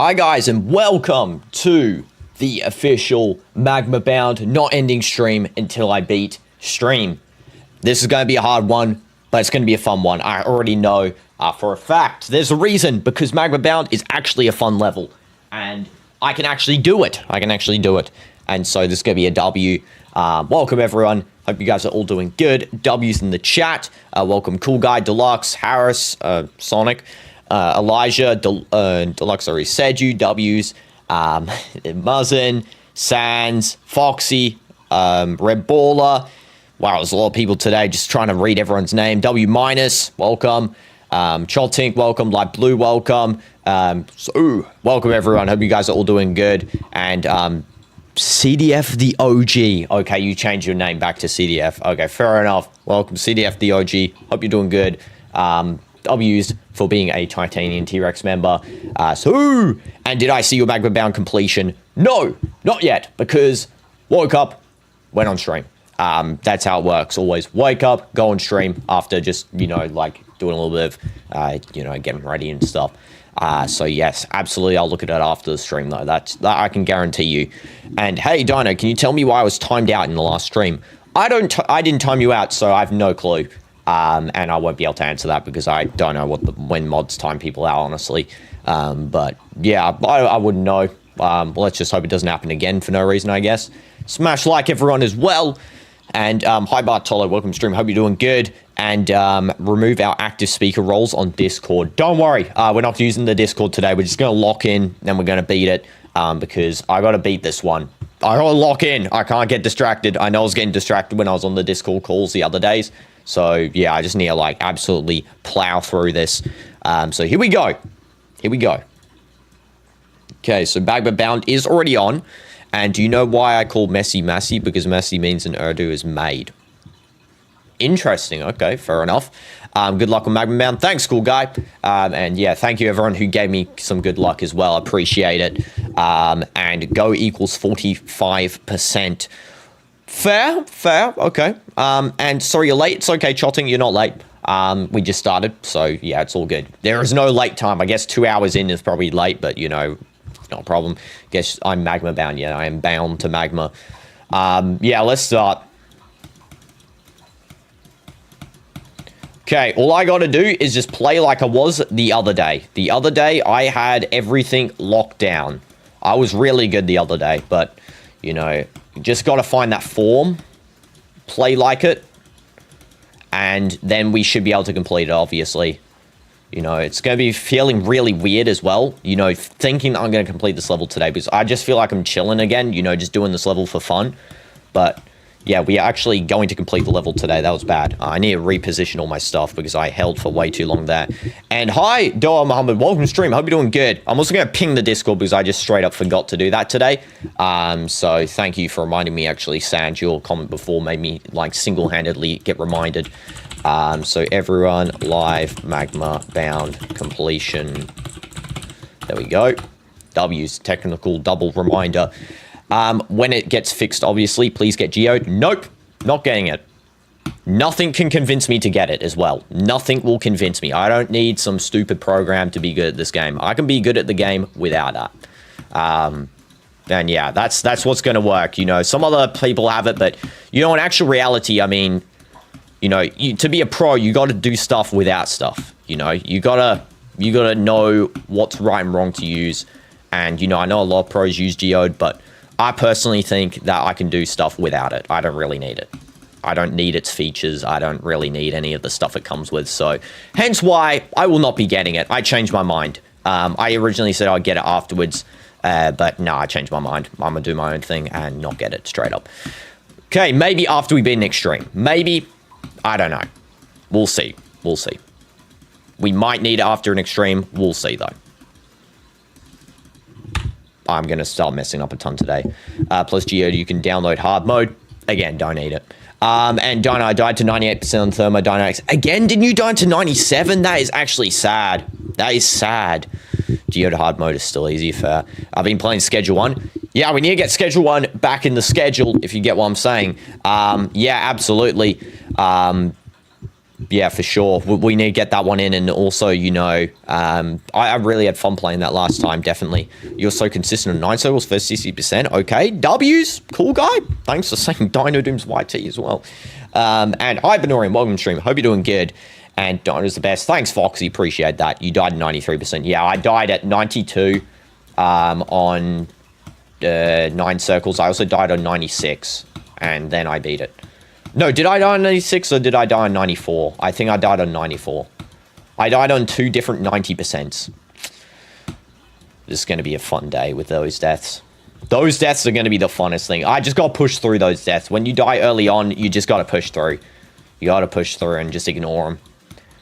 Hi guys, and welcome to the official Magma bound not ending stream until I beat stream. This is going to be a hard one, but it's going to be a fun one. I already know for a fact. There's a reason, because Magma bound is actually a fun level, and I can actually do it. And so this is going to be a W. Welcome everyone. Hope you guys are all doing good. W's in the chat. Welcome Cool Guy, Deluxe, Harris, Sonic, Elijah, Deluxe already said you, W's, Muzzin, Sands, Foxy, Red Baller. Wow, there's a lot of people today, just trying to read everyone's name. W minus, welcome. Choltink, welcome. Light Blue, welcome. Welcome everyone. Hope you guys are all doing good. And CDF the OG. Okay, you changed your name back to CDF. Okay, fair enough. Welcome, CDF the OG. Hope you're doing good. W's for being a Titanium T-Rex member. And did I see your Magma bound completion? No, not yet, because woke up, went on stream. That's how it works. Always wake up, go on stream after just, you know, like doing a little bit of, you know, getting ready and stuff. So yes, absolutely. I'll look at it after the stream though. That I can guarantee you. And hey, Dino, can you tell me why I was timed out in the last stream? I didn't time you out, so I have no clue. And I won't be able to answer that because I don't know when mods time people out, honestly. But yeah, I wouldn't know. Let's just hope it doesn't happen again for no reason, I guess. Smash like everyone as well. And hi Bartolo, welcome to stream. Hope you're doing good. And remove our active speaker roles on Discord. Don't worry, we're not using the Discord today. We're just going to lock in, and we're going to beat it because I got to beat this one. I got to lock in. I can't get distracted. I know I was getting distracted when I was on the Discord calls the other days. So yeah, I just need to like absolutely plow through this. So here we go. Here we go. Okay, so Magma bound is already on. And do you know why I call Messi Messi? Because Messi means in Urdu is made. Interesting. Okay, fair enough. Good luck on Magma bound. Thanks, cool guy. And yeah, thank you everyone who gave me some good luck as well. Appreciate it. And go equals 45%. Fair. Okay. And sorry you're late. It's okay, Chotting. You're not late. We just started, so yeah, it's all good. There is no late time. I guess 2 hours in is probably late, but you know, not a problem. Guess I'm Magma bound. Yeah, I am bound to Magma. Yeah, let's start. Okay, all I got to do is just play like I was the other day. The other day, I had everything locked down. I was really good the other day, but, you know, just got to find that form, play like it, and then we should be able to complete it, obviously. You know, it's going to be feeling really weird as well, you know, thinking that I'm going to complete this level today, because I just feel like I'm chilling again, you know, just doing this level for fun. But yeah, we are actually going to complete the level today. That was bad. I need to reposition all my stuff because I held for way too long there. And hi, Doa Muhammad. Welcome to stream. Hope you're doing good. I'm also going to ping the Discord because I just straight up forgot to do that today. So thank you for reminding me, actually, Sand. Your comment before made me, like, single-handedly get reminded. So everyone, live, Magma, bound, completion. There we go. W's, technical double reminder. When it gets fixed, obviously, please get geoed. Nope, not getting it. Nothing can convince me to get it as well. Nothing will convince me. I don't need some stupid program to be good at this game. I can be good at the game without that. And yeah, that's what's going to work. You know, some other people have it, but, you know, in actual reality, I mean, you know, to be a pro, you got to do stuff without stuff. You know, you gotta know what's right and wrong to use. And, you know, I know a lot of pros use geode, but I personally think that I can do stuff without it. I don't really need it. I don't need its features. I don't really need any of the stuff it comes with. So, hence why I will not be getting it. I changed my mind. I originally said I'd get it afterwards, but no, I changed my mind. I'm going to do my own thing and not get it straight up. Okay, maybe after we beat an extreme. Maybe, I don't know. We'll see. We'll see. We might need it after an extreme. We'll see, though. I'm going to start messing up a ton today. Plus Geode, you can download hard mode. Again, don't need it. And Dino, I died to 98% on Thermo Dynamics. Again, didn't you die to 97? That is actually sad. That is sad. Geode hard mode is still easy for... I've been playing Schedule 1. Yeah, we need to get Schedule 1 back in the schedule, if you get what I'm saying. Yeah, absolutely. Yeah, for sure. We need to get that one in. And also, you know, I really had fun playing that last time, definitely. You're so consistent on 9 circles, first 60%. Okay, W's, cool guy. Thanks for saying DinoDoomz YT as well. And hi, Benorian, welcome to stream. Hope you're doing good. And Dino's the best. Thanks, Foxy, appreciate that. You died at 93%. Yeah, I died at 92 on 9 circles. I also died on 96, and then I beat it. No, did I die on 96 or did I die on 94? I think I died on 94. I died on 2 different 90%. This is going to be a fun day with those deaths. Those deaths are going to be the funnest thing. I just got to push through those deaths. When you die early on, you just got to push through. You got to push through and just ignore them.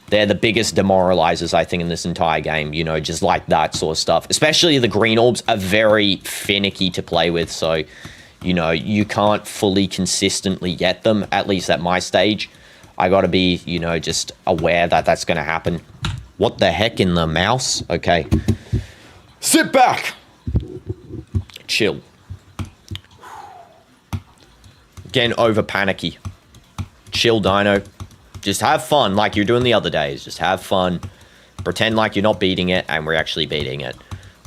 They're the biggest demoralizers, I think, in this entire game. You know, just like that sort of stuff. Especially the green orbs are very finicky to play with, so... You know, you can't fully consistently get them, at least at my stage. I gotta be, you know, just aware that that's gonna happen. What the heck in the mouse? Okay. Sit back! Chill. Getting over panicky. Chill, Dino. Just have fun like you're doing the other days. Just have fun. Pretend like you're not beating it, and we're actually beating it.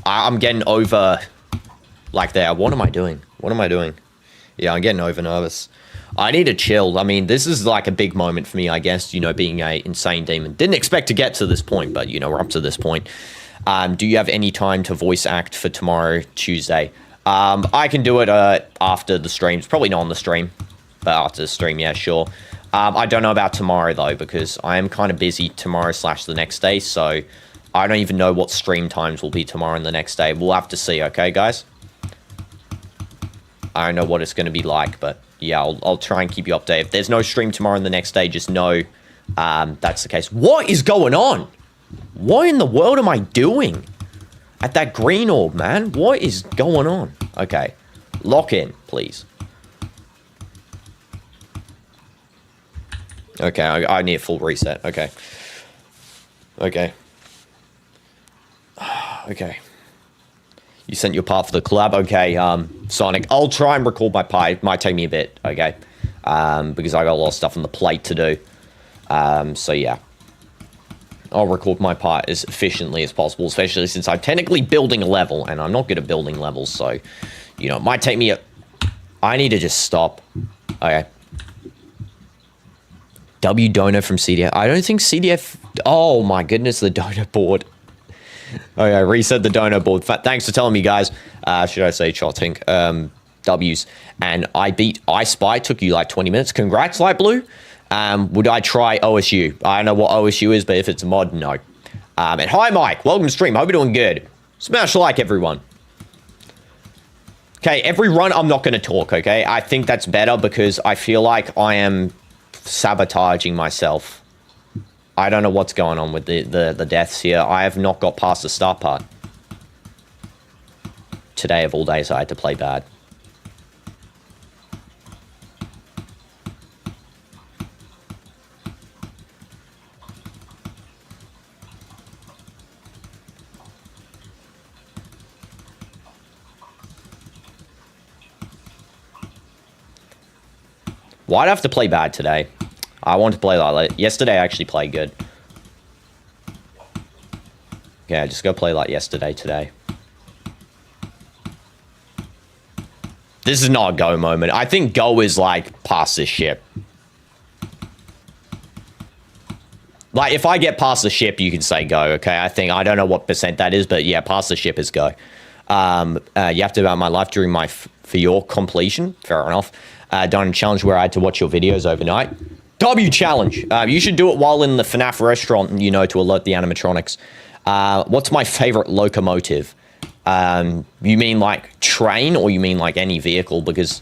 I'm getting over... Like there. What am I doing? What am I doing? Yeah, I'm getting over nervous. I need to chill. I mean, this is like a big moment for me, I guess, you know, being a insane demon. Didn't expect to get to this point, but, you know, we're up to this point. Do you have any time to voice act for tomorrow, Tuesday? I can do it after the streams. Probably not on the stream, but after the stream, yeah, sure. I don't know about tomorrow, though, because I am kind of busy tomorrow / the next day, so I don't even know what stream times will be tomorrow and the next day. We'll have to see, okay, guys? I don't know what it's going to be like, but yeah, I'll try and keep you updated. If there's no stream tomorrow and the next day, just know that's the case. What is going on? What in the world am I doing at that green orb, man? What is going on? Okay, lock in, please. Okay, I need a full reset. Okay. Okay. Okay. You sent your part for the collab. Okay, Sonic. I'll try and record my part. It might take me a bit, okay? Because I got a lot of stuff on the plate to do. So, yeah. I'll record my part as efficiently as possible, especially since I'm technically building a level, and I'm not good at building levels, so, you know, it might take me a... I need to just stop. Okay. W Dono from CDF. I don't think CDF... Oh, my goodness, the Dono board. Okay, reset the dono board. Thanks for telling me, guys. Should I say Chotink? W's. And I beat I Spy. Took you like 20 minutes. Congrats, Light Blue. Would I try OSU? I don't know what OSU is, but if it's a mod, no. And hi, Mike. Welcome to stream. Hope you're doing good. Smash like, everyone. Okay, every run, I'm not going to talk, okay? I think that's better because I feel like I am sabotaging myself. I don't know what's going on with the deaths here. I have not got past the start part. Today of all days, I had to play bad. Why'd I have to play bad today? I want to play like yesterday. I actually played good. Yeah, just go play like yesterday today. This is not a go moment. I think go is like past this ship. Like if I get past the ship, you can say go. Okay, I don't know what percent that is, but yeah, past the ship is go. You have to about my life during my for your completion. Fair enough. Done a challenge where I had to watch your videos overnight. W challenge. You should do it while in the FNAF restaurant, you know, to alert the animatronics. What's my favorite locomotive? You mean like train or you mean like any vehicle? Because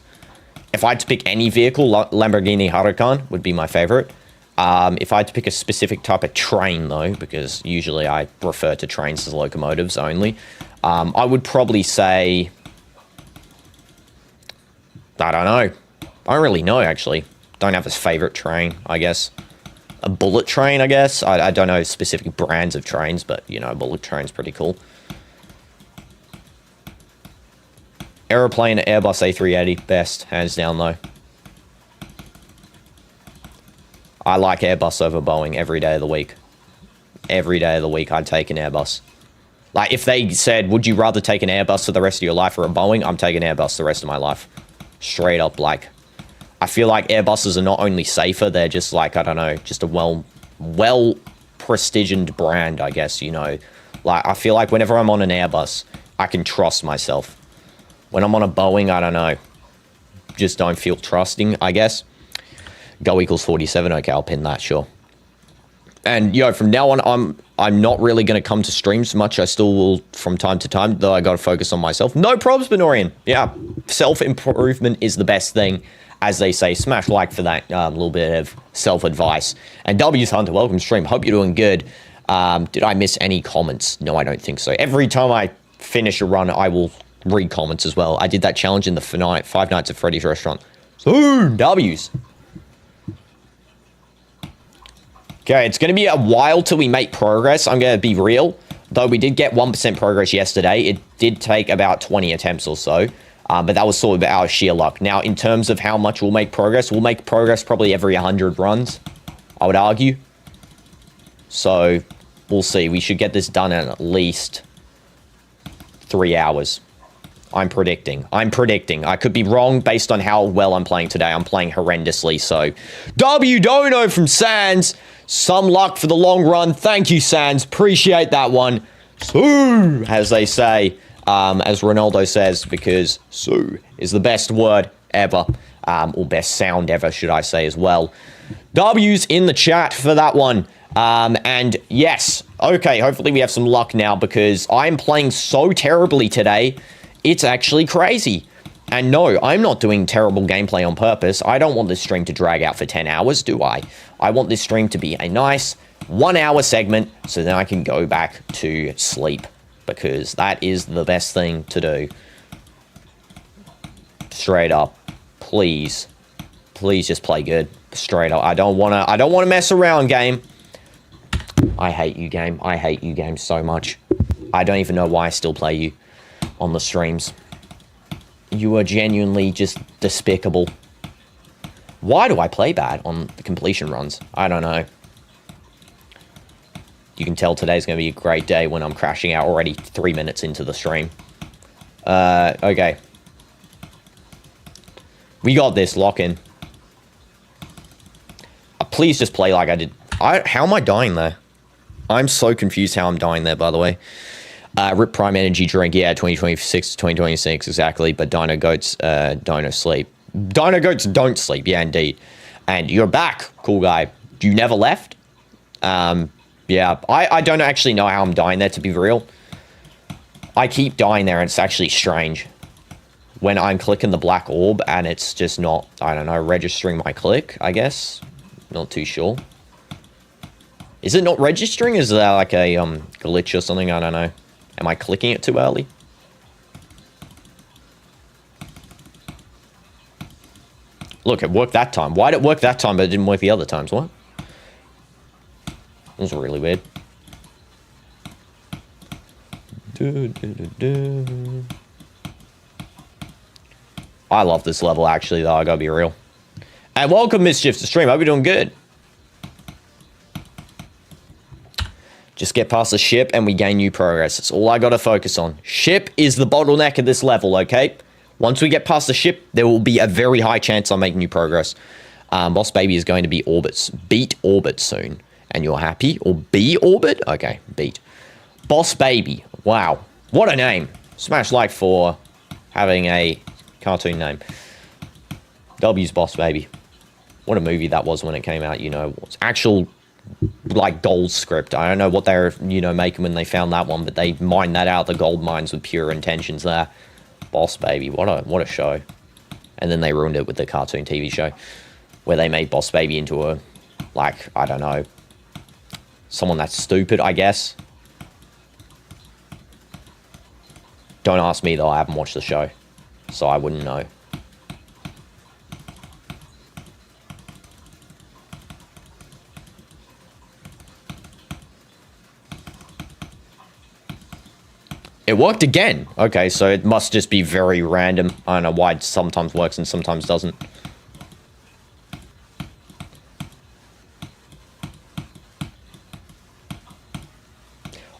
if I had to pick any vehicle, Lamborghini Huracan would be my favorite. If I had to pick a specific type of train though, because usually I refer to trains as locomotives only, I would probably say, I don't know. I don't really know actually. Don't have a favorite train, I guess. A bullet train, I guess. I don't know specific brands of trains, but, you know, a bullet train's pretty cool. Aeroplane, Airbus A380, best, hands down, though. I like Airbus over Boeing every day of the week. Every day of the week, I'd take an Airbus. Like, if they said, would you rather take an Airbus for the rest of your life or a Boeing? I'm taking Airbus the rest of my life. Straight up, like, I feel like Airbuses are not only safer, they're just like, I don't know, just a well-prestigious brand, I guess, you know. Like, I feel like whenever I'm on an Airbus, I can trust myself. When I'm on a Boeing, I don't know. Just don't feel trusting, I guess. Go equals 47. Okay, I'll pin that, sure. And, yo, from now on, I'm not really going to come to streams much. I still will from time to time, though I got to focus on myself. No probs, Benorian. Yeah, self-improvement is the best thing, as they say. Smash like for that little bit of self-advice. And W's Hunter, welcome to stream. Hope you're doing good. Did I miss any comments? No, I don't think so. Every time I finish a run, I will read comments as well. I did that challenge in the Five Nights at Freddy's restaurant. So, W's. Okay, it's going to be a while till we make progress. I'm going to be real. Though we did get 1% progress yesterday, it did take about 20 attempts or so. But that was sort of our sheer luck. Now, in terms of how much we'll make progress probably every 100 runs, I would argue. So, we'll see. We should get this done in at least 3 hours. I'm predicting. I could be wrong based on how well I'm playing today. I'm playing horrendously, so. W Dono from Sans. Some luck for the long run. Thank you, Sans. Appreciate that one. Sue, as they say. As Ronaldo says, because Sue is the best word ever. Or best sound ever, should I say, as well. W's in the chat for that one. And yes. Okay, hopefully we have some luck now, because I'm playing so terribly today. It's actually crazy. And no, I'm not doing terrible gameplay on purpose. I don't want this stream to drag out for 10 hours, do I? I want this stream to be a nice 1 hour segment, so then I can go back to sleep, because that is the best thing to do. Straight up. Please. Please just play good. Straight up. I don't wanna mess around, game. I hate you, game. I hate you, game, so much. I don't even know why I still play you on the streams. You are genuinely just despicable. Why do I play bad on the completion runs? I don't know. You can tell today's going to be a great day when I'm crashing out already 3 minutes into the stream. Okay. We got this, lock in. Please just play like I did. How am I dying there? I'm so confused how I'm dying there, by the way. Rip Prime Energy Drink, yeah, 2026 to 2026, exactly. But Dino Goats don't sleep. Dino Goats don't sleep, yeah, indeed. And you're back, cool guy. You never left? Yeah, I don't actually know how I'm dying there, to be real. I keep dying there, and it's actually strange. When I'm clicking the black orb, and it's just not, I don't know, registering my click, I guess. Not too sure. Is it not registering? Is there like a glitch or something? I don't know. Am I clicking it too early? Look, it worked that time. Why did it work that time, but it didn't work the other times? What? That was really weird. I love this level, actually, though. I gotta be real. And welcome, Mischief, to stream. Hope you're doing good. Just get past the ship and we gain new progress. That's all I got to focus on. Ship is the bottleneck of this level, okay? Once we get past the ship, there will be a very high chance I'll make new progress. Boss Baby is going to be beat orbit soon. And you're happy? Or be orbit? Okay, beat. Boss Baby. Wow. What a name. Smash like for having a cartoon name. W's Boss Baby. What a movie that was when it came out, you know. Actual like gold script. I don't know what they're, you know, making when they found that one, but they mined that out of the gold mines with pure intentions there. Boss Baby, what a show. And then they ruined it with the cartoon TV show where they made Boss Baby into a, like, I don't know, someone that's stupid, I guess. Don't ask me though, I haven't watched the show, so I wouldn't know. It worked again. Okay, so it must just be very random. I don't know why it sometimes works and sometimes doesn't.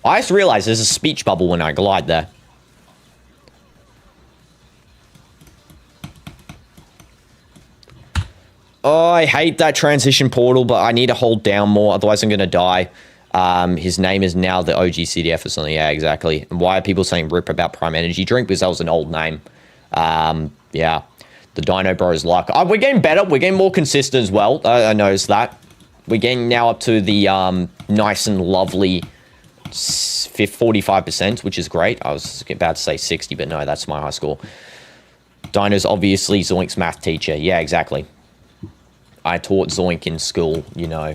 I just realized there's a speech bubble when I glide there. Oh, I hate that transition portal, but I need to hold down more, otherwise I'm going to die. His name is now the OG CDF or something. Yeah, exactly. And why are people saying rip about Prime Energy Drink? Because that was an old name. Yeah. The Dino Bros luck. We're getting better. We're getting more consistent as well. I noticed that. We're getting now up to the nice and lovely 45%, which is great. I was about to say 60, but no, that's my high score. Dino's obviously Zoink's math teacher. Yeah, exactly. I taught Zoink in school, you know,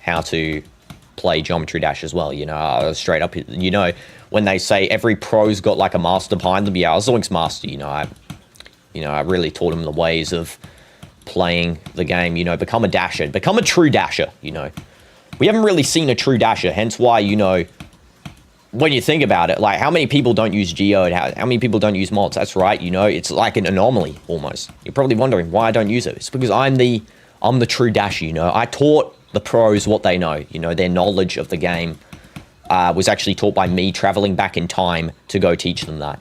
how to play Geometry Dash as well. You know, I was straight up, you know, when they say every pro's got like a master behind them. Yeah, I was Zoink's master, you know, I really taught him the ways of playing the game, you know, become a dasher, become a true dasher, you know. We haven't really seen a true dasher, hence why, you know, when you think about it, like, how many people don't use Geode? How many people don't use mods? That's right, you know, it's like an anomaly, almost. You're probably wondering why I don't use it. It's because I'm the true dasher, you know. I taught the pros what they know, you know, their knowledge of the game was actually taught by me traveling back in time to go teach them that.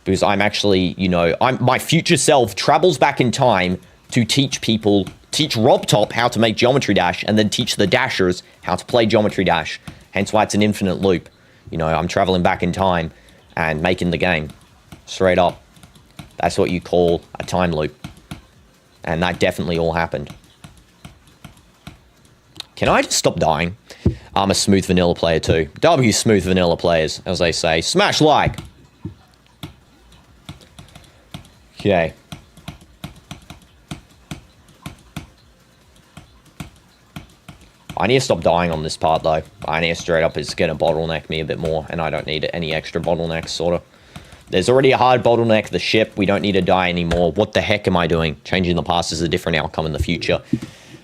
Because I'm actually, you know, my future self travels back in time to teach people, teach RobTop how to make Geometry Dash, and then teach the Dashers how to play Geometry Dash. Hence why it's an infinite loop. You know, I'm traveling back in time and making the game. Straight up. That's what you call a time loop. And that definitely all happened. Can I just stop dying? I'm a smooth vanilla player too. W smooth vanilla players, as they say. Smash like! Okay. I need to stop dying on this part, though. I need to straight up, it's going to bottleneck me a bit more, and I don't need any extra bottlenecks, sort of. There's already a hard bottleneck, the ship. We don't need to die anymore. What the heck am I doing? Changing the past is a different outcome in the future.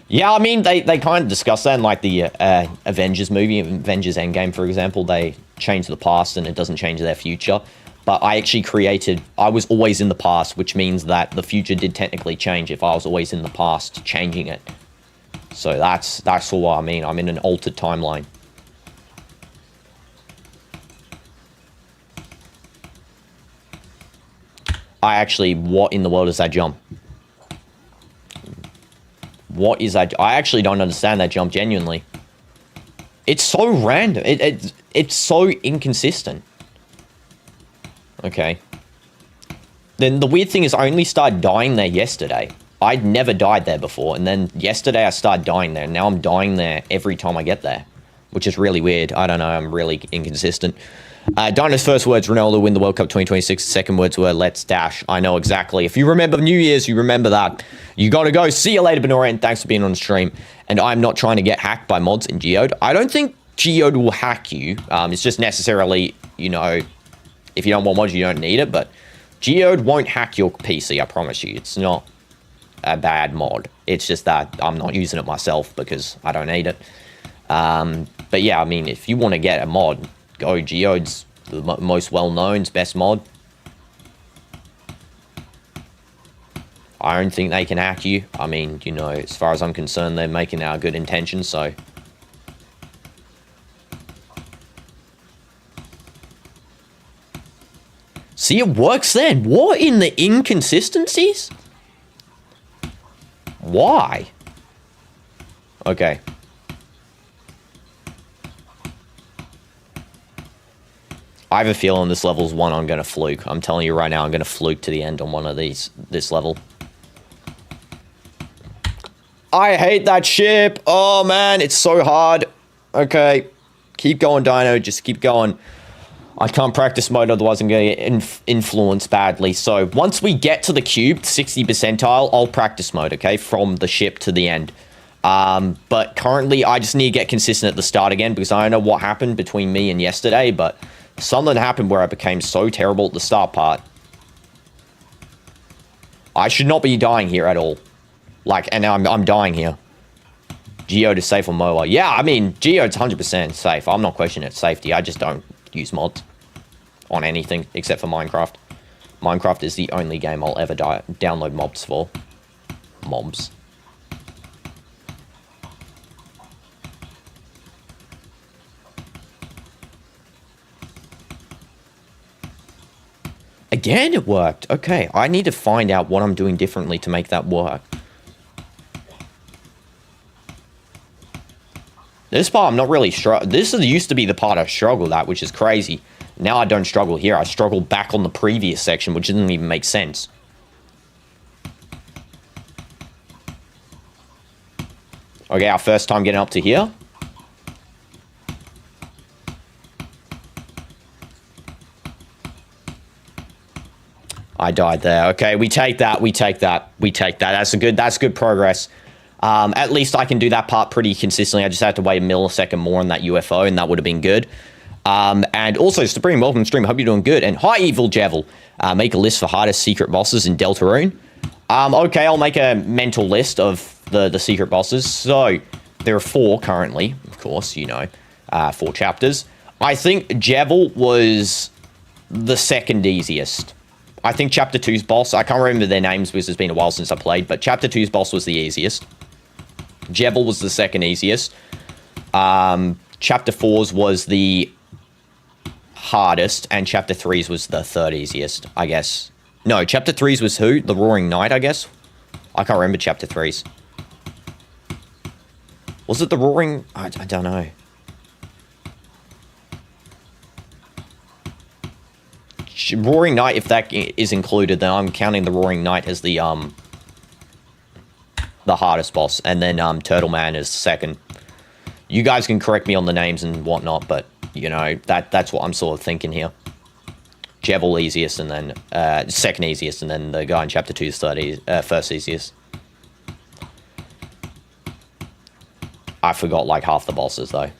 Yeah, I mean, they kind of discuss that in, like, the Avengers movie, Avengers Endgame, for example. They change the past, and it doesn't change their future. But I actually I was always in the past, which means that the future did technically change if I was always in the past, changing it. So that's all I mean. I'm in an altered timeline. What in the world is that jump? What is that? I actually don't understand that jump, genuinely. It's so random. It's so inconsistent. Okay. Then the weird thing is I only started dying there yesterday. I'd never died there before, and then yesterday I started dying there, and now I'm dying there every time I get there, which is really weird. I don't know, I'm really inconsistent. Dino's first words, Ronaldo win the World Cup 2026. Second words were, let's dash. I know exactly. If you remember New Year's, you remember that. You gotta go. See you later, Benora, and thanks for being on the stream. And I'm not trying to get hacked by mods in Geode. I don't think Geode will hack you. It's just necessarily, you know, if you don't want mods, you don't need it, but Geode won't hack your PC, I promise you. It's not a bad mod. It's just that I'm not using it myself because I don't need it. But yeah, I mean, if you want to get a mod, go. Geode's the most well-known, best mod. I don't think they can hack you. I mean, you know, as far as I'm concerned, they're making our good intentions, so. See, it works then. What in the inconsistencies? Why? Okay. I have a feeling this level's one I'm going to fluke. I'm telling you right now, I'm going to fluke to the end on one of this level. I hate that ship. Oh, man, it's so hard. Okay. Keep going, Dino. Just keep going. I can't practice mode, otherwise I'm going to get influenced badly. So once we get to the cube, 60 percentile, I'll practice mode, okay? From the ship to the end. But currently, I just need to get consistent at the start again, because I don't know what happened between me and yesterday, but something happened where I became so terrible at the start part. I should not be dying here at all. Like, and now I'm dying here. Geode is safe on mobile. Yeah, I mean, Geode's 100% safe. I'm not questioning its safety. I just don't use mods on anything except for Minecraft. Minecraft is the only game I'll ever download mobs for. Mobs. again, it worked. Okay, I need to find out what I'm doing differently to make that work. This part, I'm not really struggling. This used to be the part I struggled at, which is crazy. Now I don't struggle here. I struggle back on the previous section, which didn't even make sense. Okay, our first time getting up to here. I died there. Okay, we take that. We take that. We take that. That's good progress. At least I can do that part pretty consistently. I just had to wait a millisecond more on that UFO, and that would have been good. And also, Supreme, welcome to stream. Hope you're doing good. And hi, Evil Jevil. Make a list for hardest secret bosses in Deltarune. Okay, I'll make a mental list of the secret bosses. So, there are 4 currently. Of course, you know, 4 chapters. I think Jevil was the second easiest. I think Chapter 2's boss, I can't remember their names because it's been a while since I played, but Chapter 2's boss was the easiest. Jevil was the second easiest. Chapter 4's was the hardest, and Chapter 3's was the third easiest, I guess. No, Chapter 3's was who? The Roaring Knight, I guess? I can't remember Chapter 3's. Was it the Roaring? I don't know. Roaring Knight, if that is included, then I'm counting the Roaring Knight as the hardest boss, and then Turtle Man is second. You guys can correct me on the names and whatnot, but you know that's what I'm sort of thinking here. Jevil easiest, and then second easiest, and then the guy in Chapter 2 is first easiest. I forgot like half the bosses though.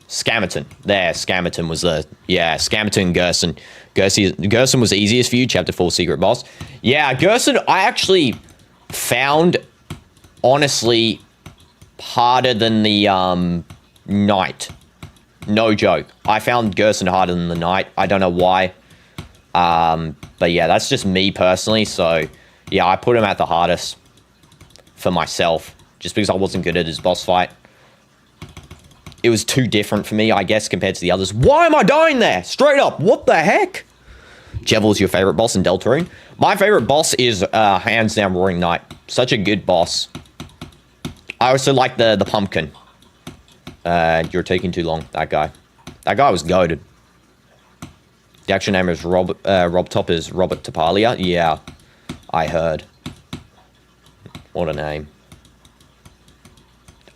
Scammerton. There, Scammerton was the... Yeah, Scammerton, Gerson. Gerson was the easiest for you, Chapter 4 secret boss. Yeah, Gerson, I actually found, honestly, harder than the Knight. No joke. I found Gerson harder than the Knight. I don't know why. But yeah, that's just me personally. So, yeah, I put him at the hardest for myself. Just because I wasn't good at his boss fight. It was too different for me, I guess, compared to the others. Why am I dying there? Straight up, what the heck? Jevil's your favorite boss in Deltarune? My favorite boss is, hands down, Roaring Knight. Such a good boss. I also like the pumpkin. You're taking too long, that guy. That guy was goated. The actual name is Rob Top is Robert Tapalia. Yeah, I heard. What a name.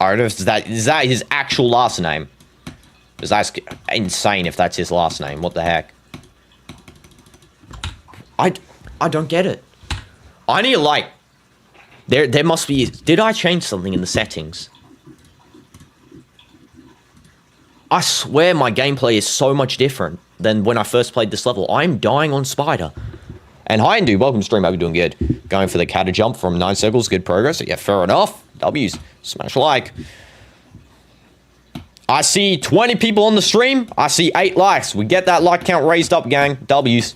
I don't know if is that his actual last name? Because that's insane if that's his last name. What the heck? I don't get it. I need to, like... There must be... Did I change something in the settings? I swear my gameplay is so much different than when I first played this level. I'm dying on Spider. And hi, Indu. Welcome to stream. Hope you're doing good. Going for the cata jump from 9 circles. Good progress. Yeah, fair enough. W's. Smash like. I see 20 people on the stream. I see 8 likes. We get that like count raised up, gang. W's.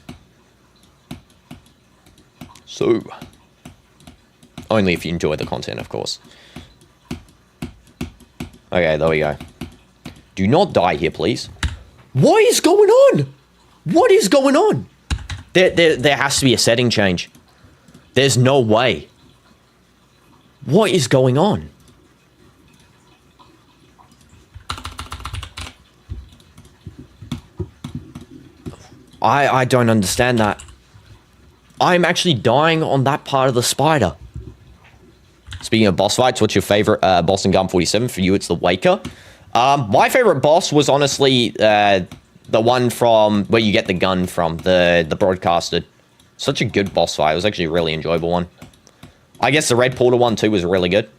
So. Only if you enjoy the content, of course. Okay, there we go. Do not die here, please. What is going on? What is going on? There has to be a setting change. There's no way. What is going on? I don't understand that. I'm actually dying on that part of the spider. Speaking of boss fights, what's your favorite boss in Gun 47? For you, it's the Waker. My favorite boss was honestly the one from where you get the gun from, the broadcaster. Such a good boss fight. It was actually a really enjoyable one. I guess the Red Portal one too was really good.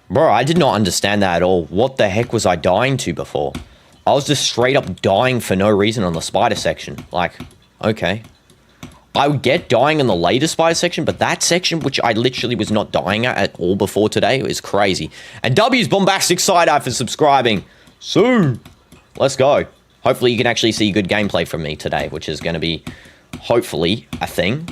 Bro, I did not understand that at all. What the heck was I dying to before? I was just straight up dying for no reason on the spider section. Like, okay. I would get dying in the later spider section, but that section, which I literally was not dying at all before today, is crazy. And W's Bombastic Side-Eye for subscribing. So, let's go. Hopefully you can actually see good gameplay from me today, which is going to be, hopefully, a thing.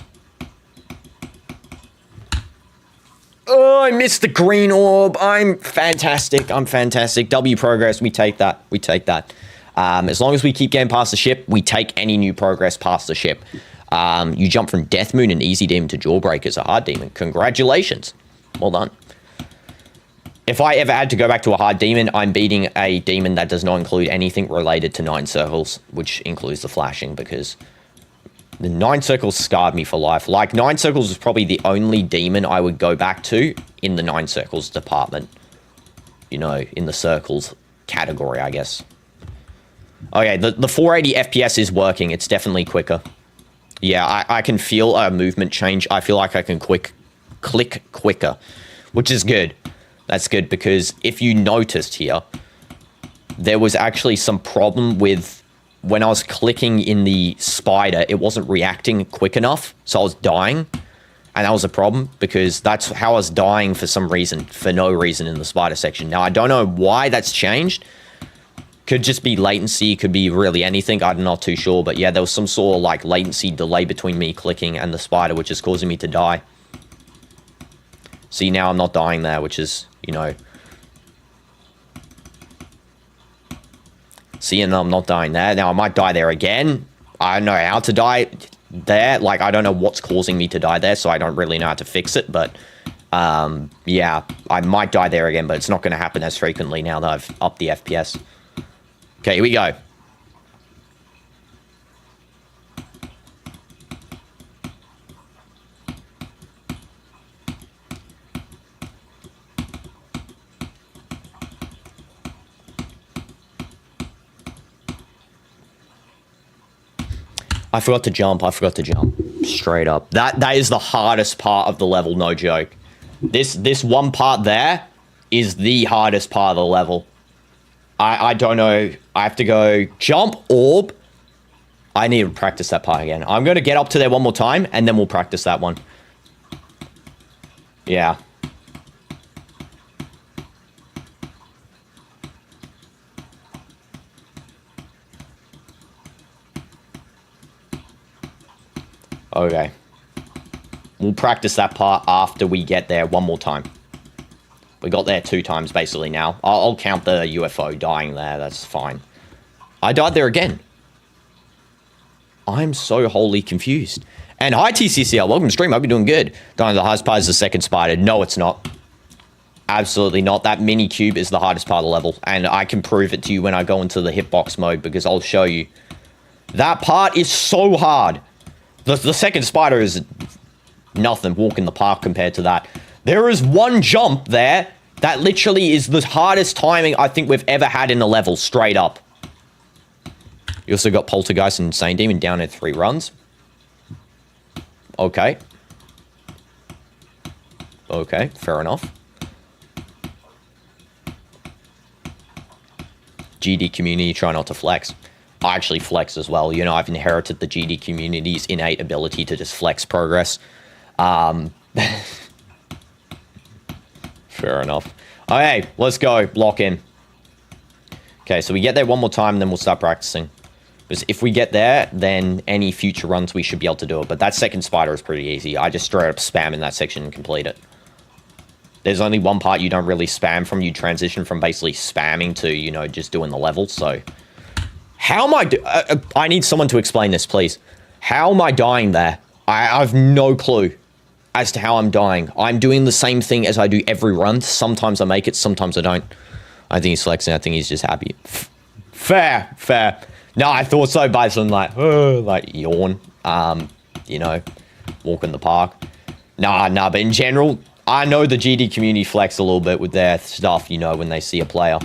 Oh, I missed the green orb. I'm fantastic. I'm fantastic. W progress. We take that. We take that. As long as we keep getting past the ship, we take any new progress past the ship. You jump from Death Moon, an easy demon, to Jawbreaker as a hard demon. Congratulations. Well done. If I ever had to go back to a hard demon, I'm beating a demon that does not include anything related to 9 circles, which includes the flashing, because the 9 circles scarred me for life. Like, 9 circles is probably the only demon I would go back to in the 9 circles department. You know, in the circles category, I guess. Okay, the 480 FPS is working. It's definitely quicker. Yeah, I can feel a movement change. I feel like I can click quicker, which is good. That's good, because if you noticed here, there was actually some problem with when I was clicking in the spider, it wasn't reacting quick enough, so I was dying. And that was a problem, because that's how I was dying for some reason, for no reason in the spider section. Now, I don't know why that's changed. Could just be latency, could be really anything, I'm not too sure. But yeah, there was some sort of like latency delay between me clicking and the spider, which is causing me to die. See, now I'm not dying there, which is, you know... See, and I'm not dying there. Now, I might die there again. I don't know how to die there. Like, I don't know what's causing me to die there, so I don't really know how to fix it. But, yeah, I might die there again, but it's not going to happen as frequently now that I've upped the FPS. Okay, here we go. I forgot to jump. I forgot to jump. Straight up. That is the hardest part of the level, no joke. This one part there is the hardest part of the level. I don't know. I have to go jump, orb. I need to practice that part again. I'm going to get up to there one more time, and then we'll practice that one. Yeah. Okay. We'll practice that part after we get there one more time. We got there 2 times, basically, now. I'll count the UFO dying there. That's fine. I died there again. I'm so wholly confused. And hi, TCCL. Welcome to stream. I hope you're doing good. Dying the hardest part is the second spider. No, it's not. Absolutely not. That mini cube is the hardest part of the level. And I can prove it to you when I go into the hitbox mode, because I'll show you. That part is so hard. The second spider is nothing. Walk in the park compared to that. There is one jump there that literally is the hardest timing I think we've ever had in a level, straight up. You also got Poltergeist and Insane Demon down at 3 runs. Okay. Okay, fair enough. GD community, try not to flex. I actually flex as well. You know, I've inherited the GD community's innate ability to just flex progress. Fair enough. Okay, let's go. Lock in. Okay, so we get there one more time, and then we'll start practicing. Because if we get there, then any future runs, we should be able to do it. But that second spider is pretty easy. I just straight up spam in that section and complete it. There's only one part you don't really spam from. You transition from basically spamming to, you know, just doing the level. So, how am I... I need someone to explain this, please. How am I dying there? I have no clue as to how I'm dying. I'm doing the same thing as I do every run. Sometimes I make it, sometimes I don't. I think he's flexing. I think he's just happy. Fair, fair. No, I thought so. Bison, like yawn. You know, walk in the park. Nah. But in general, I know the GD community flex a little bit with their stuff. You know, when they see a player,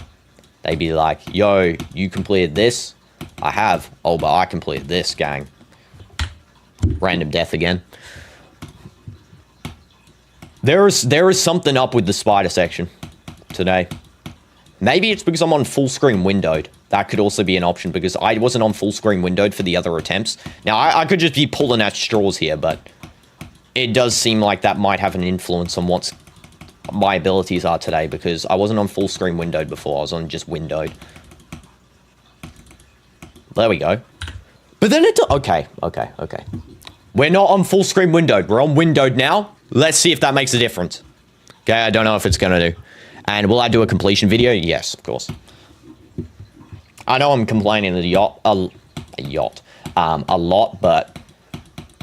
they be like, "Yo, you completed this." I have. Oh, but I completed this, gang. Random death again. There is something up with the spider section today. Maybe it's because I'm on full screen windowed. That could also be an option, because I wasn't on full screen windowed for the other attempts. Now, I could just be pulling at straws here, but it does seem like that might have an influence on what my abilities are today, because I wasn't on full screen windowed before. I was on just windowed. There we go. But then it... Okay. We're not on full screen windowed. We're on windowed now. Let's see if that makes a difference. Okay, I don't know if it's gonna do. And will I do a completion video? Yes, of course. I know I'm complaining a lot, but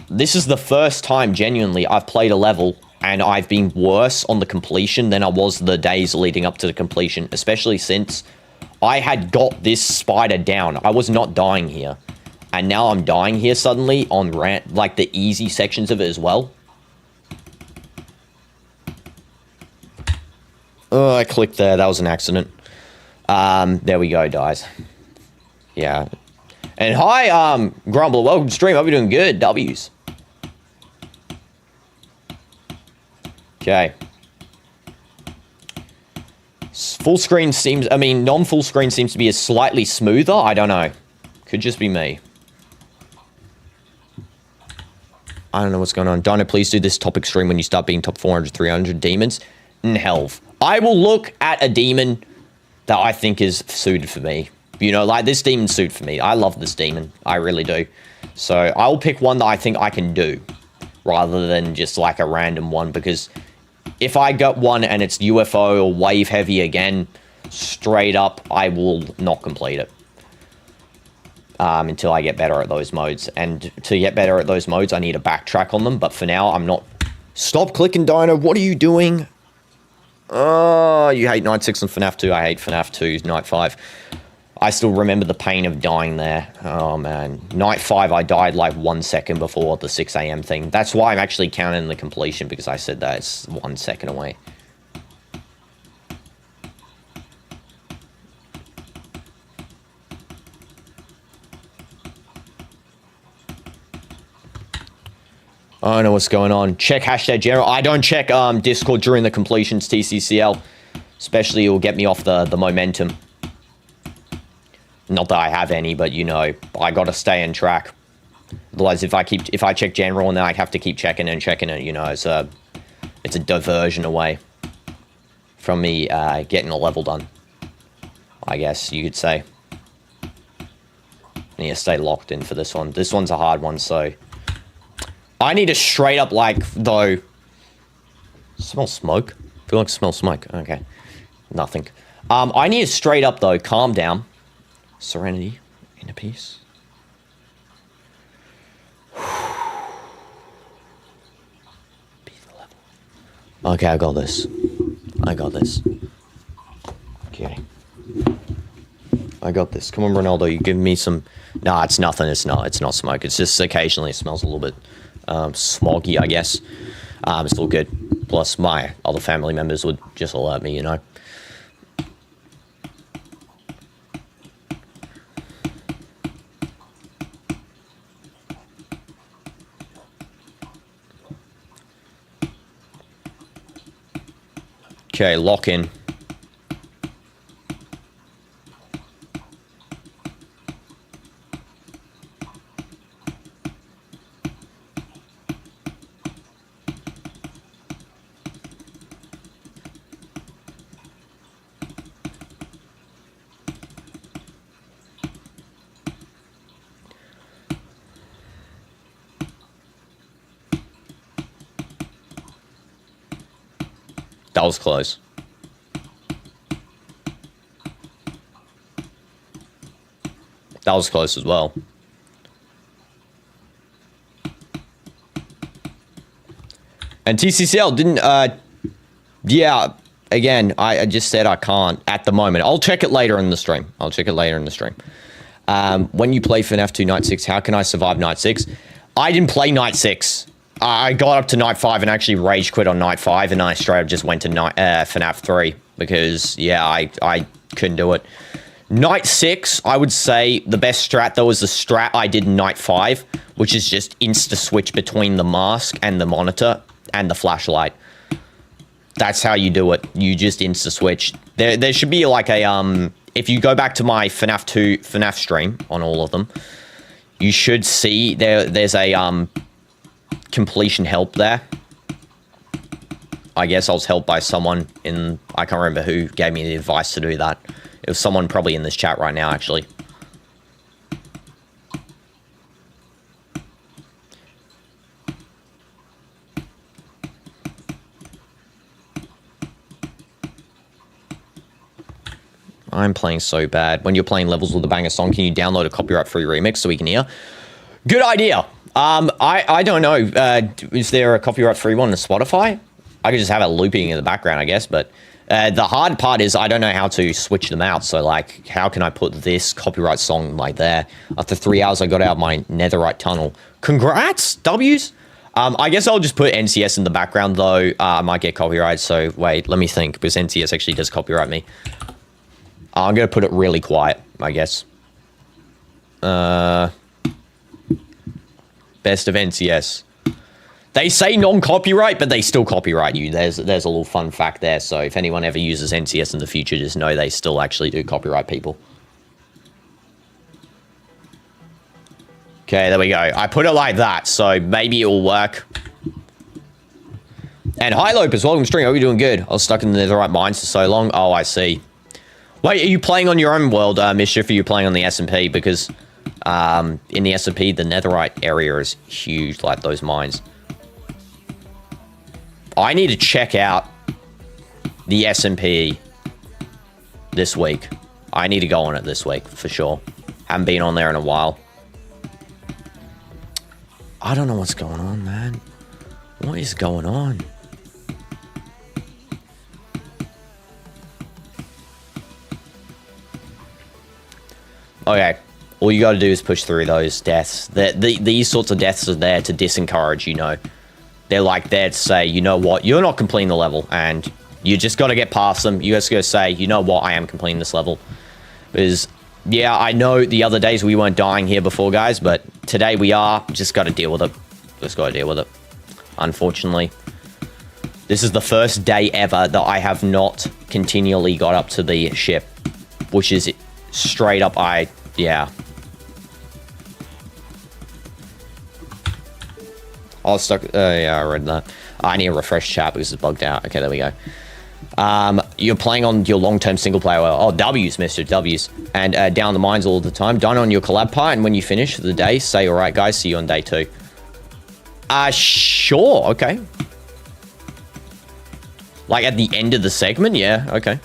this is the first time, genuinely, I've played a level and I've been worse on the completion than I was the days leading up to the completion, especially since I had got this spider down. I was not dying here. And now I'm dying here suddenly on like the easy sections of it as well. Oh, I clicked there. That was an accident. There we go, guys. Yeah. And hi, Grumble. Welcome to stream. Hope you're doing good. W's. Okay. Full screen seems... I mean, non-full screen seems to be slightly smoother. I don't know. Could just be me. I don't know what's going on. Dino, please do this topic stream when you start being top 400, 300 demons. Hell. I will look at a demon that I think is suited for me. You know, like this demon's suited for me. I love this demon. I really do. So I will pick one that I think I can do rather than just like a random one, because if I got one and it's UFO or wave heavy again, straight up, I will not complete it. Until I get better at those modes. And to get better at those modes, I need to backtrack on them. But for now, I'm not... Stop clicking, Dino. What are you doing? Oh, you hate Night 6 and FNAF 2. I hate FNAF 2's Night 5. I still remember the pain of dying there. Oh, man. Night 5, I died like 1 second before the 6 AM thing. That's why I'm actually counting the completion, because I said that it's 1 second away. I don't know what's going on. Check hashtag general. I don't check Discord during the completions TCCL. Especially it will get me off the momentum. Not that I have any, but you know, I gotta stay on track. Otherwise, if I check general and then I have to keep checking it, you know, it's a diversion away from me getting a level done. I guess you could say. I need to stay locked in for this one. This one's a hard one, so I need to straight up, like, though... Smell smoke? I feel like I smell smoke. Okay. Nothing. I need to straight up, though, calm down. Serenity. Inner peace. Be the level. Okay, I got this. I got this. Okay. I got this. Come on, Ronaldo, you give me some... Nah, it's nothing. It's not smoke. It's just occasionally it smells a little bit... smoggy, I guess. It's still good. Plus, my other family members would just alert me, you know. Okay, lock in. That was close. That was close as well. And TCCL didn't, yeah, again, I just said I can't at the moment. I'll check it later in the stream. When you play FNAF 2 Night 6, how can I survive Night 6? I didn't play Night 6. I got up to Night 5 and actually rage quit on Night 5, and I straight up just went to FNAF 3 because, yeah, I couldn't do it. Night 6, I would say the best strat, though, is the strat I did in Night 5, which is just insta-switch between the mask and the monitor and the flashlight. That's how you do it. You just insta-switch. There should be like a, if you go back to my FNAF 2 FNAF stream on all of them, you should see there's a, completion help there. I guess I was helped by someone in... I can't remember who gave me the advice to do that. It was someone probably in this chat right now, actually. I'm playing so bad. When you're playing levels with a banger song, can you download a copyright-free remix so we can hear? Good idea. I don't know. Is there a copyright-free one on Spotify? I could just have it looping in the background, I guess. But the hard part is I don't know how to switch them out. So, like, how can I put this copyright song like there? After 3 hours, I got out of my netherite tunnel. Congrats, W's. I guess I'll just put NCS in the background, though. I might get copyright. So, wait, let me think. Because NCS actually does copyright me. I'm going to put it really quiet, I guess. Best of NCS. They say non-copyright, but they still copyright you. There's a little fun fact there. So if anyone ever uses NCS in the future, just know they still actually do copyright people. Okay, there we go. I put it like that, so maybe it will work. And hi, Lopez. Welcome to stream. Hope you're doing good. I was stuck in the netherite mines for so long. Oh, I see. Wait, are you playing on your own world, Mischief? Or are you playing on the SMP? Because in the SMP, the netherite area is huge, like those mines. I need to check out the SMP this week. I need to go on it this week, for sure. Haven't been on there in a while. I don't know what's going on, man. What is going on? Okay. All you gotta do is push through those deaths. These sorts of deaths are there to disencourage, you know. They're like there to say, you know what, you're not completing the level, and you just gotta get past them. You just gotta say, you know what, I am completing this level. Because, yeah, I know the other days we weren't dying here before, guys, but today we are. Just gotta deal with it. Just gotta deal with it. Unfortunately. This is the first day ever that I have not continually got up to the ship. Which is straight up, yeah. I was stuck. Yeah, I read that. I need a refresh chat because it's bugged out. Okay, there we go. You're playing on your long-term single player. Oh, W's, Mr. W's. And down the mines all the time. Done on your collab part. And when you finish the day, say, all right, guys, see you on day 2. Sure. Okay. Like at the end of the segment? Yeah, okay.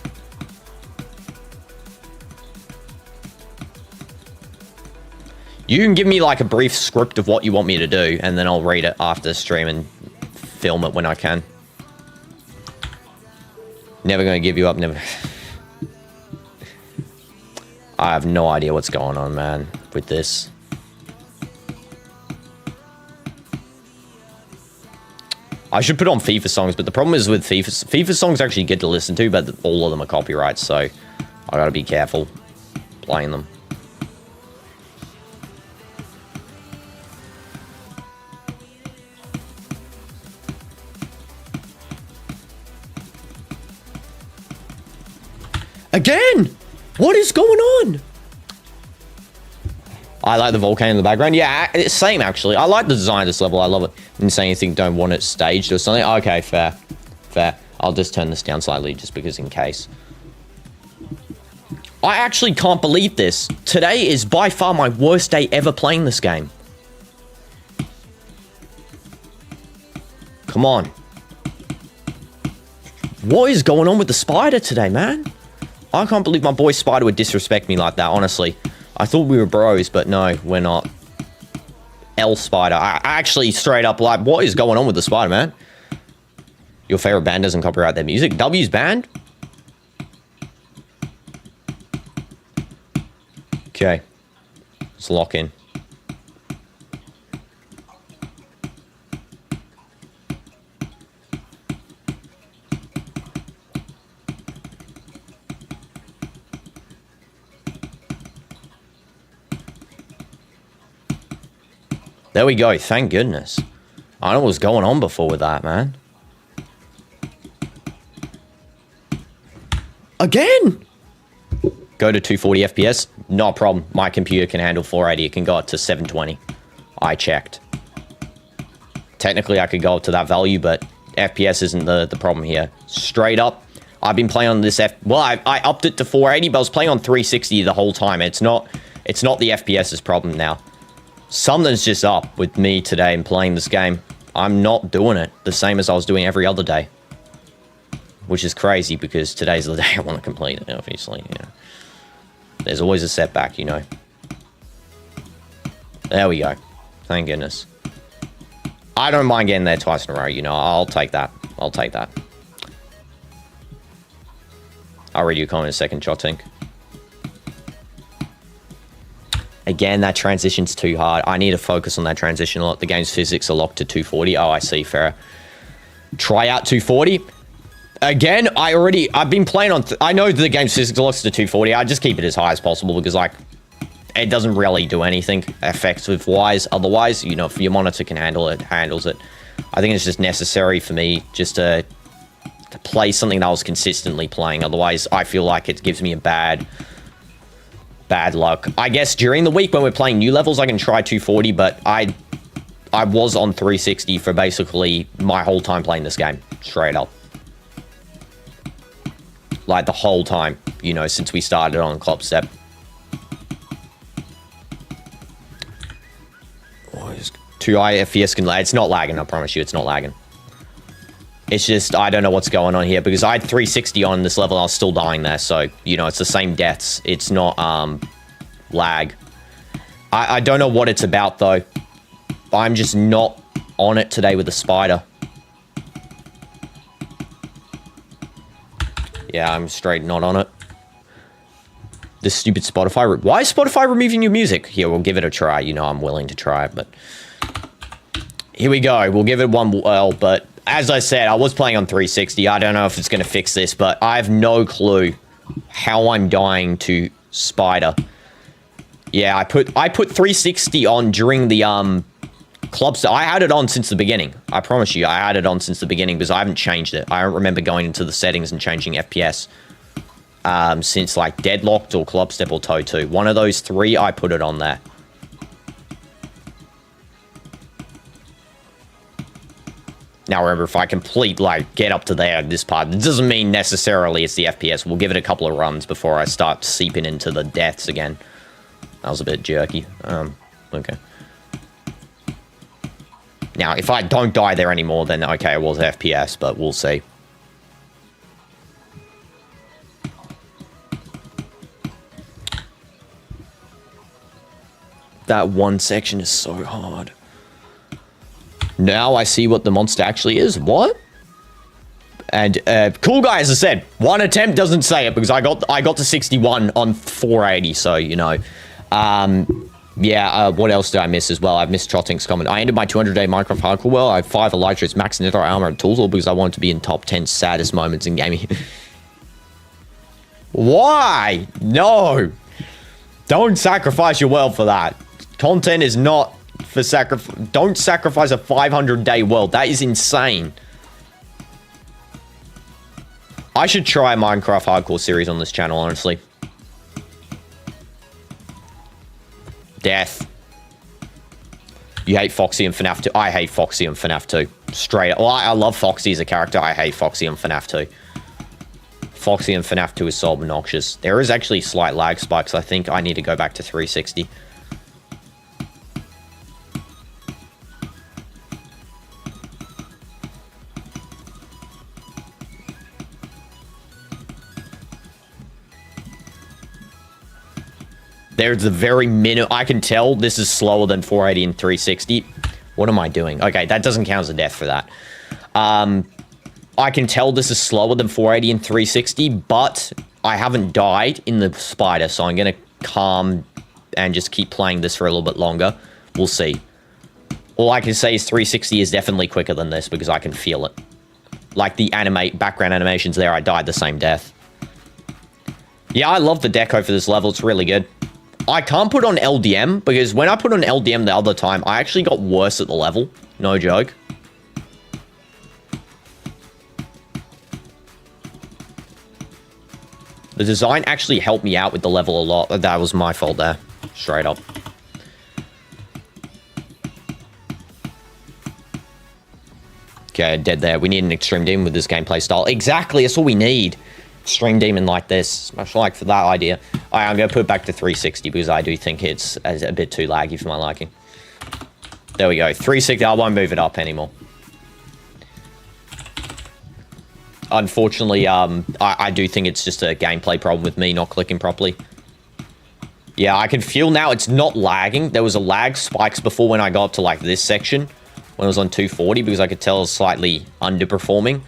You can give me like a brief script of what you want me to do, and then I'll read it after the stream and film it when I can. Never gonna give you up, never. I have no idea what's going on, man, with this. I should put on FIFA songs, but the problem is with FIFA songs actually good to listen to, but all of them are copyrights, so I gotta be careful playing them. Again! What is going on? I like the volcano in the background. Yeah, it's same actually. I like the design of this level. I love it. Didn't say anything, don't want it staged or something. Okay, fair. Fair. I'll just turn this down slightly just because in case. I actually can't believe this. Today is by far my worst day ever playing this game. Come on. What is going on with the spider today, man? I can't believe my boy Spider would disrespect me like that, honestly. I thought we were bros, but no, we're not. L Spider. I actually straight up like, what is going on with the Spider, man? Your favorite band doesn't copyright their music? W's band? Okay. Let's lock in. There we go, thank goodness. I don't know what was going on before with that, man. Again! Go to 240 FPS? No problem. My computer can handle 480. It can go up to 720. I checked. Technically, I could go up to that value, but FPS isn't the problem here. Straight up, I've been playing on this well, I upped it to 480, but I was playing on 360 the whole time. It's not the FPS's problem now. Something's just up with me today and playing this game. I'm not doing it the same as I was doing every other day. which is crazy because today's the day I want to complete it, obviously. You know. There's always a setback, you know. There we go. Thank goodness. I don't mind getting there twice in a row, you know. I'll take that. I'll take that. I'll read your comment in a second, Chotink. Again, that transition's too hard. I need to focus on that transition a lot. The game's physics are locked to 240. Oh, I see, fair. Try out 240. Again, I've been playing on... I know the game's physics are locked to 240. I just keep it as high as possible because, like, it doesn't really do anything effective-wise. Otherwise, you know, if your monitor can handle it, handles it. I think it's just necessary for me just to play something that I was consistently playing. Otherwise, I feel like it gives me a bad luck. I guess during the week when we're playing new levels, I can try 240, but I was on 360 for basically my whole time playing this game. Straight up. Like, the whole time, you know, since we started on Club Step. Oh, it's too high FPS can lag. It's not lagging, I promise you, it's not lagging. It's just, I don't know what's going on here, because I had 360 on this level, I was still dying there, so, you know, it's the same deaths. It's not, lag. I don't know what it's about, though. I'm just not on it today with the spider. Yeah, I'm straight not on it. This stupid Spotify... Why is Spotify removing your music? Here, we'll give it a try. You know, I'm willing to try it, but... Here we go. We'll give it one well, but... As I said, I was playing on 360. I don't know if it's going to fix this, but I have no clue how I'm dying to spider. Yeah, I put 360 on during the club. I had it on since the beginning. I promise you, I had it on since the beginning because I haven't changed it. I don't remember going into the settings and changing FPS since like Deadlocked or Club Step or Toe 2. One of those three, I put it on there. Now, remember, if I complete, like, get up to there, this part, it doesn't mean necessarily it's the FPS. We'll give it a couple of runs before I start seeping into the deaths again. That was a bit jerky. Okay. Now, if I don't die there anymore, then, okay, it was FPS, but we'll see. That one section is so hard. Now I see what the monster actually is. What? And cool guy, as I said, one attempt doesn't say it because I got to 61 on 480. So you know, yeah. What else did I miss as well? I've missed Trotting's comment. I ended my 200-day Minecraft hardcore well. I have 5 elytras, max nether armor, and tools all because I wanted to be in top 10 saddest moments in gaming. Why? No. Don't sacrifice your world for that. Content is not for sacrifice. Don't sacrifice a 500-day world. That is insane. I should try a Minecraft hardcore series on this channel, honestly. Death. You hate Foxy and FNAF 2. I hate Foxy and FNAF 2. Straight up. Well, I love Foxy as a character. I hate Foxy and FNAF 2. Foxy and FNAF 2 is so obnoxious. There is actually slight lag spikes. I think I need to go back to 360. There's a very minute. I can tell this is slower than 480 and 360. What am I doing? Okay, that doesn't count as a death for that. I can tell this is slower than 480 and 360, but I haven't died in the spider, so I'm going to calm and just keep playing this for a little bit longer. We'll see. All I can say is 360 is definitely quicker than this because I can feel it. Like the background animations there, I died the same death. Yeah, I love the deco for this level. It's really good. I can't put on LDM because when I put on LDM the other time, I actually got worse at the level. No joke. The design actually helped me out with the level a lot. That was my fault there. Straight up. Okay, dead there. We need an extreme demon with this gameplay style. Exactly, that's all we need. Extreme demon like this. Much like for that idea. Alright, I'm going to put it back to 360 because I do think it's a bit too laggy for my liking. There we go. 360. I won't move it up anymore. unfortunately, I do think it's just a gameplay problem with me not clicking properly. Yeah, I can feel now it's not lagging. There was a lag spikes before when I got up to like this section, when it was on 240, because I could tell it was slightly underperforming.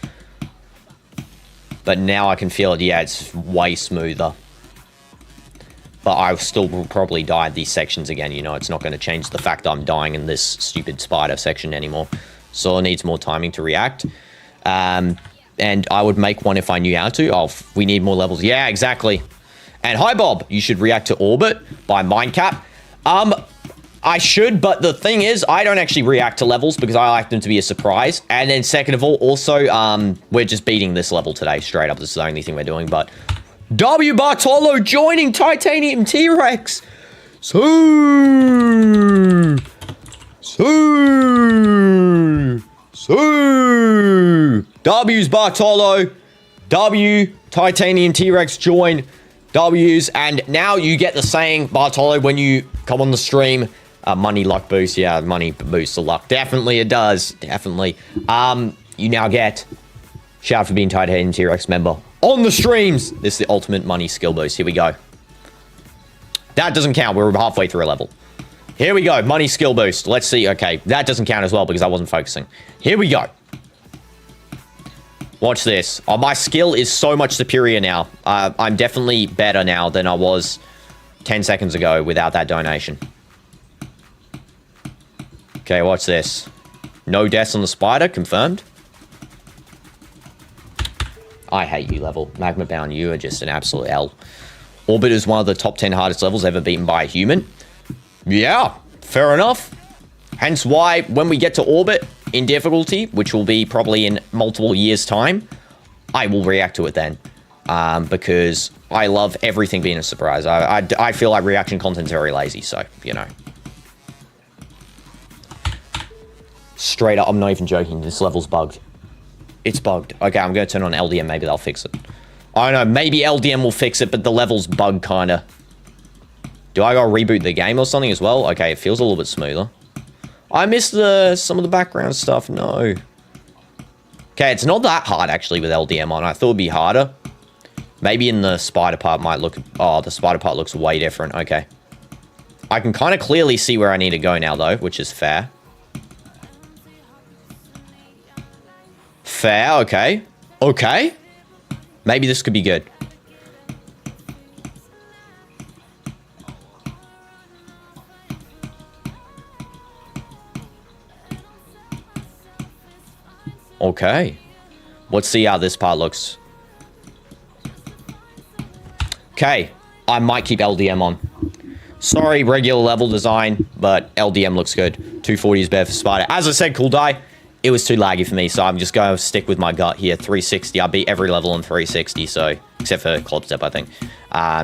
But now I can feel it, yeah, it's way smoother. But I still will probably die at these sections again, you know, it's not going to change the fact that I'm dying in this stupid spider section anymore. So it needs more timing to react. And I would make one if I knew how to. Oh, we need more levels. Yeah, exactly. And hi, Bob. You should react to Orbit by Mindcap. I should, but the thing is, I don't actually react to levels because I like them to be a surprise. And then second of all, also, we're just beating this level today, straight up. This is the only thing we're doing, but... W. Bartolo joining Titanium T-Rex. So. W's Bartolo. W. Titanium T-Rex join. W's. And now you get the saying, Bartolo, when you come on the stream, money luck boost. Yeah, money boosts the luck. Definitely it does. Definitely. You now get, shout out for being Titanium T-Rex member on the streams. This is the ultimate money skill boost. Here we go. That doesn't count. We're halfway through a level. Here we go. Money skill boost. Let's see. Okay, that doesn't count as well because I wasn't focusing. Here we go. Watch this. Oh, my skill is so much superior now. I'm definitely better now than I was 10 seconds ago without that donation. Okay, watch this. No deaths on the spider. Confirmed. I hate you level. Magma bound, you are just an absolute L. Orbit is one of the top 10 hardest levels ever beaten by a human. Yeah, fair enough. Hence why when we get to Orbit in difficulty, which will be probably in multiple years' time, I will react to it then. Because I love everything being a surprise. I feel like reaction content's very lazy, so, you know. Straight up, I'm not even joking. This level's bugged. It's bugged. Okay, I'm going to turn on LDM. Maybe they'll fix it. I don't know. Maybe LDM will fix it, but the level's bugged, kind of. Do I gotta reboot the game or something as well? Okay, it feels a little bit smoother. I missed some of the background stuff. No. Okay, it's not that hard, actually, with LDM on. I thought it'd be harder. Maybe in the spider part might look... Oh, the spider part looks way different. Okay. I can kind of clearly see where I need to go now, though, which is fair. Fair, okay. Okay. Maybe this could be good. Okay. Let's see how this part looks. Okay. I might keep LDM on. Sorry, regular level design, but LDM looks good. 240 is better for spider. As I said, Cool Die. It was too laggy for me, so I'm just going to stick with my gut here. 360. I beat every level on 360, so... Except for Club Step, I think.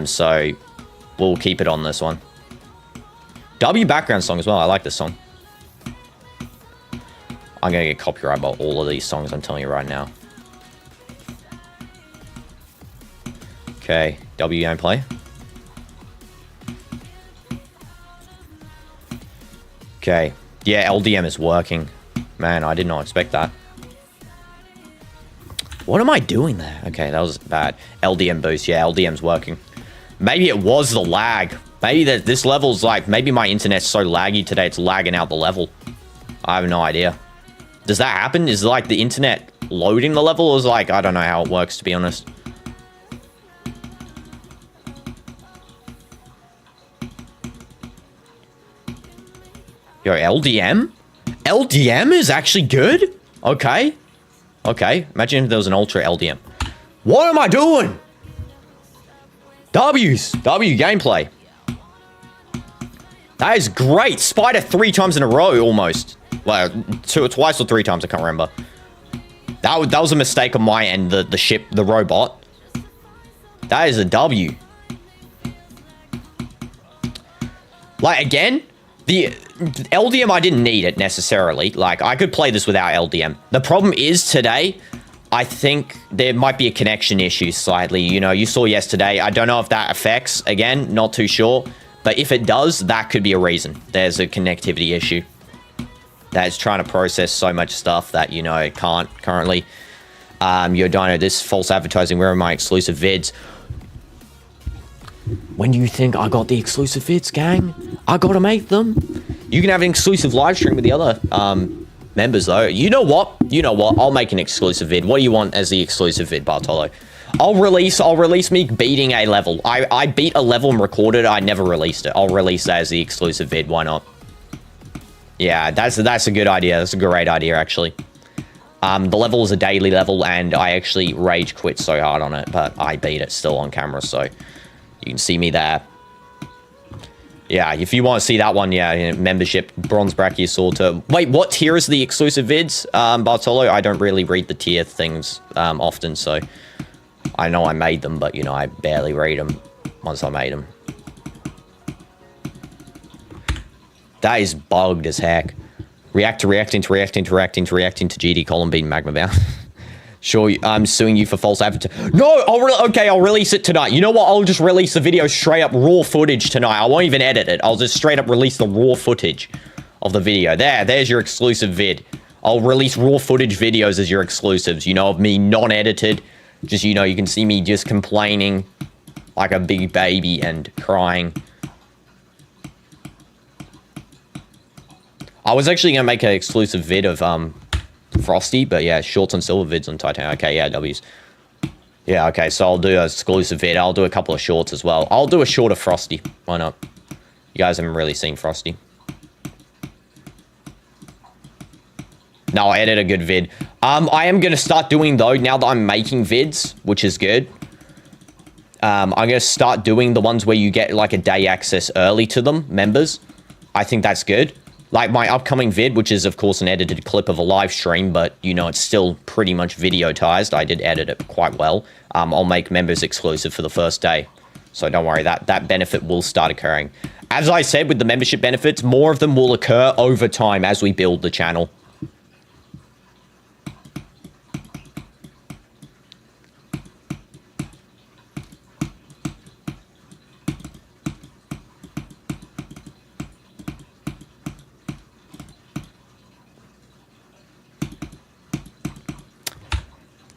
So... We'll keep it on this one. W background song as well. I like this song. I'm going to get copyright by all of these songs, I'm telling you right now. Okay. W gameplay. Okay. Yeah, LDM is working. Man, I did not expect that. What am I doing there? Okay, that was bad. LDM boost. Yeah, LDM's working. Maybe it was the lag. Maybe this level's like... Maybe my internet's so laggy today, it's lagging out the level. I have no idea. Does that happen? Is like the internet loading the level? Or is like... I don't know how it works, to be honest. Yo, LDM? LDM is actually good? Okay. Okay. Imagine if there was an ultra LDM. What am I doing? W's. W gameplay. That is great. Spider 3 times in a row, almost. Well, twice or 3 times, I can't remember. That was a mistake on my end, the ship, the robot. That is a W. Like, again... The LDM, I didn't need it necessarily. Like, I could play this without LDM. The problem is today, I think there might be a connection issue slightly. You know, you saw yesterday. I don't know if that affects, again, not too sure. But if it does, that could be a reason. There's a connectivity issue. That's trying to process so much stuff that, you know, it can't currently. Yo, Dino, this false advertising. Where are my exclusive vids? When do you think I got the exclusive vids, gang? I gotta make them. You can have an exclusive live stream with the other members, though. You know what? You know what? I'll make an exclusive vid. What do you want as the exclusive vid, Bartolo? I'll release me beating a level. I beat a level and recorded it. I never released it. I'll release that as the exclusive vid. Why not? Yeah, that's a good idea. That's a great idea, actually. The level is a daily level, and I actually rage quit so hard on it, but I beat it still on camera, so you can see me there. Yeah, if you want to see that one, yeah, membership, bronze brachiosaur. Wait, what tier is the exclusive vids, Bartolo? I don't really read the tier things often, so I know I made them, but, you know, I barely read them once I made them. That is bugged as heck. React to reacting to reacting to reacting to reacting to GD column being Magma bound. Sure, I'm suing you for false advertising. No, I'll release it tonight. You know what? I'll just release the video straight up raw footage tonight. I won't even edit it. I'll just straight up release the raw footage of the video. There's your exclusive vid. I'll release raw footage videos as your exclusives. You know, of me non-edited. Just, you know, you can see me just complaining like a big baby and crying. I was actually going to make an exclusive vid of Frosty, but yeah, shorts on silver vids on Titan. Okay, yeah, W's. Yeah, okay, so I'll do an exclusive vid. I'll do a couple of shorts as well. I'll do a short of Frosty. Why not? You guys haven't really seen Frosty. No, I edit a good vid. I am going to start doing, though, now that I'm making vids, which is good. I'm going to start doing the ones where you get, like, a day access early to them, members. I think that's good. Like my upcoming vid, which is, of course, an edited clip of a live stream, but, you know, it's still pretty much videotized. I did edit it quite well. I'll make members exclusive for the first day. So don't worry, that benefit will start occurring. As I said, with the membership benefits, more of them will occur over time as we build the channel.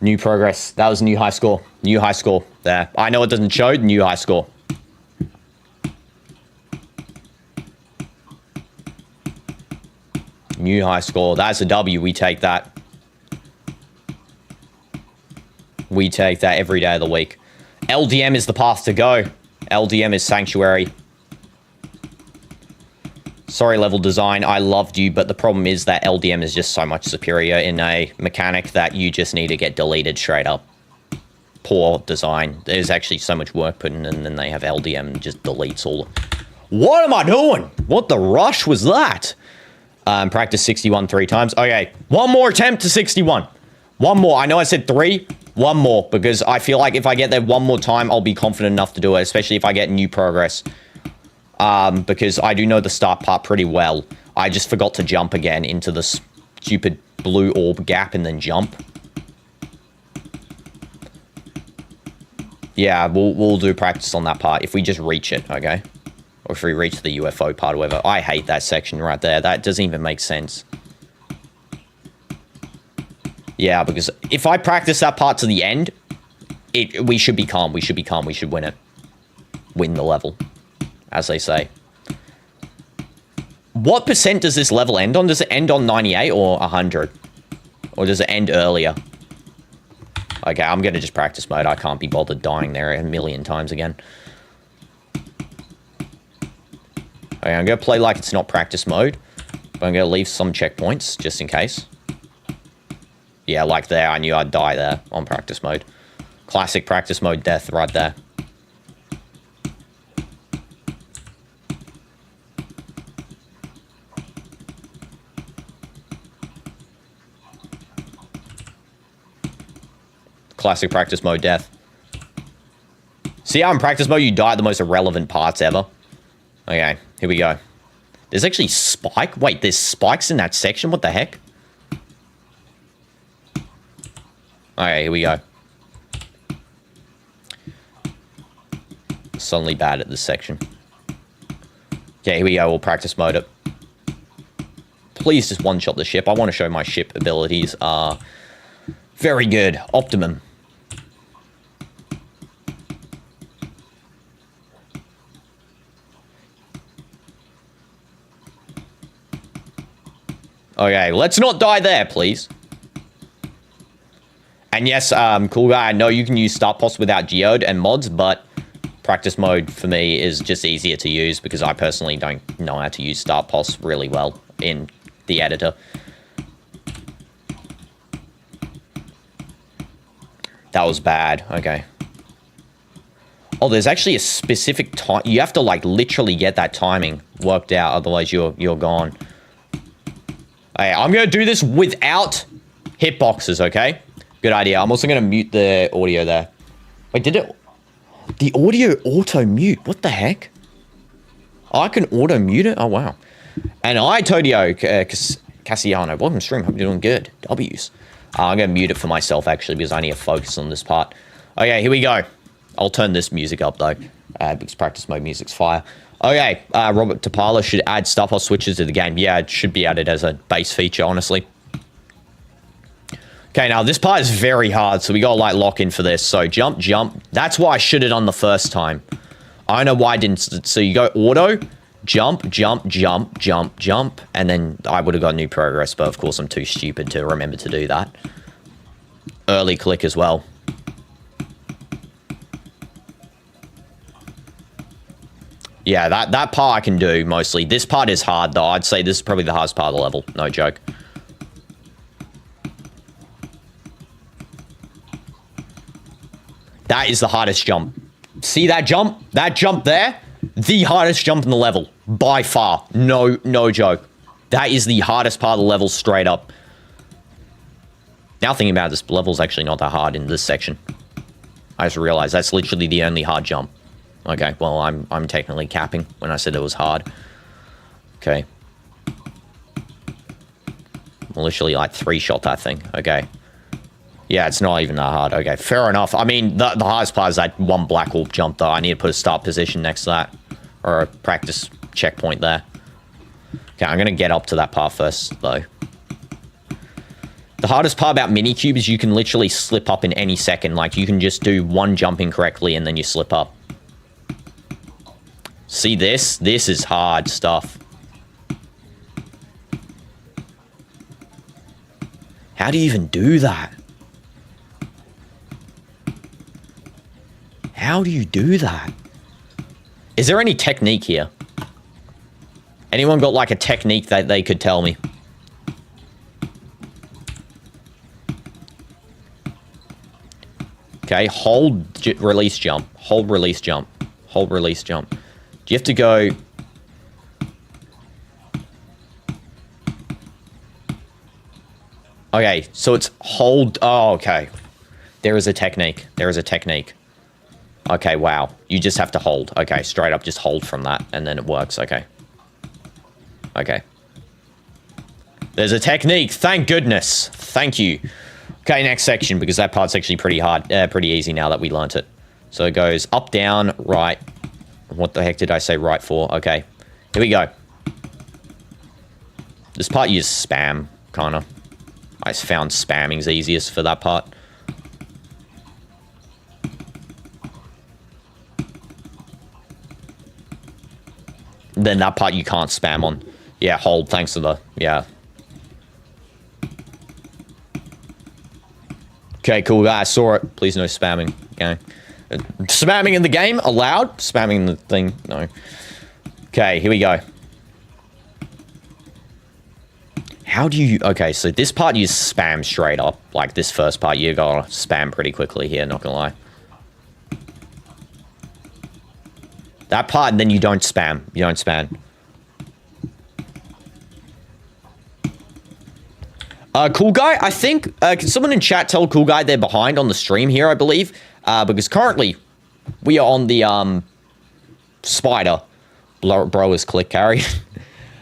New progress. That was new high score. New high score there. I know it doesn't show. New high score. New high score. That's a W. We take that. We take that every day of the week. LDM is the path to go. LDM is Sanctuary. Sorry, level design, I loved you, but the problem is that LDM is just so much superior in a mechanic that you just need to get deleted straight up. Poor design. There's actually so much work put in, and then they have LDM and just deletes all. What am I doing? What the rush was that? Practice 61 3 times. Okay, one more attempt to 61. One more. I know I said 3. One more, because I feel like if I get there one more time, I'll be confident enough to do it, especially if I get new progress. Because I do know the start part pretty well. I just forgot to jump again into the stupid blue orb gap and then jump. Yeah, we'll do practice on that part if we just reach it, okay? Or if we reach the UFO part or whatever. I hate that section right there. That doesn't even make sense. Yeah, because if I practice that part to the end, we should be calm. We should be calm. We should win it. Win the level, as they say. What percent does this level end on? Does it end on 98 or 100? Or does it end earlier? Okay, I'm going to just practice mode. I can't be bothered dying there a million times again. Okay, I'm going to play like it's not practice mode. But I'm going to leave some checkpoints, just in case. Yeah, like there. I knew I'd die there on practice mode. Classic practice mode death right there. Classic practice mode death. See how in practice mode you die at the most irrelevant parts ever? Okay, here we go. There's actually spike? Wait, there's spikes in that section? What the heck? Okay, here we go. Suddenly bad at this section. Okay, here we go. We'll practice mode it. Please just one-shot the ship. I want to show my ship abilities are Very good. Optimum. Okay, let's not die there, please. And yes, cool guy, I know you can use start post without geode and mods, but practice mode for me is just easier to use because I personally don't know how to use start post really well in the editor. That was bad. Okay. Oh, there's actually a specific time. You have to, like, literally get that timing worked out. Otherwise, you're gone. Okay, I'm going to do this without hitboxes, okay? Good idea. I'm also going to mute the audio there. Wait, did it... The audio auto-mute? What the heck? Oh, I can auto-mute it? Oh, wow. And I, Todio Cassiano, welcome to stream. Hope you're doing good. W's. I'm going to mute it for myself, actually, because I need to focus on this part. Okay, here we go. I'll turn this music up, though, because practice mode music's fire. Okay, Robert Tapala should add stuff or switches to the game. Yeah, it should be added as a base feature, honestly. Okay, now this part is very hard, so we gotta, like, lock in for this. So, jump, jump. That's why I should have done the first time. I don't know why I didn't. So, you go auto, jump, jump, jump, jump, jump, and then I would have got new progress, but of course I'm too stupid to remember to do that. Early click as well. Yeah, that part I can do, mostly. This part is hard, though. I'd say this is probably the hardest part of the level. No joke. That is the hardest jump. See that jump? That jump there? The hardest jump in the level. By far. No joke. That is the hardest part of the level, straight up. Now thinking about it, this level's actually not that hard in this section. I just realized that's literally the only hard jump. Okay, well, I'm technically capping when I said it was hard. Okay. I literally, like, three-shot that thing. Okay. Yeah, it's not even that hard. Okay, fair enough. I mean, the hardest part is that one black orb jump, though. I need to put a start position next to that. Or a practice checkpoint there. Okay, I'm going to get up to that part first, though. The hardest part about Minikube is you can literally slip up in any second. Like, you can just do one jump incorrectly and then you slip up. See this? This is hard stuff. How do you even do that? How do you do that? Is there any technique here? Anyone got, like, a technique that they could tell me? Okay, hold, release, jump. Hold, release, jump. Hold, release, jump. You have to go... Okay, so it's hold... Oh, okay. There is a technique. There is a technique. Okay, wow. You just have to hold. Okay, straight up, just hold from that, and then it works. Okay. Okay. There's a technique. Thank goodness. Thank you. Okay, next section, because that part's actually pretty hard. Pretty easy now that we learnt it. So it goes up, down, right... What the heck did I say right for? Okay. Here we go. This part you just spam, kind of. I found spamming's easiest for that part. Then that part you can't spam on. Yeah, hold, thanks to the... Yeah. Okay, cool guy, I saw it. Please no spamming. Okay. Spamming in the game? Allowed? Spamming in the thing? No. Okay, here we go. How do you... Okay, so this part you spam straight up. Like, this first part, you gotta spam pretty quickly here, not gonna lie. That part, and then you don't spam. You don't spam. Cool Guy, I think... can someone in chat tell Cool Guy they're behind on the stream here, I believe? Because currently, we are on the, spider. Bro is click carry.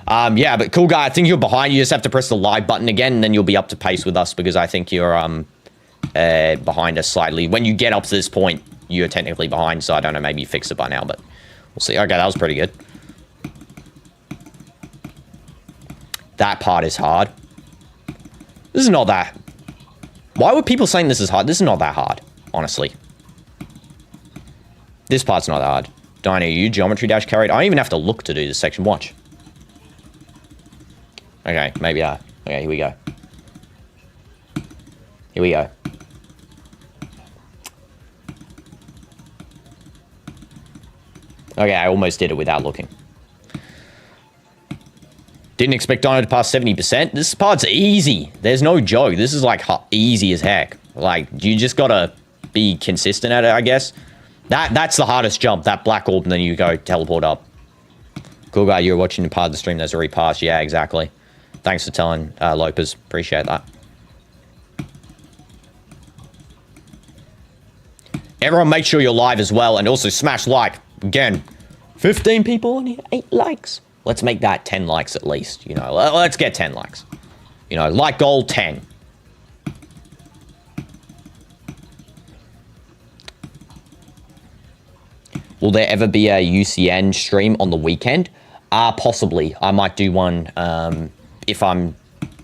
Yeah, but Cool Guy, I think you're behind. You just have to press the live button again, and then you'll be up to pace with us, because I think you're, behind us slightly. When you get up to this point, you're technically behind, so I don't know, maybe you fixed it by now, but we'll see. Okay, that was pretty good. That part is hard. This is not that. Why were people saying this is hard? This is not that hard, honestly. This part's not that hard. Dino, you geometry dash carried. I don't even have to look to do this section. Watch. Okay, maybe I. Okay, here we go. Here we go. Okay, I almost did it without looking. Didn't expect Dino to pass 70%. This part's easy. There's no joke. This is like easy as heck. Like, you just gotta be consistent at it, I guess. That's the hardest jump, that black orb, and then you go teleport up. Cool guy, you're watching part of the stream that's already passed. Yeah, exactly. Thanks for telling, Lopez. Appreciate that. Everyone make sure you're live as well, and also smash like. Again, 15 people and 8 likes. Let's make that 10 likes at least, you know. Let's get 10 likes. You know, like goal 10. Will there ever be a UCN stream on the weekend? Possibly. I might do one if I'm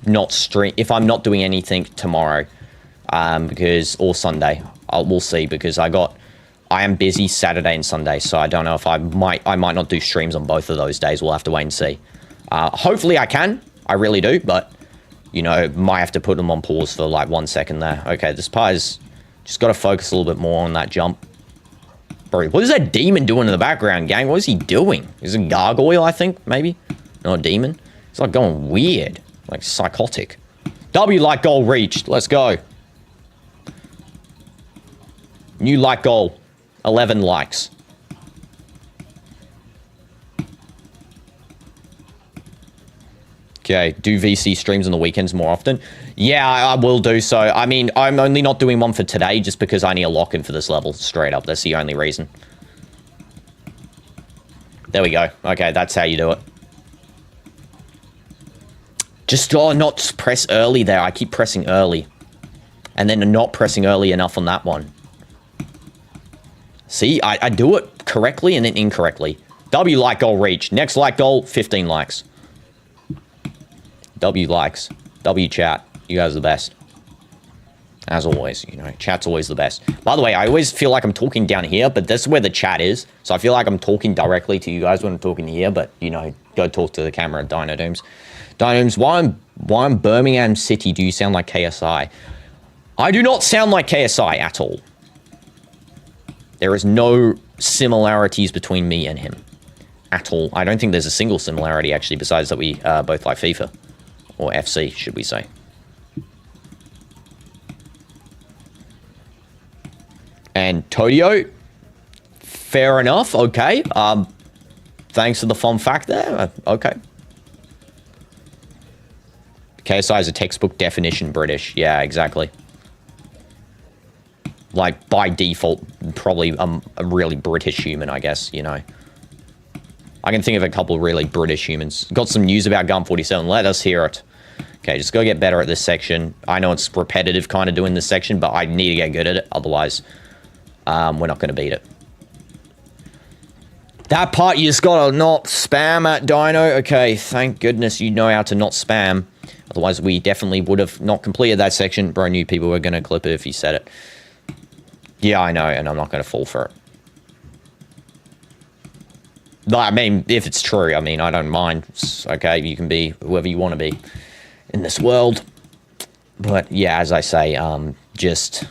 not doing anything tomorrow, or Sunday. We'll see, because I am busy Saturday and Sunday, so I don't know if I might not do streams on both of those days. We'll have to wait and see. Hopefully I can. I really do, but, you know, might have to put them on pause for like 1 second there. Okay, this part is just got to focus a little bit more on that jump. Bro, what is that demon doing in the background, gang? What is he doing? Is it a gargoyle, I think, maybe? Not a demon. It's like going weird, like psychotic. W like goal reached. Let's go. New like goal. 11 likes. Okay, do VC streams on the weekends more often? Yeah, I will do so. I mean, I'm only not doing one for today just because I need a lock-in for this level, straight up. That's the only reason. There we go. Okay, that's how you do it. Just not press early there. I keep pressing early. And then not pressing early enough on that one. See, I do it correctly and then incorrectly. W like goal reach. Next like goal, 15 likes. W likes. W chat. You guys are the best. As always, you know, chat's always the best. By the way, I always feel like I'm talking down here, but this is where the chat is. So I feel like I'm talking directly to you guys when I'm talking here, but, you know, go talk to the camera, DinoDoomz. DinoDoomz, why in Birmingham City do you sound like KSI? I do not sound like KSI at all. There is no similarities between me and him. At all. I don't think there's a single similarity, actually, besides that we both like FIFA. Or FC, should we say. And Todio, fair enough, okay. Thanks for the fun fact there. Okay. KSI is a textbook definition British. Yeah, exactly. Like, by default, probably a really British human, I guess, you know. I can think of a couple of really British humans. Got some news about Gun 47. Let us hear it. Okay, just go get better at this section. I know it's repetitive kind of doing this section, but I need to get good at it. Otherwise, we're not going to beat it. That part, you just got to not spam at Dino. Okay, thank goodness you know how to not spam. Otherwise, we definitely would have not completed that section. Bro, knew people were going to clip it if you said it. Yeah, I know, and I'm not going to fall for it. I mean, if it's true, I mean, I don't mind. It's okay, you can be whoever you want to be in this world. But, yeah, as I say, just,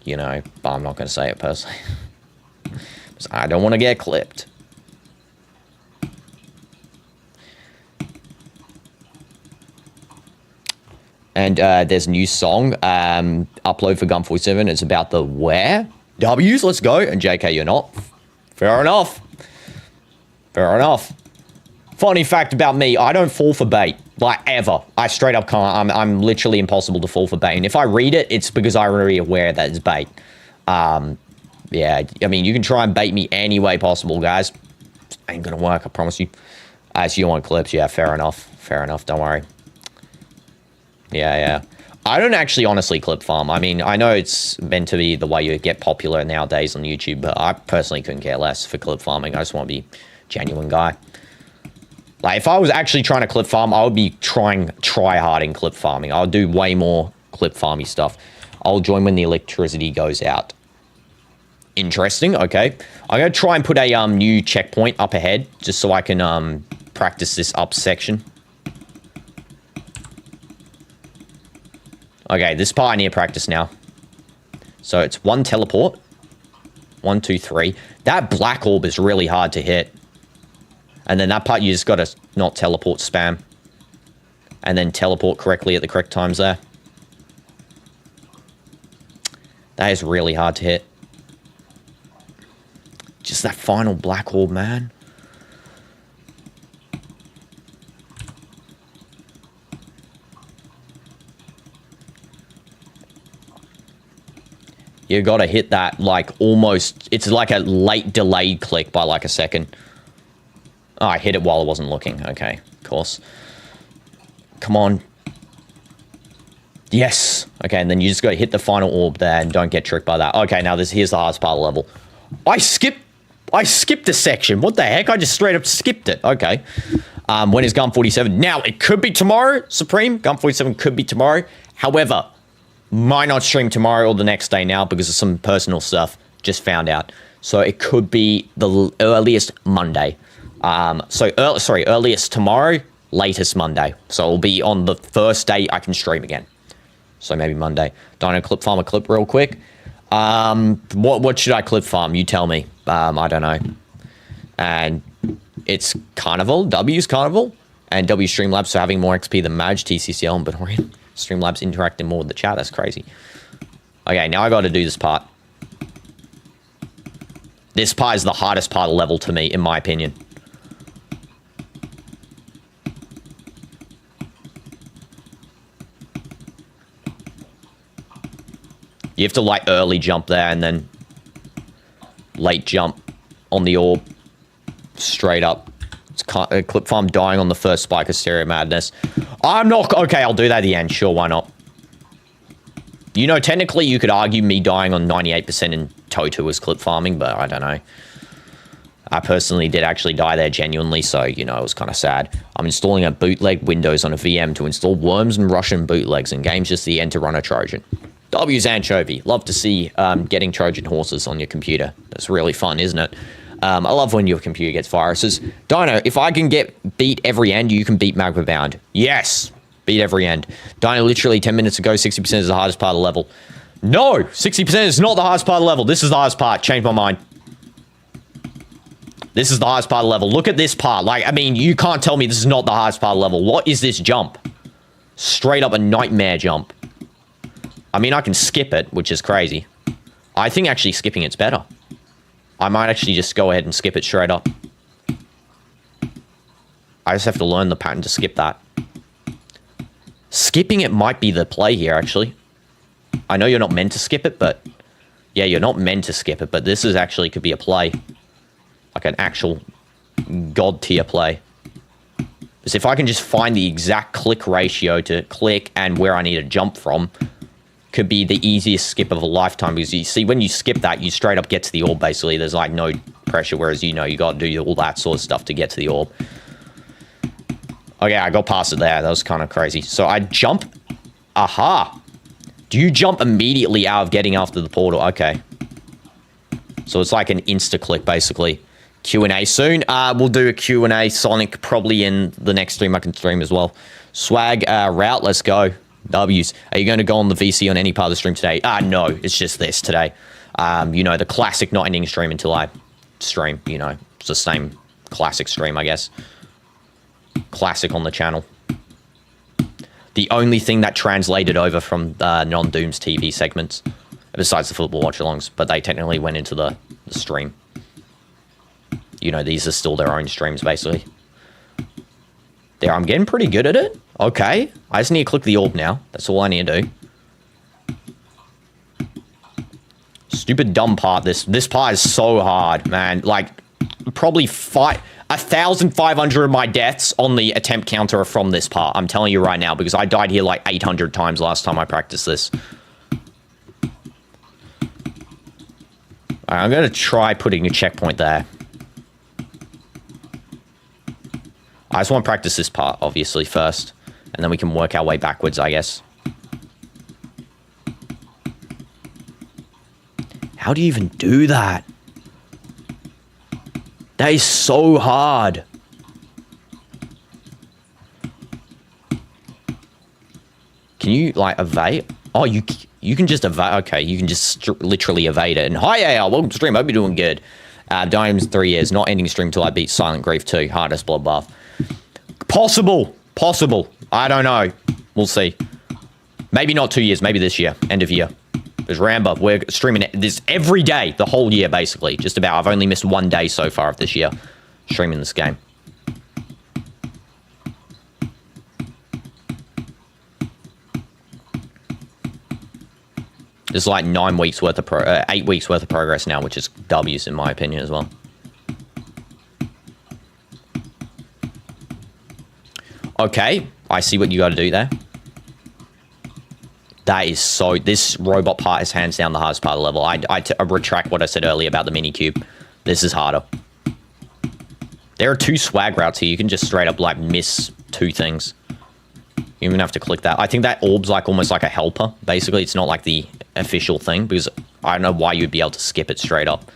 you know, I'm not going to say it personally. I don't want to get clipped. And there's a new song, upload for Gun 47. It's about the where. W's, let's go. And JK, you're not. Fair enough. Fair enough. Funny fact about me, I don't fall for bait. Like, ever. I straight up can't. I'm literally impossible to fall for bait. And if I read it, it's because I'm already aware that it's bait. Yeah, I mean, you can try and bait me any way possible, guys. Ain't gonna work, I promise you. So you want clips? Yeah, fair enough. Fair enough, don't worry. Yeah. I don't actually honestly clip farm. I mean, I know it's meant to be the way you get popular nowadays on YouTube, but I personally couldn't care less for clip farming. I just want to be a genuine guy. Like, if I was actually trying to clip farm, I would be try hard in clip farming. I would do way more clip farmy stuff. I'll join when the electricity goes out. Interesting. Okay. I'm going to try and put a new checkpoint up ahead just so I can practice this up section. Okay, this part I need to practice now. So it's 1 teleport. 1, 2, 3. That black orb is really hard to hit. And then that part you just got to not teleport spam. And then teleport correctly at the correct times there. That is really hard to hit. Just that final black orb, man. You gotta hit that, like, almost... It's like a late delayed click by, like, a second. Oh, I hit it while I wasn't looking. Okay, of course. Come on. Yes. Okay, and then you just gotta hit the final orb there and don't get tricked by that. Okay, now here's the hardest part of the level. I skipped a section. What the heck? I just straight up skipped it. Okay. When is Gun 47? Now, it could be tomorrow, Supreme. Gun 47 could be tomorrow. However... might not stream tomorrow or the next day now because of some personal stuff. Just found out. So it could be the earliest Monday. Earliest tomorrow, latest Monday. So it'll be on the first day I can stream again. So maybe Monday. Dino clip farm a clip real quick. What should I clip farm? You tell me. I don't know. And it's Carnival. W's Carnival. And W Streamlabs, so having more XP than Maj, TCCL, and Benorian. Streamlabs interacting more with the chat. That's crazy. Okay, now I got to do this part. This part is the hardest part of the level to me, in my opinion. You have to, like, early jump there and then late jump on the orb. Straight up. It's clip farm dying on the first spike of Stereo Madness. I'm not... Okay, I'll do that at the end. Sure, why not? You know, technically, you could argue me dying on 98% in Toto was clip farming, but I don't know. I personally did actually die there genuinely, so, you know, it was kind of sad. I'm installing a bootleg Windows on a VM to install worms and Russian bootlegs, and game's just the end to run a Trojan. W's Anchovy. Love to see getting Trojan horses on your computer. That's really fun, isn't it? I love when your computer gets viruses. Dino, if I can beat every end, you can beat Magma Bound. Yes! Beat every end. Dino, literally 10 minutes ago, 60% is the hardest part of the level. No! 60% is not the hardest part of the level. This is the hardest part. Change my mind. This is the hardest part of the level. Look at this part. Like, I mean, you can't tell me this is not the hardest part of the level. What is this jump? Straight up a nightmare jump. I mean, I can skip it, which is crazy. I think actually skipping it's better. I might actually just go ahead and skip it straight up. I just have to learn the pattern to skip that. Skipping it might be the play here, actually. I know you're not meant to skip it, but... Yeah, you're not meant to skip it, but this is actually could be a play. Like an actual god tier play. Because if I can just find the exact click ratio to click and where I need to jump from... could be the easiest skip of a lifetime, because you see when you skip that you straight up get to the orb. Basically there's like no pressure, whereas you know you got to do all that sort of stuff to get to the orb. Okay, I got past it there. That was kind of crazy. So I jump. Aha. Do you jump immediately out of getting after the portal? Okay, so it's like an insta click basically. Q&A soon. We'll do a Q&A Sonic probably in the next stream. I can stream as well. Swag route, let's go. W's. Are you going to go on the VC on any part of the stream today? No, it's just this today. You know, the classic not ending stream until I stream, you know. It's the same classic stream, I guess. Classic on the channel. The only thing that translated over from non-DOOMZTV segments, besides the football watch-alongs, but they technically went into the stream. You know, these are still their own streams, basically. There, I'm getting pretty good at it. Okay. I just need to click the orb now. That's all I need to do. Stupid dumb part. This part is so hard, man. Like, probably 1,500 of my deaths on the attempt counter are from this part. I'm telling you right now, because I died here like 800 times last time I practiced this. Alright, I'm going to try putting a checkpoint there. I just want to practice this part, obviously, first. And then we can work our way backwards, I guess. How do you even do that? That is so hard. Can you, like, evade? Oh, you can just evade. Okay, you can just literally evade it. And hi, AL, welcome to stream. Hope you're doing good. DinoDoomz 3 years, not ending stream till I beat Silent Grief 2. Hardest bloodbath. Possible. Possible. I don't know. We'll see. Maybe not 2 years. Maybe this year. End of year. There's Ramba. We're streaming this every day. The whole year, basically. Just about. I've only missed 1 day so far of this year. Streaming this game. There's like 9 weeks worth of 8 weeks worth of progress now, which is W's in my opinion as well. Okay, I see what you got to do there. That is so... This robot part is hands down the hardest part of the level. I retract what I said earlier about the mini cube. This is harder. There are 2 swag routes here. You can just straight up like miss 2 things. You even have to click that. I think that orb's like almost like a helper. Basically, it's not like the official thing because I don't know why you'd be able to skip it straight up.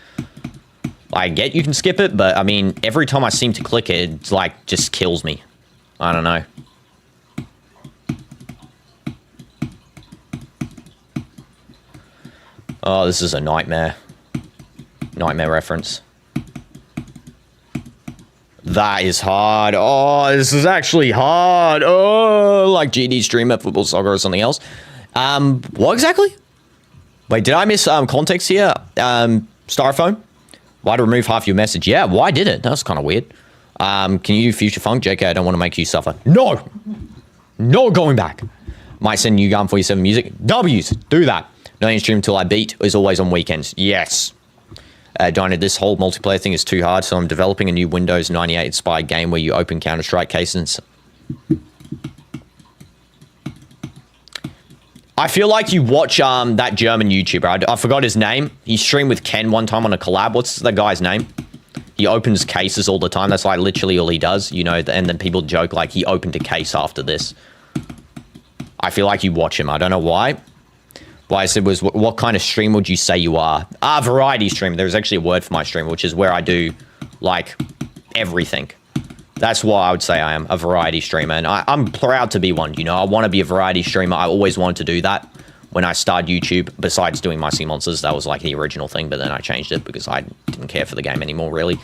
I get you can skip it, but I mean, every time I seem to click it, it's like just kills me. I don't know. Oh, this is a nightmare. Nightmare reference. That is hard. Oh, this is actually hard. Oh, like GD streamer, football, soccer, or something else. What exactly? Wait, did I miss context here? Styrofoam? Why to remove half your message? Yeah, why did it? That's kind of weird. Can you future funk? JK, I don't want to make you suffer. No! No going back. Might send you Gun 47 music. W's, do that. No stream until I beat is always on weekends. Yes. Dino, this whole multiplayer thing is too hard, so I'm developing a new Windows 98 inspired game where you open Counter-Strike cases. I feel like you watch that German YouTuber. I forgot his name. He streamed with Ken one time on a collab. What's the guy's name? He opens cases all the time. That's like literally all he does, you know, and then people joke like he opened a case after this. I feel like you watch him. I don't know why. What I said was, what kind of stream would you say you are? Variety streamer. There's actually a word for my stream, which is where I do, like, everything. That's what I would say I am, a variety streamer. And I'm proud to be one, you know. I want to be a variety streamer. I always wanted to do that when I started YouTube. Besides doing My Sea Monsters, that was, like, the original thing. But then I changed it because I didn't care for the game anymore, really.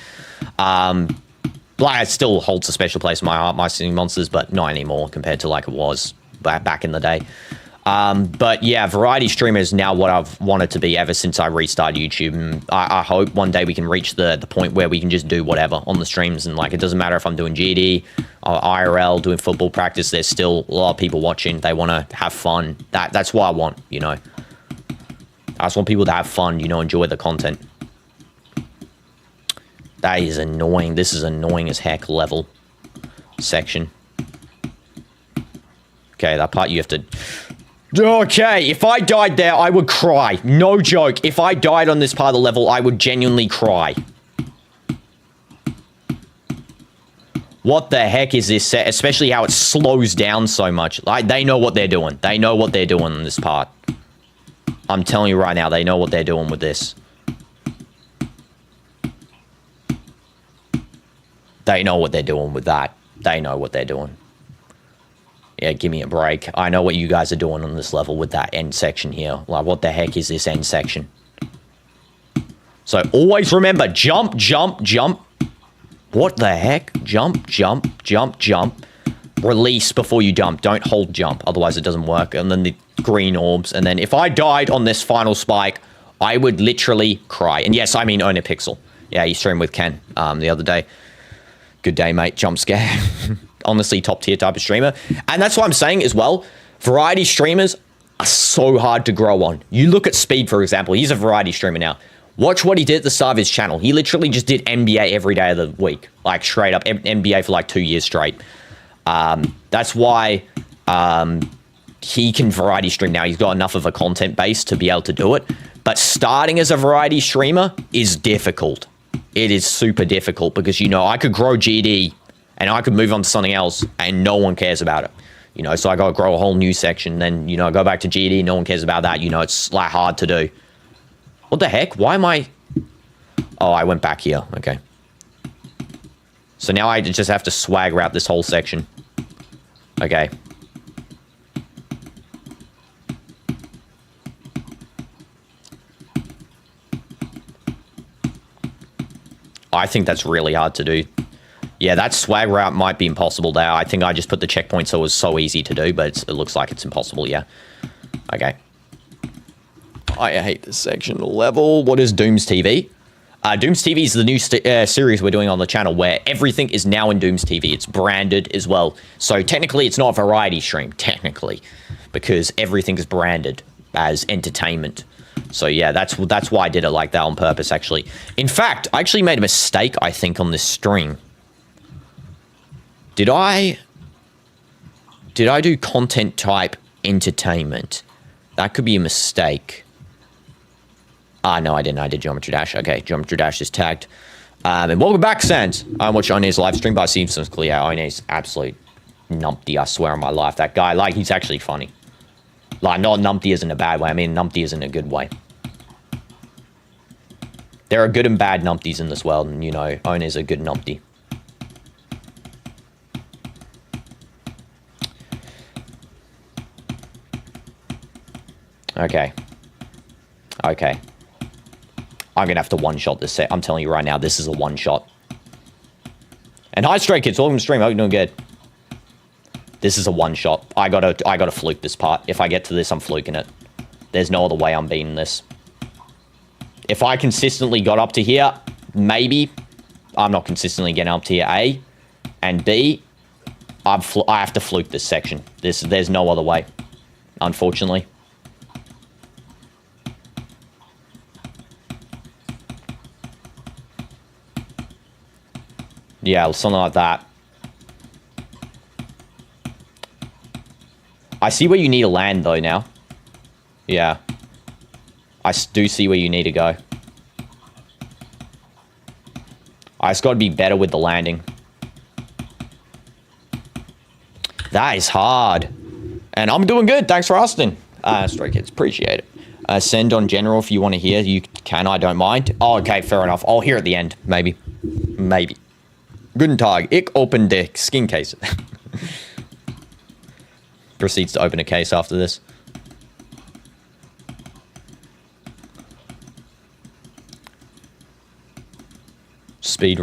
Like, it still holds a special place in my heart, My Sea Monsters, but not anymore compared to, like, it was back in the day. But yeah, variety streamer is now what I've wanted to be ever since I restarted YouTube. And I hope one day we can reach the point where we can just do whatever on the streams. And like, it doesn't matter if I'm doing GD or IRL, doing football practice. There's still a lot of people watching. They want to have fun. That's what I want, you know. I just want people to have fun, you know, enjoy the content. That is annoying. This is annoying as heck level section. Okay, that part you have to... Okay, if I died there, I would cry. No joke. If I died on this part of the level, I would genuinely cry. What the heck is this set? Especially how it slows down so much. Like, they know what they're doing. They know what they're doing in this part. I'm telling you right now, they know what they're doing with this. They know what they're doing with that. They know what they're doing. Yeah, give me a break. I know what you guys are doing on this level with that end section here. Like, what the heck is this end section? So, always remember, jump, jump, jump. What the heck? Jump, jump, jump, jump. Release before you jump. Don't hold jump, otherwise it doesn't work. And then the green orbs. And then if I died on this final spike, I would literally cry. And yes, I mean Own a Pixel. Yeah, he streamed with Ken the other day. Good day, mate. Jump scare. Honestly, top tier type of streamer. And that's what I'm saying as well. Variety streamers are so hard to grow on. You look at Speed, for example. He's a variety streamer now. Watch what he did at the start of his channel. He literally just did NBA every day of the week. Like, straight up. NBA for like 2 years straight. That's why he can variety stream now. He's got enough of a content base to be able to do it. But starting as a variety streamer is difficult. It is super difficult because, you know, I could grow GD and I could move on to something else and no one cares about it. You know, so I got to grow a whole new section. Then, you know, go back to GD. No one cares about that. You know, it's like hard to do. What the heck? Why am I... Oh, I went back here. Okay. So now I just have to swagger out this whole section. Okay. I think that's really hard to do. Yeah, that swag route might be impossible there. I think I just put the checkpoint so it was so easy to do, but it looks like it's impossible, yeah. Okay. I hate this section level. What is DOOMZTV? DOOMZTV is the new series we're doing on the channel where everything is now in DOOMZTV. It's branded as well. So technically, it's not a variety stream, technically, because everything is branded as entertainment. So yeah, that's why I did it like that on purpose, actually. In fact, I actually made a mistake, I think, on this stream. Did I do content type entertainment? That could be a mistake. No, I didn't. I did Geometry Dash. Okay, Geometry Dash is tagged. And welcome back, Sans. I'm watching One's live stream, but I see some clear. One's absolute numpty, I swear on my life. That guy, like, he's actually funny. Like, not numpty isn't a bad way. I mean, numpty isn't a good way. There are good and bad numpties in this world, and, you know, One is a good numpty. Okay. Okay. I'm going to have to one-shot this set. I'm telling you right now, this is a one-shot. And hi, Stray Kids. Welcome to stream. I hope you're doing good. This is a one-shot. I gotta fluke this part. If I get to this, I'm fluking it. There's no other way I'm beating this. If I consistently got up to here, maybe. I'm not consistently getting up to here, A. And B, I have to fluke this section. There's no other way, unfortunately. Yeah, something like that. I see where you need to land, though, now. Yeah. I do see where you need to go. I just gotta be better with the landing. That is hard. And I'm doing good. Thanks for asking. Stray Kids, appreciate it. Send on general if you want to hear. You can, I don't mind. Oh, okay, fair enough. I'll hear at the end. Maybe. Maybe. Guten Tag. Ich open the skin case. Proceeds to open a case after this. Speed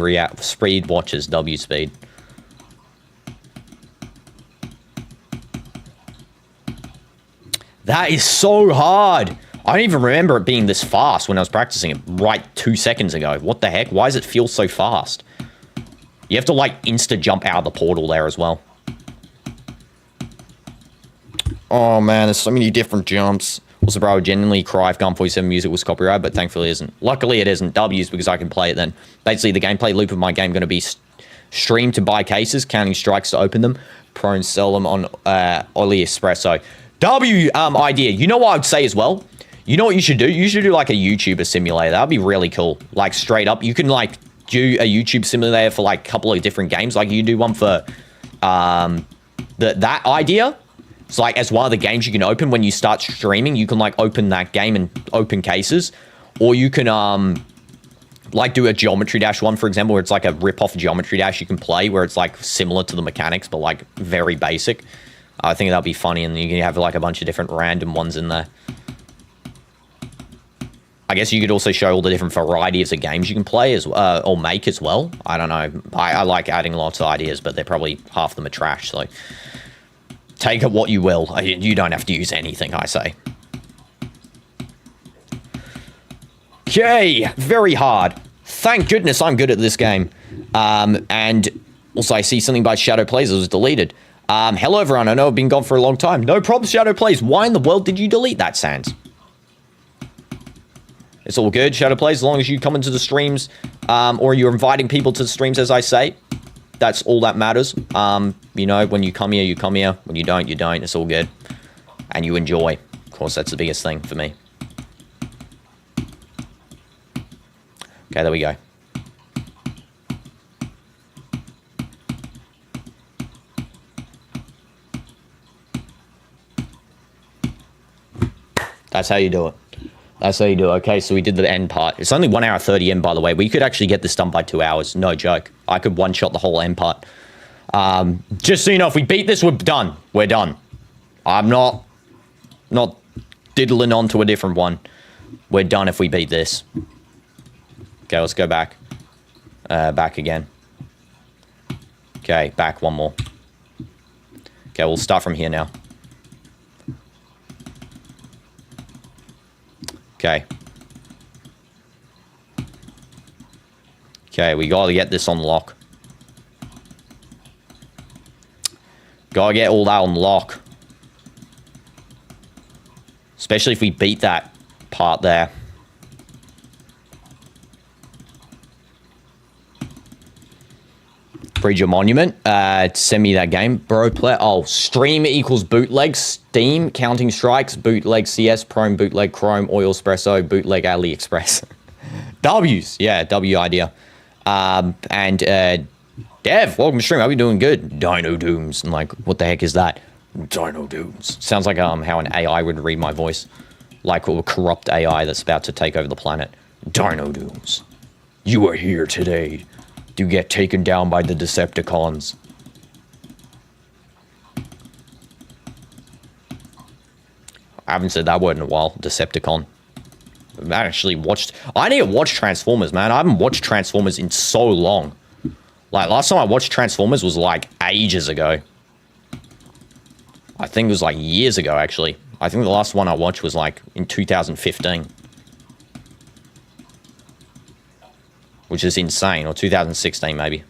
watches W speed. That is so hard. I don't even remember it being this fast when I was practicing it right 2 seconds ago. What the heck? Why does it feel so fast? You have to, like, insta-jump out of the portal there as well. Oh, man, there's so many different jumps. Also, bro, I would genuinely cry if Gun 47 music was copyrighted, but thankfully it isn't. Luckily, it isn't. W's because I can play it then. Basically, the gameplay loop of my game going to be streamed to buy cases, counting strikes to open them, pro and sell them on Oli Espresso. Idea. You know what I would say as well? You know what you should do? You should do, like, a YouTuber simulator. That would be really cool. Like, straight up. You can, like, do a YouTube simulator for, like, a couple of different games. Like, you do one for that idea. It's like, as one of the games you can open when you start streaming, you can, like, open that game and open cases. Or you can, like, do a Geometry Dash one, for example, where it's, like, a rip-off Geometry Dash you can play, where it's, like, similar to the mechanics, but, like, very basic. I think that'll be funny, and you can have, like, a bunch of different random ones in there. I guess you could also show all the different varieties of games you can play as or make as well. I don't know. I like adding lots of ideas, but they're probably half of them are trash, so take it what you will. You don't have to use anything, I say. Okay, very hard. Thank goodness I'm good at this game. And also I see something by Shadow Plays. It was deleted. Hello everyone. I know I've been gone for a long time. No problem, Shadow Plays. Why in the world did you delete that, Sans? It's all good, Shadow Plays, as long as you come into the streams, or you're inviting people to the streams, as I say. That's all that matters. You know, when you come here, you come here. When you don't, you don't. It's all good. And you enjoy. Of course, that's the biggest thing for me. Okay, there we go. That's how you do it. That's how you do it. Okay, so we did the end part. It's only 1 hour 30 in, by the way. We could actually get this done by 2 hours. No joke. I could one-shot the whole end part. Just so you know, if we beat this, we're done. We're done. I'm not diddling on to a different one. We're done if we beat this. Okay, let's go back. Back again. Okay, back one more. Okay, we'll start from here now. Okay. Okay, we gotta get this on lock. Gotta get all that on lock. Especially if we beat that part there. Breed your monument. Send me that game. Bro, play. Oh, stream equals bootleg. Steam, counting strikes, bootleg CS, Prome, bootleg Chrome, Oil Espresso, bootleg AliExpress. W's. Yeah, W idea. And Dev, welcome to stream. How are you doing? Good. DinoDoomz. And like, what the heck is that? DinoDoomz. Sounds like how an AI would read my voice. Like a corrupt AI that's about to take over the planet. DinoDoomz. You are here today to get taken down by the Decepticons. I haven't said that word in a while. Decepticon. I actually watched... I need to watch Transformers, man. I haven't watched Transformers in so long. Like, last time I watched Transformers was, like, ages ago. I think it was, like, years ago, actually. I think the last one I watched was, like, in 2015. Which is insane. Or 2016, maybe.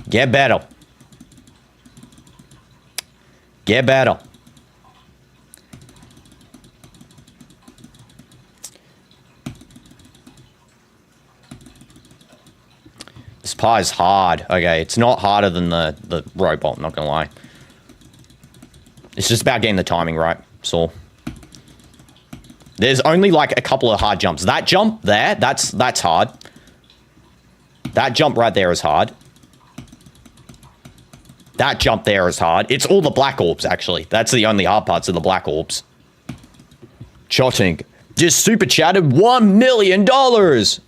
Get better. Get better. This pie is hard. Okay, it's not harder than the robot, I'm not gonna lie. It's just about getting the timing right, so. There's only like a couple of hard jumps. That jump there, that's hard. That jump right there is hard. That jump there is hard. It's all the black orbs, actually. That's the only hard parts of the black orbs. Chotting. Just super chatted $1 million. W's.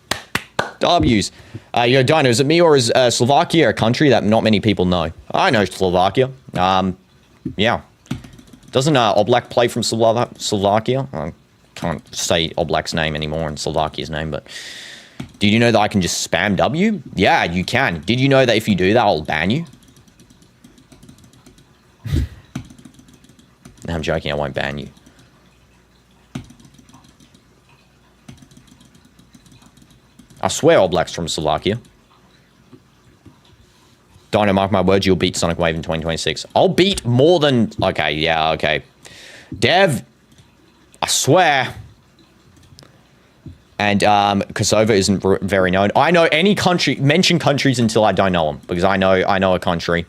Yo, Dino, is it me or is Slovakia a country that not many people know? I know Slovakia. Yeah. Doesn't Oblak play from Slovakia? I can't say Oblak's name anymore and Slovakia's name, but... Did you know that I can just spam W? Yeah, you can. Did you know that if you do that, I'll ban you? No, I'm joking, I won't ban you. I swear Oblak's from Slovakia. Dino, mark my words, you'll beat Sonic Wave in 2026. I'll beat more than... Okay, yeah, okay. Dev, I swear. And Kosovo isn't very known. I know any country... Mention countries until I don't know them. Because I know a country.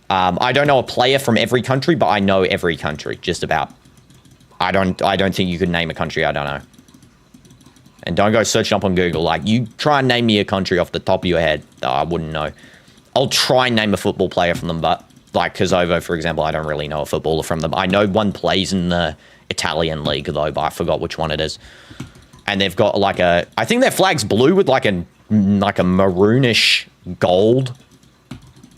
I don't know a player from every country, but I know every country, just about. I don't think you could name a country I don't know. And don't go search up on Google. Like, you try and name me a country off the top of your head. I wouldn't know. I'll try and name a football player from them, but like Kosovo, for example, I don't really know a footballer from them. I know one plays in the Italian league, though, but I forgot which one it is. And they've got like a... I think their flag's blue with like a maroonish gold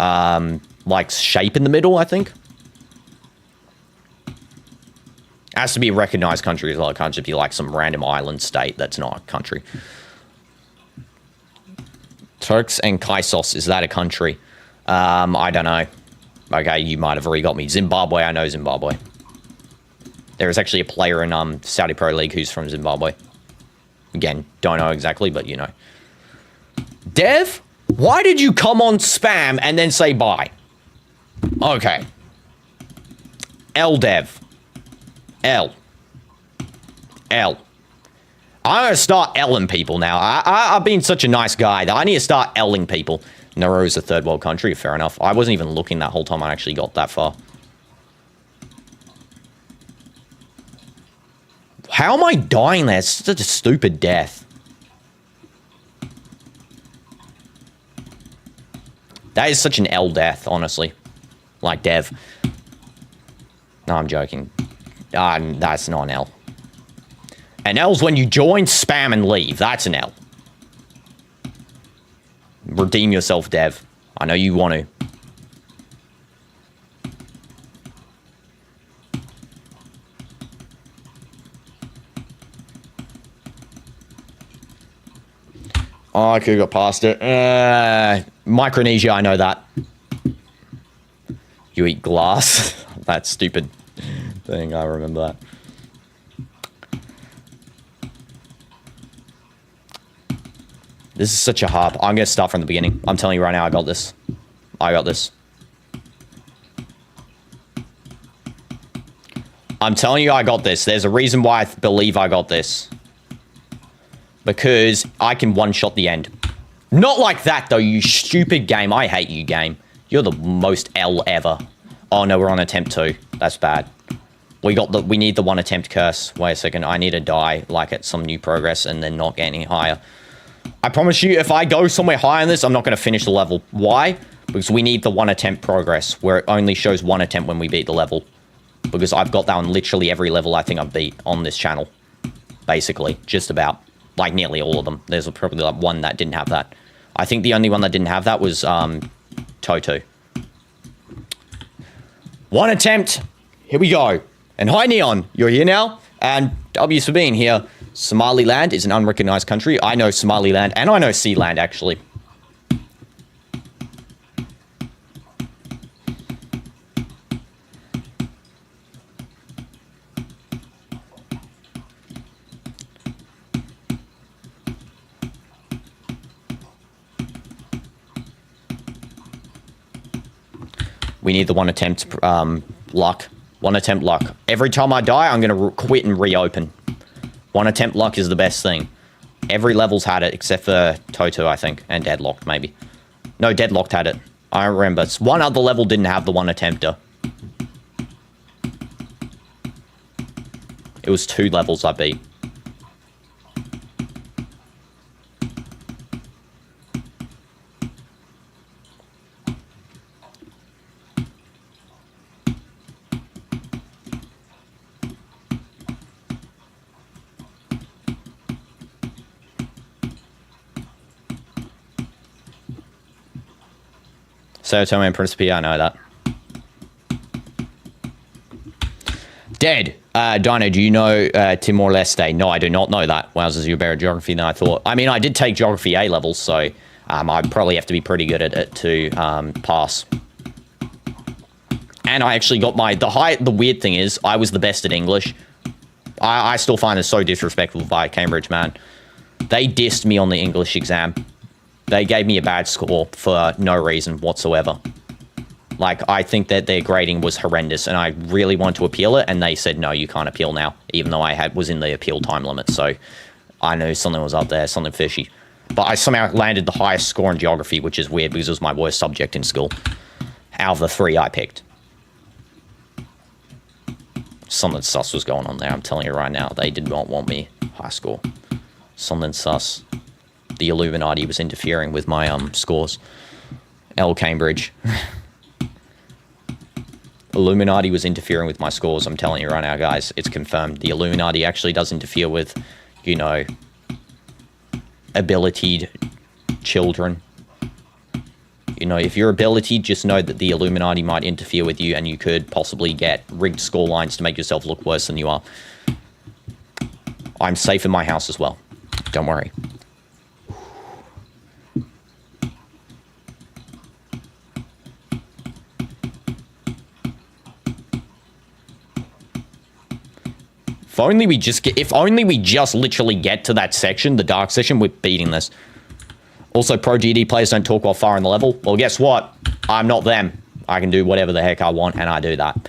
like shape in the middle, I think. It has to be a recognized country as well. It can't just be like some random island state that's not a country. Turks and Kaisos, is that a country? I don't know. Okay, you might have already got me. Zimbabwe, I know Zimbabwe. There is actually a player in Saudi Pro League who's from Zimbabwe. Again, don't know exactly, but you know. Dev, why did you come on spam and then say bye? Okay. Dev. L. I'm gonna start L'ing people now. I've been such a nice guy that I need to start L'ing people. Nauru is a third world country, fair enough. I wasn't even looking that whole time I actually got that far. How am I dying there? It's such a stupid death. That is such an L death, honestly. Like Dev. No, I'm joking. That's not an L. An L's when you join, spam, and leave. That's an L. Redeem yourself, Dev. I know you want to. Oh, I could have got past it. Micronesia, I know that. You eat glass. That stupid thing, I remember that. This is such a hard... I'm going to start from the beginning. I'm telling you right now, I got this. I got this. I'm telling you I got this. There's a reason why I believe I got this. Because I can one-shot the end. Not like that, though, you stupid game. I hate you, game. You're the most L ever. Oh, no, we're on attempt 2. That's bad. We need the one attempt curse. Wait a second. I need to die, like, at some new progress and then not get any higher. I promise you, if I go somewhere higher in this, I'm not going to finish the level. Why? Because we need the one attempt progress, where it only shows one attempt when we beat the level. Because I've got that on literally every level I think I've beat on this channel. Basically. Just about. Like, nearly all of them. There's probably, like, one that didn't have that. I think the only one that didn't have that was, Toto. One attempt. Here we go. And hi, Neon. You're here now. And W's for being here. Somaliland is an unrecognized country. I know Somaliland, and I know Sealand, actually. We need the one attempt luck. One attempt luck. Every time I die, I'm going to quit and reopen. One attempt luck is the best thing. Every level's had it, except for Toto, I think. And Deadlocked, maybe. No, Deadlocked had it. I remember. One other level didn't have the one attempter. It was 2 levels I beat. Serotonin and Principe, I know that. Dead. Dino, do you know Timor-Leste? No, I do not know that. Wowzers, you're better at geography than I thought. I mean, I did take geography A levels, so I'd probably have to be pretty good at it to pass. And I actually got my... The weird thing is, I was the best at English. I still find it so disrespectful by Cambridge, man. They dissed me on the English exam. They gave me a bad score for no reason whatsoever. Like, I think that their grading was horrendous, and I really wanted to appeal it, and they said, no, you can't appeal now, even though I was in the appeal time limit, so I knew something was up there, something fishy. But I somehow landed the highest score in geography, which is weird, because it was my worst subject in school. Out of the 3 I picked. Something sus was going on there, I'm telling you right now. They did not want me high score. Something sus. The Illuminati was interfering with my scores. L Cambridge. Illuminati was interfering with my scores, I'm telling you right now, guys. It's confirmed. The Illuminati actually does interfere with, you know, abilitied children. You know, if you're abilitied, just know that the Illuminati might interfere with you and you could possibly get rigged score lines to make yourself look worse than you are. I'm safe in my house as well. Don't worry. If only we just literally get to that section, the dark section, we're beating this. Also, pro GD players don't talk while far in the level. Well, guess what? I'm not them. I can do whatever the heck I want, and I do that.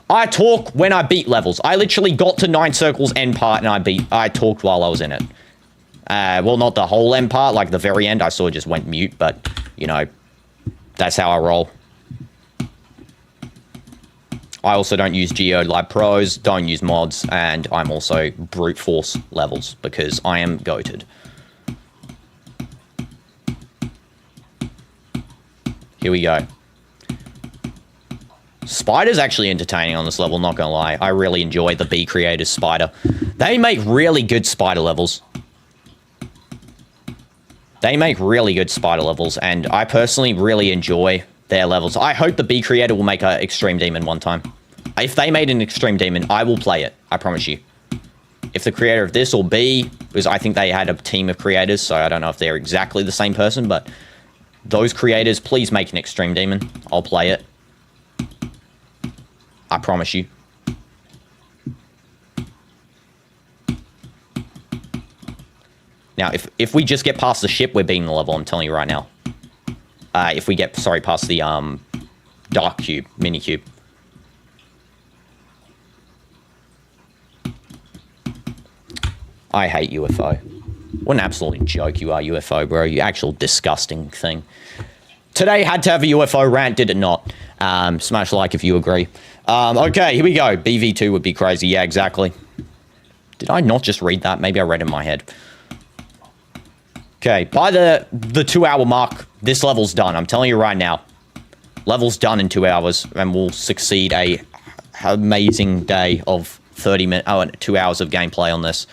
I talk when I beat levels. I literally got to 9 circles end part, and I talked while I was in it. Well, not the whole end part, like the very end. I sort of just went mute, but, you know, that's how I roll. I also don't use Geo Live Pros, don't use mods, and I'm also brute force levels because I am goated. Here we go. Spider's actually entertaining on this level, not gonna lie. I really enjoy the B Creators Spider. They make really good spider levels. They make really good spider levels, and I personally really enjoy their levels. I hope the B Creator will make an Extreme Demon one time. If they made an Extreme Demon, I will play it. I promise you. If the creator of this or B, because I think they had a team of creators, so I don't know if they're exactly the same person, but those creators, please make an Extreme Demon. I'll play it. I promise you. Now, if we just get past the ship, we're beating the level, I'm telling you right now. If we get, sorry, past the Dark Cube, Mini Cube. I hate UFO. What an absolute joke you are, UFO, bro. You actual disgusting thing. Today had to have a UFO rant, did it not? Smash like if you agree. Okay, here we go. BV2 would be crazy. Yeah, exactly. Did I not just read that? Maybe I read it in my head. Okay, by the 2 hour mark, this level's done. I'm telling you right now. Level's done in 2 hours, and we'll succeed a amazing day of 2 hours of gameplay on this.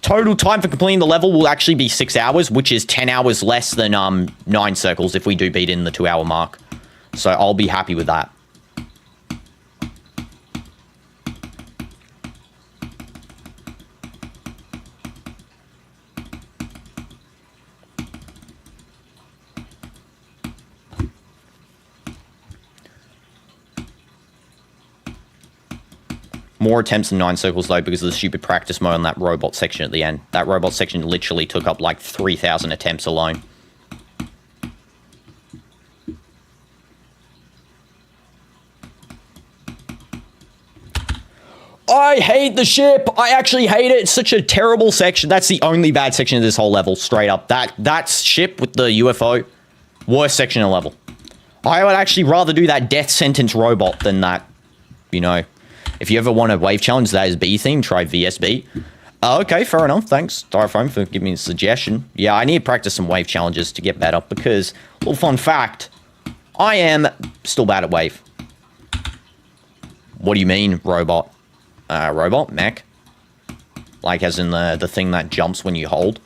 Total time for completing the level will actually be 6 hours, which is 10 hours less than 9 circles if we do beat in the 2 hour mark. So I'll be happy with that. More attempts than 9 circles, though, because of the stupid practice mode on that robot section at the end. That robot section literally took up, like, 3,000 attempts alone. I hate the ship! I actually hate it! It's such a terrible section. That's the only bad section of this whole level, straight up. That ship with the UFO, worst section of the level. I would actually rather do that death sentence robot than that, you know. If you ever want a wave challenge that is B theme, try VSB. Okay, fair enough. Thanks, Styrofoam, for giving me a suggestion. Yeah, I need to practice some wave challenges to get better because, little fun fact, I am still bad at wave. What do you mean, robot? Robot? Mech? Like as in the thing that jumps when you hold?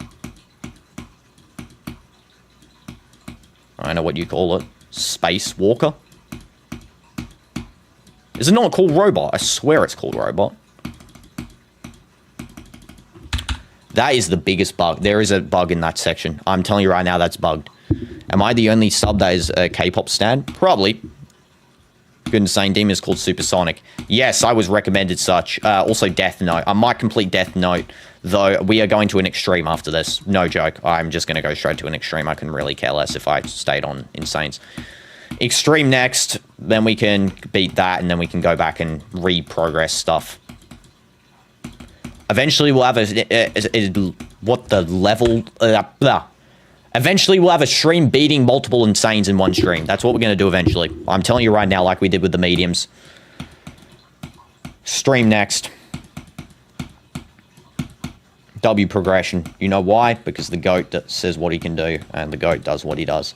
I don't know what you call it. Space Walker? Is it not called robot? I swear it's called robot. That is the biggest bug. There is a bug in that section. I'm telling you right now, that's bugged. Am I the only sub that is a K-pop stan? Probably. Good Insane Demon is called Supersonic. Yes, I was recommended such. Also Death Note. I might complete Death Note, though we are going to an extreme after this. No joke. I'm just going to go straight to an extreme. I can really care less if I stayed on Insanes. Extreme next, then we can beat that, and then we can go back and re-progress stuff. Eventually, we'll have Eventually, we'll have a stream beating multiple Insanes in one stream. That's what we're going to do eventually. I'm telling you right now, like we did with the mediums. Stream next. W progression. You know why? Because the GOAT says what he can do, and the GOAT does what he does.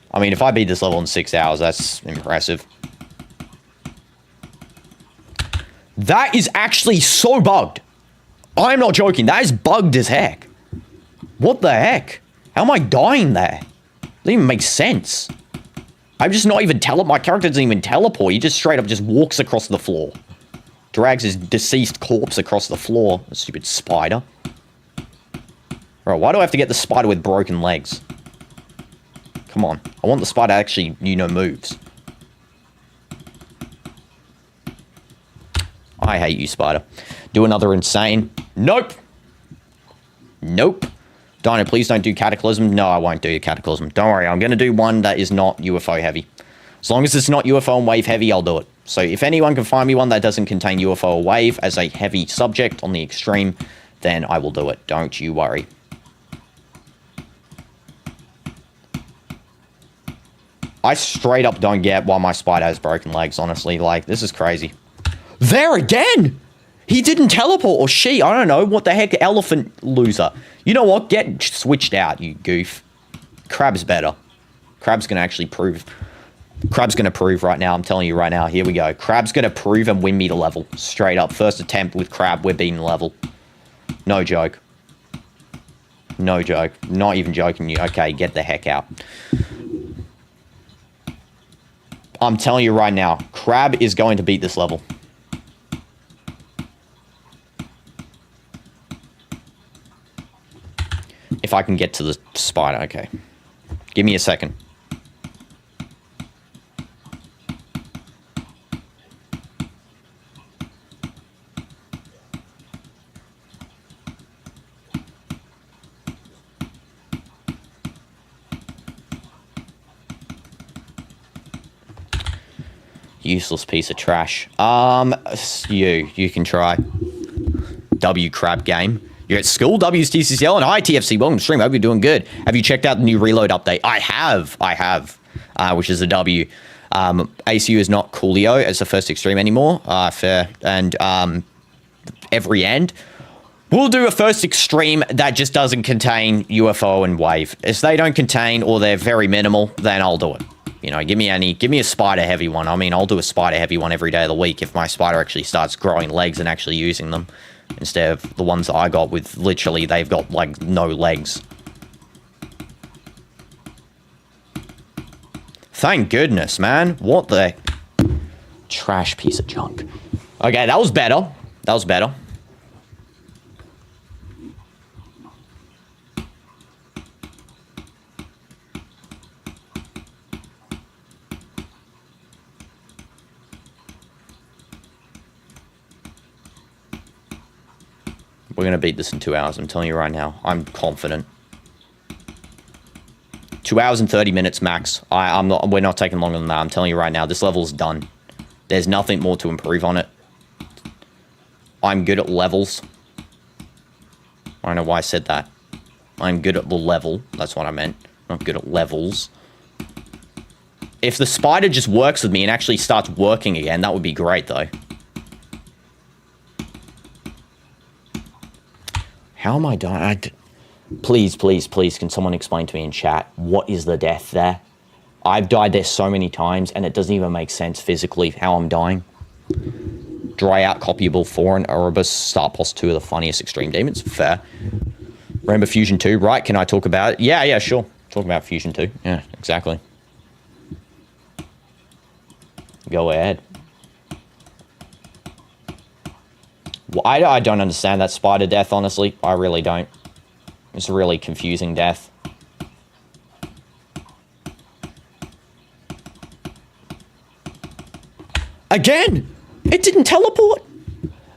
I mean, if I beat this level in 6 hours, that's impressive. That is actually so bugged. I'm not joking. That is bugged as heck. What the heck? How am I dying there? Doesn't even make sense. I'm just not even my character doesn't even teleport. He just straight up just walks across the floor. Drags his deceased corpse across the floor. A stupid spider. Bro, why do I have to get the spider with broken legs? Come on. I want the spider actually, you know, moves. I hate you, spider. Do another insane. Nope. Nope. Dino, please don't do Cataclysm. No, I won't do Cataclysm. Don't worry. I'm going to do one that is not UFO heavy. As long as it's not UFO and wave heavy, I'll do it. So if anyone can find me one that doesn't contain UFO or wave as a heavy subject on the extreme, then I will do it. Don't you worry. I straight up don't get why my spider has broken legs, honestly. Like, this is crazy. There again! He didn't teleport, or she, I don't know. What the heck, elephant loser. You know what? Get switched out, you goof. Crab's better. Crab's gonna actually prove Crab's going to prove right now. I'm telling you right now. Here we go. Crab's going to prove and win me the level. Straight up. First attempt with Crab. We're beating the level. No joke. No joke. Not even joking you. Okay, get the heck out. I'm telling you right now. Crab is going to beat this level. If I can get to the spider. Okay. Give me a second. Useless piece of trash. You can try. W crab game. You're at school, W's TCCL, and hi TFC. Welcome to stream. Hope you're doing good. Have you checked out the new reload update? I have, which is a W. ACU is not Coolio as the first extreme anymore. Fair. And every end. We'll do a first extreme that just doesn't contain UFO and wave. If they don't contain or they're very minimal, then I'll do it. You know, give me a spider heavy one. I mean, I'll do a spider heavy one every day of the week if my spider actually starts growing legs and actually using them. Instead of the ones that I got with literally, they've got like no legs. Thank goodness, man. What the trash piece of junk. Okay, that was better. That was better. We're going to beat this in 2 hours. I'm telling you right now. I'm confident. 2 hours and 30 minutes max. We're not taking longer than that. I'm telling you right now. This level's done. There's nothing more to improve on it. I'm good at levels. I don't know why I said that. I'm good at the level. That's what I meant. Not good at levels. If the spider just works with me and actually starts working again, that would be great, though. How am I dying? Please, please, please, can someone explain to me in chat, what is the death there? I've died there so many times, and it doesn't even make sense physically how I'm dying. Dry out, copyable 4, and Erebus, Star Pulse 2 are the funniest extreme demons. Fair. Rainbow Fusion 2, right? Can I talk about it? Yeah, sure. Talk about Fusion 2. Yeah, exactly. Go ahead. Well, I don't understand that spider death, honestly. I really don't. It's a really confusing death. Again! It didn't teleport!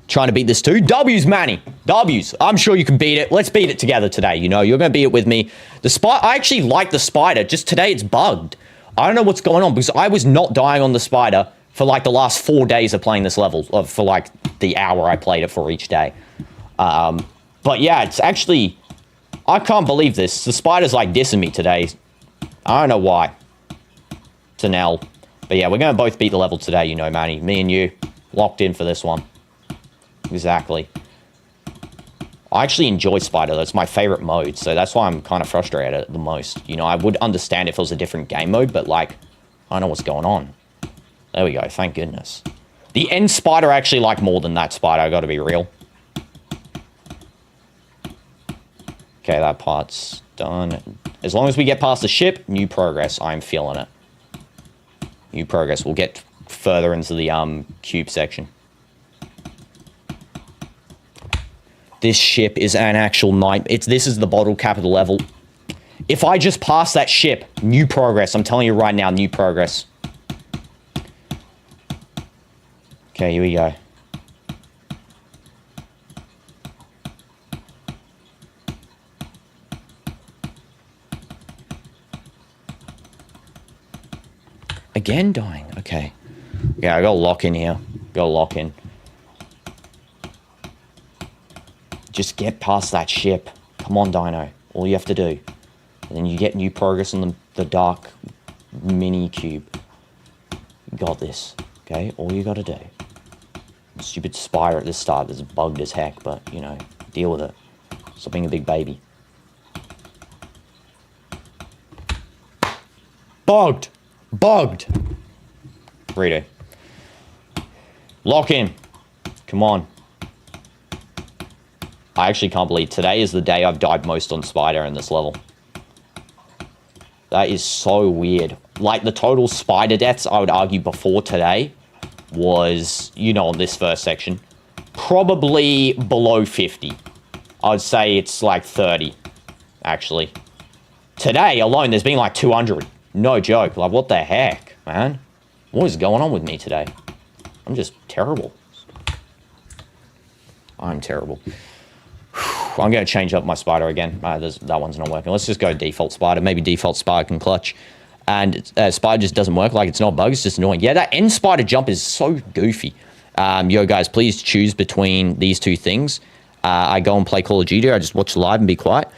Trying to beat this too. W's, Manny. W's. I'm sure you can beat it. Let's beat it together today. You know, you're going to beat it with me. I actually like the spider. Just today it's bugged. I don't know what's going on because I was not dying on the spider for like the last 4 days of playing this level, for like the hour I played it for each day. But yeah, it's actually, I can't believe this. The spider's like dissing me today. I don't know why. It's an L. But yeah, we're going to both beat the level today, you know, Manny. Me and you, locked in for this one. Exactly. I actually enjoy spider. That's my favorite mode, so that's why I'm kind of frustrated at it the most. You know, I would understand if it was a different game mode, but like, I don't know what's going on. There we go, thank goodness. The end spider I actually like more than that spider, I gotta be real. Okay, that part's done. As long as we get past the ship, new progress, I'm feeling it. New progress, we'll get further into the cube section. This ship is an actual nightmare. This is the bottle cap of the level. If I just pass that ship, new progress, I'm telling you right now, new progress. Okay, here we go. Again dying, okay. Yeah, I gotta lock in here. Gotta lock in. Just get past that ship. Come on, Dino. All you have to do. And then you get new progress in the dark mini cube. You got this, okay? All you gotta do. Stupid spider at the start that's bugged as heck, but, you know, deal with it. Stop being a big baby. Bugged! Bugged! Redo. Lock in. Come on. I actually can't believe today is the day I've died most on spider in this level. That is so weird. Like, the total spider deaths, I would argue, before today was, you know, on this first section, probably below 50. I would say it's like 30, actually. Today alone, there's been like 200. No joke. Like, what the heck, man? What is going on with me today? I'm just terrible. I'm terrible. I'm going to change up my spider again. That one's not working. Let's just go default spider. Maybe default spider can clutch. And spider just doesn't work. Like, it's not bugs, it's just annoying. Yeah, that end spider jump is so goofy. Yo, guys, please choose between these two things. I go and play Call of Duty. I just watch live and be quiet.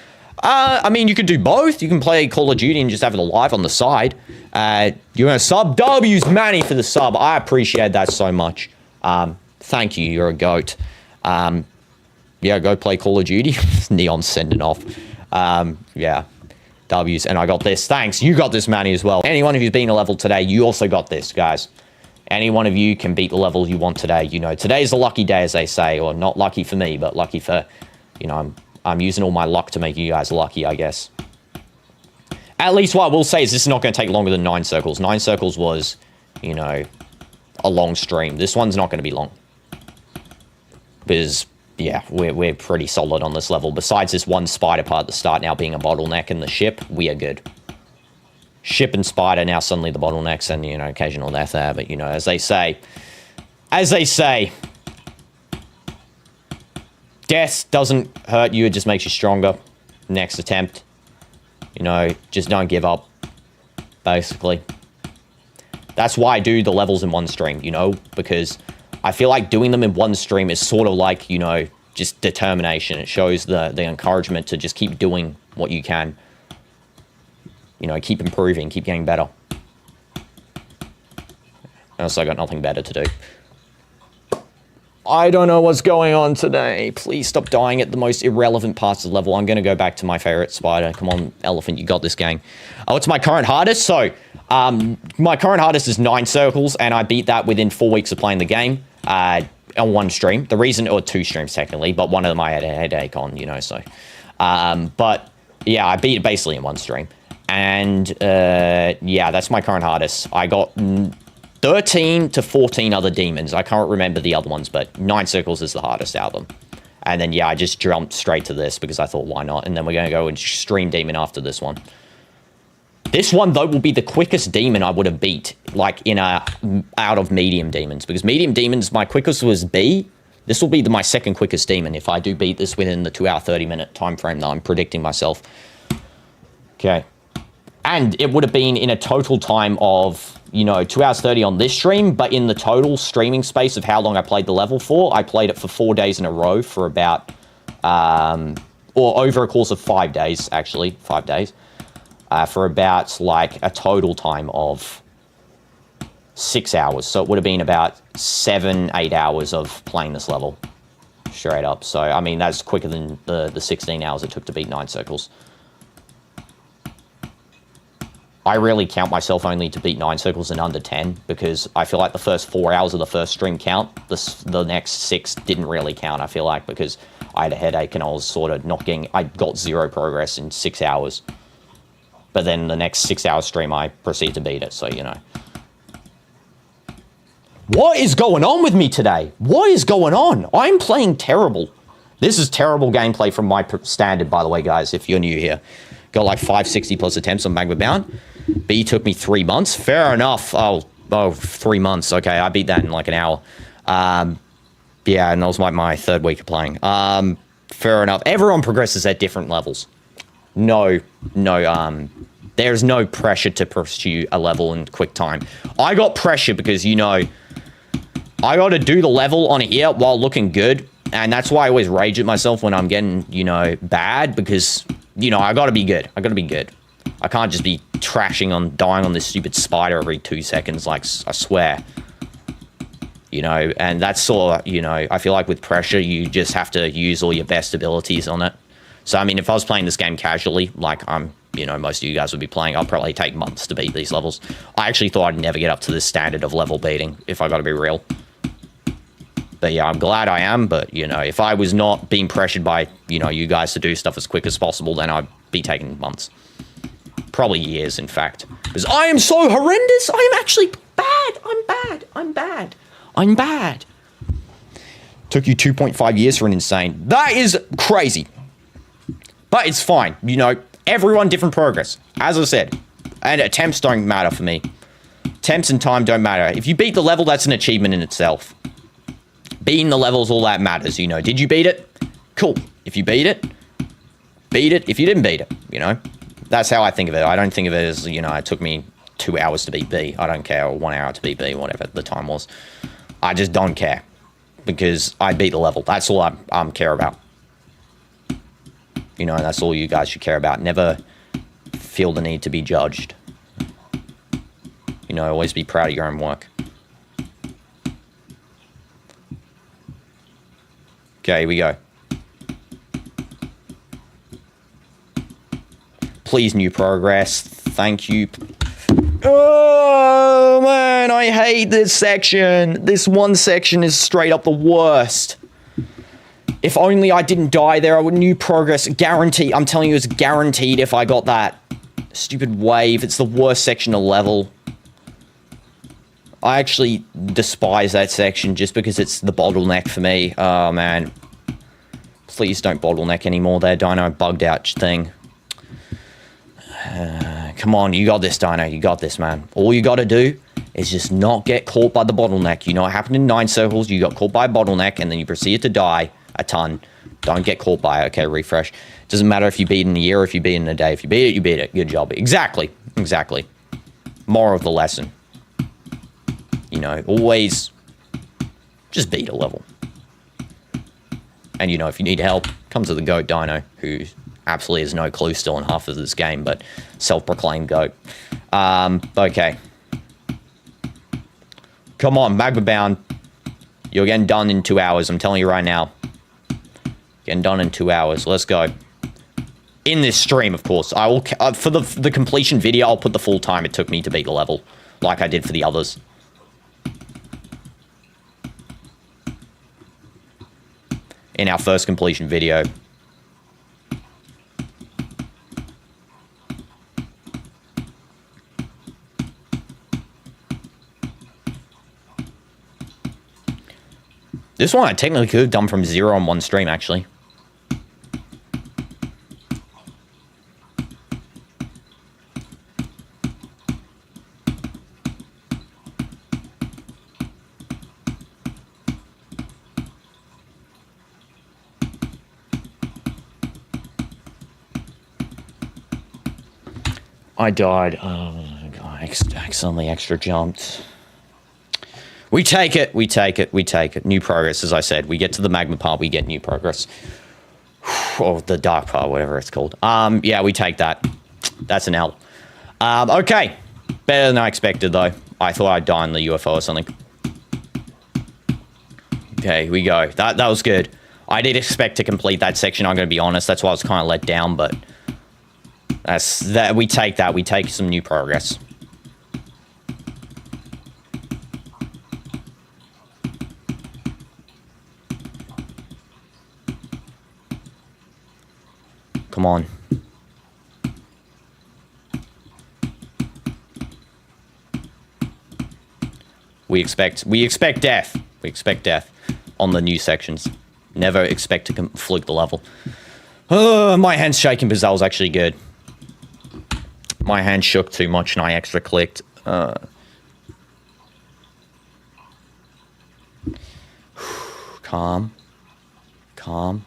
I mean, you could do both. You can play Call of Duty and just have it live on the side. You're going to sub? W's Manny for the sub. I appreciate that so much. Thank you. You're a goat. Yeah, go play Call of Duty. Neon's sending off. Yeah. W's. And I got this. Thanks. You got this, Manny, as well. Anyone who's been a level today, you also got this, guys. Any one of you can beat the level you want today. You know, today's a lucky day, as they say. Or not lucky for me, but lucky for, you know, I'm using all my luck to make you guys lucky, I guess. At least what I will say is this is not going to take longer than 9 circles. 9 circles was, you know, a long stream. This one's not going to be long. Because, yeah, we're pretty solid on this level. Besides this one spider part at the start now being a bottleneck in the ship, we are good. Ship and spider now suddenly the bottlenecks and, you know, occasional death there. But, you know, as they say, death doesn't hurt you, it just makes you stronger. Next attempt. You know, just don't give up. Basically. That's why I do the levels in one stream, you know, because I feel like doing them in one stream is sort of like, you know, just determination. It shows the encouragement to just keep doing what you can. You know, keep improving, keep getting better. Also, I got nothing better to do. I don't know what's going on today. Please stop dying at the most irrelevant parts of the level. I'm going to go back to my favorite spider. Come on, elephant, you got this, gang. Oh, it's my current hardest. So, my current hardest is 9 circles, and I beat that within 4 weeks of playing the game on one stream. The reason, or 2 streams technically, but one of them I had a headache on, you know, so. But, yeah, I beat it basically in one stream. And, yeah, that's my current hardest. I got 13 to 14 other demons. I can't remember the other ones, but 9 circles is the hardest out of them. And then, yeah, I just jumped straight to this because I thought, why not? And then we're going to go and stream demon after this one. This one, though, will be the quickest demon I would have beat, like, in out of medium demons. Because medium demons, my quickest was B. This will be my second quickest demon if I do beat this within the 2 hour, 30-minute time frame that I'm predicting myself. Okay. And it would have been in a total time of, you know, 2 hours 30 on this stream, but in the total streaming space of how long I played the level for, I played it for 4 days in a row for about, or over a course of 5 days, actually, 5 days, for about, like, a total time of 6 hours. So it would have been about 7, 8 hours of playing this level, straight up. So, I mean, that's quicker than the 16 hours it took to beat 9 circles. I really count myself only to beat 9 circles in under 10 because I feel like the first 4 hours of the first stream count. The next 6 didn't really count, I feel like, because I had a headache and I was sort of not getting... I got 0 progress in 6 hours. But then the next 6 hour stream, I proceeded to beat it, so, you know. What is going on with me today? What is going on? I'm playing terrible. This is terrible gameplay from my standard, by the way, guys, if you're new here. Got like 560 plus attempts on Magma Bound. B took me 3 months. Fair enough. Oh, 3 months. Okay, I beat that in like an hour. Yeah, and that was like my 3rd week of playing. Fair enough. Everyone progresses at different levels. There's no pressure to pursue a level in quick time. I got pressure because, you know, I got to do the level on here while looking good. And that's why I always rage at myself when I'm getting, you know, bad because... You know, I gotta be good. I gotta be good. I can't just be dying on this stupid spider every 2 seconds, like, I swear. You know, and that's sort of, you know, I feel like with pressure, you just have to use all your best abilities on it. So, I mean, if I was playing this game casually, like, I'm you know, most of you guys would be playing. I'll probably take months to beat these levels. I actually thought I'd never get up to this standard of level beating, if I gotta be real. But yeah, I'm glad I am, but, you know, if I was not being pressured by, you know, you guys to do stuff as quick as possible, then I'd be taking months. Probably years, in fact. Because I am so horrendous! I am actually bad! I'm bad! I'm bad! I'm bad! Took you 2.5 years for an insane. That is crazy. But it's fine. You know, everyone different progress. As I said. And attempts don't matter for me. Attempts and time don't matter. If you beat the level, that's an achievement in itself. Beating the level's all that matters, you know. Did you beat it? Cool. If you beat it, beat it. If you didn't beat it, you know. That's how I think of it. I don't think of it as, you know, it took me 2 hours to beat B. I don't care. Or 1 hour to beat B, whatever the time was. I just don't care. Because I beat the level. That's all I care about. You know, that's all you guys should care about. Never feel the need to be judged. You know, always be proud of your own work. Okay, here we go. Please, new progress. Thank you. Oh, man, I hate this section. This one section is straight up the worst. If only I didn't die there, I would new progress. Guaranteed. I'm telling you, it's guaranteed if I got that stupid wave. It's the worst section to level. I actually despise that section just because it's the bottleneck for me. Oh, man. Please don't bottleneck anymore there, Dino. Bugged out thing. Come on, you got this, Dino. You got this, man. All you got to do is just not get caught by the bottleneck. You know what happened in 9 circles? You got caught by a bottleneck, and then you proceeded to die a ton. Don't get caught by it. Okay, refresh. Doesn't matter if you beat it in a year or if you beat it in a day. If you beat it, you beat it. Good job. Exactly. Exactly. Moral of the lesson. You know, always just beat a level. And, you know, if you need help, come to the GOAT Dino, who absolutely has no clue still in half of this game, but self-proclaimed GOAT. Okay. Come on, Magma bound. You're getting done in 2 hours. I'm telling you right now. Getting done in 2 hours. Let's go. In this stream, of course. I will for the completion video, I'll put the full time it took me to beat the level, like I did for the others. In our first completion video. This one I technically could have done from 0 on one stream, actually. I died. Oh, God, accidentally extra jumped. We take it. We take it. We take it. New progress, as I said. We get to the magma part, we get new progress. Or the dark part, whatever it's called. Yeah, we take that. That's an L. Okay. Better than I expected, though. I thought I'd die in the UFO or something. Okay, here we go. That was good. I did expect to complete that section, I'm going to be honest. That's why I was kind of let down, but... we take that. We take some new progress. Come on. We expect death. We expect death on the new sections. Never expect to fluke the level. Oh, my hand's shaking because that was actually good. My hand shook too much and I extra clicked. Calm. Calm.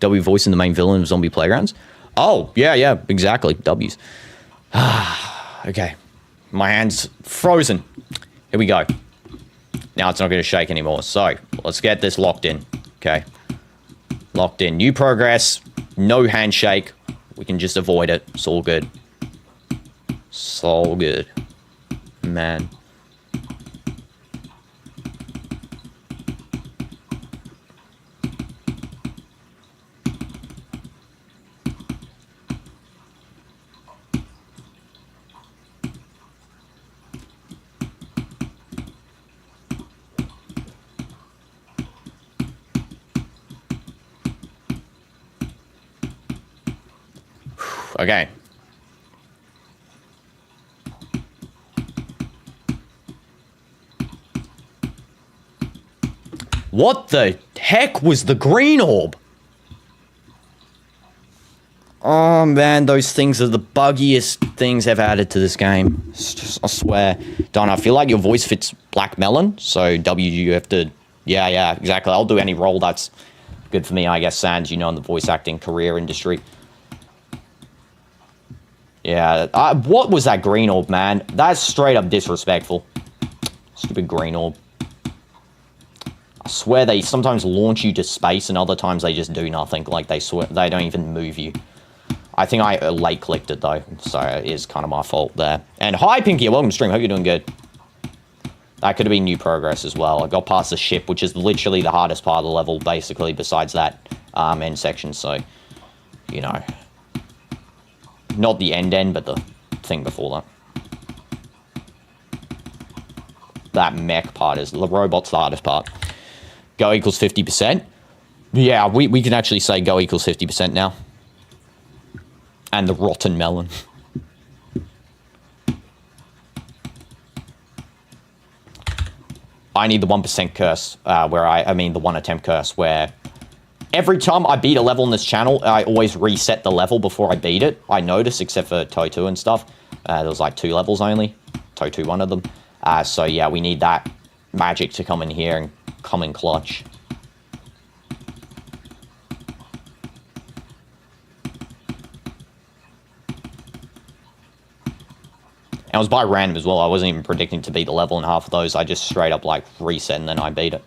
W voicing the main villain of Zombie Playgrounds? Oh, yeah, exactly. W's. Okay. My hand's frozen. Here we go. Now it's not going to shake anymore. So, let's get this locked in. Okay. Locked in. New progress. No handshake. We can just avoid it. It's all good. It's all good. Man. Okay. What the heck was the green orb? Oh man, those things are the buggiest things I've added to this game. I swear. Don, I feel like your voice fits Black Melon, so W, you have to... Yeah, exactly. I'll do any role that's good for me, I guess, Sans, you know, in the voice acting career industry. Yeah, what was that green orb, man? That's straight up disrespectful. Stupid green orb. I swear they sometimes launch you to space and other times they just do nothing. Like, they don't even move you. I think I late clicked it, though, so it is kind of my fault there. And hi, Pinky, welcome to stream. Hope you're doing good. That could have been new progress as well. I got past the ship, which is literally the hardest part of the level, basically, besides that end section. So, you know, not the end, but the thing before that. That mech part is, the robot's the hardest part. Go equals 50%. Yeah, we can actually say go equals 50% now. And the rotten melon. I need the 1% curse, I mean the 1 attempt curse, where every time I beat a level on this channel, I always reset the level before I beat it. I notice, except for Toe2 and stuff. There was like 2 levels only. Toe2, one of them. So yeah, we need that magic to come in here and come in clutch. And it was by random as well. I wasn't even predicting to beat the level in half of those. I just straight up like reset and then I beat it.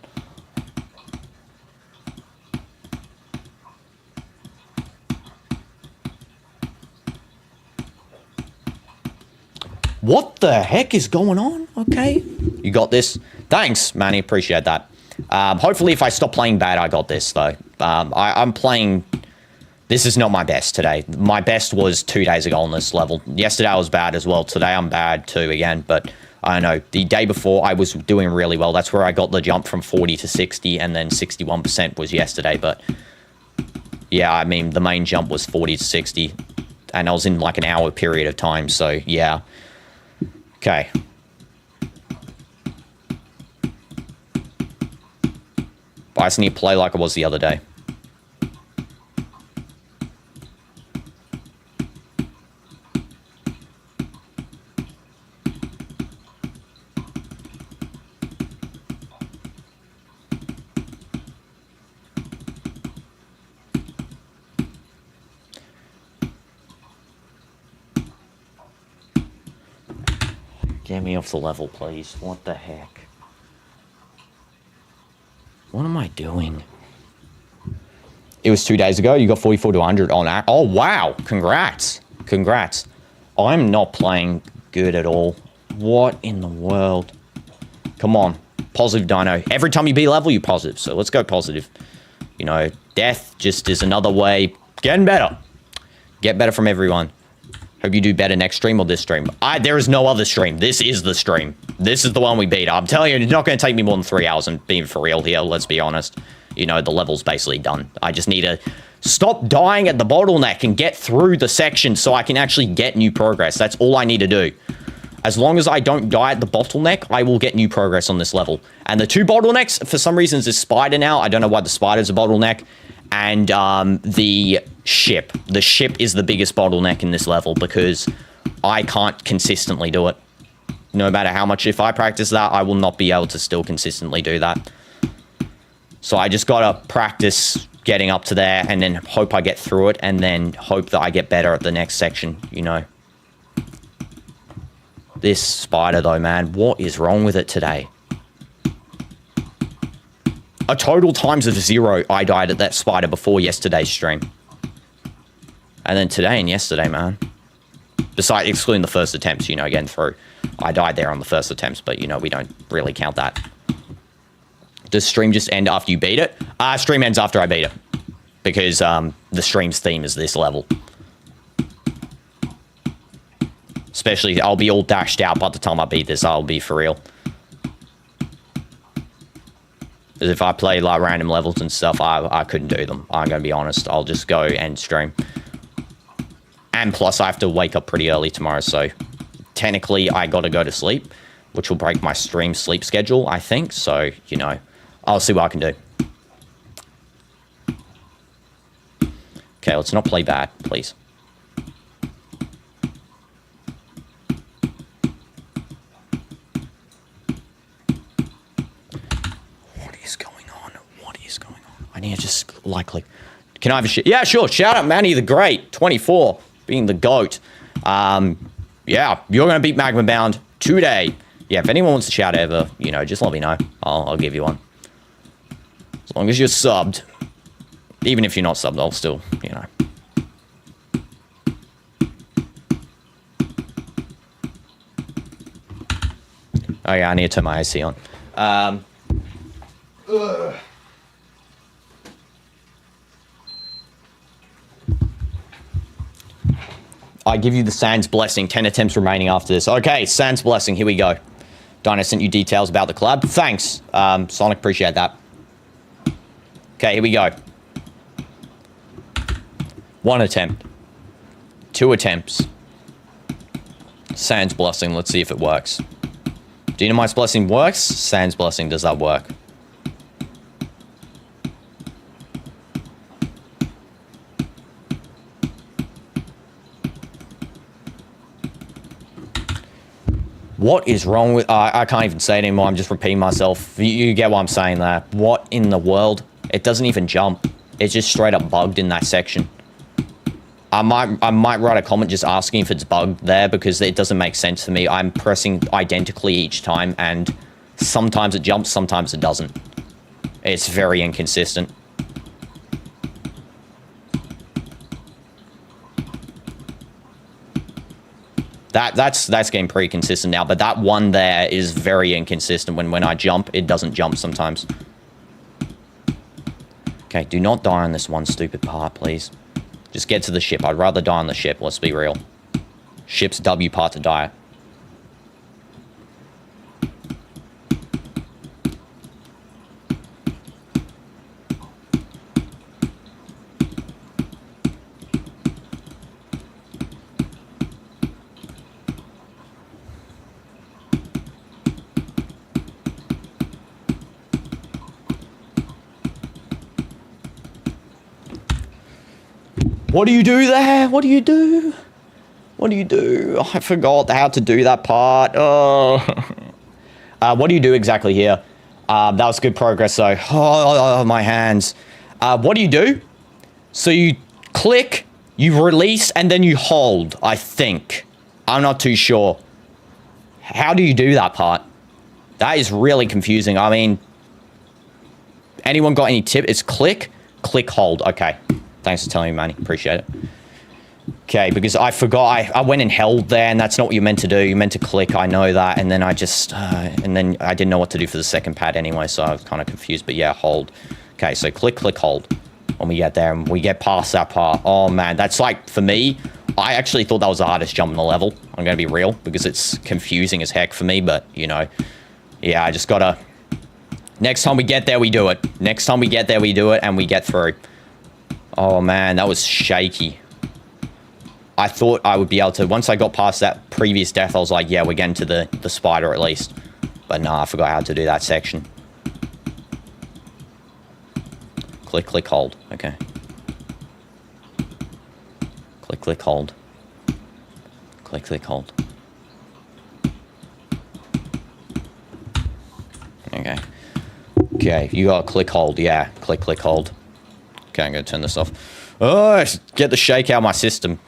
What the heck is going on? Okay. You got this. Thanks, Manny. Appreciate that. Hopefully if I stop playing bad, I got this though. I'm playing... This is not my best today. My best was 2 days ago on this level. Yesterday I was bad as well. Today I'm bad too again. But I don't know. The day before I was doing really well. That's where I got the jump from 40 to 60 and then 61% was yesterday. But yeah, I mean the main jump was 40 to 60 and I was in like an hour period of time. So yeah. Okay. But I just need to play like I was the other day. Get me off the level, please. What the heck? What am I doing? It was 2 days ago. You got 44 to 100 on that. Oh, wow. Congrats. Congrats. I'm not playing good at all. What in the world? Come on. Positive Dino. Every time you beat level, you're positive. So let's go positive. You know, death just is another way. Getting better. Get better from everyone. Hope you do better next stream or this stream. There is no other stream. This is the stream. This is the one we beat. I'm telling you, it's not going to take me more than 3 hours and being for real here. Let's be honest. You know, the level's basically done. I just need to stop dying at the bottleneck and get through the section so I can actually get new progress. That's all I need to do. As long as I don't die at the bottleneck, I will get new progress on this level. And the 2 bottlenecks, for some reason, is spider now. I don't know why the spider's a bottleneck. And the ship. The ship is the biggest bottleneck in this level because I can't consistently do it. No matter how much, if I practice that, I will not be able to still consistently do that. So I just gotta practice getting up to there and then hope I get through it and then hope that I get better at the next section, you know. This spider though, man, what is wrong with it today? A total times of 0 I died at that spider before yesterday's stream. And then today and yesterday, man. Besides, excluding the first attempts, you know, getting through. I died there on the first attempts, but, you know, we don't really count that. Does stream just end after you beat it? Stream ends after I beat it. Because the stream's theme is this level. Especially, I'll be all dashed out by the time I beat this. I'll be for real. Because if I play like random levels and stuff, I couldn't do them. I'm going to be honest. I'll just go end stream. And plus, I have to wake up pretty early tomorrow, so technically I got to go to sleep, which will break my stream sleep schedule, I think. So, you know, I'll see what I can do. Okay, let's not play bad, please. What is going on? What is going on? I need to just click. Can I have a shit? Yeah, sure. Shout out Manny the Great, 24, being the GOAT. Yeah, you're going to beat Magma Bound today. Yeah, if anyone wants to shout ever, you know, just let me know. I'll give you one. As long as you're subbed. Even if you're not subbed, I'll still, you know. Oh yeah, I need to turn my AC on. I give you the Sans Blessing. 10 attempts remaining after this. Okay, Sans Blessing. Here we go. Dino sent you details about the collab. Thanks, Sonic. Appreciate that. Okay, here we go. 1 attempt. 2 attempts. Sans Blessing. Let's see if it works. Dynamite's Blessing works. Sans Blessing, does that work? What is wrong with... I can't even say it anymore. I'm just repeating myself. You get what I'm saying there. What in the world? It doesn't even jump. It's just straight up bugged in that section. I might write a comment just asking if it's bugged there because it doesn't make sense for me. I'm pressing identically each time and sometimes it jumps, sometimes it doesn't. It's very inconsistent. That's getting pretty consistent now, but that one there is very inconsistent. When I jump, it doesn't jump sometimes. Okay, do not die on this one stupid part, please. Just get to the ship. I'd rather die on the ship, let's be real. Ship's W part to die. What do you do there? What do you do? What do you do? Oh, I forgot how to do that part. Oh. What do you do exactly here? That was good progress, though. Oh, my hands. What do you do? So you click, you release, and then you hold, I think. I'm not too sure. How do you do that part? That is really confusing. I mean, anyone got any tip? It's click, click, hold. Okay. Thanks for telling me, Manny. Appreciate it. Okay, because I forgot. I went and held there, and that's not what you're meant to do. You're meant to click. I know that. And then I just... and then I didn't know what to do for the second pad anyway, so I was kind of confused. But yeah, hold. Okay, so click, click, hold. When we get there, and we get past that part. Oh, man. That's like, for me, I actually thought that was the hardest jump in the level. I'm going to be real, because it's confusing as heck for me. But, you know, yeah, I just got to... Next time we get there, we do it. Next time we get there, we do it, and we get through. Oh, man, that was shaky. I thought I would be able to... Once I got past that previous death, I was like, yeah, we're getting to the spider at least. But nah, I forgot how to do that section. Click, click, hold. Okay. Click, click, hold. Click, click, hold. Okay. Okay, you got click, hold. Yeah, click, click, hold. Okay, I'm going to turn this off. Oh, get the shake out of my system.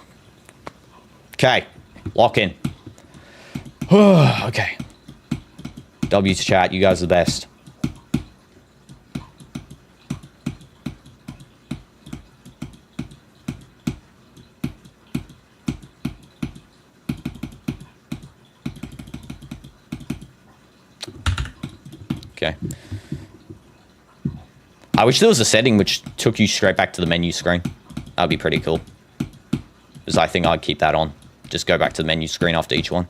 Okay, lock in. Okay. W to chat, you guys are the best. Okay. I wish there was a setting which took you straight back to the menu screen. That would be pretty cool. Because I think I'd keep that on. Just go back to the menu screen after each one.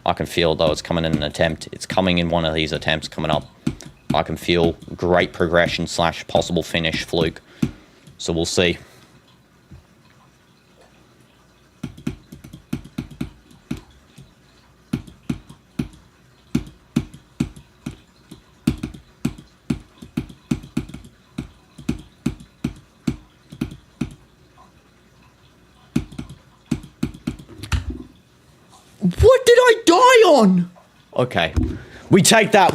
I can feel, though, it's coming in an attempt. It's coming in one of these attempts coming up. I can feel great progression / possible finish fluke. So we'll see. What did I die on? Okay. We take that.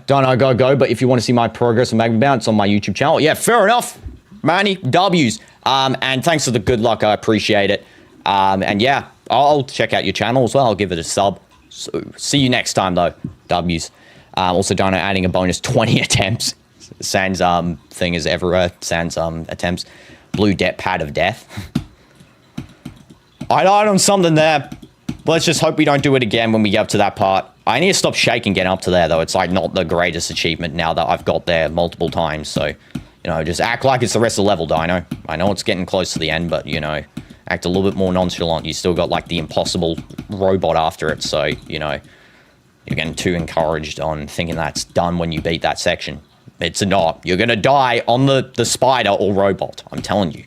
Don't know, go. But if you want to see my progress on Magma Bound, it's on my YouTube channel. Yeah, fair enough. Manny, W's. And thanks for the good luck. I appreciate it. And yeah, I'll check out your channel as well. I'll give it a sub. So, see you next time, though. W's. Also, Dino adding a bonus 20 attempts. Sans thing is everywhere. Sans attempts. Blue pad of death. I died on something there. Let's just hope we don't do it again when we get up to that part. I need to stop shaking getting up to there, though. It's like not the greatest achievement now that I've got there multiple times. So, you know, just act like it's the rest of the level, Dino. I know it's getting close to the end, but, you know, act a little bit more nonchalant. You still got, like, the impossible robot after it. So, you know, you're getting too encouraged on thinking that's done when you beat that section. It's not. You're going to die on the spider or robot. I'm telling you.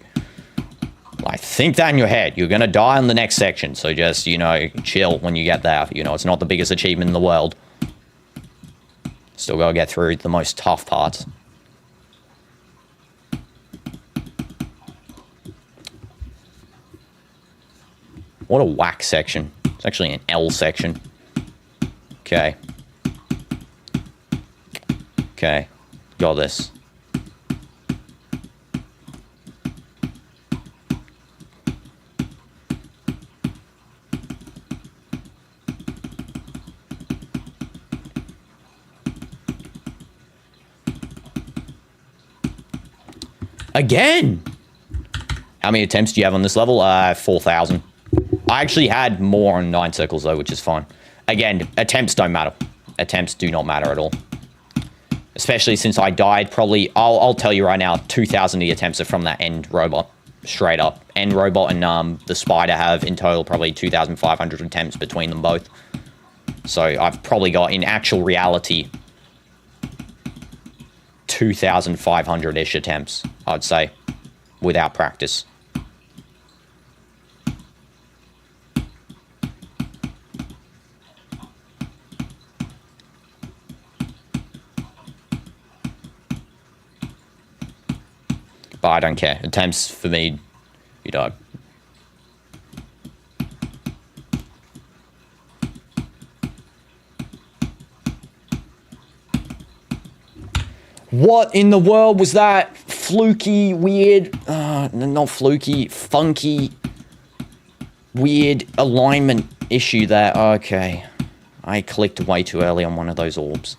Like, think that in your head. You're going to die on the next section. So just, you know, chill when you get there. You know, it's not the biggest achievement in the world. Still got to get through the most tough parts. What a whack section. It's actually an L section. Okay. Okay. Got this. Again! How many attempts do you have on this level? 4,000. I actually had more on 9 circles, though, which is fine. Again, attempts don't matter. Attempts do not matter at all. Especially since I died probably... I'll tell you right now, 2,000 of the attempts are from that end robot. Straight up. End robot and the spider have, in total, probably 2,500 attempts between them both. So, I've probably got, in actual reality... 2,500-ish attempts, I'd say, without practice. But I don't care. Attempts, for me, you die. What in the world was that? Fluky, weird, not fluky, funky, weird alignment issue there. Okay. I clicked way too early on one of those orbs.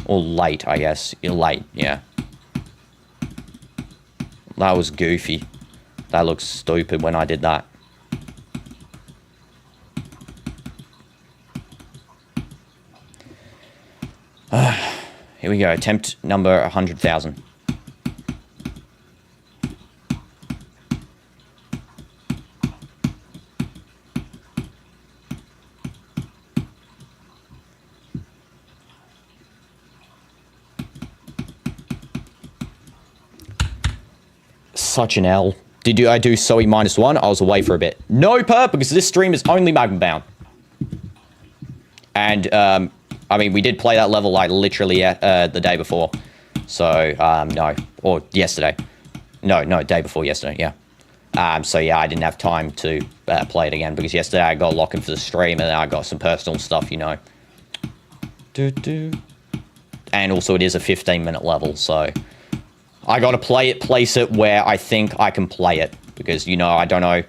Or late, I guess. You're late, yeah. That was goofy. That looks stupid when I did that. Here we go. Attempt number 100,000. Such an L. Did I do SOE -1? I was away for a bit. No perp, because this stream is only Magma Bound. And, I mean, we did play that level, like, literally the day before. So, no. Or yesterday. No, day before yesterday, yeah. So, yeah, I didn't have time to play it again, because yesterday I got locked in for the stream, and then I got some personal stuff, you know. And also, it is a 15-minute level, so... I gotta place it where I think I can play it. Because, you know, I don't know...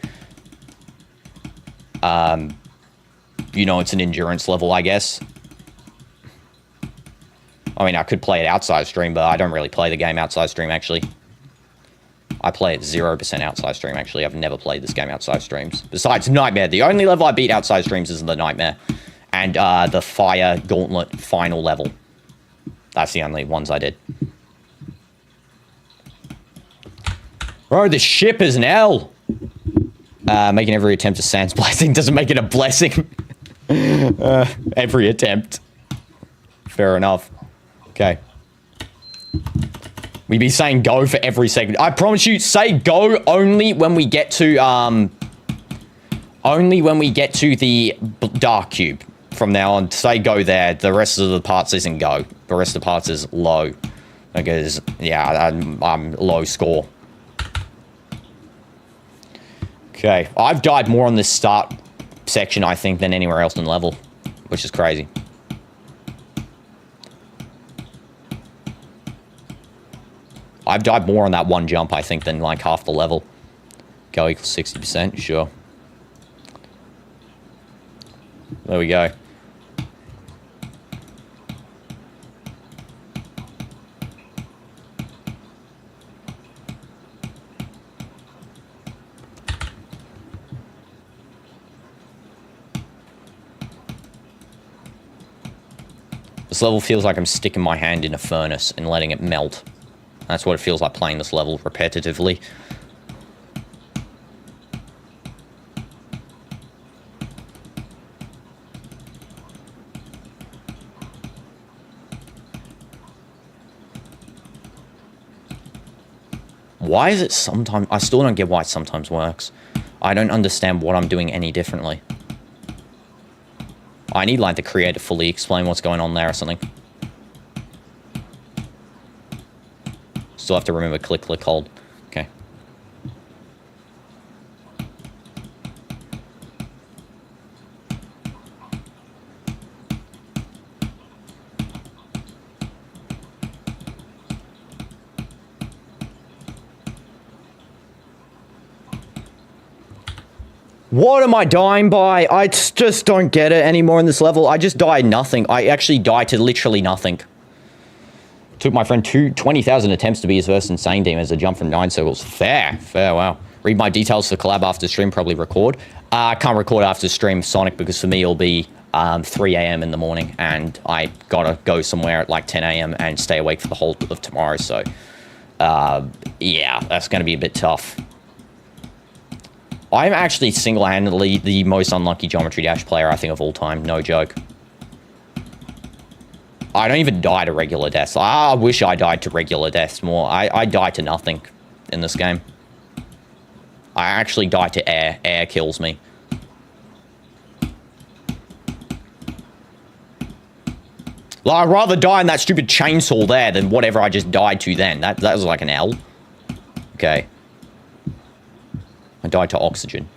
you know, it's an endurance level, I guess. I mean, I could play it outside stream, but I don't really play the game outside stream, actually. I play it 0% outside stream, actually. I've never played this game outside streams. Besides Nightmare. The only level I beat outside streams is the Nightmare. And the Fire Gauntlet final level. That's the only ones I did. Bro, the ship is an L. Making every attempt a sans blessing doesn't make it a blessing. Every attempt. Fair enough. Okay. We'd be saying go for every segment. I promise you, say go only when we get to, only when we get to the dark cube. From now on, say go there. The rest of the parts isn't go. The rest of the parts is low. Because, yeah, I'm low score. Okay. I've died more on this start section, I think, than anywhere else in the level. Which is crazy. I've died more on that one jump, I think, than like half the level. Go equals 60%, sure. There we go. This level feels like I'm sticking my hand in a furnace and letting it melt. That's what it feels like playing this level repetitively. Why is it sometimes... I still don't get why it sometimes works. I don't understand what I'm doing any differently. I need like the creator to fully explain what's going on there or something. Still have to remember click, click, hold. Okay. What am I dying by? I just don't get it anymore in this level. I just died nothing. I actually died to literally nothing. Took my friend 20,000 attempts to be his first insane demon as a jump from 9 circles. Fair, wow. Read my details for the collab after stream, probably record. I can't record after stream Sonic because for me it'll be 3 a.m. in the morning and I gotta go somewhere at like 10 a.m. and stay awake for the whole of tomorrow. So, yeah, that's gonna be a bit tough. I'm actually single-handedly the most unlucky Geometry Dash player, I think, of all time. No joke. I don't even die to regular deaths. I wish I died to regular deaths more. I die to nothing in this game. I actually die to air. Air kills me. Like, I'd rather die in that stupid chainsaw there than whatever I just died to then. That was like an L. Okay. I died to oxygen.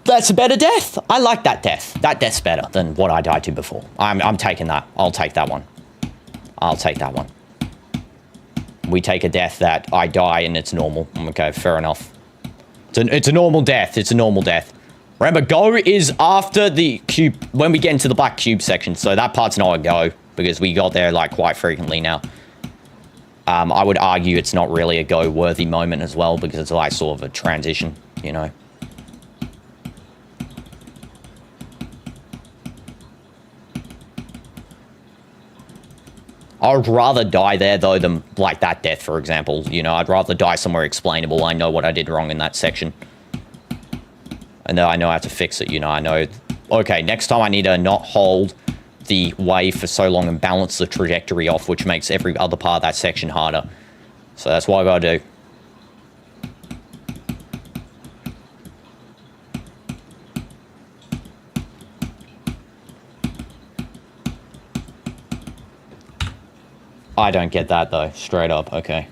That's a better death. I like that death. That death's better than what I died to before. I'm taking that. I'll take that one. I'll take that one. We take a death that I die and it's normal. Okay, fair enough. It's a normal death. It's a normal death. Remember, go is after the cube, when we get into the black cube section. So that part's not a go, because we got there, like, quite frequently now. I would argue it's not really a go-worthy moment as well, because it's, like, sort of a transition, you know. I would rather die there, though, than, like, that death, for example. You know, I'd rather die somewhere explainable. I know what I did wrong in that section. And then I know how to fix it, you know, I know... Okay, next time I need to not hold the wave for so long and balance the trajectory off, which makes every other part of that section harder. So that's what I gotta do. I don't get that, though. Straight up, okay.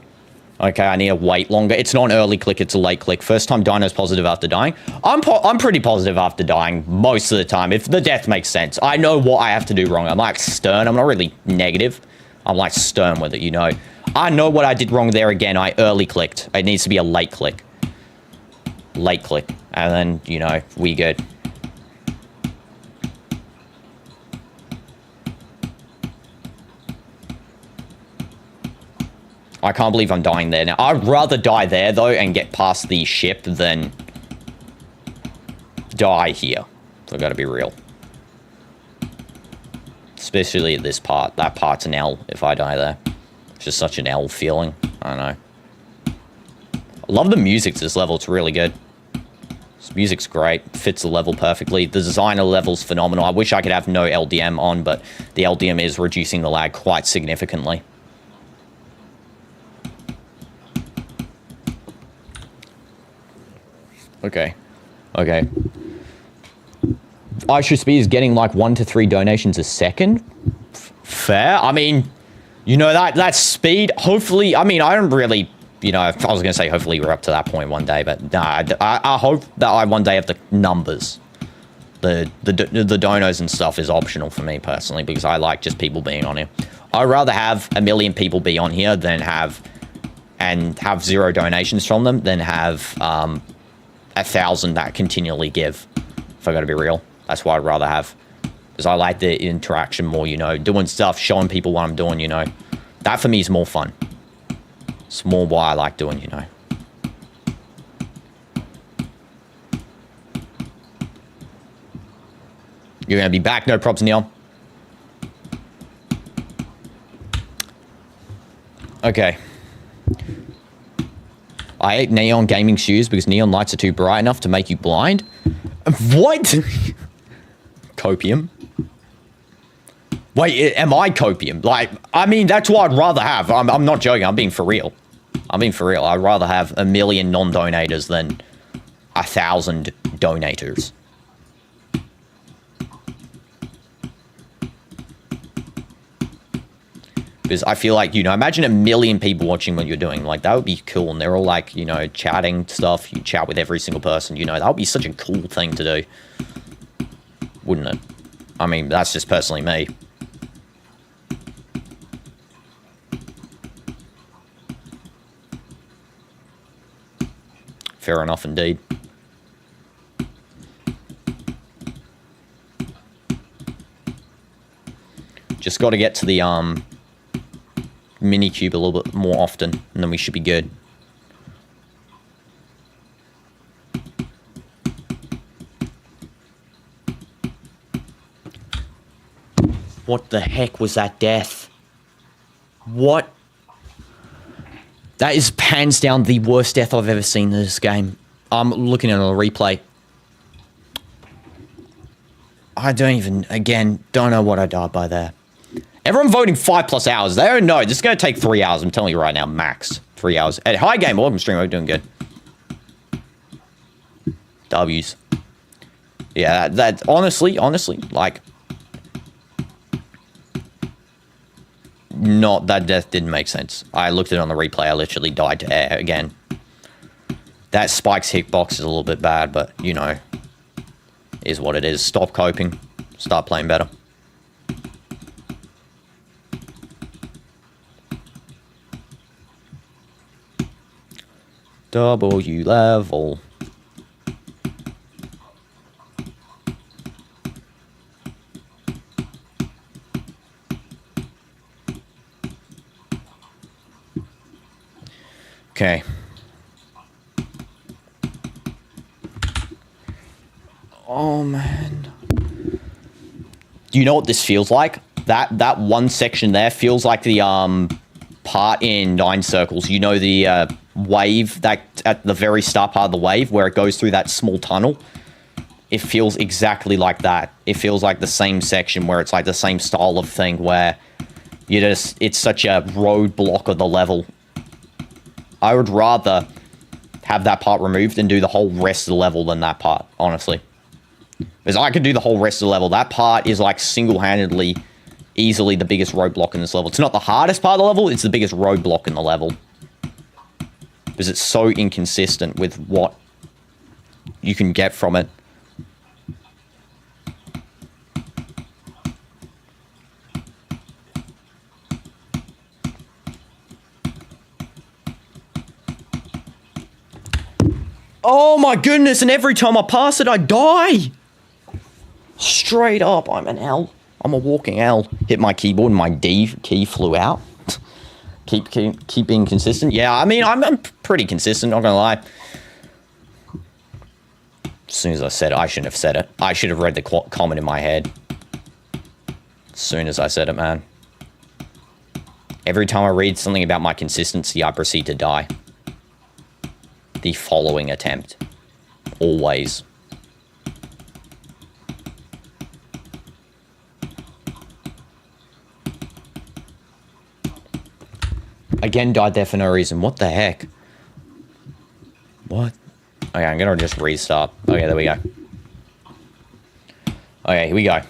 Okay, I need to wait longer. It's not an early click, it's a late click. First time Dino's positive after dying. I'm pretty positive after dying most of the time, if the death makes sense. I know what I have to do wrong. I'm like stern. I'm not really negative. I'm like stern with it, you know. I know what I did wrong there again. I early clicked. It needs to be a late click. Late click. And then, you know, we good. I can't believe I'm dying there now. I'd rather die there, though, and get past the ship than die here. We've got to be real. Especially at this part. That part's an L if I die there. It's just such an L feeling. I don't know. I love the music to this level. It's really good. This music's great. Fits the level perfectly. The design of the level's phenomenal. I wish I could have no LDM on, but the LDM is reducing the lag quite significantly. Okay. Okay. Ice Speed is getting like 1 to 3 donations a second. Fair. I mean, you know, that speed, hopefully, I mean, I don't really, you know, I was going to say hopefully we're up to that point one day, but nah, I hope that I one day have the numbers. The donos and stuff is optional for me personally, because I like just people being on here. I'd rather have 1 million people be on here than have 0 donations from them than have 1,000 that continually give, if I gotta be real. That's what I'd rather have. Because I like the interaction more, you know, doing stuff, showing people what I'm doing, you know. That for me is more fun. It's more what I like doing, you know. You're gonna be back, no props, Neon. Okay. I hate neon gaming shoes because neon lights are too bright enough to make you blind. What? Copium? Wait, am I copium? Like, I mean, that's what I'd rather have. I'm not joking. I'm being for real. I'm being for real. I'd rather have 1 million non-donators than 1,000 donators. Because I feel like, you know, imagine 1 million people watching what you're doing. Like, that would be cool. And they're all like, you know, chatting stuff. You chat with every single person. You know, that would be such a cool thing to do. Wouldn't it? I mean, that's just personally me. Fair enough indeed. Just got to get to the, mini cube a little bit more often, and then we should be good. What the heck was that death? What? That is hands down the worst death I've ever seen in this game. I'm looking at a replay. I don't even, again, don't know what I died by there. Everyone voting 5+ hours. They don't know. This is going to take 3 hours. I'm telling you right now, max. 3 hours. At High Game, welcome stream. We're doing good. W's. Yeah, that honestly, like, not, that death didn't make sense. I looked at it on the replay. I literally died to air again. That Spike's hitbox is a little bit bad, but, you know, is what it is. Stop coping. Start playing better. W level. Okay. Oh man. Do you know what this feels like? That one section there feels like the part in 9 Circles. You know, the wave, that at the very start part of the wave where it goes through that small tunnel. It feels exactly like that. It feels like the same section where it's like the same style of thing where you just, it's such a roadblock of the level. I would rather have that part removed and do the whole rest of the level than that part, honestly. Because I could do the whole rest of the level. That part is like single-handedly easily the biggest roadblock in this level. It's not the hardest part of the level, it's the biggest roadblock in the level. Because it's so inconsistent with what you can get from it. Oh my goodness, and every time I pass it, I die! Straight up, I'm an L. I'm a walking L. Hit my keyboard and my D key flew out. Keep being consistent. Yeah, I mean, I'm pretty consistent, not gonna lie. As soon as I said it, I shouldn't have said it. I should have read the comment in my head. As soon as I said it, man. Every time I read something about my consistency, I proceed to die. The following attempt. Always. Again, died there for no reason. What the heck? What? Okay, I'm gonna just restart. Okay, there we go. Okay, here we go.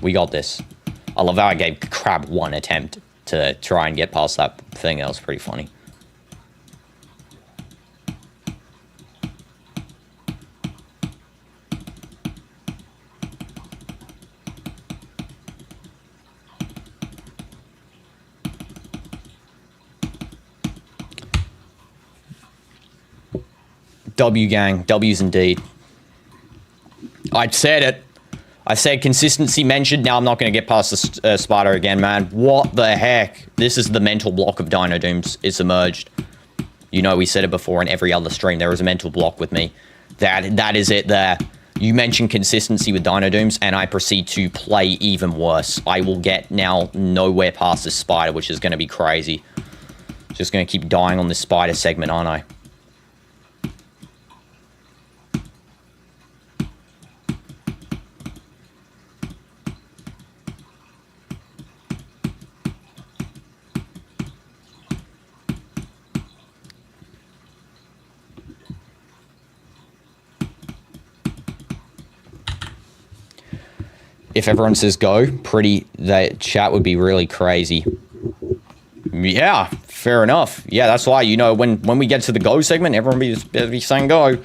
We got this. I love how I gave Crab one attempt to try and get past that thing. That was pretty funny. W gang. W's indeed. I said it. I said consistency mentioned. Now I'm not going to get past the spider again, man. What the heck? This is the mental block of DinoDoomz. It's emerged. You know, we said it before in every other stream. There is a mental block with me. That is it there. You mentioned consistency with DinoDoomz, and I proceed to play even worse. I will get now nowhere past this spider, which is going to be crazy. Just going to keep dying on this spider segment, aren't I? If everyone says go, that chat would be really crazy. Yeah, fair enough. Yeah, that's why, you know, when we get to the go segment, everyone better be saying go.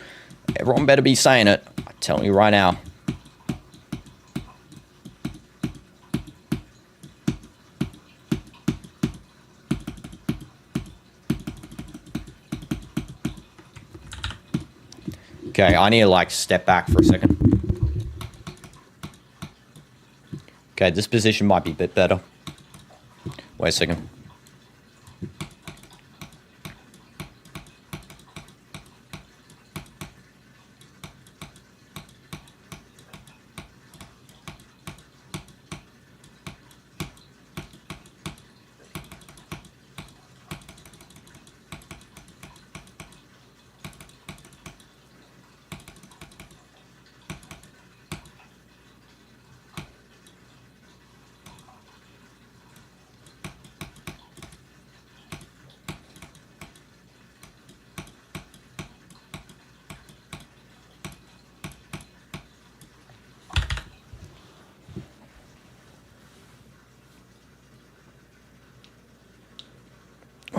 Everyone better be saying it. I'm telling you right now. Okay, I need to, like, step back for a second. Okay, this position might be a bit better. Wait a second.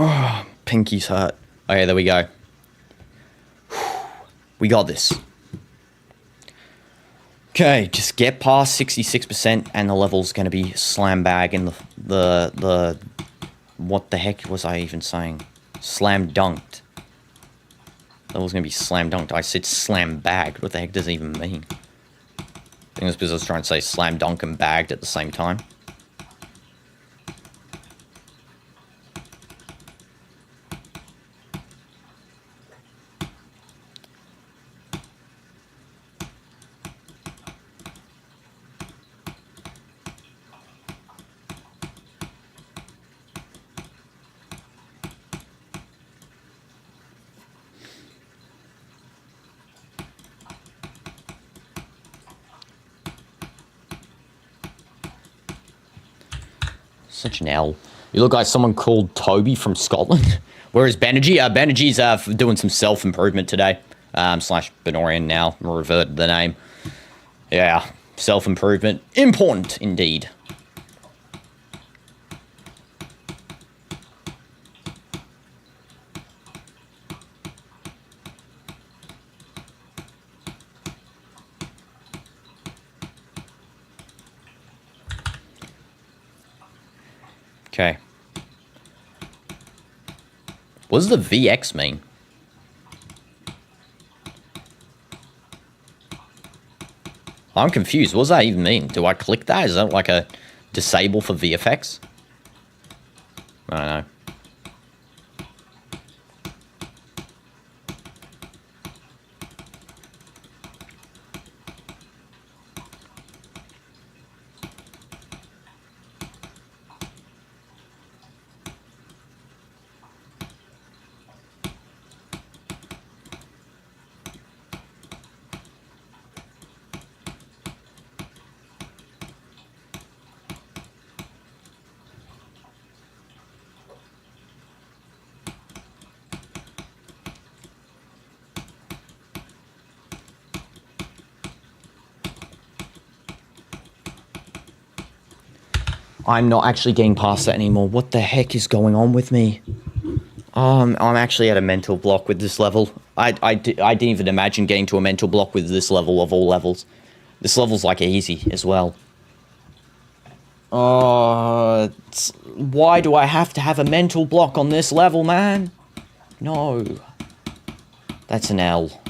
Oh, pinky's hurt. Okay, there we go. We got this. Okay, just get past 66% and the level's going to be slam bag and the what the heck was I even saying? Slam dunked. Level's going to be slam dunked. I said slam bagged. What the heck does it even mean? I think it's because I was trying to say slam dunk and bagged at the same time. Such an L. You look like someone called Toby from Scotland. Whereas Banerjee? Banerjee's doing some self-improvement today. Slash Benorian now. Reverted the name. Yeah. Self-improvement. Important, indeed. Okay. What does the VX mean? I'm confused. What does that even mean? Do I click that? Is that like a disable for VFX? I don't know. I'm not actually getting past that anymore. What the heck is going on with me? I'm actually at a mental block with this level. I didn't even imagine getting to a mental block with this level of all levels. This level's like easy as well. Why do I have to have a mental block on this level, man? No. That's an L.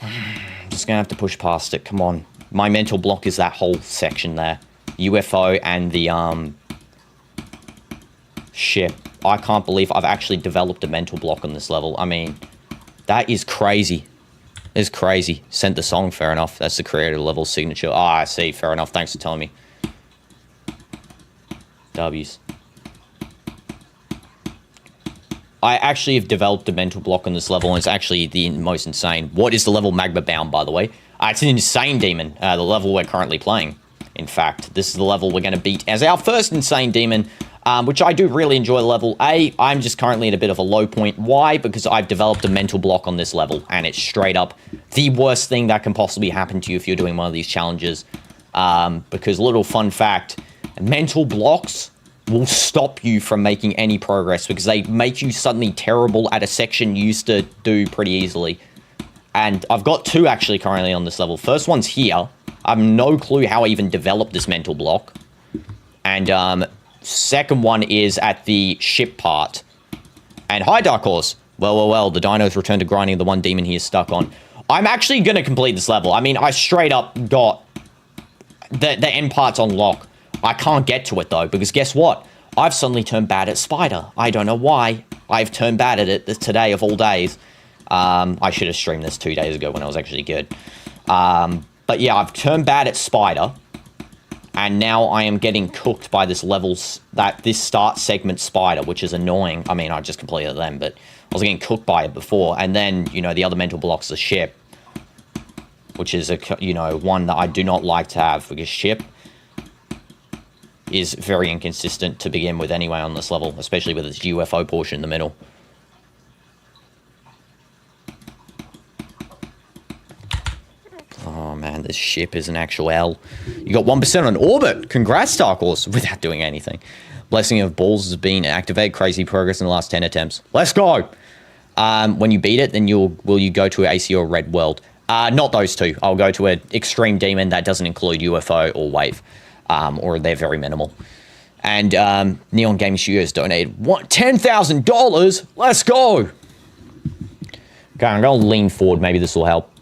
I'm just gonna have to push past it, come on. My mental block is that whole section there. UFO and the, ship. I can't believe I've actually developed a mental block on this level. I mean, that is crazy. It's crazy. Sent the song, fair enough. That's the creator level signature. Ah, I see, fair enough. Thanks for telling me. W's. I actually have developed a mental block on this level, and it's actually the most insane. What is the level Magma bound, by the way? It's an insane demon, the level we're currently playing. In fact, this is the level we're going to beat as our first insane demon, which I do really enjoy the level. I'm just currently at a bit of a low point. Why? Because I've developed a mental block on this level, and it's straight up the worst thing that can possibly happen to you if you're doing one of these challenges. Because, little fun fact, mental blocks will stop you from making any progress because they make you suddenly terrible at a section you used to do pretty easily. And I've got two actually currently on this level. First one's here. I have no clue how I even developed this mental block. And second one is at the ship part. And hi, Dark Horse. Well, the dinos returned to grinding the one demon he is stuck on. I'm actually going to complete this level. I mean, I straight up got the end parts on lock. I can't get to it, though, because guess what? I've suddenly turned bad at Spider. I don't know why. I've turned bad at it today of all days. I should have streamed this 2 days ago when I was actually good. But yeah, I've turned bad at Spider. And now I am getting cooked by this this start segment Spider, which is annoying. I mean, I just completed them, but I was getting cooked by it before. And then, you know, the other mental block's the ship, which is, one that I do not like to have, because ship is very inconsistent to begin with anyway on this level, especially with its UFO portion in the middle. Oh man, this ship is an actual L. You got 1% on orbit. Congrats, Dark Horse, without doing anything. Blessing of Balls has been activated. Crazy progress in the last 10 attempts. Let's go. When you beat it, then will you go to an AC or Red World? Not those two. I'll go to an Extreme Demon that doesn't include UFO or Wave. Or they're very minimal. And Neon Gaming Studios donated $10,000. Let's go. Okay, I'm going to lean forward. Maybe this will help.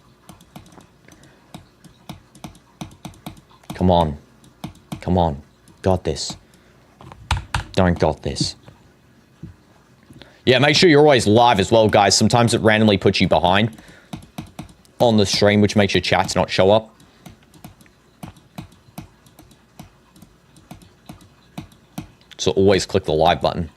Come on. Come on. Got this. Don't got this. Yeah, make sure you're always live as well, guys. Sometimes it randomly puts you behind on the stream, which makes your chats not show up. So always click the live button.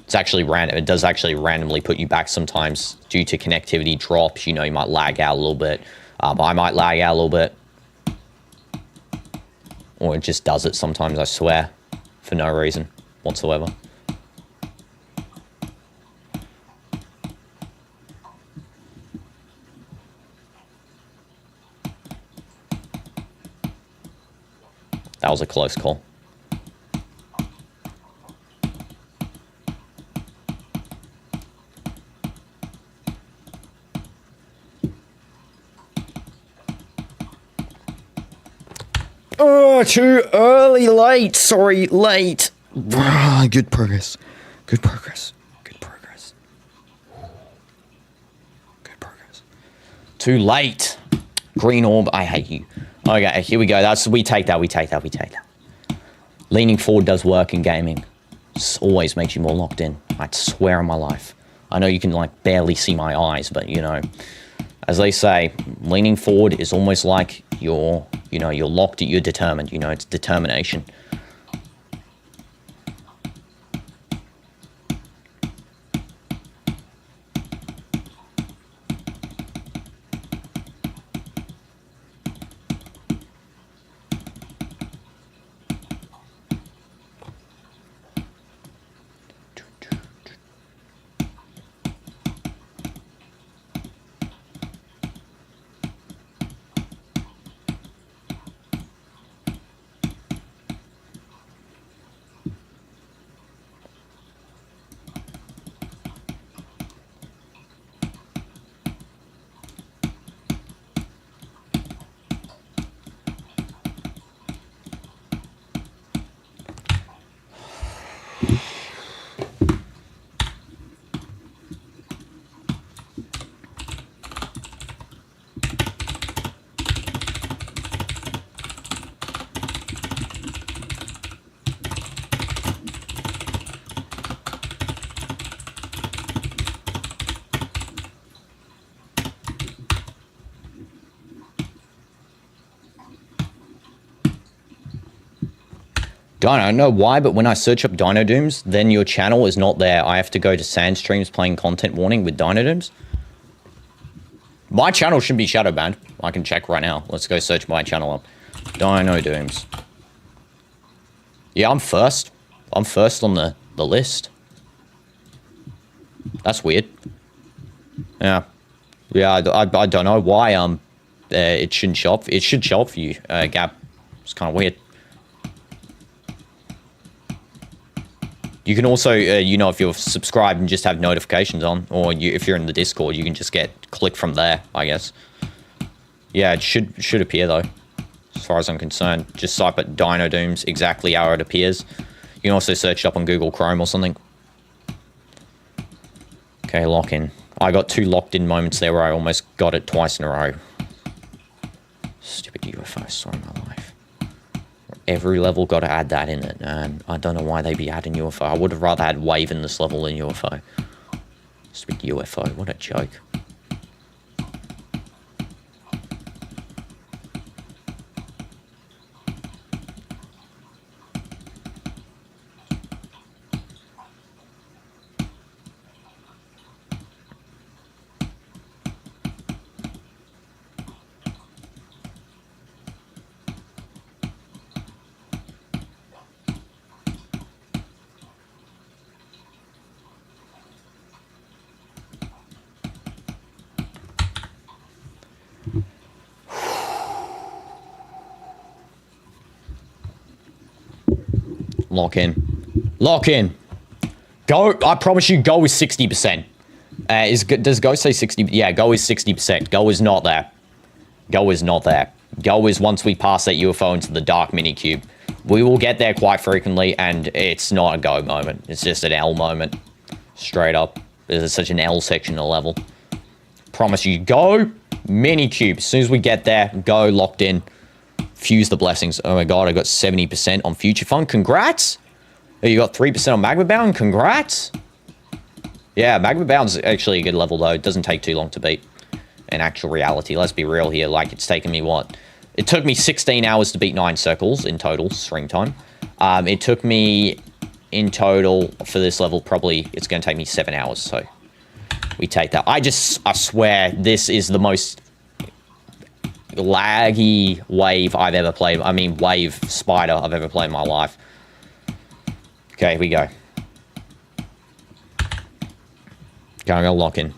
It's actually random. It does actually randomly put you back sometimes due to connectivity drops. You know, you might lag out a little bit. I might lag out a little bit. Or it just does it sometimes, I swear. For no reason whatsoever. That was a close call. Oh, too early, late. Sorry, late. Good progress. Good progress. Good progress. Good progress. Too late. Green orb, I hate you. Okay, here we go. We take that. Leaning forward does work in gaming. It always makes you more locked in. I swear on my life. I know you can, like, barely see my eyes, but, you know, as they say, leaning forward is almost like you're locked, you're determined. You know, it's determination. I don't know why, but when I search up DinoDoomz, then your channel is not there. I have to go to Sand Streams playing content warning with DinoDoomz. My channel shouldn't be shadow banned. I can check right now. Let's go search my channel up. DinoDoomz. Yeah, I'm first. I'm first on the list. That's weird. Yeah. Yeah, I don't know why it shouldn't show up. It should show up for you, Gab. It's kind of weird. You can also, you know, if you're subscribed and just have notifications on, or if you're in the Discord, you can just click from there, I guess. Yeah, it should appear though, as far as I'm concerned. Just type at DinoDoomz exactly how it appears. You can also search it up on Google Chrome or something. Okay, lock in. I got 2 locked in moments there where I almost got it twice in a row. Stupid UFO, sorry my life. Every level got to add that in it. I don't know why they'd be adding UFO. I would have rather had wave in this level than UFO. Stupid UFO, what a joke. Lock in. Lock in. Go. I promise you, go is 60%. Does go say 60? Yeah, go is 60%. Go is not there. Go is not there. Go is once we pass that UFO into the dark mini cube. We will get there quite frequently, and it's not a go moment. It's just an L moment. Straight up. There's such an L section of the level. Promise you, go mini cube. As soon as we get there, go locked in. Fuse the blessings. Oh my god, I got 70% on Future Fund. Congrats! Oh, you got 3% on Magma Bound. Congrats! Yeah, Magma Bound's actually a good level, though. It doesn't take too long to beat. In actual reality, let's be real here. Like, it's taken me, what? It took me 16 hours to beat 9 circles in total, stream time. It took me, in total, for this level, probably, it's going to take me 7 hours, so we take that. I swear, this is the most laggy wave I've ever played. I mean, wave spider I've ever played in my life. Okay, here we go. Going to lock in.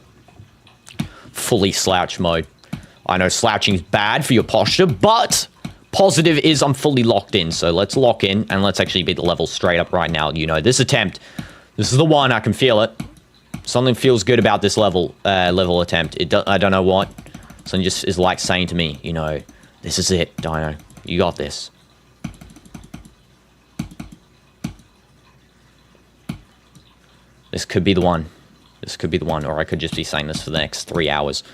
Fully slouch mode. I know slouching is bad for your posture, but positive is I'm fully locked in. So let's lock in and let's actually beat the level straight up right now. You know, this attempt, this is the one. I can feel it. Something feels good about this level attempt. I don't know what. Something just is like saying to me, you know, this is it, Dino. You got this. This could be the one. This could be the one, or I could just be saying this for the next 3 hours.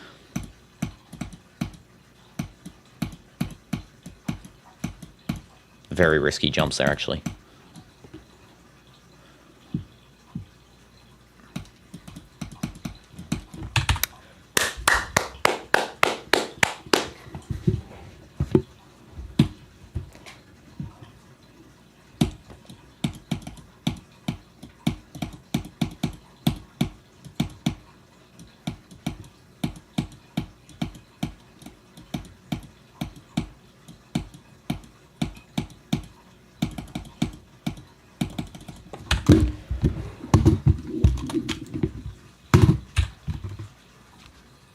Very risky jumps there, actually.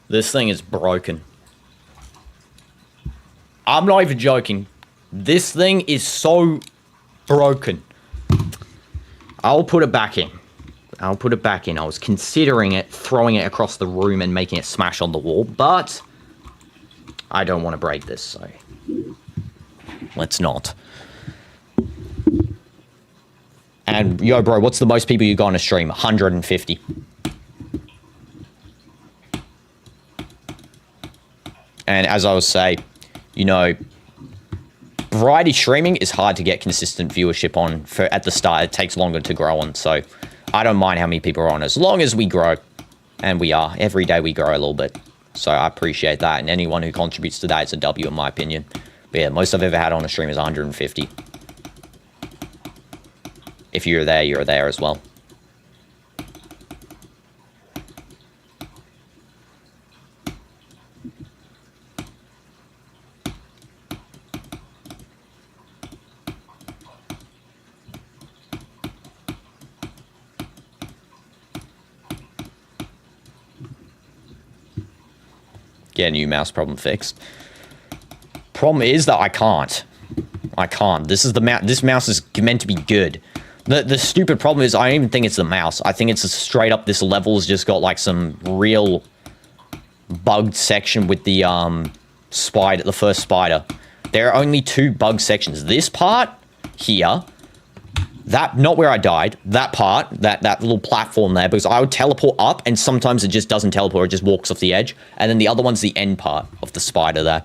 This thing is broken. I'm not even joking. This thing is so broken. I'll put it back in. I'll put it back in. I was considering it, throwing it across the room and making it smash on the wall, but I don't want to break this, so let's not. And, yo, bro, what's the most people you got on a stream? 150. And as I was saying, you know, variety streaming is hard to get consistent viewership on. At the start, it takes longer to grow on. So I don't mind how many people are on, as long as we grow. And we are. Every day we grow a little bit. So I appreciate that. And anyone who contributes to that is a W in my opinion. But yeah, most I've ever had on a stream is 150. If you're there as well. Get a new mouse problem fixed. Problem is that I can't. This is this mouse is meant to be good. The stupid problem is I don't even think it's the mouse. I think it's straight up this level's just got like some real bugged section with the spider, the first spider. There are only 2 bug sections. This part here, that, not where I died, that part, that little platform there, because I would teleport up and sometimes it just doesn't teleport, it just walks off the edge. And then the other one's the end part of the spider there.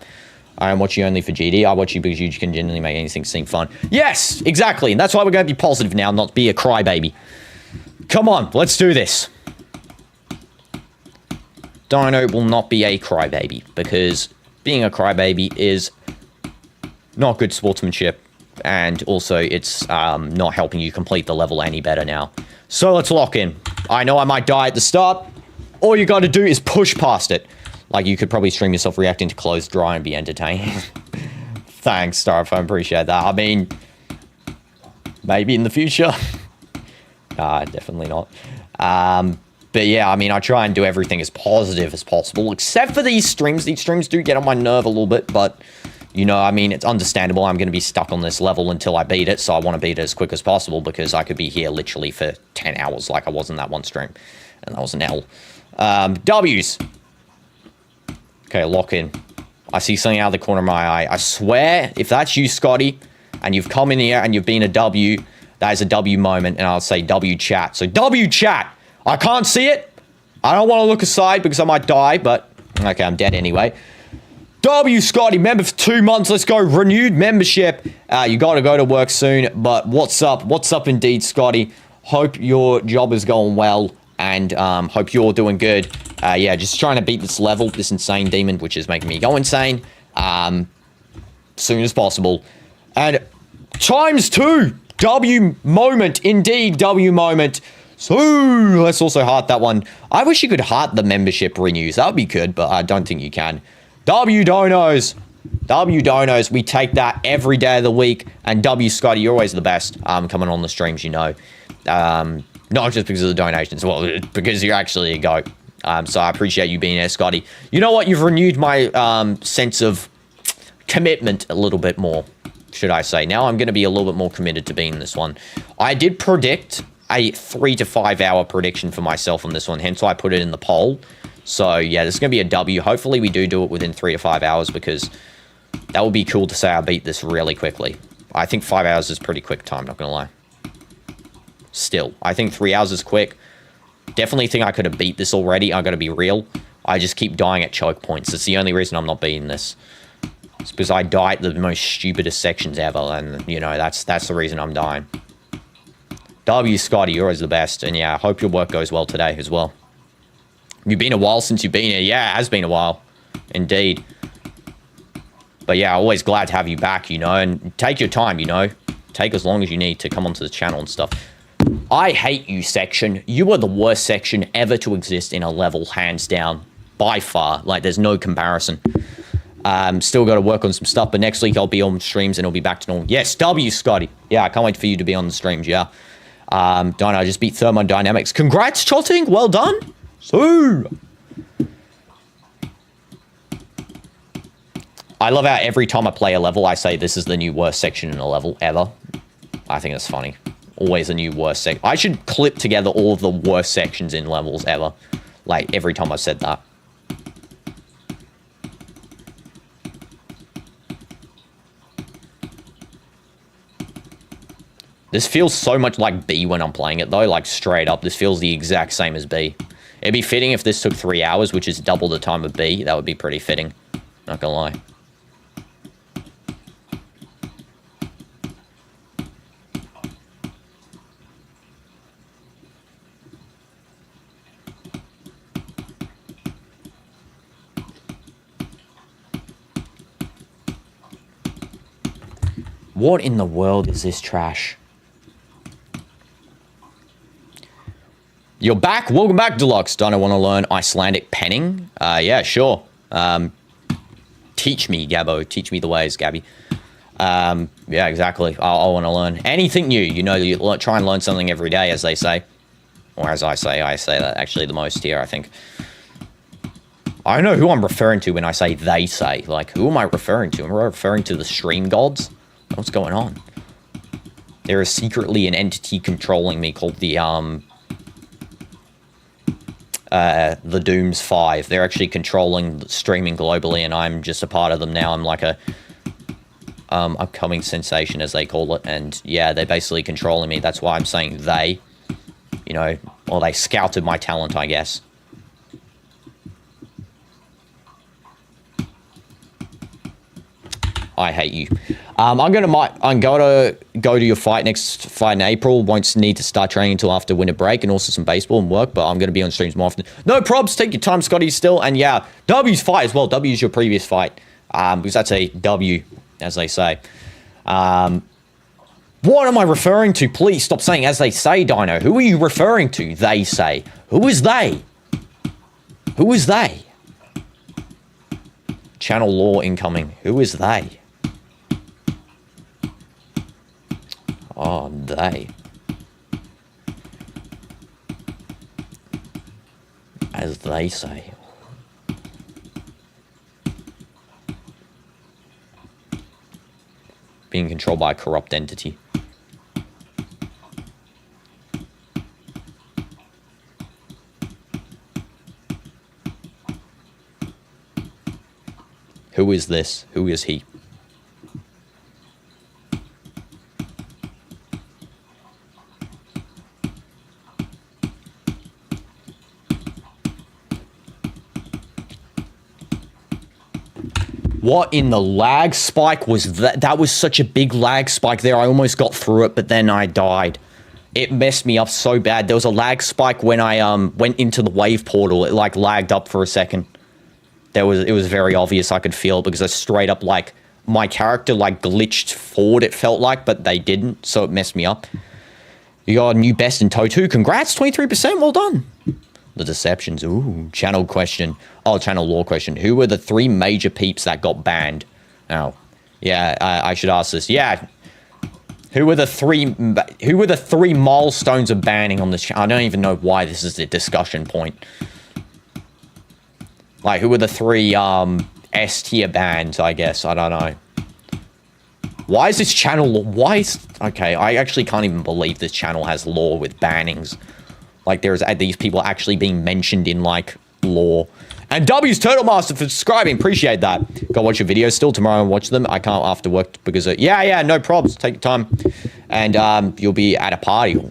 I don't watch you only for GD, I watch you because you can genuinely make anything seem fun. Yes, exactly, and that's why we're going to be positive now, not be a crybaby. Come on, let's do this. Dino will not be a crybaby, because being a crybaby is not good sportsmanship. And also, it's not helping you complete the level any better now. So let's lock in. I know I might die at the start. All you got to do is push past it. Like, you could probably stream yourself reacting to clothes dry and be entertaining. Thanks, Starf. I appreciate that. I mean, maybe in the future. Definitely not. But yeah, I mean, I try and do everything as positive as possible, except for these streams. These streams do get on my nerve a little bit, but... You know, I mean, it's understandable. I'm going to be stuck on this level until I beat it, so I want to beat it as quick as possible because I could be here literally for 10 hours like I was in that one stream. And that was an L. W's. Okay, lock in. I see something out of the corner of my eye. I swear, if that's you, Scotty, and you've come in here and you've been a W, that is a W moment, and I'll say W chat. So W chat. I can't see it. I don't want to look aside because I might die, but... Okay, I'm dead anyway. W, Scotty, member for 2 months. Let's go. Renewed membership. You got to go to work soon. But what's up? What's up indeed, Scotty? Hope your job is going well. And hope you're doing good. Yeah, just trying to beat this level. This insane demon, which is making me go insane. Soon as possible. And ×2. W moment. Indeed, W moment. So, let's also heart that one. I wish you could heart the membership renews. That would be good, but I don't think you can. W donos. W donos. We take that every day of the week. And W Scotty, you're always the best. Coming on the streams, you know. Not just because of the donations. Well, because you're actually a goat. So I appreciate you being there, Scotty. You know what? You've renewed my sense of commitment a little bit more, should I say. Now I'm going to be a little bit more committed to being this one. I did predict a 3 to 5 hour prediction for myself on this one. Hence why I put it in the poll. So, yeah, this is going to be a W. Hopefully, we do it within 3 to 5 hours because that would be cool to say I beat this really quickly. I think 5 hours is pretty quick time, not going to lie. Still, I think 3 hours is quick. Definitely think I could have beat this already. I got to be real. I just keep dying at choke points. That's the only reason I'm not beating this. It's because I die at the most stupidest sections ever, and, you know, that's the reason I'm dying. W, Scotty, you're always the best. And, yeah, I hope your work goes well today as well. You've been a while since you've been here. Yeah, it has been a while. Indeed. But yeah, always glad to have you back, you know. And take your time, you know. Take as long as you need to come onto the channel and stuff. I hate you, section. You are the worst section ever to exist in a level, hands down. By far. Like, there's no comparison. Still got to work on some stuff. But next week, I'll be on streams and it'll be back to normal. Yes, W, Scotty. Yeah, I can't wait for you to be on the streams, yeah. Dino, I just beat thermodynamics. Congrats, Chotting. Well done. So, I love how every time I play a level, I say this is the new worst section in a level ever. I think it's funny. Always a new worst section. I should clip together all of the worst sections in levels ever. Like, every time I've said that. This feels so much like B when I'm playing it, though. Like, straight up, this feels the exact same as B. It'd be fitting if this took 3 hours, which is double the time of B. That would be pretty fitting. Not gonna lie. What in the world is this trash? You're back. Welcome back, Deluxe. Don't I want to learn Icelandic penning? Yeah, sure. Teach me, Gabbo. Teach me the ways, Gabby. Yeah, exactly. I want to learn anything new. You know, you try and learn something every day, as they say. Or as I say that actually the most here, I think. I don't know who I'm referring to when I say they say. Like, who am I referring to? Am I referring to the stream gods? What's going on? There is secretly an entity controlling me called the DOOMZTV 5. They're actually controlling streaming globally, and I'm just a part of them now. I'm like a upcoming sensation, as they call it, and yeah, they're basically controlling me. That's why I'm saying they, you know, or they scouted my talent, I guess. I hate you. I'm gonna go to your next fight in April. Won't need to start training until after winter break, and also some baseball and work. But I'm gonna be on streams more often. No probs. Take your time, Scotty. Still, and yeah, W's fight as well. W's your previous fight, because that's a W, as they say. What am I referring to? Please stop saying as they say, Dino. Who are you referring to? They say. Who is they? Who is they? Channel law incoming. Who is they? Oh, they. As they say. Being controlled by a corrupt entity. Who is this? Who is he? What in the lag spike was that? That was such a big lag spike there. I almost got through it, but then I died. It messed me up so bad. There was a lag spike when I went into the wave portal. It like lagged up for a second. It was very obvious. I could feel it because I straight up like my character like glitched forward. It felt like, but they didn't, so it messed me up. You got a new best in Totu. Congrats, 23%. Well done. The deceptions. Ooh, channel question. Oh, channel lore question. Who were the 3 major peeps that got banned? Oh, yeah. I should ask this. Yeah. Who were the 3 milestones of banning on this channel? I don't even know why this is a discussion point. Like, who were the 3 S tier bans? I guess I don't know. Why is this channel? Why is okay? I actually can't even believe this channel has lore with bannings. Like, there's these people actually being mentioned in, like, lore. And W's Turtle Master for subscribing. Appreciate that. Go watch your videos still tomorrow and watch them. I can't after work because of... Yeah, no probs. Take your time. And you'll be at a party.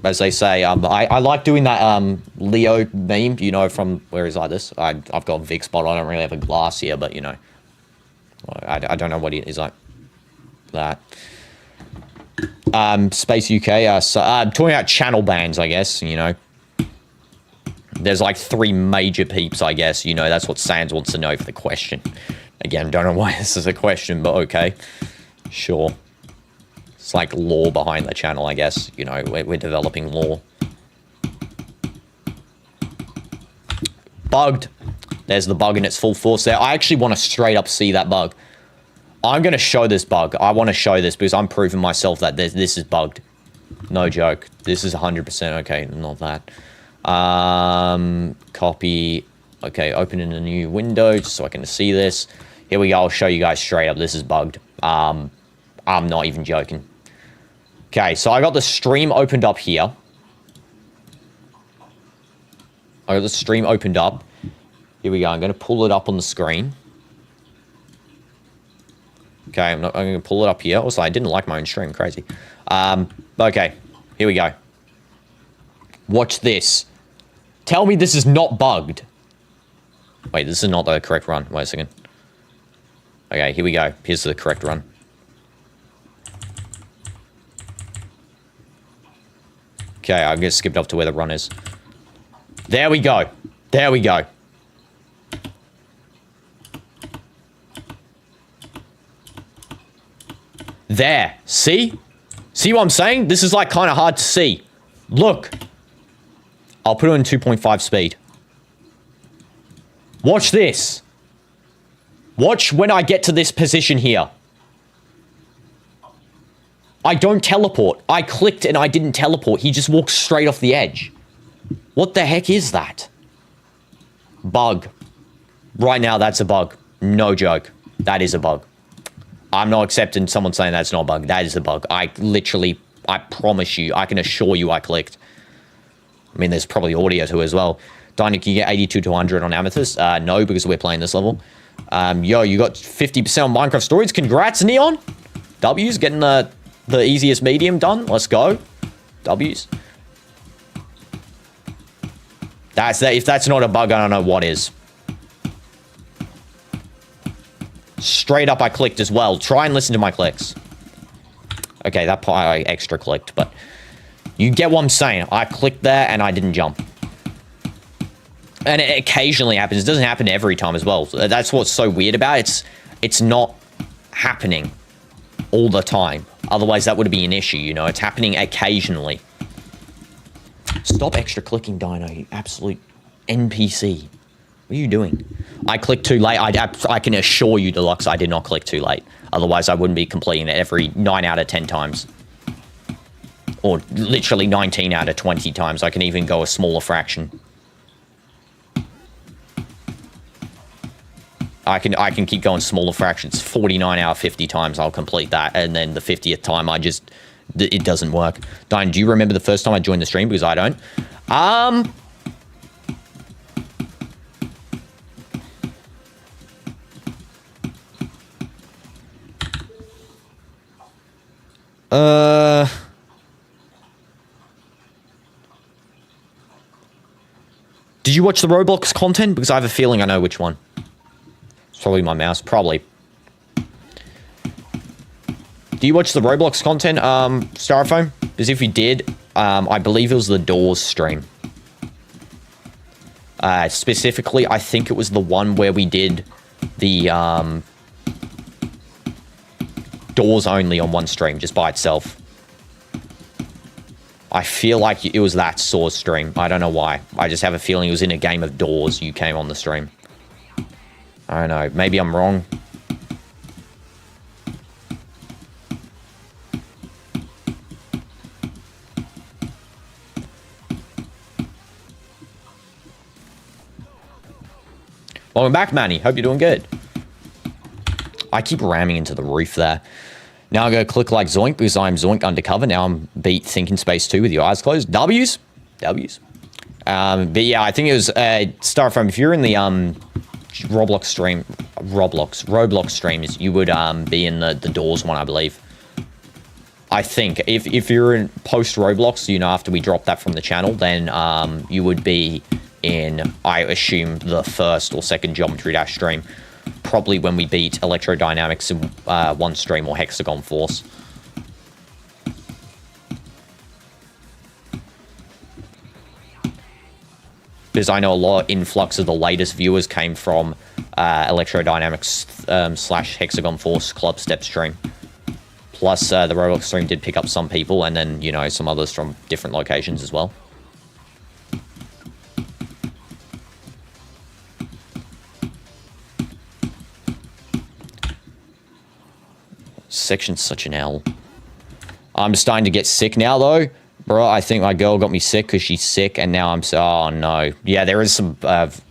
As they say. I like doing that Leo meme, you know, from... Where is this? I've got Vic spot. I don't really have a glass here, but, you know. I don't know what it is like. That. Space UK, talking about channel bans, I guess, you know. There's like 3 major peeps, I guess, you know, that's what Sans wants to know for the question. Again, don't know why this is a question, but okay. Sure. It's like lore behind the channel, I guess, you know, we're developing lore. Bugged. There's the bug in its full force there. I actually want to straight up see that bug. I'm going to show this bug. I want to show this because I'm proving myself that this is bugged. No joke. This is 100% okay. Not that. Copy. Okay, open in a new window just so I can see this. Here we go. I'll show you guys straight up. This is bugged. I'm not even joking. Okay, so I got the stream opened up here. I got the stream opened up. Here we go. I'm going to pull it up on the screen. Okay, I'm going to pull it up here. Also, I didn't like my own stream. Crazy. Okay, here we go. Watch this. Tell me this is not bugged. Wait, this is not the correct run. Wait a second. Okay, here we go. Here's the correct run. Okay, I'm going to skip it up to where the run is. There we go. There we go. There. See? See what I'm saying? This is like kind of hard to see. Look. I'll put it on 2.5 speed. Watch this. Watch when I get to this position here. I don't teleport. I clicked and I didn't teleport. He just walked straight off the edge. What the heck is that? Bug. Right now, that's a bug. No joke. That is a bug. I'm not accepting someone saying that's not a bug. That is a bug. I promise you, I can assure you I clicked. I mean, there's probably audio too as well. Dino, can you get 82 to 100 on Amethyst? No, because we're playing this level. Yo, you got 50% on Minecraft Stories. Congrats, Neon. W's getting the easiest medium done. Let's go. W's. If that's not a bug, I don't know what is. Straight up, I clicked as well. Try and listen to my clicks. Okay, that part I extra clicked, but you get what I'm saying. I clicked there and I didn't jump. And it occasionally happens. It doesn't happen every time as well. That's what's so weird about it. It's not happening all the time. Otherwise, that would be an issue, you know. It's happening occasionally. Stop extra clicking, Dino, you absolute NPC. What are you doing? I clicked too late. I can assure you, Deluxe, I did not click too late. Otherwise, I wouldn't be completing it every 9 out of 10 times. Or literally 19 out of 20 times. I can even go a smaller fraction. I can keep going smaller fractions. 49 out of 50 times I'll complete that. And then the 50th time it doesn't work. Diane, do you remember the first time I joined the stream? Because I don't. Did you watch the Roblox content? Because I have a feeling I know which one. It's probably my mouse. Probably. Do you watch the Roblox content, Styrofoam? Because if you did, I believe it was the Doors stream. Specifically, I think it was the one where we did the Doors only on one stream, just by itself. I feel like it was that Source stream. I don't know why. I just have a feeling it was in a game of Doors you came on the stream. I don't know. Maybe I'm wrong. Welcome back, Manny. Hope you're doing good. I keep ramming into the roof there. Now I'm going to click like Zoink because I'm Zoink undercover. Now I'm beat Thinking Space 2 with your eyes closed. W's. W's. But yeah, I think it was Styrofoam. If you're in the Roblox streams, you would be in the Doors one, I believe. I think if you're in post Roblox, you know, after we drop that from the channel, then you would be in, I assume, the first or second Geometry Dash stream. Probably when we beat Electrodynamics in one stream or Hexagon Force. Because I know a lot of influx of the latest viewers came from Electrodynamics / Hexagon Force Club Step stream. Plus, the Roblox stream did pick up some people, and then, you know, some others from different locations as well. Section's such an L. I'm starting to get sick now, though. Bro, I think my girl got me sick because she's sick, and now I'm so... Oh, no. Yeah, there is some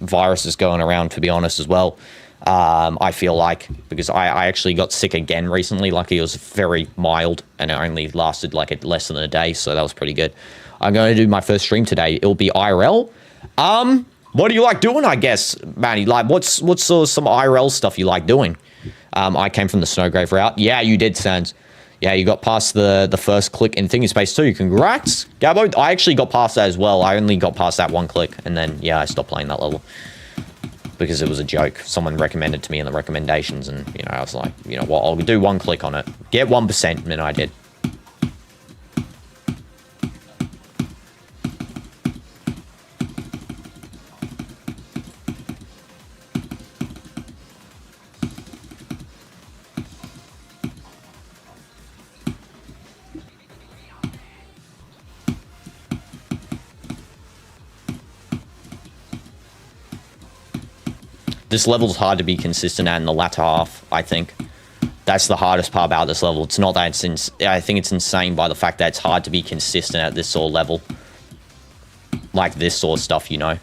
viruses going around, to be honest, as well. I feel like, because I actually got sick again recently. Luckily, it was very mild, and it only lasted, like, less than a day, so that was pretty good. I'm going to do my first stream today. It'll be IRL. What do you like doing, I guess, Manny? Like, what's sort of some IRL stuff you like doing? I came from the Snowgrave route. Yeah, you did, Sans. Yeah, you got past the first click in Thinking Space 2. Congrats, Gabo. I actually got past that as well. I only got past that one click, and then, yeah, I stopped playing that level. Because it was a joke. Someone recommended to me in the recommendations, and, you know, I was like, you know what, I'll do one click on it. Get 1%, and then I did. This level's hard to be consistent at in the latter half, I think. That's the hardest part about this level. It's not that it's I think it's insane by the fact that it's hard to be consistent at this sort of level. Like this sort of stuff, you know.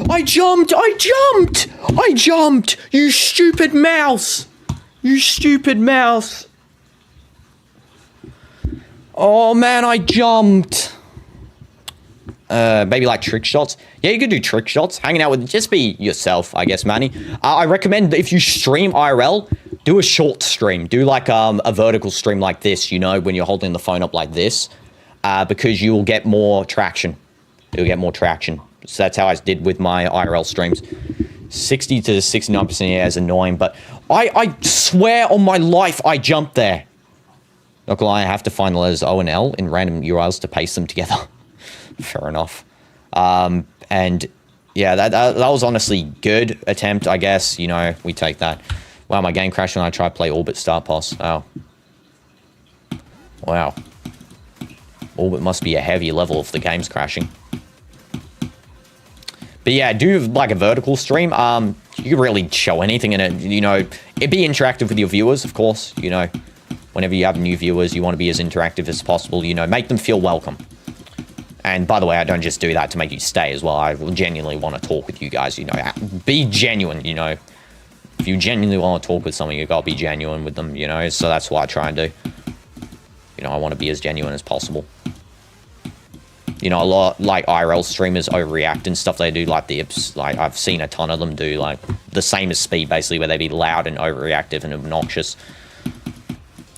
I jumped! I jumped! I jumped! You stupid mouse! You stupid mouse! Oh man, I jumped! Maybe like trick shots. Yeah, you could do trick shots. Hanging out with, just be yourself, I guess, Manny. I recommend if you stream IRL, do a short stream. Do like a vertical stream like this, you know, when you're holding the phone up like this. Because you will get more traction. You'll get more traction. So that's how I did with my IRL streams. 60 to 69%, yeah, is annoying, but I swear on my life I jumped there. Not gonna lie, I have to find the letters O and L in random URLs to paste them together. Fair enough. And yeah, that was honestly good attempt, I guess. You know, we take that. Wow, my game crashed when I tried to play Orbit Star Pass. Oh. Wow. Orbit must be a heavy level if the game's crashing. But yeah, do like a vertical stream. You can really show anything in it, you know. It'd be interactive with your viewers, of course, you know. Whenever you have new viewers, you want to be as interactive as possible, you know. Make them feel welcome. And by the way, I don't just do that to make you stay as well. I genuinely want to talk with you guys, you know. Be genuine, you know. If you genuinely want to talk with someone, you got to be genuine with them, you know. So that's what I try and do. You know, I want to be as genuine as possible. You know, a lot like IRL streamers overreact and stuff. They do like the like I've seen a ton of them do like the same as Speed, basically, where they be loud and overreactive and obnoxious.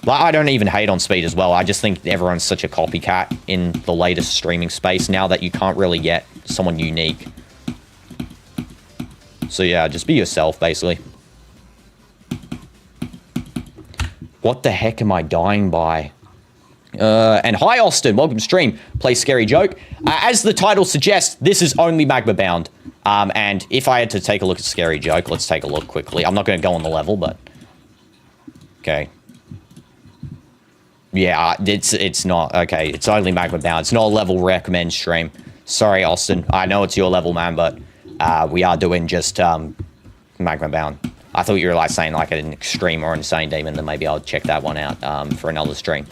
Like, I don't even hate on Speed as well. I just think everyone's such a copycat in the latest streaming space now that you can't really get someone unique. So yeah, just be yourself, basically. What the heck am I dying by? And hi, Austin. Welcome to stream. Play Scary Joke. As the title suggests, this is only Magma bound. And if I had to take a look at Scary Joke, let's take a look quickly. I'm not going to go on the level, but... Okay. Yeah, it's not. Okay, it's only Magma bound. It's not a level recommend stream. Sorry, Austin. I know it's your level, man, but we are doing just Magma bound. I thought you were like saying like an extreme or insane demon, then maybe I'll check that one out for another stream.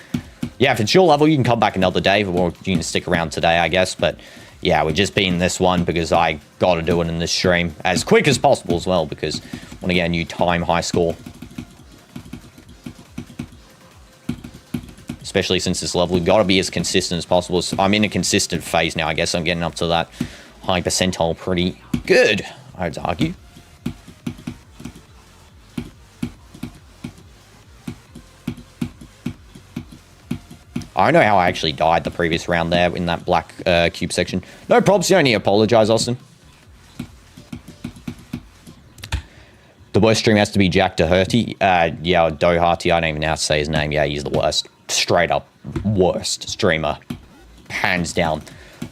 Yeah, if it's your level, you can come back another day, or you can stick around today, I guess. But yeah, we're just being this one because I got to do it in this stream as quick as possible as well, because I want to get a new time high score. Especially since this level, we've got to be as consistent as possible. So I'm in a consistent phase now, I guess. I'm getting up to that high percentile pretty good, I would argue. I don't know how I actually died the previous round there in that black cube section. No props, you don't need to apologize, Austin. The worst streamer has to be Jack Doherty. Yeah, Doherty, I don't even know how to say his name. Yeah, he's the worst. Straight up worst streamer. Hands down.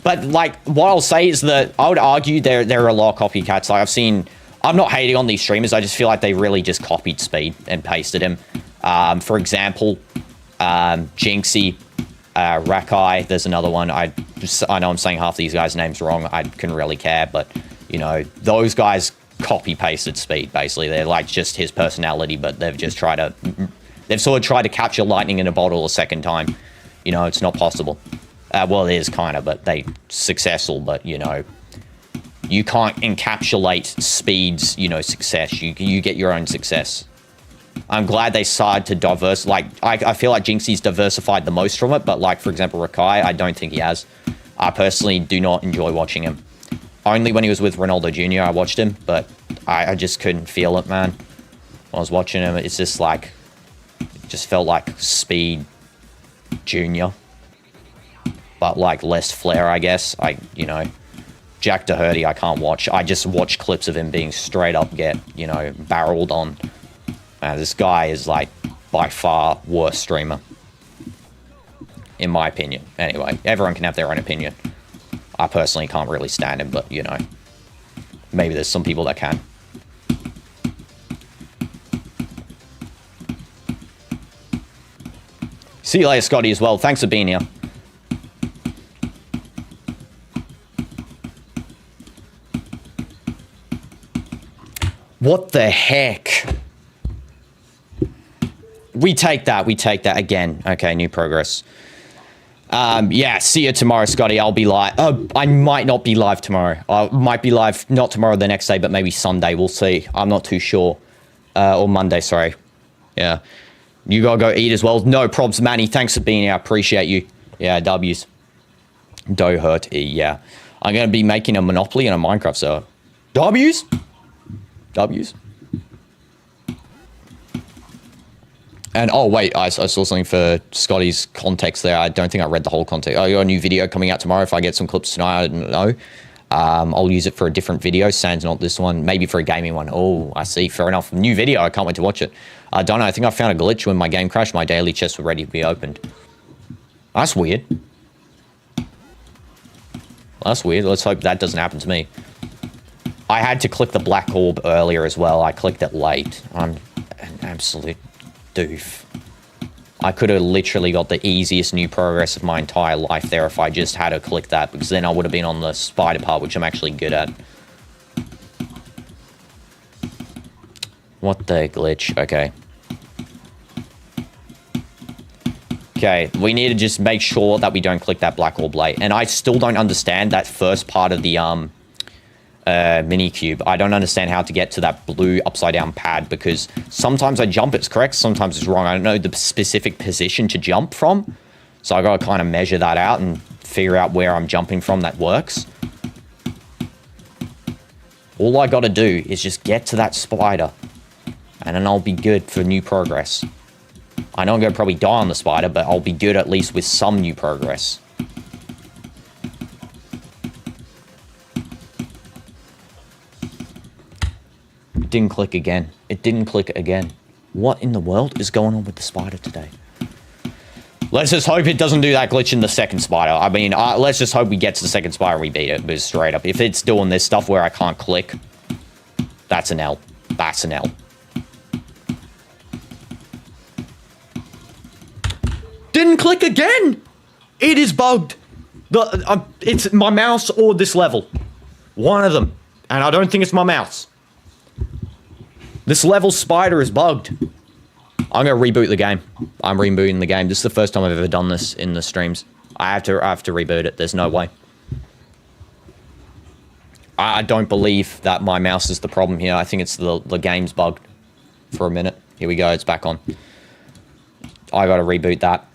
But, like, what I'll say is that I would argue there are a lot of copycats. Like, I've seen... I'm not hating on these streamers. I just feel like they really just copied Speed and pasted him. For example, Jinxie... Rakai, there's another one. I know I'm saying half these guys' names wrong. I couldn't really care, but, you know, those guys copy-pasted Speed, basically. They're, like, just his personality, but they've just tried to... They've sort of tried to capture lightning in a bottle a second time. You know, it's not possible. Well, it is kind of, but they... Successful, but, you know... You can't encapsulate Speed's, you know, success. You get your own success. I'm glad they started to diverse. Like, I feel like Jinxie's diversified the most from it, but like, for example, Rakai, I don't think he has. I personally do not enjoy watching him. Only when he was with Ronaldo Jr. I watched him, but I just couldn't feel it, man. When I was watching him, it's just like, it just felt like Speed Jr. But like less flair, I guess. You know, Jack Doherty, I can't watch. I just watch clips of him being straight up get, you know, barreled on. This guy is, like, by far worst streamer. In my opinion. Anyway, everyone can have their own opinion. I personally can't really stand him, but, you know. Maybe there's some people that can. See you later, Scotty, as well. Thanks for being here. What the heck? We take that. We take that again. Okay, new progress. Yeah, see you tomorrow, Scotty. I'll be live. I might not be live tomorrow. I might be live, not tomorrow, the next day, but maybe Sunday. We'll see. I'm not too sure. Or Monday, sorry. Yeah. You gotta go eat as well. No probs, Manny. Thanks for being here. I appreciate you. Yeah, W's. Do hurt. Yeah. I'm gonna be making a Monopoly and a Minecraft server. W's? W's? And, oh, wait, I saw something for Scotty's context there. I don't think I read the whole context. I got a new video coming out tomorrow. If I get some clips tonight, I don't know. I'll use it for a different video. Sans not this one. Maybe for a gaming one. Oh, I see. Fair enough. New video. I can't wait to watch it. I don't know. I think I found a glitch when my game crashed. My daily chests were ready to be opened. That's weird. That's weird. Let's hope that doesn't happen to me. I had to click the black orb earlier as well. I clicked it late. I'm an absolute doof. I could have literally got the easiest new progress of my entire life there if I just had to click that, because then I would have been on the spider part, which I'm actually good at. What the glitch? Okay. Okay, we need to just make sure that we don't click that black orb late. And I still don't understand that first part of the mini cube. I don't understand how to get to that blue upside down pad, because sometimes I jump, it's correct, sometimes it's wrong. I don't know the specific position to jump from, so I gotta kind of measure that out and figure out where I'm jumping from that works. All I gotta do is just get to that spider, and then I'll be good for new progress. I know I'm gonna probably die on the spider, but I'll be good at least with some new progress. Didn't click again. It didn't click again. What in the world is going on with the spider today? Let's just hope it doesn't do that glitch in the second spider. I mean, let's just hope we get to the second spider and we beat it. But straight up, if it's doing this stuff where I can't click, that's an L. That's an L. Didn't click again! It is bugged. It's my mouse or this level. One of them. And I don't think it's my mouse. This level spider is bugged. I'm gonna reboot the game. I'm rebooting the game. This is the first time I've ever done this in the streams. I have to reboot it. There's no way. I don't believe that my mouse is the problem here. I think it's the game's bugged for a minute. Here we go. It's back on. I gotta reboot that.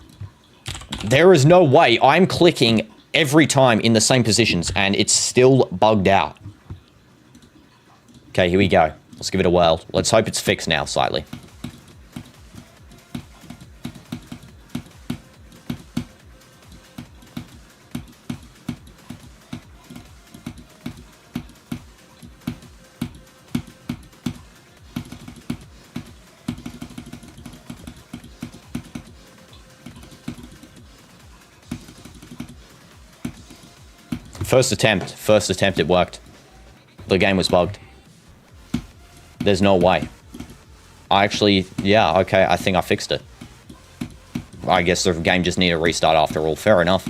There is no way I'm clicking every time in the same positions and it's still bugged out. Okay, here we go. Let's give it a whirl. Let's hope it's fixed now slightly. First attempt, it worked. The game was bugged. There's no way. Yeah, okay, I think I fixed it. I guess the game just needed a restart after all. Fair enough.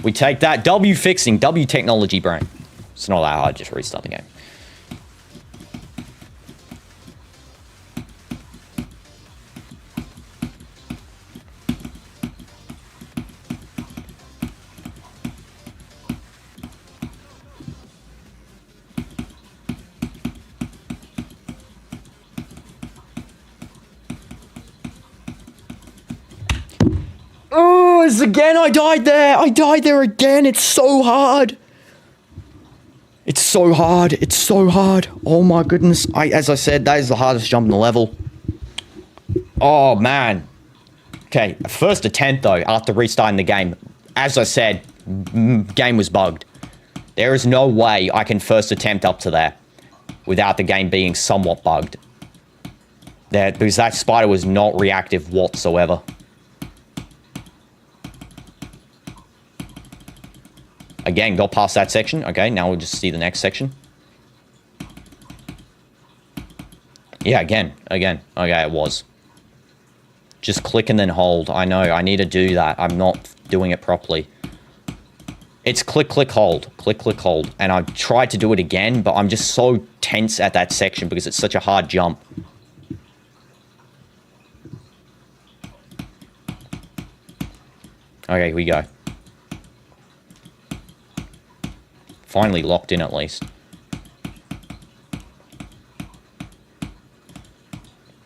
We take that. W fixing. W technology brain. It's not that hard, just restart the game. Again, I died there. I died there again. It's so hard. It's so hard. It's so hard. Oh my goodness. As I said, that is the hardest jump in the level. Oh man. Okay, first attempt though, after restarting the game. As I said, game was bugged. There is no way I can first attempt up to there without the game being somewhat bugged. Because that spider was not reactive whatsoever. Again, got past that section. Okay, now we'll just see the next section. Yeah, again. Okay, it was. Just click and then hold. I know, I need to do that. I'm not doing it properly. It's click, click, hold. Click, click, hold. And I've tried to do it again, but I'm just so tense at that section because it's such a hard jump. Okay, here we go. Finally locked in at least.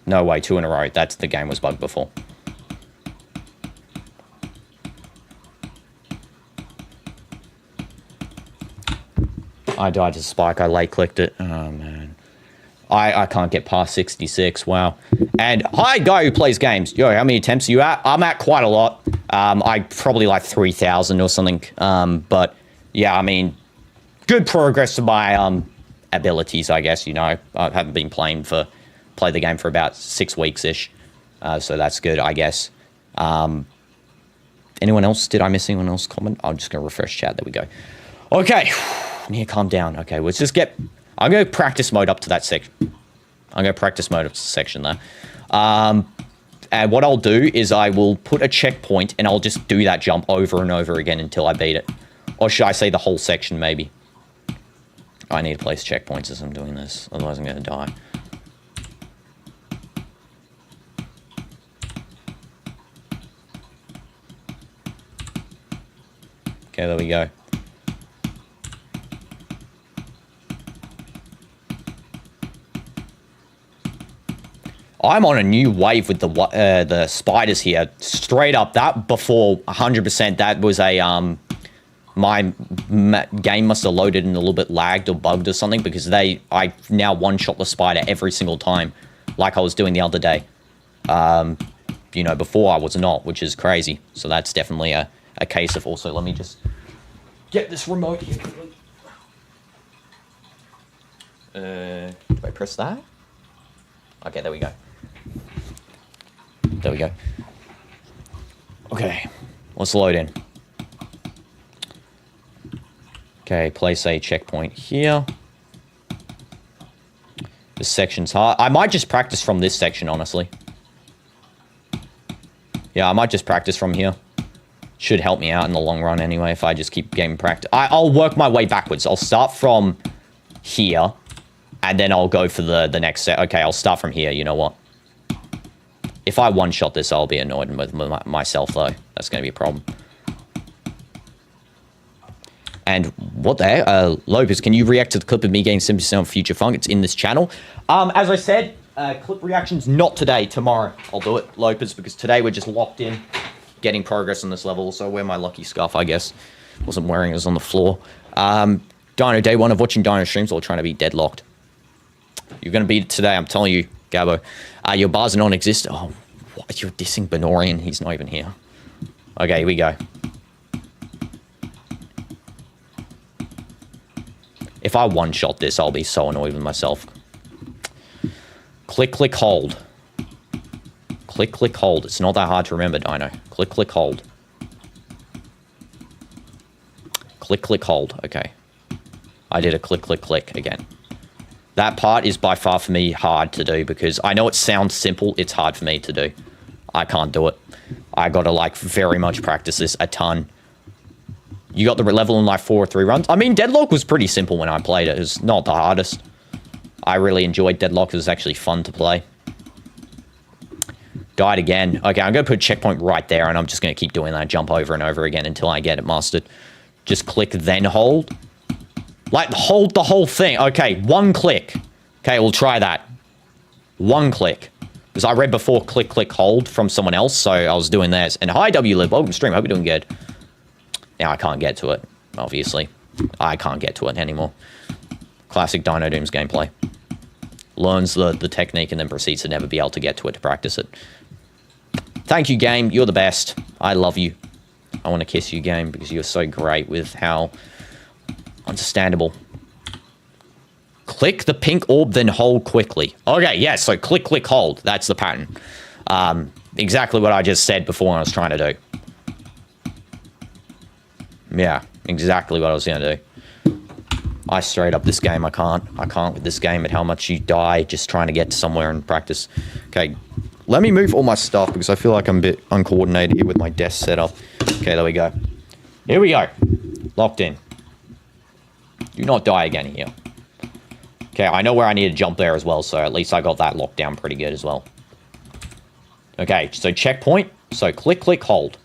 No way, 2 in a row. That's the game was bugged before. I died to spike. I late clicked it. Oh, man. I can't get past 66. Wow. And hi, guy who plays games. Yo, how many attempts are you at? I'm at quite a lot. I probably like 3,000 or something. But yeah, I mean, good progress to my abilities, I guess. You know, I haven't been played the game for about 6 weeks-ish. So that's good, I guess. Anyone else? Did I miss anyone else comment? I'm just going to refresh chat. There we go. Okay. I need to calm down. Okay, let's just get... I'm going to practice mode up to that section. I'm going to practice mode up to the section there. And what I'll do is I will put a checkpoint and I'll just do that jump over and over again until I beat it. Or should I say the whole section, maybe? I need to place checkpoints as I'm doing this. Otherwise, I'm going to die. Okay, there we go. I'm on a new wave with the spiders here. Straight up, that before 100%, that was a my game must have loaded and a little bit lagged or bugged or something because I now one-shot the spider every single time, like I was doing the other day. You know, before I was not, which is crazy. So that's definitely a case of also. Let me just get this remote here quickly. Do I press that? Okay, there we go. There we go. Okay, let's load in. Okay, place a checkpoint here. This section's hard. I might just practice from this section, honestly. Yeah, I might just practice from here. Should help me out in the long run anyway if I just keep game practice. I'll work my way backwards. I'll start from here, and then I'll go for the next set. Okay, I'll start from here. You know what? If I one-shot this, I'll be annoyed with myself, though. That's going to be a problem. And what the heck? Lopez, can you react to the clip of me getting 70% on Future Funk? It's in this channel. As I said, clip reactions not today, tomorrow. I'll do it, Lopez, because today we're just locked in, getting progress on this level. So I wear my lucky scarf, I guess. Wasn't wearing it, was on the floor. Dino, day one of watching Dino streams or trying to be deadlocked. You're going to beat it today, I'm telling you, Gabo. Your bars are non-existent. Oh, what? You're dissing Benorian. He's not even here. Okay, here we go. If I one-shot this, I'll be so annoyed with myself. Click, click, hold. Click, click, hold. It's not that hard to remember, Dino. Click, click, hold. Click, click, hold. Okay. I did a click, click, click again. That part is by far for me hard to do because I know it sounds simple. It's hard for me to do. I can't do it. I got to like very much practice this a ton. You got the level in like 4 or 3 runs. I mean, Deadlock was pretty simple when I played it. It was not the hardest. I really enjoyed Deadlock. It was actually fun to play. Died again. Okay, I'm going to put a checkpoint right there and I'm just going to keep doing that jump over and over again until I get it mastered. Just click, then hold. Like, hold the whole thing. Okay, 1 click. Okay, we'll try that. 1 click. Because I read before click, click, hold from someone else, so I was doing theirs. And hi, WLib. Welcome to stream. Hope you're doing good. Now I can't get to it, obviously. I can't get to it anymore. Classic DinoDoomz gameplay. Learns the technique and then proceeds to never be able to get to it to practice it. Thank you, game. You're the best. I love you. I want to kiss you, game, because you're so great with how... understandable. Click the pink orb, then hold quickly. Okay, yeah, so click, click, hold. That's the pattern. Exactly what I just said before I was trying to do. Yeah, exactly what I was going to do. I straight up this game, I can't with this game at how much you die just trying to get somewhere and practice. Okay, let me move all my stuff because I feel like I'm a bit uncoordinated here with my desk setup. Okay, there we go. Here we go. Locked in. Do not die again here. Okay, I know where I need to jump there as well, so at least I got that locked down pretty good as well. Okay, so checkpoint. So click, click, hold.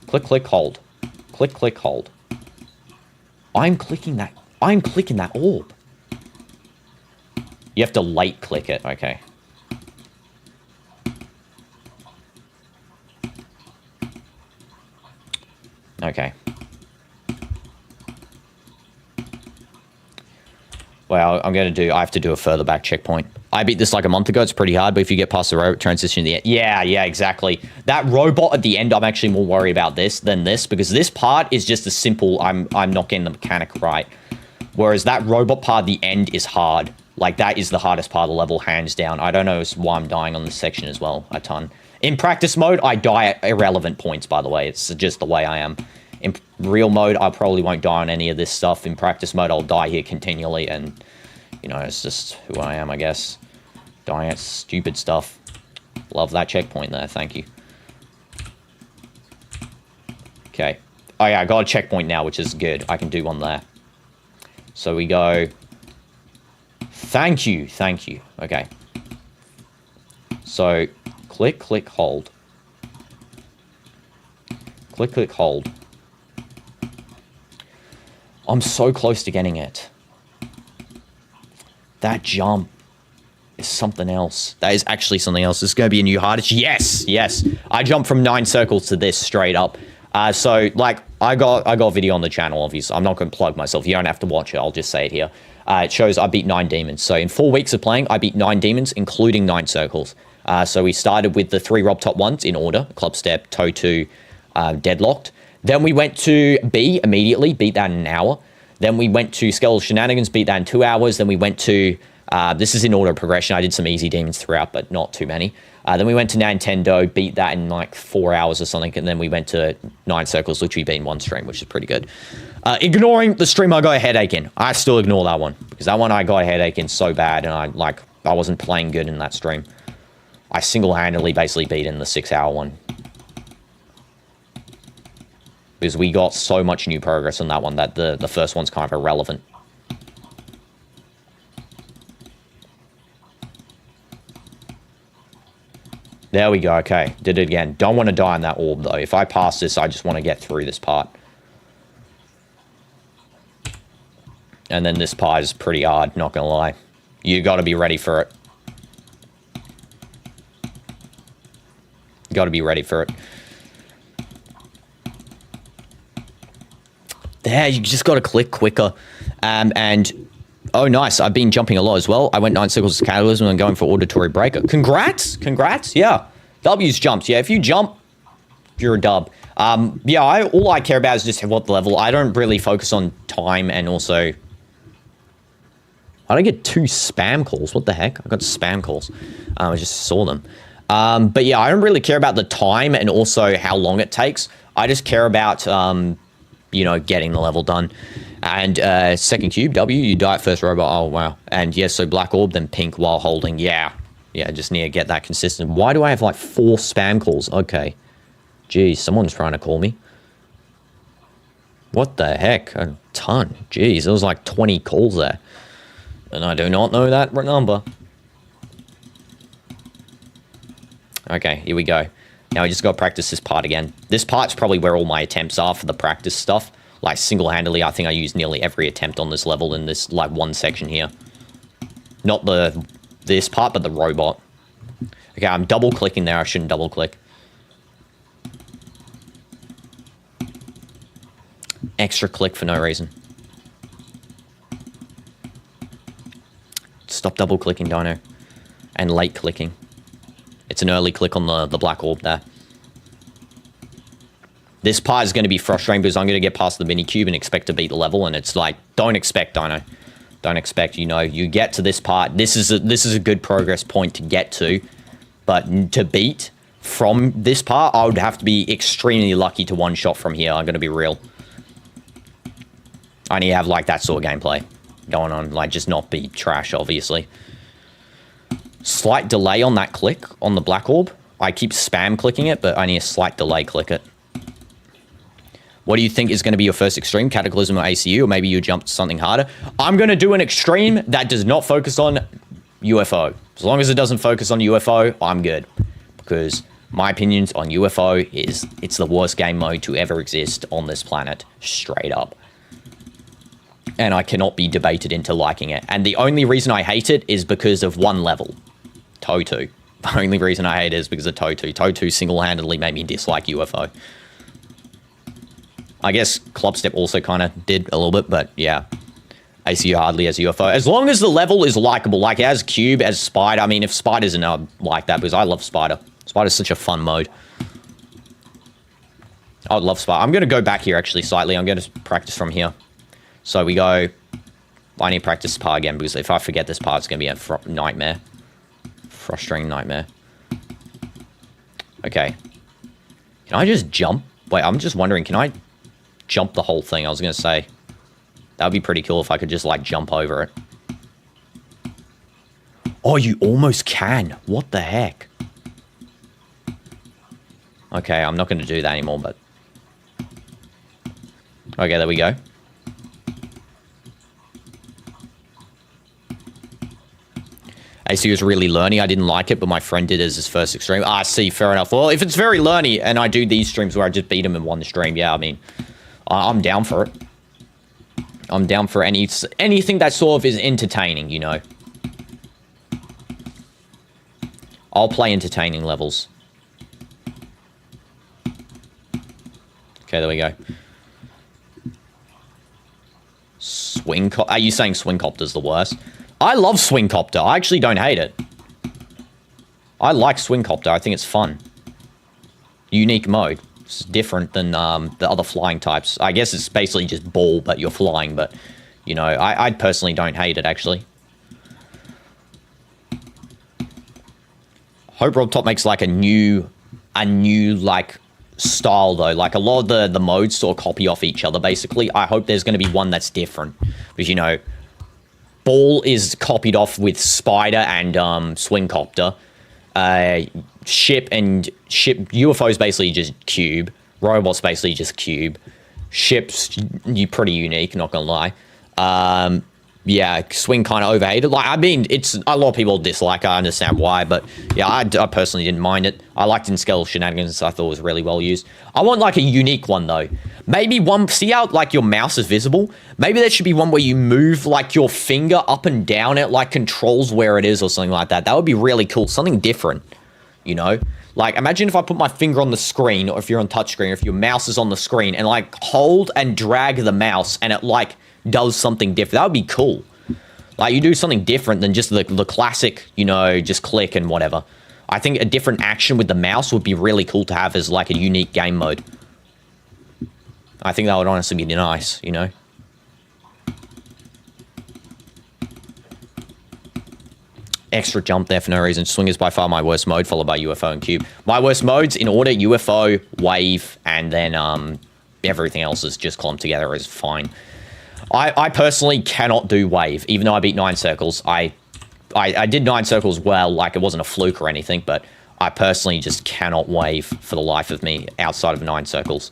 Click, click, hold. Click, click, hold. I'm clicking that orb. You have to late click it, okay. Okay. Well, I have to do a further back checkpoint. I beat this like a month ago. It's pretty hard, but if you get past the robot transition at the end. Yeah, exactly. That robot at the end, I'm actually more worried about than this, because this part is just a simple, I'm not getting the mechanic right. Whereas that robot part at the end is hard. Like, that is the hardest part of the level, hands down. I don't know why I'm dying on this section as well, a ton. In practice mode, I die at irrelevant points, by the way. It's just the way I am. In real mode, I probably won't die on any of this stuff. In practice mode, I'll die here continually, and, you know, it's just who I am, I guess. Dying at stupid stuff. Love that checkpoint there, thank you. Okay. Oh yeah, I got a checkpoint now, which is good. I can do one there. So we go... Thank you. Okay. So, click, click, hold. Click, click, hold. I'm so close to getting it. That jump is something else. That is actually something else. This is going to be a new hardest. Yes. I jumped from 9 circles to this straight up. So, like, I got a video on the channel, obviously. I'm not going to plug myself. You don't have to watch it. I'll just say it here. It shows I beat 9 demons. So, in 4 weeks of playing, I beat 9 demons, including 9 circles. So, we started with the 3 Rob top ones in order. Club Step, Toe 2, Deadlocked. Then we went to B immediately, beat that in an hour. Then we went to Skeletal Shenanigans, beat that in 2 hours. Then we went to, this is in order of progression. I did some easy demons throughout, but not too many. Then we went to Nintendo, beat that in like 4 hours or something. And then we went to 9 circles, literally beat in 1 stream, which is pretty good. Ignoring the stream I got a headache in. I still ignore that one. Because that one I got a headache in so bad. And I wasn't playing good in that stream. I single-handedly basically beat in the 6-hour one. Because we got so much new progress on that one that the first one's kind of irrelevant. There we go, okay. Did it again. Don't want to die on that orb, though. If I pass this, I just want to get through this part. And then this part is pretty hard, not gonna lie. You gotta be ready for it. You gotta be ready for it. There, you just gotta click quicker. And... Oh, nice. I've been jumping a lot as well. I went 9 circles to Cataclysm and going for Auditory Breaker. Congrats! Yeah. W's jumps. Yeah, if you jump, you're a dub. Yeah, all I care about is just what the level. I don't really focus on time, and also... I don't get 2 spam calls. What the heck? I got spam calls. I just saw them. But yeah, I don't really care about the time and also how long it takes. I just care about, you know, getting the level done. And second cube, W, you die at first robot. Oh, wow. And yes, so black orb, then pink while holding. Yeah, just need to get that consistent. Why do I have like 4 spam calls? Okay. Geez, someone's trying to call me. What the heck? A ton. Jeez, there was like 20 calls there. And I do not know that number. Okay, here we go. Now we just got to practice this part again. This part's probably where all my attempts are for the practice stuff. Like, single-handedly, I think I used nearly every attempt on this level in this, like, one section here. Not this part, but the robot. Okay, I'm double-clicking there. I shouldn't double-click. Extra click for no reason. Stop double-clicking, Dino. And late-clicking. It's an early click on the black orb there. This part is going to be frustrating because I'm going to get past the mini cube and expect to beat the level, and it's like, don't expect, Dino. Don't expect, you know, you get to this part. This is a good progress point to get to, but to beat from this part, I would have to be extremely lucky to one-shot from here. I'm going to be real. I need to have, like, that sort of gameplay going on. Like, just not be trash, obviously. Slight delay on that click on the black orb. I keep spam clicking it, but I need a slight delay click it. What do you think is going to be your first extreme? Cataclysm or ACU? Or maybe you jump to something harder? I'm going to do an extreme that does not focus on UFO. As long as it doesn't focus on UFO, I'm good. Because my opinions on UFO is it's the worst game mode to ever exist on this planet. Straight up. And I cannot be debated into liking it. And the only reason I hate it is because of one level. Totu. The only reason I hate it is because of Totu. Totu single-handedly made me dislike UFO. I guess Clubstep also kind of did a little bit, but yeah. ACU hardly has UFO. As long as the level is likable, like as Cube, as Spider. I mean, if Spider's not like that, because I love Spider. Spider's such a fun mode. I would love Spider. I'm going to go back here, actually, slightly. I'm going to practice from here. So we go... I need to practice this part again, because if I forget this part, it's going to be a nightmare. Frustrating nightmare. Okay. Can I just jump? Wait, I'm just wondering, can I jump the whole thing? I was going to say, that would be pretty cool if I could just, like, jump over it. Oh, you almost can. What the heck? Okay, I'm not going to do that anymore, but... Okay, there we go. AC was really learny. I didn't like it, but my friend did as his first extreme. Ah, see, fair enough. Well, if it's very learny, and I do these streams where I just beat him in one stream, yeah, I mean, I'm down for it. I'm down for anything that sort of is entertaining, you know. I'll play entertaining levels. Okay, there we go. Are you saying Swingcopter's the worst? I love Swingcopter. I actually don't hate it. I like Swingcopter. I think it's fun. Unique mode. It's different than the other flying types. I guess it's basically just ball, but you're flying. But, you know, I personally don't hate it, actually. Hope Rob Top makes, like, a new, like, style, though. Like, a lot of the modes sort of copy off each other, basically. I hope there's going to be one that's different. Because, you know... Ball is copied off with Spider and Swingcopter. Ship UFO is basically just Cube. Robot's basically just Cube. Ship's pretty unique, not gonna lie. Yeah, Swing kind of overhated. Like, I mean, it's a lot of people dislike it. I understand why, but yeah, I personally didn't mind it. I liked in Skeletal Shenanigans. I thought it was really well used. I want like a unique one though. Maybe one. See how like your mouse is visible? Maybe there should be one where you move like your finger up and down. It like controls where it is or something like that. That would be really cool. Something different, you know. Like, imagine if I put my finger on the screen, or if you're on touchscreen, or if your mouse is on the screen, and like hold and drag the mouse, and it like does something different. That would be cool. Like, you do something different than just the classic, you know, just click and whatever. I think a different action with the mouse would be really cool to have as like a unique game mode. I think that would honestly be nice, you know. Extra jump there for no reason. Swing is by far my worst mode, followed by UFO and Cube. My worst modes, in order, UFO, Wave, and then everything else is just clumped together is fine. I personally cannot do Wave, even though I beat 9 Circles. I did 9 Circles well, like it wasn't a fluke or anything, but I personally just cannot Wave for the life of me outside of 9 Circles.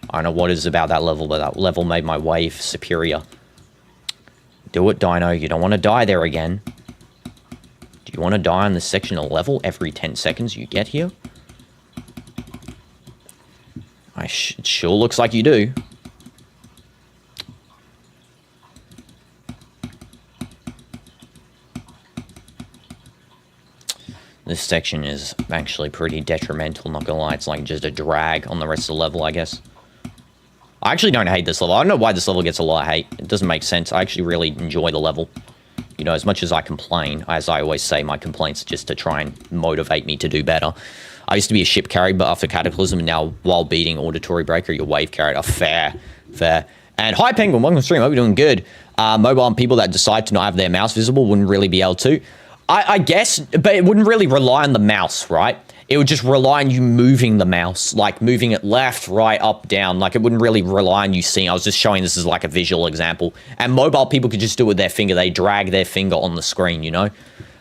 I don't know what it is about that level, but that level made my Wave superior. Do it, Dino. You don't want to die there again. Do you want to die on this section of level every 10 seconds you get here? It sure looks like you do. This section is actually pretty detrimental, not gonna lie. It's like just a drag on the rest of the level, I guess. I actually don't hate this level. I don't know why this level gets a lot of hate. It doesn't make sense. I actually really enjoy the level. You know, as much as I complain, as I always say, my complaints are just to try and motivate me to do better. I used to be a ship carry, but after Cataclysm, and now while beating Auditory Breaker, you're wave carried. Oh, fair. And hi, Penguin, welcome to the stream. Hope you're doing good. Mobile people that decide to not have their mouse visible wouldn't really be able to. I guess, but it wouldn't really rely on the mouse, right? It would just rely on you moving the mouse, like moving it left, right, up, down. Like, it wouldn't really rely on you seeing. I was just showing this as like a visual example. And mobile people could just do it with their finger. They drag their finger on the screen, you know?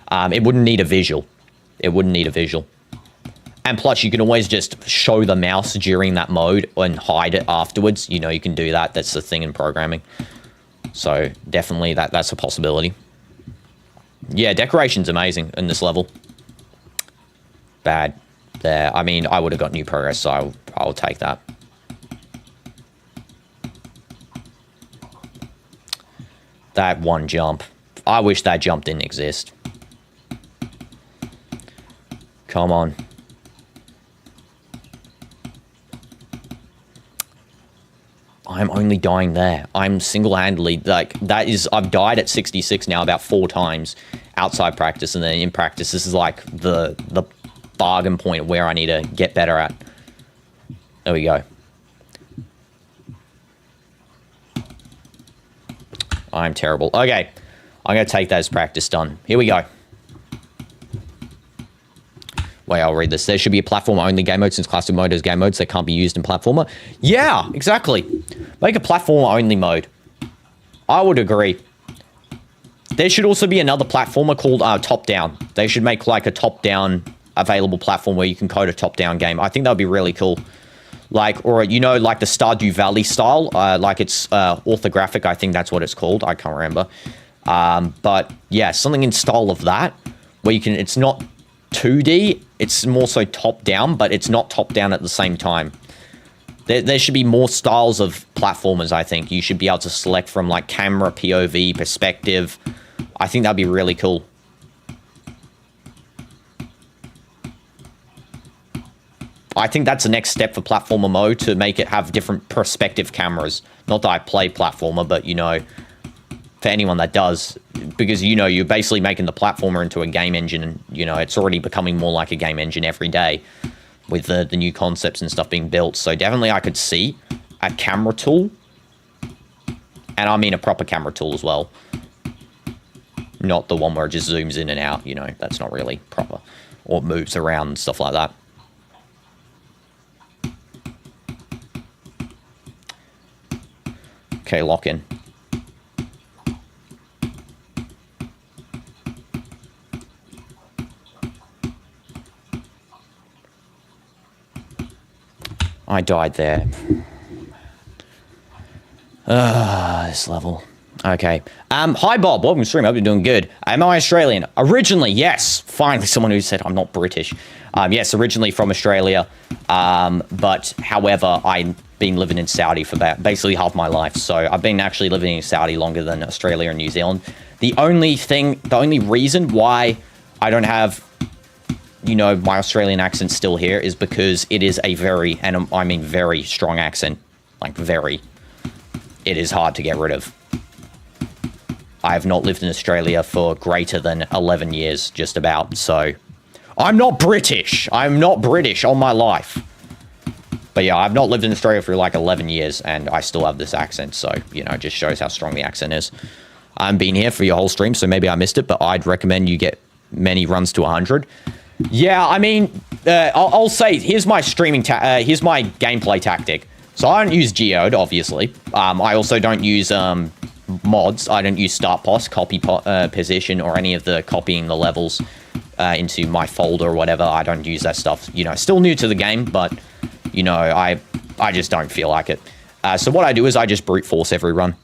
It wouldn't need a visual. It wouldn't need a visual. And plus, you can always just show the mouse during that mode and hide it afterwards. You know, you can do that. That's the thing in programming. So definitely that's a possibility. Yeah, decoration's amazing in this level. Bad there. I mean, I would have got new progress, so I'll take that. That one jump. I wish that jump didn't exist. Come on. I'm only dying there. I'm single-handedly, like, that is, I've died at 66 now about 4 times outside practice, and then in practice, this is like the bargain point where I need to get better at. There we go. I'm terrible. Okay, I'm going to take that as practice done. Here we go. Wait, I'll read this. There should be a platform-only game mode since classic mode has game modes that can't be used in platformer. Yeah, exactly. Make a platformer-only mode. I would agree. There should also be another platformer called top-down. They should make like a top-down available platform where you can code a top-down game. I think that would be really cool. Like, or, you know, like the Stardew Valley style. Like it's orthographic. I think that's what it's called. I can't remember. But yeah, something in style of that where you can, it's not 2D, it's more so top-down, but it's not top-down at the same time. There should be more styles of platformers, I think. You should be able to select from, like, camera, POV, perspective. I think that'd be really cool. I think that's the next step for platformer mode, to make it have different perspective cameras. Not that I play platformer, but, you know, for anyone that does, because, you know, you're basically making the platformer into a game engine, and, you know, it's already becoming more like a game engine every day with the new concepts and stuff being built. So definitely I could see a camera tool, and I mean a proper camera tool as well. Not the one where it just zooms in and out, you know, that's not really proper, or moves around and stuff like that. Okay, lock in. I died there. This level. Okay. Hi, Bob. Welcome to stream. I hope you're doing good. Am I Australian? Originally, yes. Finally, someone who said I'm not British. Yes, originally from Australia. But, however, I've been living in Saudi for basically half my life. So, I've been actually living in Saudi longer than Australia and New Zealand. The only reason why I don't have, you know, my Australian accent still here is because it is a very, and I mean very strong accent. Like, very. It is hard to get rid of. I have not lived in Australia for greater than 11 years, just about, so I'm not British. I'm not British all my life. But yeah, I've not lived in Australia for like 11 years, and I still have this accent, so, you know, it just shows how strong the accent is. I've been here for your whole stream, so maybe I missed it, but I'd recommend you get many runs to 100. Yeah, I mean, I'll say, here's my streaming, here's my gameplay tactic. So I don't use Geode, obviously. I also don't use mods. I don't use start pos, copy position, or any of the copying the levels into my folder or whatever. I don't use that stuff. You know, still new to the game, but, you know, I just don't feel like it. So what I do is I just brute force every run.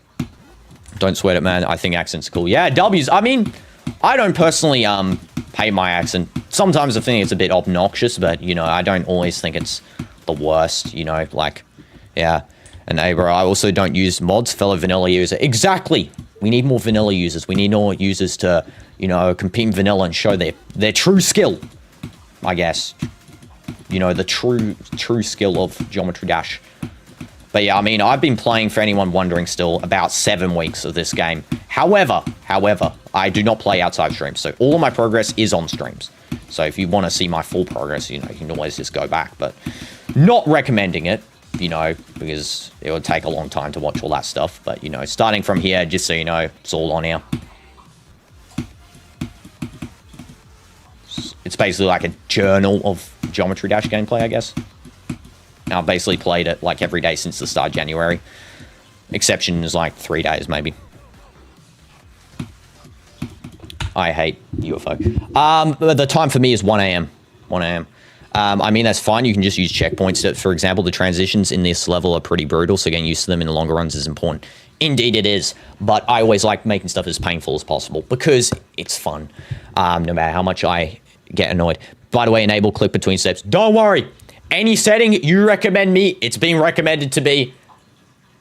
Don't sweat it, man. I think accents are cool. Yeah, W's. I mean, I don't personally hate my accent. Sometimes I think it's a bit obnoxious, but, you know, I don't always think it's the worst, you know, like, yeah. And neighbor, I also don't use mods, fellow vanilla user. Exactly. We need more vanilla users. We need more users to, you know, compete in vanilla and show their true skill, I guess. You know, the true skill of Geometry Dash. But yeah, I mean, I've been playing, for anyone wondering still, about 7 weeks of this game. However, I do not play outside streams. So all of my progress is on streams. So if you want to see my full progress, you know, you can always just go back. But not recommending it, you know, because it would take a long time to watch all that stuff. But, you know, starting from here, just so you know, it's all on here. It's basically like a journal of Geometry Dash gameplay, I guess. I've basically played it like every day since the start of January. Exception is like 3 days, maybe. I hate UFO. The time for me is 1 a.m. 1 a.m. I mean, that's fine. You can just use checkpoints. For example, the transitions in this level are pretty brutal, so getting used to them in the longer runs is important. Indeed it is, but I always like making stuff as painful as possible because it's fun, no matter how much I get annoyed. By the way, enable click between steps. Don't worry. Any setting you recommend me, it's being recommended to me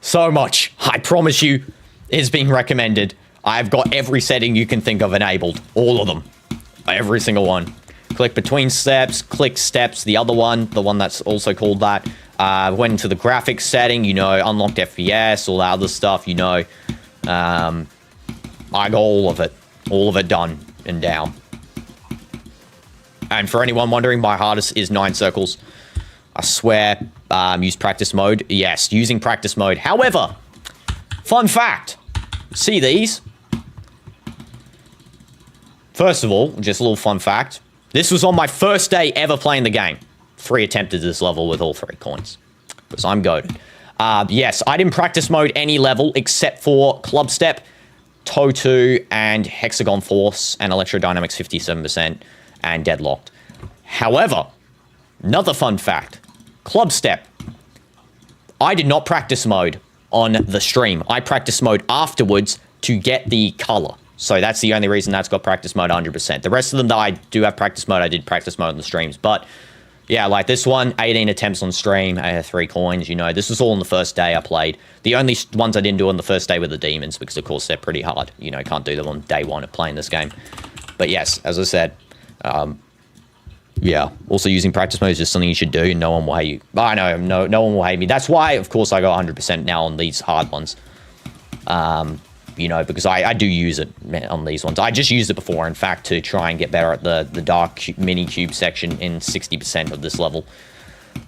so much. I promise you, it's being recommended. I've got every setting you can think of enabled. All of them. Every single one. Click between steps, click steps, the other one, the one that's also called that. Went into the graphics setting, you know, unlocked FPS, all that other stuff, you know. I got all of it done and down. And for anyone wondering, my hardest is 9 circles. I swear, use practice mode. Yes, using practice mode. However, fun fact, see these? First of all, just a little fun fact. This was on my first day ever playing the game. 3 attempted this level with all 3 coins. Because I'm goated. Yes, I didn't practice mode any level except for Club Step, Toe 2, and Hexagon Force, and Electrodynamics 57%, and Deadlocked. However, another fun fact. Club Step. I did not practice mode on the stream. I practice mode afterwards to get the color. So that's the only reason that's got practice mode 100%. The rest of them that I do have practice mode, I did practice mode on the streams. But yeah, like this one, 18 attempts on stream, 3 coins, you know. This was all on the first day I played. The only ones I didn't do on the first day were the demons because, of course, they're pretty hard. You know, can't do them on day 1 of playing this game. But yes, as I said, yeah, also using practice mode is just something you should do and no one will hate you. I know, no one will hate me. That's why, of course, I got 100% now on these hard ones. You know, because I do use it on these ones. I just used it before, in fact, to try and get better at the dark mini cube section in 60% of this level.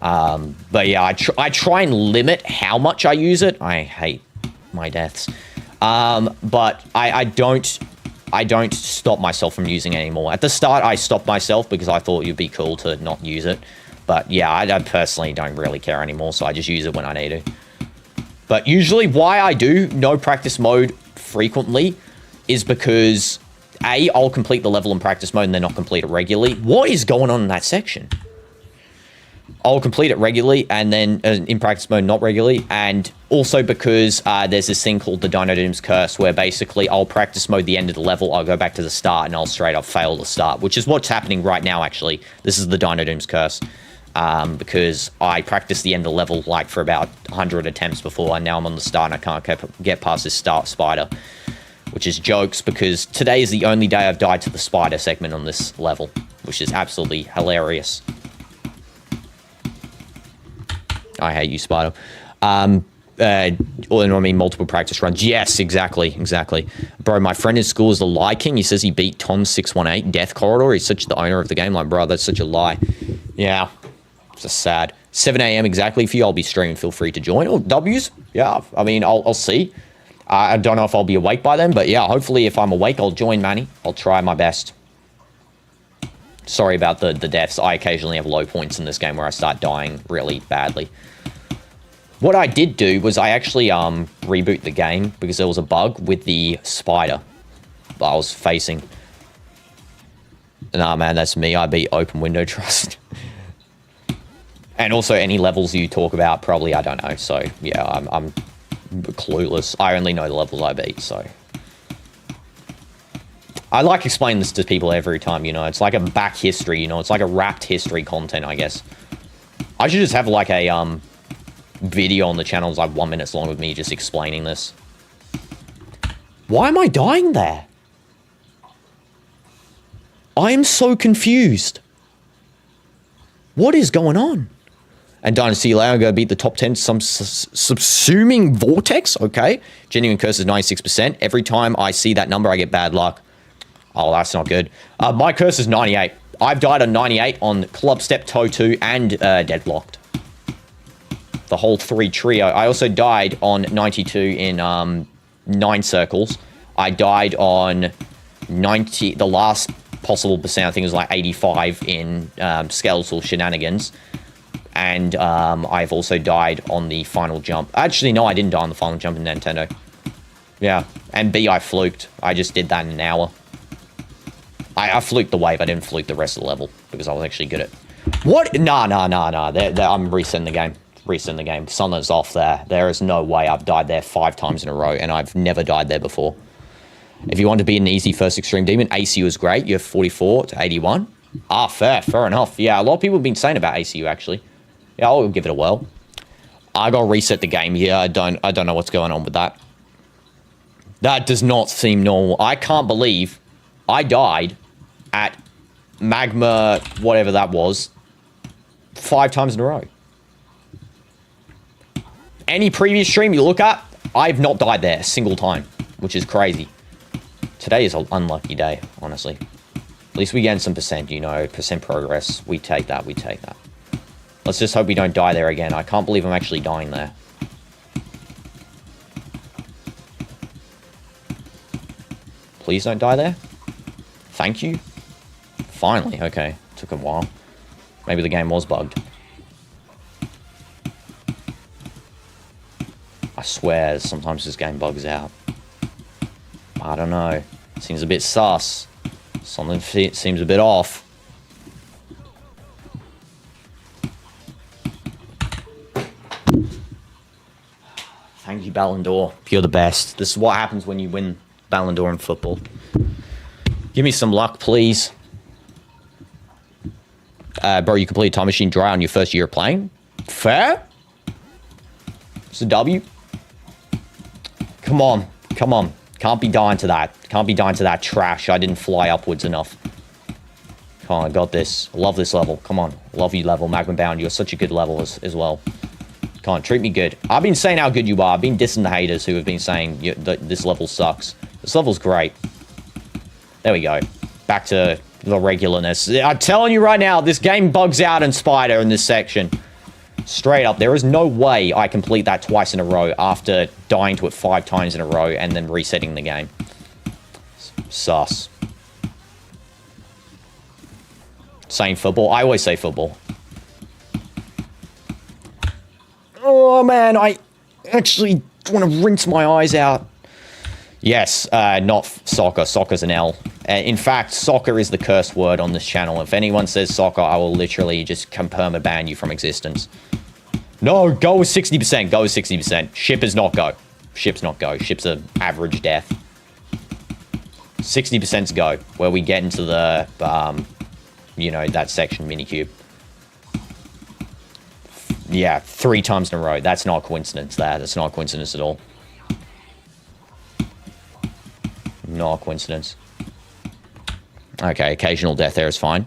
But yeah, I try and limit how much I use it. I hate my deaths. But I don't stop myself from using it anymore. At the start, I stopped myself because I thought it'd be cool to not use it. But yeah, I personally don't really care anymore, so I just use it when I need to. But usually why I do no practice mode frequently is because A, I'll complete the level in practice mode and then not complete it regularly. What is going on in that section? I'll complete it regularly and then in practice mode not regularly, and also because there's this thing called the DinoDoomz curse where basically I'll practice mode the end of the level, I'll go back to the start and I'll straight up fail the start, which is what's happening right now actually. This is the DinoDoomz curse. Because I practiced the end of the level like for about 100 attempts before, and now I'm on the start and I can't get past this start spider, which is jokes because today is the only day I've died to the spider segment on this level, which is absolutely hilarious. I hate you, spider. I mean, multiple practice runs. Yes, exactly. Bro, my friend in school is the Lie King. He says he beat Ton618 Death Corridor. He's such the owner of the game. Like, bro, that's such a lie. Yeah. Just sad. 7 a.m. exactly for you. I'll be streaming. Feel free to join. Or W's. Yeah. I mean, I'll see. I don't know if I'll be awake by then, but yeah, hopefully if I'm awake, I'll join Manny. I'll try my best. Sorry about the deaths. I occasionally have low points in this game where I start dying really badly. What I did do was I actually reboot the game because there was a bug with the spider that I was facing. Nah, man, that's me. I beat Open Window Trust. And also any levels you talk about, probably I don't know. So yeah, I'm clueless. I only know the levels I beat, so. I like explaining this to people every time, you know. It's like a back history, you know. It's like a wrapped history content, I guess. I should just have like a video on the channel that's like 1 minute long with me just explaining this. Why am I dying there? I am so confused. What is going on? And Dynasty Layer, I'm going to beat the top 10 subsuming vortex. Okay. Genuine curse is 96%. Every time I see that number, I get bad luck. Oh, that's not good. My curse is 98. I've died on 98 on Club Step, Toe 2, and Deadlocked. The whole 3 trio. I also died on 92 in 9 circles. I died on 90, the last possible percent, I think it was like 85 in skeletal shenanigans. And I've also died on the final jump. Actually, no, I didn't die on the final jump in Nintendo. Yeah. And B, I fluked. I just did that in an hour. I fluked the wave. I didn't fluke the rest of the level because I was actually good at What? Nah. I'm resetting the game. Resetting the game. Something's off there. There is no way I've died there 5 times in a row, and I've never died there before. If you want to be an easy first extreme demon, ACU is great. You have 44 to 81. Ah, fair enough. Yeah, a lot of people have been saying about ACU, actually. Yeah, I'll give it a whirl. I gotta reset the game here. I don't know what's going on with that. That does not seem normal. I can't believe I died at Magma, whatever that was, 5 times in a row. Any previous stream you look at, I've not died there a single time, which is crazy. Today is an unlucky day, honestly. At least we get some percent, you know, percent progress. We take that, we take that. Let's just hope we don't die there again. I can't believe I'm actually dying there. Please don't die there. Thank you. Finally, okay. Took a while. Maybe the game was bugged. I swear, sometimes this game bugs out. I don't know. Seems a bit sus. Something seems a bit off. Thank you, Ballon d'Or. You're the best. This is what happens when you win Ballon d'Or in football. Give me some luck, please. Bro, you completed Time Machine dry on your first year of playing? Fair? It's a W. Come on. Come on. Can't be dying to that. Can't be dying to that trash. I didn't fly upwards enough. Come on, I got this. I love this level. Come on. Love you level. Magma Bound. You're such a good level as well. Come on, treat me good. I've been saying how good you are. I've been dissing the haters who have been saying this level sucks. This level's great. There we go. Back to the regularness. I'm telling you right now, this game bugs out in Spider in this section. Straight up, there is no way I complete that twice in a row after dying to it 5 times in a row and then resetting the game. Sus. Saying football. I always say football. Oh, man, I actually want to rinse my eyes out. Yes, not soccer. Soccer's an L. In fact, soccer is the curse word on this channel. If anyone says soccer, I will literally just perma-ban you from existence. No, go with 60%. Go with 60%. Ship is not go. Ship's not go. Ship's an average death. 60%'s go, where we get into the, you know, that section minicube. Yeah, 3 times in a row. That's not a coincidence, That's not a coincidence at all. Not a coincidence. Okay, occasional death there is fine.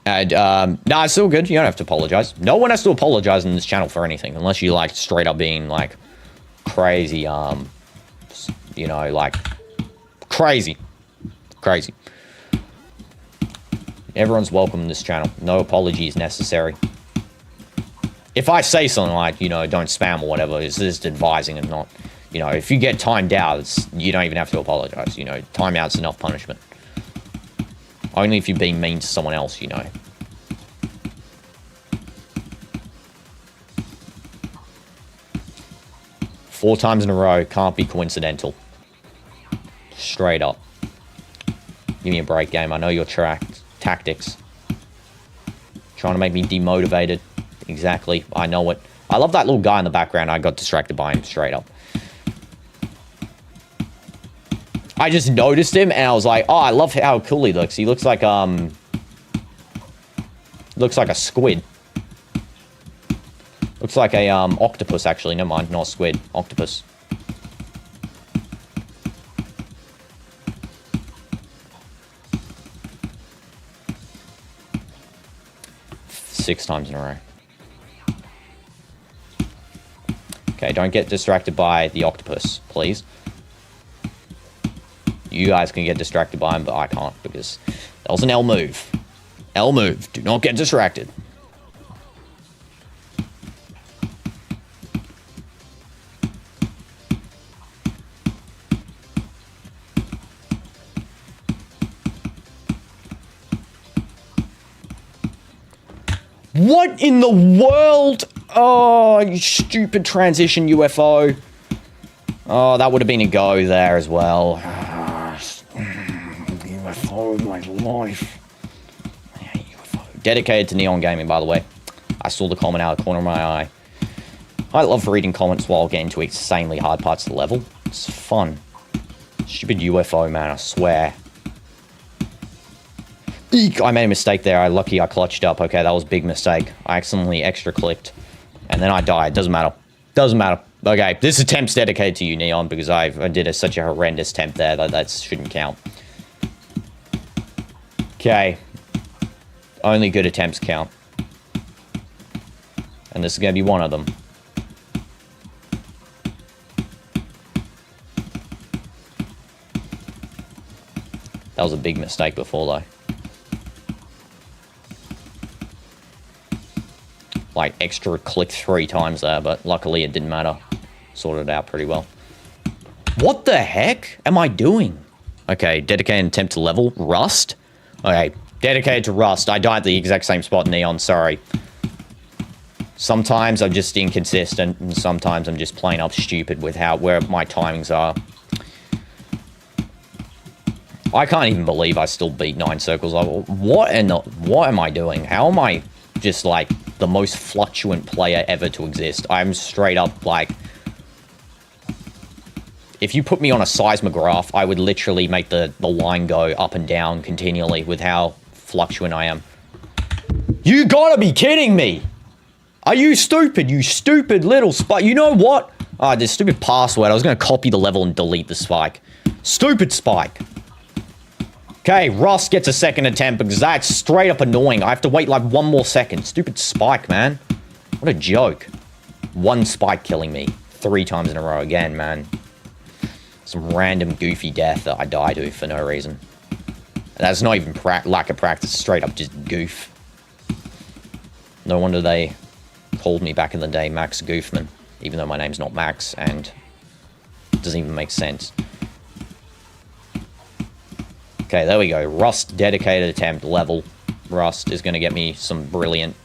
And, nah, it's still good. You don't have to apologize. No one has to apologize on this channel for anything, unless you, like, straight up being, like, crazy, you know, like, crazy. Crazy. Everyone's welcome in this channel. No apologies necessary. If I say something like, you know, don't spam or whatever, it's just advising and not, you know, if you get timed out, you don't even have to apologize, you know. Timeout's enough punishment. Only if you're being mean to someone else, you know. Four times in a row, can't be coincidental. Straight up. Give me a break, game. I know your tactics. Trying to make me demotivated. Exactly. I know it. I love that little guy in the background. I got distracted by him straight up. I just noticed him and I was like, oh, I love how cool he looks. He looks like a squid. Looks like a octopus actually. Never mind, not a squid. Octopus. Six times in a row. Okay, don't get distracted by the octopus, please. You guys can get distracted by him, but I can't because that was an L move. L move. Do not get distracted. What in the world? Oh, you stupid transition UFO. Oh, that would have been a go there as well. UFO, my life. dedicated to Neon Gaming, by the way. I saw the comment out of the corner of my eye. I love reading comments while getting to insanely hard parts of the level. It's fun. Stupid UFO, man, I swear. Eek, I made a mistake there. Lucky I clutched up. Okay, that was a big mistake. I accidentally extra clicked. And then I died. Doesn't matter. Doesn't matter. Okay, this attempt's dedicated to you, Neon, because I did such a horrendous attempt there that shouldn't count. Okay. Only good attempts count. And this is going to be one of them. That was a big mistake before, though. Like, extra clicked 3 times there, but luckily it didn't matter. Sorted it out pretty well. What the heck am I doing? Okay, dedicated attempt to level. Rust? Okay, dedicated to Rust. I died at the exact same spot, Neon, sorry. Sometimes I'm just inconsistent, and sometimes I'm just plain up stupid with where my timings are. I can't even believe I still beat 9 circles. What am I doing? How am I just, like, the most fluctuant player ever to exist? I'm straight up, like... If you put me on a seismograph, I would literally make the line go up and down continually with how fluctuant I am. You gotta be kidding me! Are you stupid? You stupid little spike. You know what? Ah, this stupid password. I was gonna copy the level and delete the spike. Stupid spike. Okay, Ross gets a second attempt because that's straight up annoying. I have to wait like 1 more second. Stupid spike, man. What a joke. 1 spike killing me 3 times in a row again, man. Some random goofy death that I die to for no reason. That's not even lack of practice, straight up just goof. No wonder they called me back in the day Max Goofman, even though my name's not Max, and it doesn't even make sense. Okay, there we go. Rust, dedicated attempt, level. Rust is going to get me some brilliant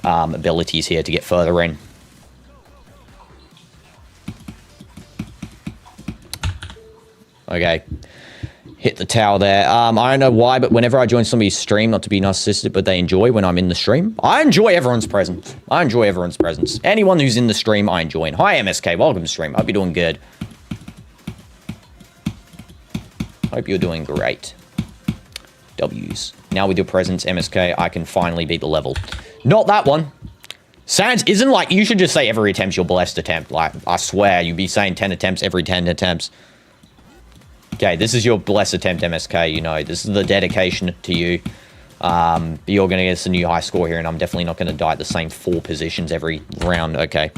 abilities here to get further in. Okay. Hit the tower there. I don't know why, but whenever I join somebody's stream, not to be narcissistic, but they enjoy when I'm in the stream. I enjoy everyone's presence. I enjoy everyone's presence. Anyone who's in the stream, I enjoy. And hi, MSK. Welcome to stream. Hope you're doing good. Hope you're doing great. W's. Now with your presence, MSK, I can finally beat the level. Not that one. Sans isn't like, you should just say every attempt's your blessed attempt. Like, I swear, you'd be saying 10 attempts every 10 attempts. Okay, this is your blessed attempt, MSK, you know. This is the dedication to you. You're going to get us a new high score here, and I'm definitely not going to die at the same 4 positions every round. Okay.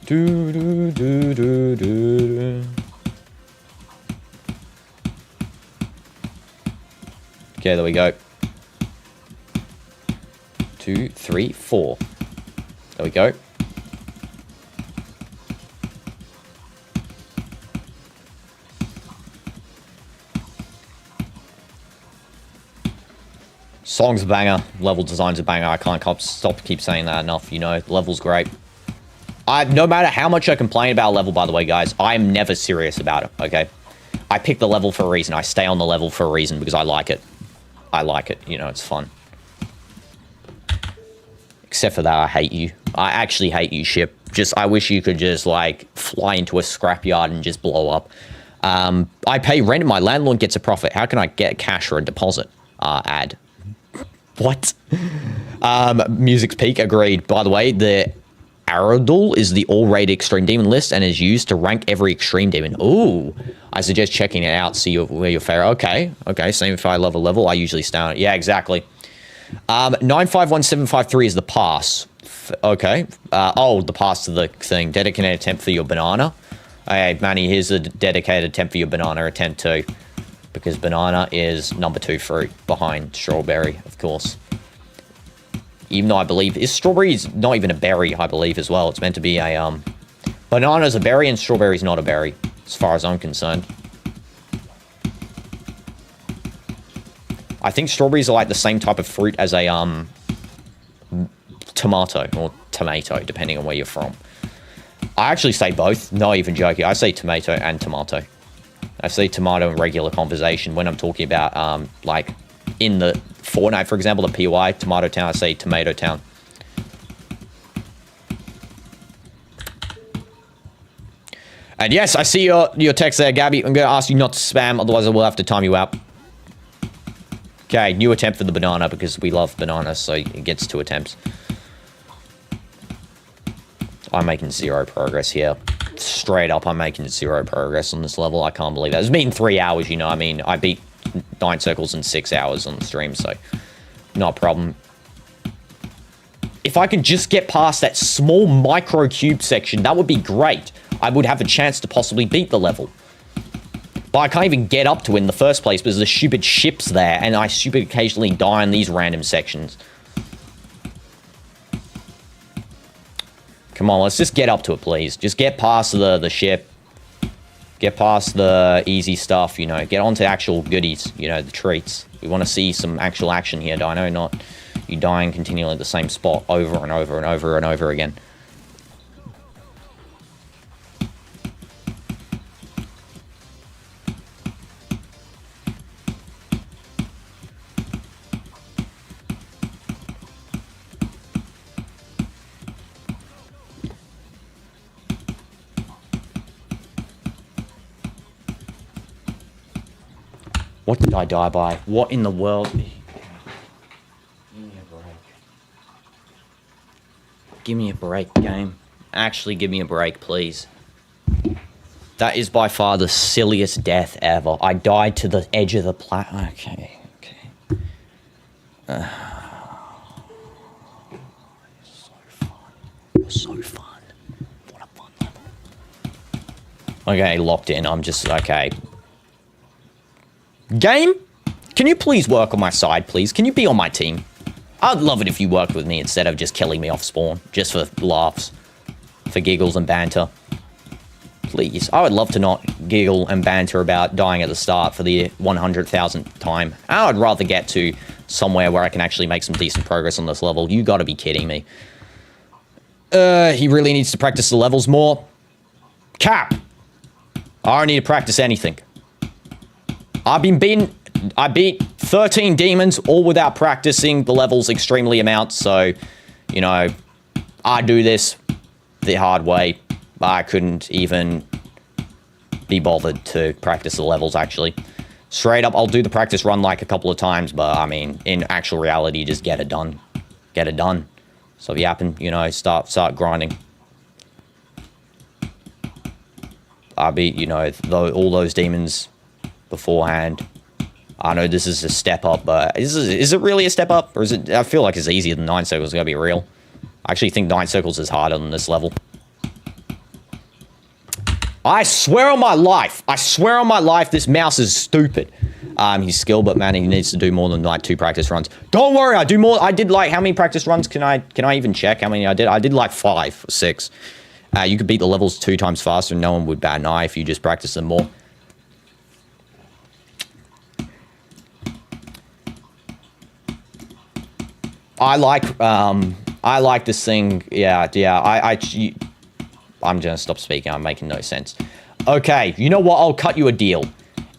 Do, do, do, do, do. Okay, there we go. 2, 3, 4. There we go. Song's a banger. Level design's a banger. I can't keep saying that enough. You know, the level's great. No matter how much I complain about a level, by the way, guys, I'm never serious about it, okay? I pick the level for a reason. I stay on the level for a reason because I like it. I like it. You know, it's fun. Except for that, I hate you. I actually hate you, ship. I wish you could just, like, fly into a scrapyard and just blow up. I pay rent and my landlord gets a profit. How can I get cash or a deposit? Ad. What? Music's peak, agreed. By the way, the Aradul is the all-rated extreme demon list and is used to rank every extreme demon. Ooh. I suggest checking it out, see where your favorite. Okay. Okay, same if I love a level, I usually stay on it. Yeah, exactly. 951753 is the pass. Okay. The pass to the thing. Dedicated attempt for your banana. Hey, Manny, here's a dedicated attempt for your banana attempt too. Because banana is number 2 fruit behind strawberry, of course. Even though I believe strawberry is not even a berry, I believe as well. It's meant to be a banana's a berry and strawberry's not a berry, as far as I'm concerned. I think strawberries are like the same type of fruit as a tomato or tomato, depending on where you're from. I actually say both. Not even joking. I say tomato and tomato. I say tomato in regular conversation. When I'm talking about, like, in the Fortnite, for example, the PY, Tomato Town, I say Tomato Town. And yes, I see your text there, Gabby. I'm going to ask you not to spam, otherwise I will have to time you out. Okay, new attempt for the banana, because we love bananas, so it gets 2 attempts. I'm making 0 progress here. Straight up, I'm making 0 progress on this level. I can't believe that. It's been 3 hours, you know. I mean, I beat 9 circles in 6 hours on the stream, so not a problem. If I could just get past that small micro cube section, that would be great. I would have a chance to possibly beat the level. But I can't even get up to it in the first place because the stupid ship's there, and I stupid occasionally die in these random sections. Come on, let's just get up to it, please. Just get past the ship. Get past the easy stuff, you know. Get onto actual goodies, you know, the treats. We want to see some actual action here, Dino, not you dying continually at the same spot over and over and over and over again. What did I die by? What in the world? Give me a break. Give me a break, game. Actually, give me a break, please. That is by far the silliest death ever. I died to the edge of the Okay, okay. So fun. You're so fun. What a fun level. Okay, locked in. I'm just... Okay. Game, can you please work on my side, please? Can you be on my team? I'd love it if you worked with me instead of just killing me off spawn. Just for laughs. For giggles and banter. Please. I would love to not giggle and banter about dying at the start for the 100,000th time. I would rather get to somewhere where I can actually make some decent progress on this level. You gotta be kidding me. He really needs to practice the levels more. Cap! I don't need to practice anything. I beat 13 demons, all without practicing the levels extremely amount, so, you know, I do this the hard way. I couldn't even be bothered to practice the levels, actually. Straight up, I'll do the practice run like a couple of times, but, I mean, in actual reality, just get it done. Get it done. So if you happen, you know, start grinding. I beat, you know, all those demons beforehand. I know this is a step up, but is it really a step up? Or is it... I feel like it's easier than 9 circles, gotta be real. I actually think 9 circles is harder than this level. I swear on my life, this mouse is stupid. He's skilled, but man, he needs to do more than like 2 practice runs. Don't worry, I do more. I did like, how many practice runs can I even check how many I did? I did like 5 or 6. You could beat the levels 2 times faster and no one would bat an eye if you just practice them more. I like this thing. Yeah, I'm gonna stop speaking. I'm making no sense. Okay, you know what? I'll cut you a deal.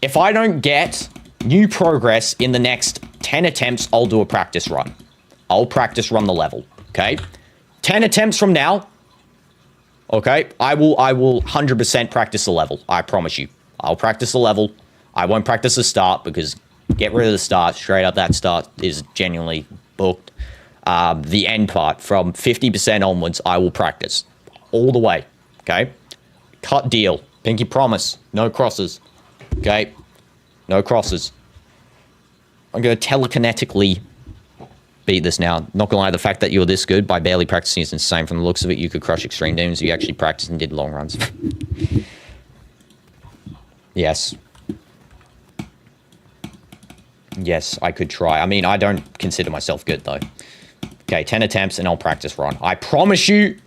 If I don't get new progress in the next 10 attempts, I'll do a practice run. I'll practice run the level, okay? 10 attempts from now, okay? I will 100% practice the level. I promise you. I'll practice the level. I won't practice the start because get rid of the start. Straight up, that start is genuinely booked. The end part, from 50% onwards, I will practice. All the way, okay? Cut deal. Pinky promise. No crosses. Okay? No crosses. I'm going to telekinetically beat this now. Not going to lie, the fact that you're this good by barely practicing is insane. From the looks of it, you could crush extreme demons. You actually practiced and did long runs. Yes. Yes, I could try. I mean, I don't consider myself good, though. Okay, 10 attempts and I'll practice run. I promise you,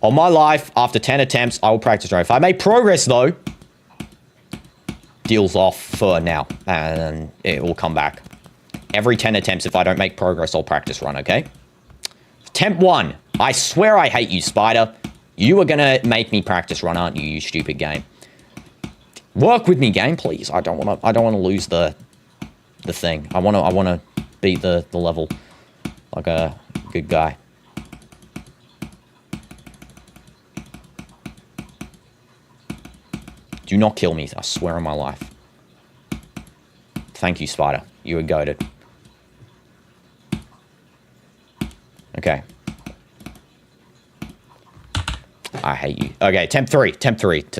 on my life, after 10 attempts, I will practice run. If I make progress, though, deal's off for now. And it will come back. Every 10 attempts, if I don't make progress, I'll practice run, okay? Attempt 1. I swear I hate you, Spider. You are going to make me practice run, aren't you, you stupid game? Work with me, game, please. I don't want to lose the thing. I want to beat the level like a good guy. Do not kill me, I swear on my life. Thank you, Spider. You were goated. Okay. I hate you. Okay, temp 3.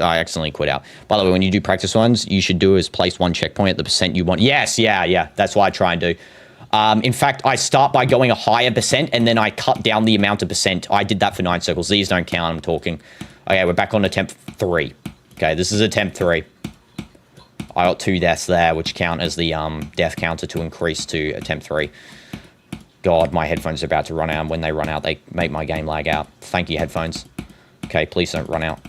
I accidentally quit out. By the way, when you do practice ones, you should do is place one checkpoint at the percent you want. Yes, yeah. That's what I try and do. In fact, I start by going a higher percent, and then I cut down the amount of percent. I did that for 9 circles. These don't count, I'm talking. Okay, we're back on attempt 3. Okay, this is attempt 3. I got 2 deaths there, which count as the death counter to increase to attempt 3. God, my headphones are about to run out, and when they run out, they make my game lag out. Thank you, headphones. Okay, please don't run out.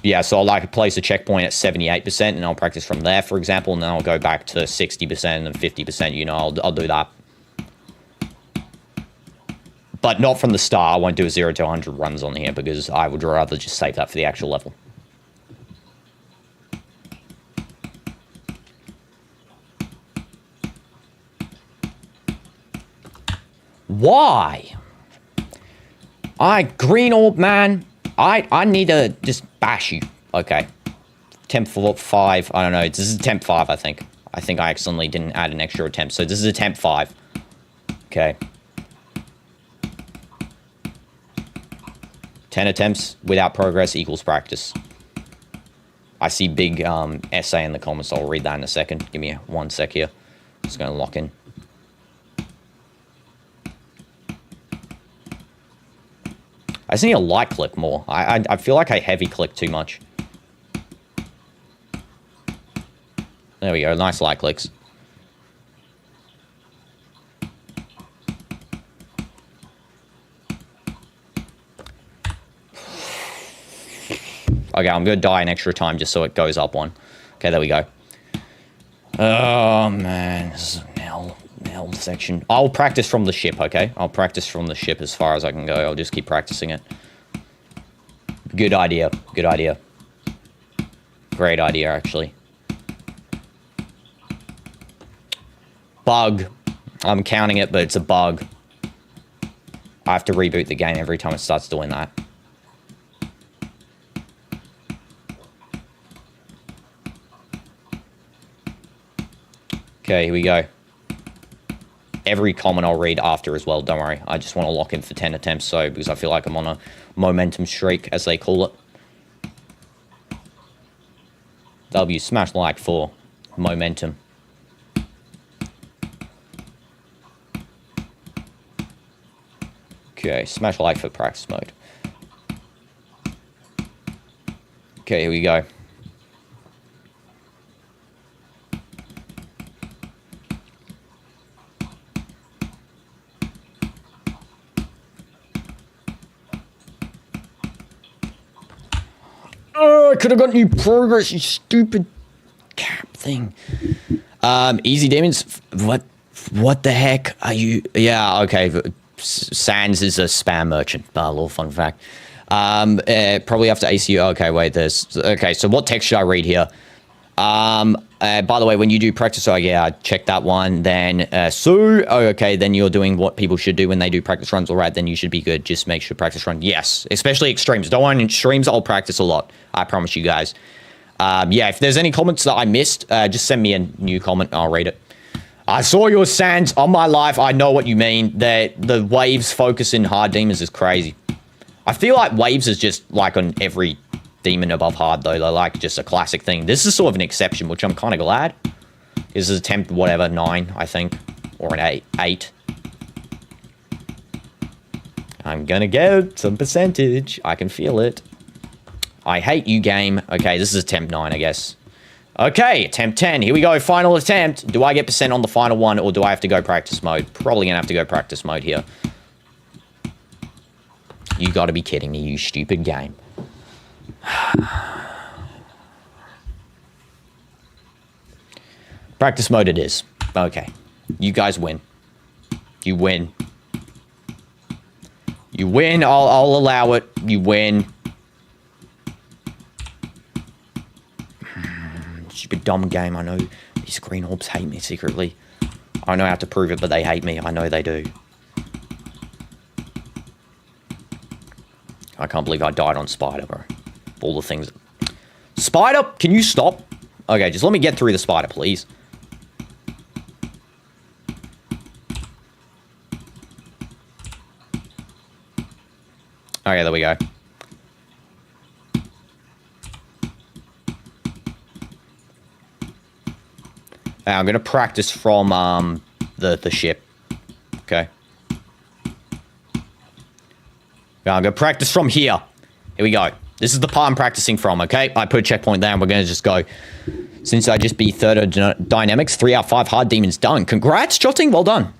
Yeah, so I'll like place a checkpoint at 78%, and I'll practice from there, for example, and then I'll go back to 60% and 50%, you know, I'll do that. But not from the start. I won't do a 0 to 100 runs on here, because I would rather just save that for the actual level. Why? Green orb, man. I need to just bash you. Okay. Temp 5. I don't know. This is temp 5, I think. I think I accidentally didn't add an extra attempt. So this is attempt 5. Okay. 10 attempts without progress equals practice. I see big essay in the comments. I'll read that in a second. Give me 1 sec here. Just going to lock in. I just need a light click more. I feel like I heavy click too much. There we go. Nice light clicks. Okay, I'm going to die an extra time just so it goes up one. Okay, there we go. Oh, man. This is a hell section. I'll practice from the ship, okay? I'll practice from the ship as far as I can go. I'll just keep practicing it. Good idea. Good idea. Great idea, actually. Bug. I'm counting it, but it's a bug. I have to reboot the game every time it starts doing that. Okay, here we go. Every comment I'll read after as well, don't worry. I just want to lock in for 10 attempts, so because I feel like I'm on a momentum streak, as they call it. W, smash like for momentum. Okay, smash like for practice mode. Okay, here we go. Oh, I could have got new progress, you stupid cap thing. Easy demons. What the heck are you? Yeah, okay. Sans is a spam merchant. Little fun fact. Probably after ACU. Okay, wait. Okay. So what text should I read here? By the way, when you do practice, oh yeah, I checked that one. Then okay, then you're doing what people should do when they do practice runs. All right, then you should be good. Just make sure practice run. Yes, especially extremes. Don't want extremes. I'll practice a lot. I promise you guys. Yeah, if there's any comments that I missed, just send me a new comment and I'll read it. I saw your Sans on my life. I know what you mean. The waves focus in hard demons is crazy. I feel like waves is just like on every demon above hard though. They're like just a classic thing. This is sort of an exception, which I'm kind of glad. This is attempt whatever 9, I think, or an 8. I'm gonna get some percentage. I can feel it. I hate you, game. Okay, this is attempt 9, I guess. Okay, attempt 10. Here we go. Final attempt. Do I get percent on the final one, or do I have to go practice mode? Probably gonna have to go practice mode here. You gotta be kidding me, you stupid game. Practice mode it is. Okay. You guys win. You win. You win. I'll allow it. You win. Stupid dumb game. I know these green orbs hate me secretly. I don't know how to prove it, but they hate me. I know they do. I can't believe I died on Spider, bro. All the things. Spider, can you stop? Okay, just let me get through the spider, please. Okay, there we go. I'm going to practice from the ship. Okay. I'm going to practice from here. Here we go. This is the part I'm practicing from, okay? I put a checkpoint there and we're going to just go. Since I just beat third dynamics, 3 out of 5 hard demons done. Congrats, Jotting. Well done.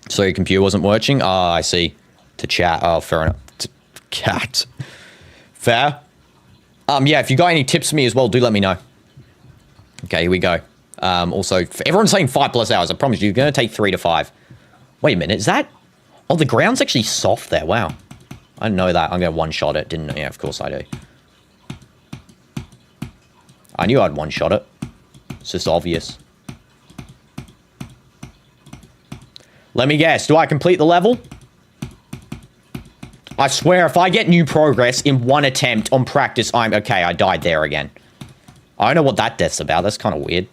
So your computer wasn't working? Oh, I see. To chat. Oh, fair enough. Cat. Fair. Yeah, if you got any tips for me as well, do let me know. Okay, here we go. Also, everyone's saying 5+ hours. I promise you, you're going to take 3 to 5. Wait a minute, is that... Oh, the ground's actually soft there. Wow. I didn't know that. I'm going to one-shot it. Didn't... Yeah, of course I do. I knew I'd one-shot it. It's just obvious. Let me guess. Do I complete the level? I swear, if I get new progress in one attempt on practice, I'm... Okay, I died there again. I don't know what that death's about. That's kind of weird.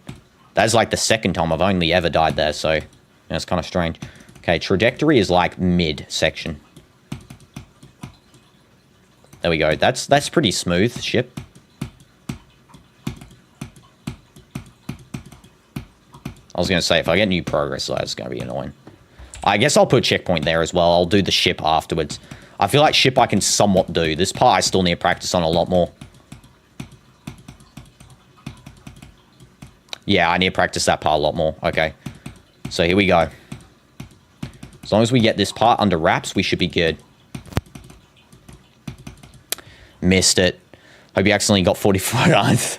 That's like the second time I've only ever died there, so... It's kind of strange. Okay, trajectory is like mid-section. There we go. That's pretty smooth, ship. I was going to say, if I get new progress, that's going to be annoying. I guess I'll put a checkpoint there as well. I'll do the ship afterwards. I feel like ship I can somewhat do. This part I still need to practice on a lot more. Yeah, I need to practice that part a lot more. Okay. So here we go. As long as we get this part under wraps, we should be good. Missed it. Hope you accidentally got 44 lines.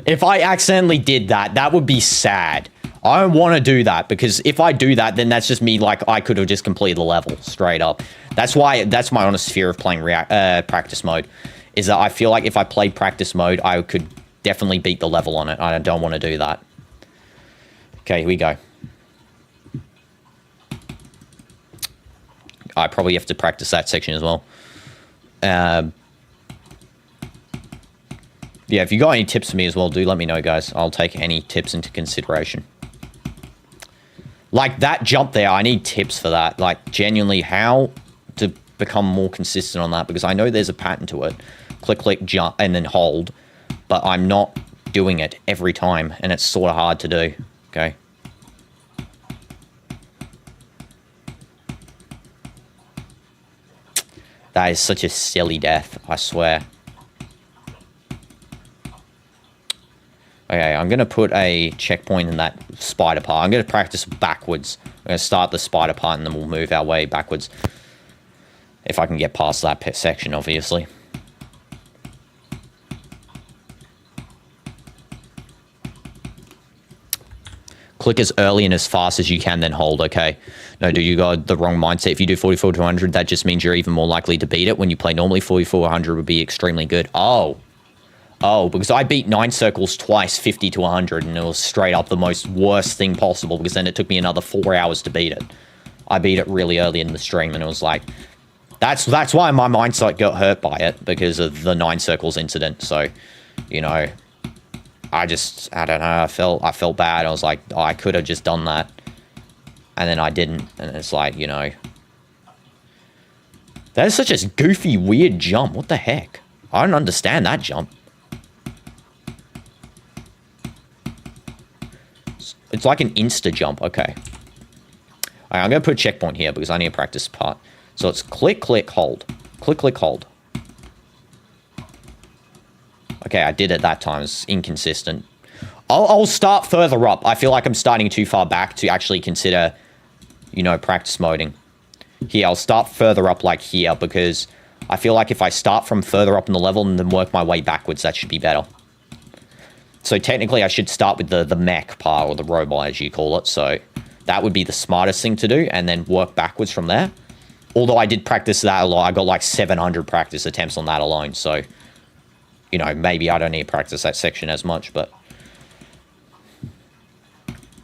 If I accidentally did that, that would be sad. I don't want to do that, because if I do that, then that's just me, like, I could have just completed the level, straight up. That's why, that's my honest fear of playing practice mode, is that I feel like if I played practice mode, I could definitely beat the level on it. I don't want to do that. Okay, here we go. I probably have to practice that section as well. Yeah, if you got any tips for me as well, do let me know, guys. I'll take any tips into consideration. Like, that jump there, I need tips for that. Like, genuinely, how to become more consistent on that, because I know there's a pattern to it. Click, click, jump, and then hold. But I'm not doing it every time, and it's sort of hard to do. Okay. That is such a silly death, I swear. Okay, I'm going to put a checkpoint in that spider part. I'm going to practice backwards. I'm going to start the spider part, and then we'll move our way backwards. If I can get past that section, obviously. Click as early and as fast as you can, then hold, okay? No, dude, you got the wrong mindset. If you do 44 to 100, that just means you're even more likely to beat it. When you play normally, 44 to 100 would be extremely good. Oh. Oh, because I beat 9 circles twice, 50 to 100, and it was straight up the most worst thing possible, because then it took me another 4 hours to beat it. I beat it really early in the stream, and it was like... That's why my mindset got hurt by it, because of the 9 circles incident, so, you know... I don't know, I felt bad. I was like, oh, I could have just done that. And then I didn't, and it's like, you know... That is such a goofy, weird jump. What the heck? I don't understand that jump. It's like an insta jump. Okay. Alright, I'm going to put a checkpoint here because I need to practice part. So it's click, click, hold. Click, click, hold. Okay, I did it that time. It's inconsistent. I'll start further up. I feel like I'm starting too far back to actually consider, you know, practice moding. Here, I'll start further up like here, because I feel like if I start from further up in the level and then work my way backwards, that should be better. So technically, I should start with the mech part, or the robot, as you call it. So that would be the smartest thing to do, and then work backwards from there. Although I did practice that a lot. I got like 700 practice attempts on that alone. So, you know, maybe I don't need to practice that section as much, but...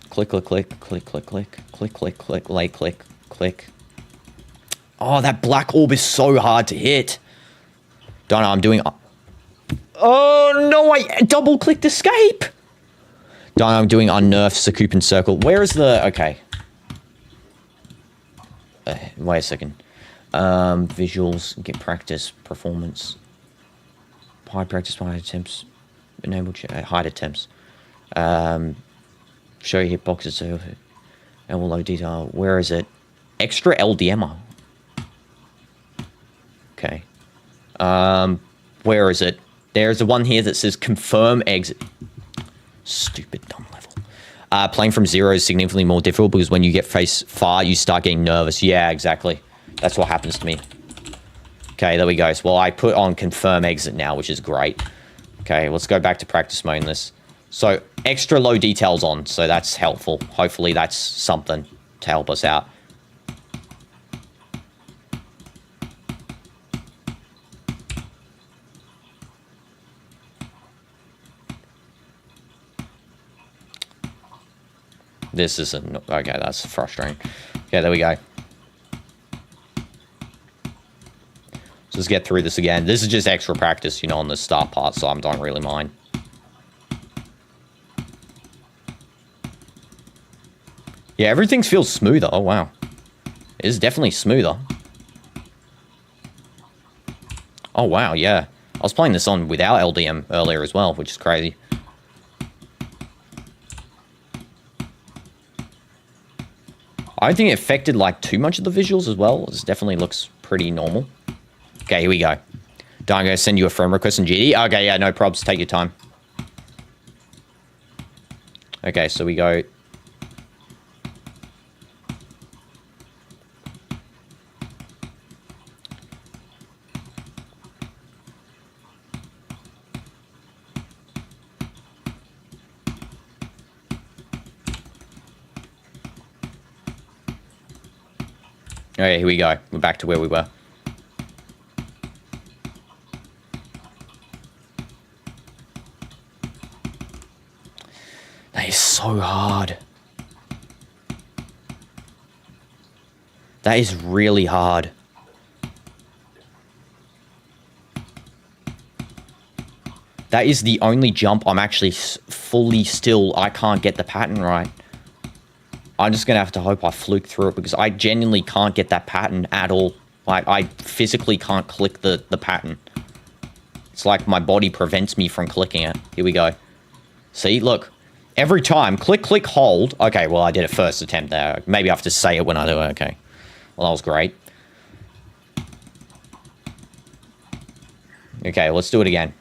Click, click, click, click, click, click, click, click, click, lay, click, click. Oh, that black orb is so hard to hit. Don't know, I'm doing... Oh, no, I double-clicked escape. Don't know, I'm doing unnerf, Sakupin circle. Where is the... Okay. Wait a second. Visuals, get practice, performance. Hide practice, hide attempts. Enable hide attempts. Show your hitboxes, so and will low detail. Where is it? Extra LDMR. Okay. Where is it? There's the one here that says confirm exit. Stupid dumb level. Playing from zero is significantly more difficult because when you get face far, you start getting nervous. Yeah, exactly. That's what happens to me. Okay, there we go. So, well, I put on confirm exit now, which is great. Okay, let's go back to practice mode in this. So, extra low details on, so that's helpful. Hopefully that's something to help us out. This isn't... Okay, that's frustrating. Okay, there we go. So let's get through this again. This is just extra practice, you know, on the start part, so I don't really mind. Yeah, everything feels smoother. Oh, wow. It is definitely smoother. Oh, wow, yeah. I was playing this on without LDM earlier as well, which is crazy. I don't think it affected, like, too much of the visuals as well. This definitely looks pretty normal. Okay, here we go. Don't go send you a friend request in GD. Okay, yeah, no probs. Take your time. Okay, so we go... Okay, here we go. We're back to where we were. That is so hard. That is really hard. That is the only jump I'm actually fully still... I can't get the pattern right. I'm just going to have to hope I fluke through it because I genuinely can't get that pattern at all. I physically can't click the pattern. It's like my body prevents me from clicking it. Here we go. See, look. Every time, click, click, hold. Okay, well, I did a first attempt there. Maybe I have to say it when I do it. Okay. Well, that was great. Okay, let's do it again.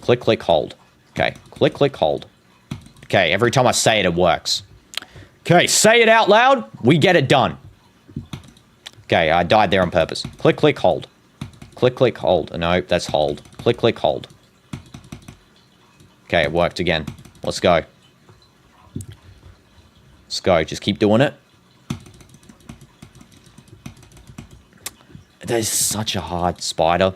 Click, click, hold. Okay, click, click, hold. Okay, every time I say it, it works. Okay, say it out loud. We get it done. Okay, I died there on purpose. Click, click, hold. Click, click, hold. No, that's hold. Click, click, hold. Okay, it worked again. Let's go. Let's go. Just keep doing it. That is such a hard spider.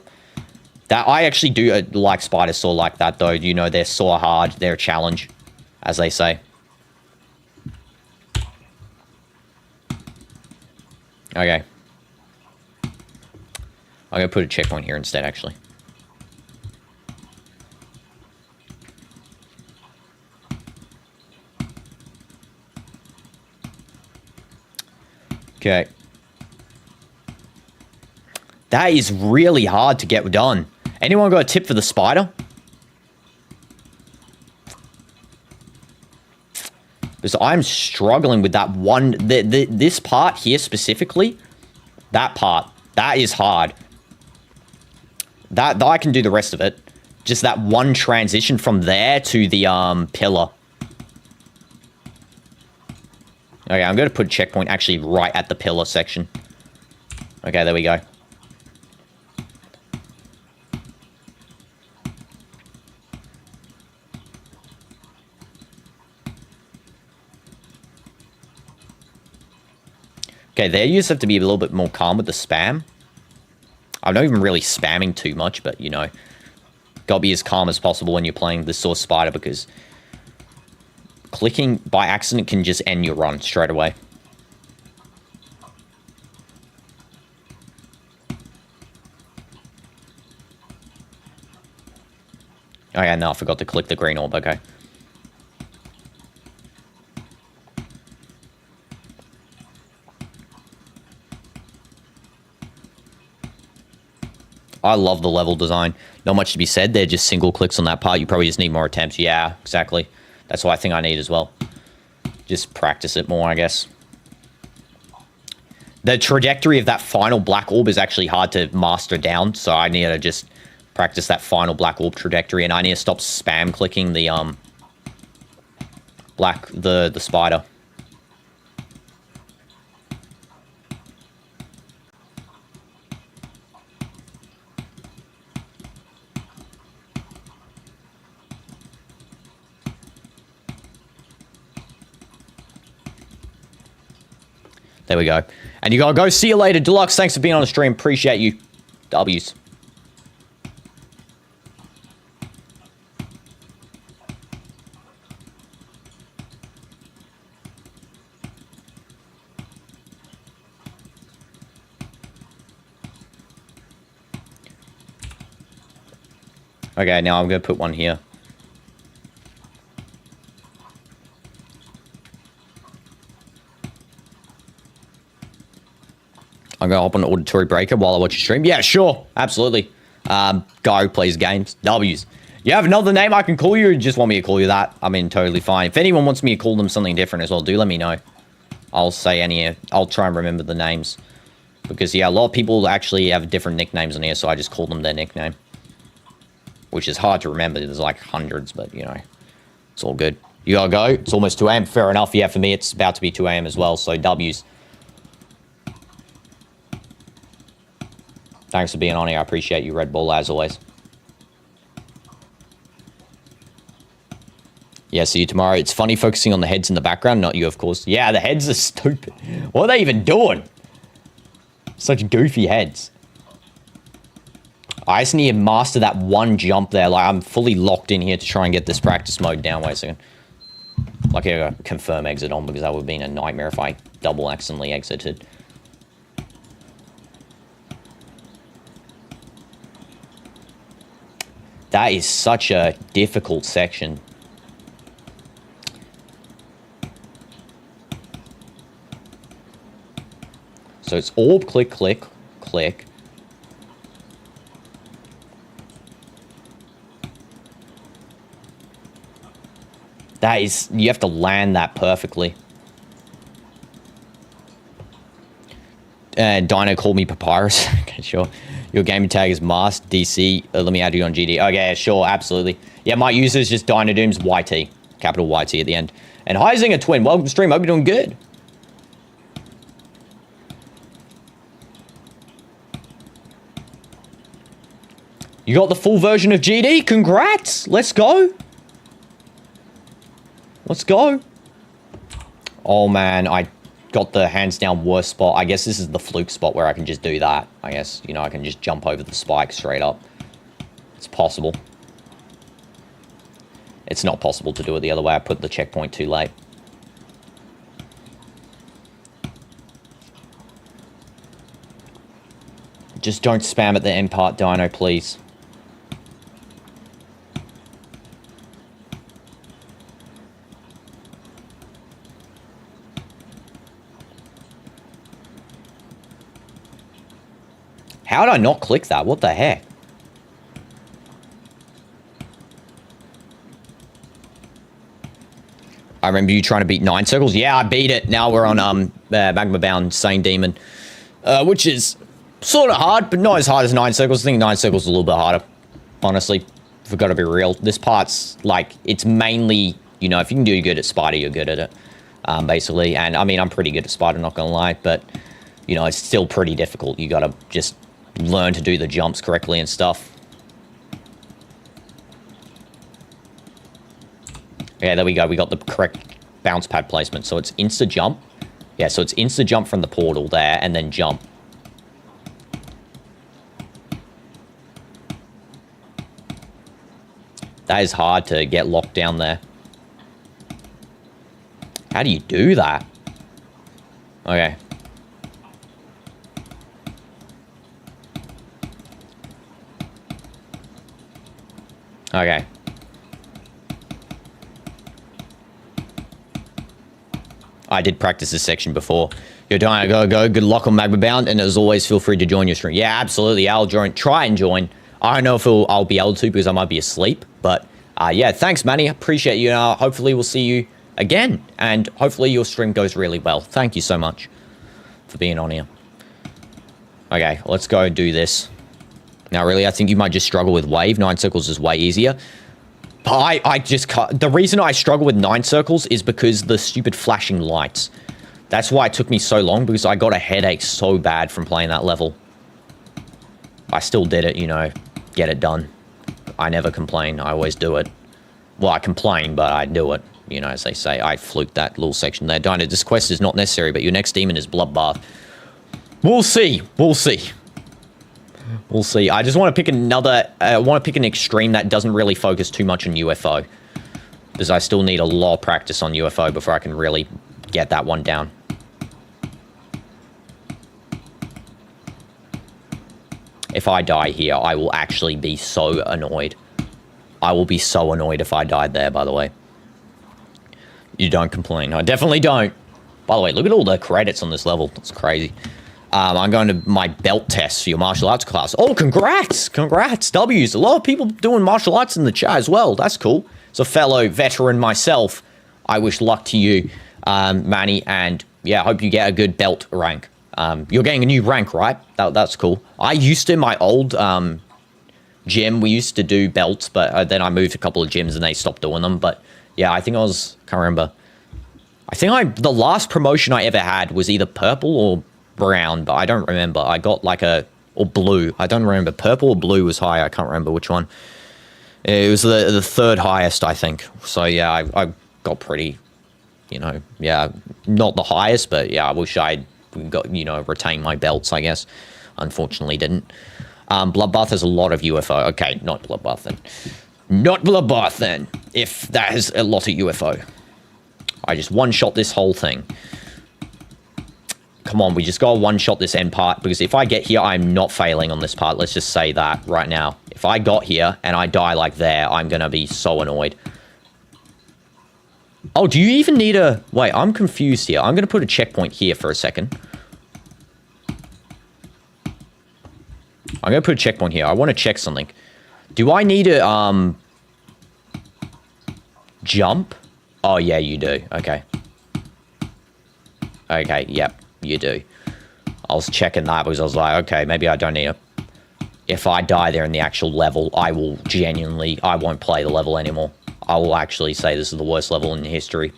That I actually do like spiders sort of like that, though. You know, they're so hard. They're a challenge, as they say. Okay. I'm going to put a checkpoint here instead, actually. Okay. That is really hard to get done. Anyone got a tip for the spider? Because I'm struggling with that one... This part here specifically, that part, that is hard. That I can do the rest of it. Just that one transition from there to the pillar. Okay, I'm going to put a checkpoint actually right at the pillar section. Okay, there we go. Okay, there you just have to be a little bit more calm with the spam. I'm not even really spamming too much, but, you know, gotta be as calm as possible when you're playing this sort of spider, because clicking by accident can just end your run straight away. Oh yeah, no, I forgot to click the green orb, okay. I love the level design. Not much to be said. They're just single clicks on that part. You probably just need more attempts. Yeah, exactly. That's what I think I need as well. Just practice it more, I guess. The trajectory of that final black orb is actually hard to master down, so I need to just practice that final black orb trajectory, and I need to stop spam clicking the the spider. There we go. And you gotta go. See you later, Deluxe. Thanks for being on the stream. Appreciate you. W's. Okay, now I'm gonna put one here. I'm going to hop on auditory breaker while I watch your stream. Yeah, sure. Absolutely. Guy who plays games. W's. You have another name I can call you, or you just want me to call you that? I mean, totally fine. If anyone wants me to call them something different as well, do let me know. I'll say any. I'll try and remember the names. Because, yeah, a lot of people actually have different nicknames on here, so I just call them their nickname. Which is hard to remember. There's like hundreds, but, you know, it's all good. You gotta go. It's almost 2 a.m. Fair enough. Yeah, for me, it's about to be 2 a.m. as well, so W's. Thanks for being on here. I appreciate you, Red Bull, as always. Yeah, see you tomorrow. It's funny focusing on the heads in the background, not you, of course. Yeah, the heads are stupid. What are they even doing? Such goofy heads. I just need to master that one jump there. Like, I'm fully locked in here to try and get this practice mode down. Wait a second. Like, I gotta confirm exit on, because that would have been a nightmare if I double accidentally exited. That is such a difficult section. So it's orb, click, click, click. That is, you have to land that perfectly. Dino called me Papyrus. Okay, sure. Your gaming tag is Mars DC. Let me add you on GD. Okay, sure, absolutely. Yeah, my user is just DinoDoomz YT. Capital YT at the end. And hi, Zinger Twin. Welcome to stream. Hope you're doing good. You got the full version of GD? Congrats! Let's go. Let's go. Oh, man, I got the hands down worst spot. I guess this is the fluke spot where I can just do that. I guess, you know, I can just jump over the spike straight up. It's possible. It's not possible to do it the other way. I put the checkpoint too late. Just don't spam at the end part, Dino, please. How did I not click that? What the heck? I remember you trying to beat 9 circles. Yeah, I beat it. Now we're on Magma bound Sane Demon, which is sort of hard, but not as hard as 9 circles. I think 9 circles is a little bit harder, honestly. If we've got to be real. This part's like, it's mainly, you know, if you can do good at Spider, you're good at it, basically. And I mean, I'm pretty good at Spider, not gonna lie, but, you know, it's still pretty difficult. You gotta just learn to do the jumps correctly and stuff. Yeah, there we go. We got the correct bounce pad placement. So it's insta jump, Yeah, so it's insta jump from the portal there, and then jump. That is hard to get locked down there. How do you do that? Okay. Okay. I did practice this section before. You're dying, go. Good luck on Magma Bound, and as always, feel free to join your stream. Yeah, absolutely. I'll join. Try and join. I don't know if I'll be able to because I might be asleep. But yeah, thanks, Manny. Appreciate you. Hopefully, we'll see you again, and hopefully your stream goes really well. Thank you so much for being on here. Okay, let's go do this. Now, really, I think you might just struggle with wave. 9 circles is way easier. But I just can't. The reason I struggle with 9 circles is because the stupid flashing lights. That's why it took me so long, because I got a headache so bad from playing that level. I still did it, you know, get it done. I never complain. I always do it. Well, I complain, but I do it. You know, as they say, I fluked that little section there. Dino, this quest is not necessary, but your next demon is Bloodbath. We'll see. We'll see. We'll see. I just want to pick another... I want to pick an extreme that doesn't really focus too much on UFO. Because I still need a lot of practice on UFO before I can really get that one down. If I die here, I will actually be so annoyed. I will be so annoyed if I died there, by the way. You don't complain. I definitely don't. By the way, look at all the credits on this level. It's crazy. I'm going to my belt test for your martial arts class. Oh, congrats! Congrats, W's. A lot of people doing martial arts in the chat as well. That's cool. As a fellow veteran myself, I wish luck to you, Manny, and yeah, I hope you get a good belt rank. You're getting a new rank, right? That's cool. I used to, in my old gym, we used to do belts, but then I moved a couple of gyms and they stopped doing them. But yeah, I think can't remember. I think the last promotion I ever had was either purple or brown, but I don't remember. I got like or blue. I don't remember. Purple or blue was high. I can't remember which one. It was the third highest, I think. So yeah, I got pretty, you know, yeah, not the highest, but yeah, I wish I'd got, you know, retained my belts, I guess. Unfortunately didn't. Bloodbath has a lot of UFO. Okay, not Bloodbath then. Not Bloodbath then, if that has a lot of UFO. I just one-shot this whole thing. Come on, we just gotta one-shot this end part, because if I get here, I'm not failing on this part. Let's just say that right now. If I got here and I die like there, I'm gonna be so annoyed. Oh, do you even need a... Wait, I'm confused here. I'm gonna put a checkpoint here for a second. I'm gonna put a checkpoint here. I want to check something. Do I need to, jump? Oh, yeah, you do. Okay. Okay, yep. You do. I was checking that because I was like, okay, maybe I don't need it. If I die there in the actual level, I will genuinely, I won't play the level anymore. I will actually say this is the worst level in history.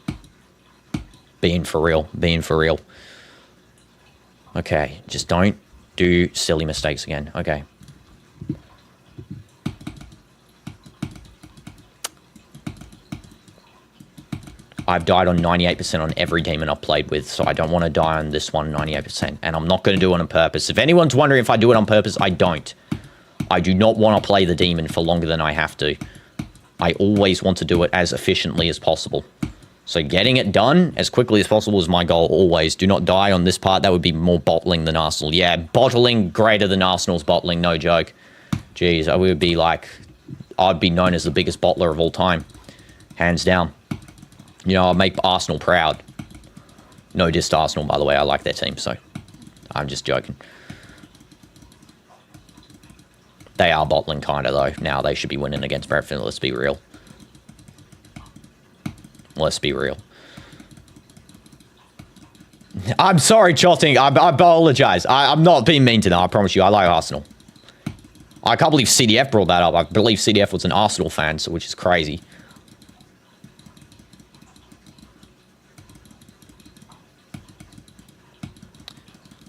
Being for real. Being for real. Okay, just don't do silly mistakes again. Okay. I've died on 98% on every demon I've played with, so I don't want to die on this one 98%. And I'm not going to do it on purpose. If anyone's wondering if I do it on purpose, I don't. I do not want to play the demon for longer than I have to. I always want to do it as efficiently as possible. So getting it done as quickly as possible is my goal always. Do not die on this part. That would be more bottling than Arsenal. Yeah, bottling greater than Arsenal's bottling, no joke. Jeez, I would be like... I'd be known as the biggest bottler of all time. Hands down. You know, I'll make Arsenal proud. No diss to Arsenal, by the way. I like their team, so... I'm just joking. They are bottling kind of, though. Now they should be winning against Brentford. Let's be real. Let's be real. I'm sorry, Chotting. I apologize. I'm not being mean to them. I promise you. I like Arsenal. I can't believe CDF brought that up. I believe CDF was an Arsenal fan, so which is crazy.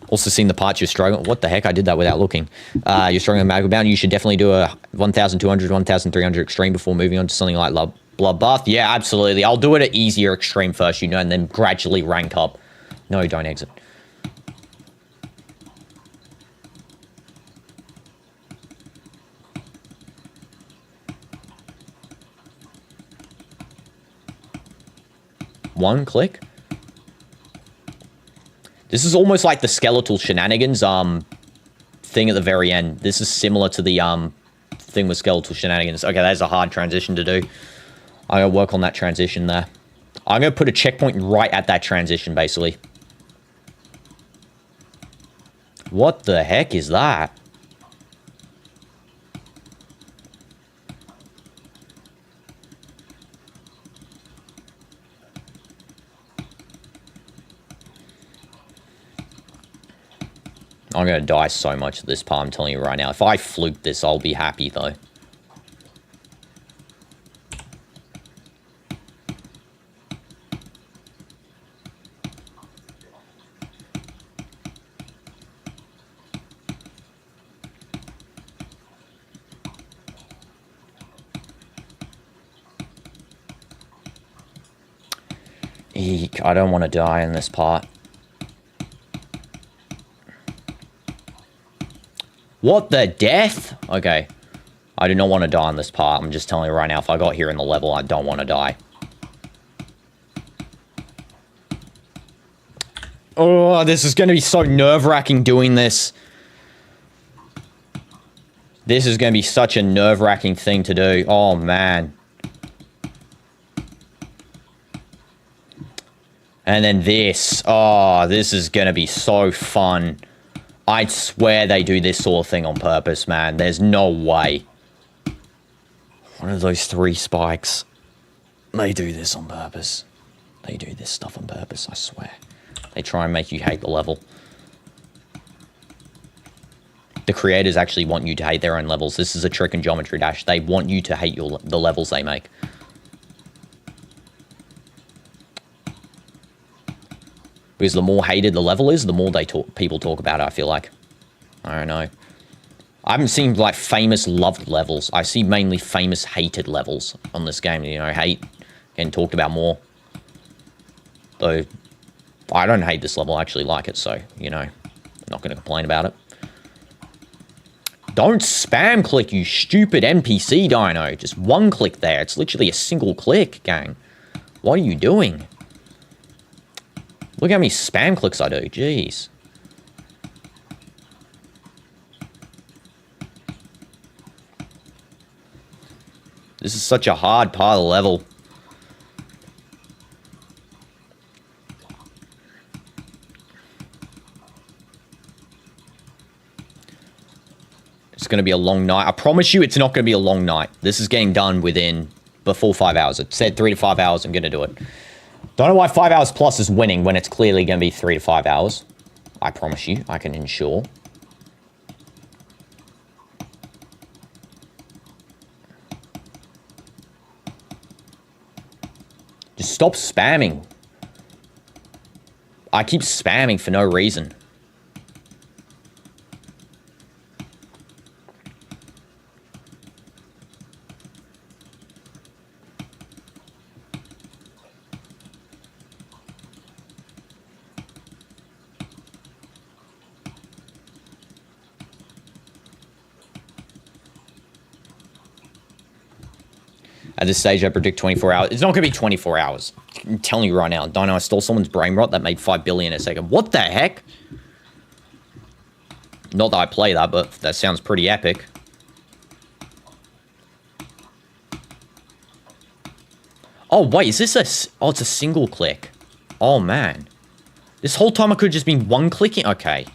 Also seen the parts you're struggling. What the heck? I did that without looking. You're struggling with Magma Bound. You should definitely do a 1,200, 1,300 extreme before moving on to something like Bloodbath. Yeah, absolutely. I'll do it at easier extreme first, you know, and then gradually rank up. No, don't exit. One click. This is almost like the skeletal shenanigans thing at the very end. This is similar to the thing with skeletal shenanigans. Okay, that's a hard transition to do. I'm gonna work on that transition there. I'm gonna put a checkpoint right at that transition, basically. What the heck is that? I'm gonna die so much at this part, I'm telling you right now. If I fluke this, I'll be happy, though. Eek, I don't want to die in this part. What the death? Okay. I do not want to die on this part. I'm just telling you right now, if I got here in the level, I don't want to die. Oh, this is going to be so nerve-wracking doing this. This is going to be such a nerve-wracking thing to do. Oh, man. And then this. Oh, this is going to be so fun. I'd swear they do this sort of thing on purpose, man. There's no way. One of those 3 spikes. They do this on purpose. They do this stuff on purpose, I swear. They try and make you hate the level. The creators actually want you to hate their own levels. This is a trick in Geometry Dash. They want you to hate the levels they make. Because the more hated the level is, the more people talk about it, I feel like. I don't know. I haven't seen, like, famous loved levels. I see mainly famous hated levels on this game. You know, hate getting talked about more. Though, I don't hate this level. I actually like it, so, you know, I'm not going to complain about it. Don't spam click, you stupid NPC dino. Just one click there. It's literally a single click, gang. What are you doing? Look how many spam clicks I do. Jeez. This is such a hard part of the level. It's going to be a long night. I promise you it's not going to be a long night. This is getting done before 5 hours. It said 3 to 5 hours. I'm going to do it. Don't know why 5 hours plus is winning when it's clearly going to be 3 to 5 hours. I promise you, I can ensure. Just stop spamming. I keep spamming for no reason. At this stage, I predict 24 hours. It's not going to be 24 hours. I'm telling you right now. Don't know, I stole someone's brain rot that made 5 billion a second. What the heck? Not that I play that, but that sounds pretty epic. Oh, wait, is this a... Oh, it's a single click. Oh, man. This whole time I could have just been one clicking? Okay.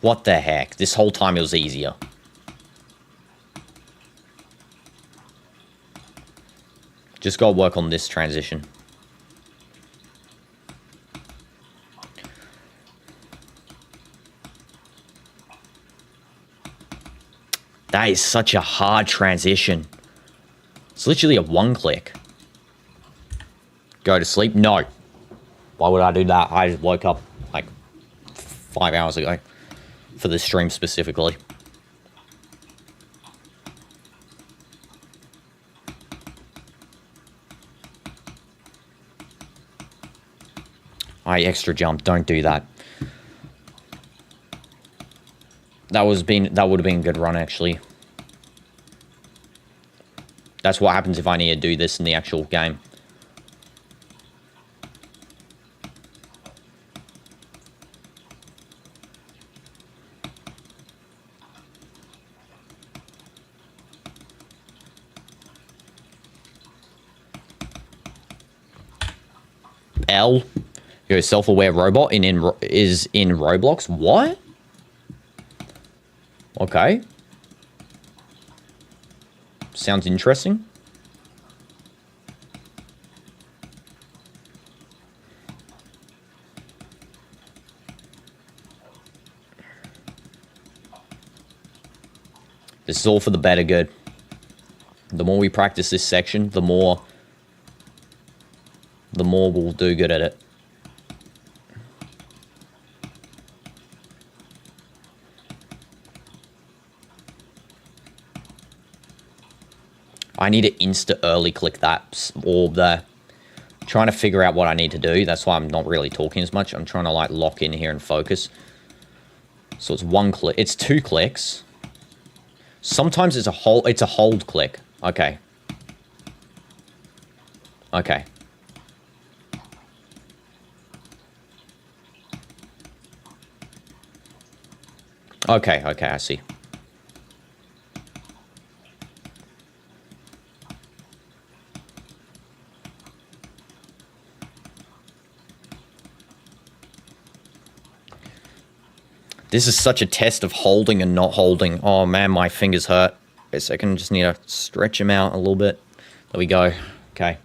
What the heck? This whole time it was easier. Just gotta work on this transition. That is such a hard transition. It's literally a one click. Go to sleep? No. Why would I do that? I just woke up like 5 hours ago for the stream specifically. I extra jump. Don't do that. That would have been a good run, actually. That's what happens if I need to do this in the actual game. L. You're a self-aware robot is in Roblox. What? Okay. Sounds interesting. This is all for the better good. The more we practice this section, the more we'll do good at it. I need to insta early click that orb there. Trying to figure out what I need to do. That's why I'm not really talking as much. I'm trying to like lock in here and focus. So it's one click. It's 2 clicks. Sometimes it's a hold click. Okay. Okay. Okay, I see. This is such a test of holding and not holding. Oh man, my fingers hurt. Wait a second, just need to stretch them out a little bit. There we go. Okay.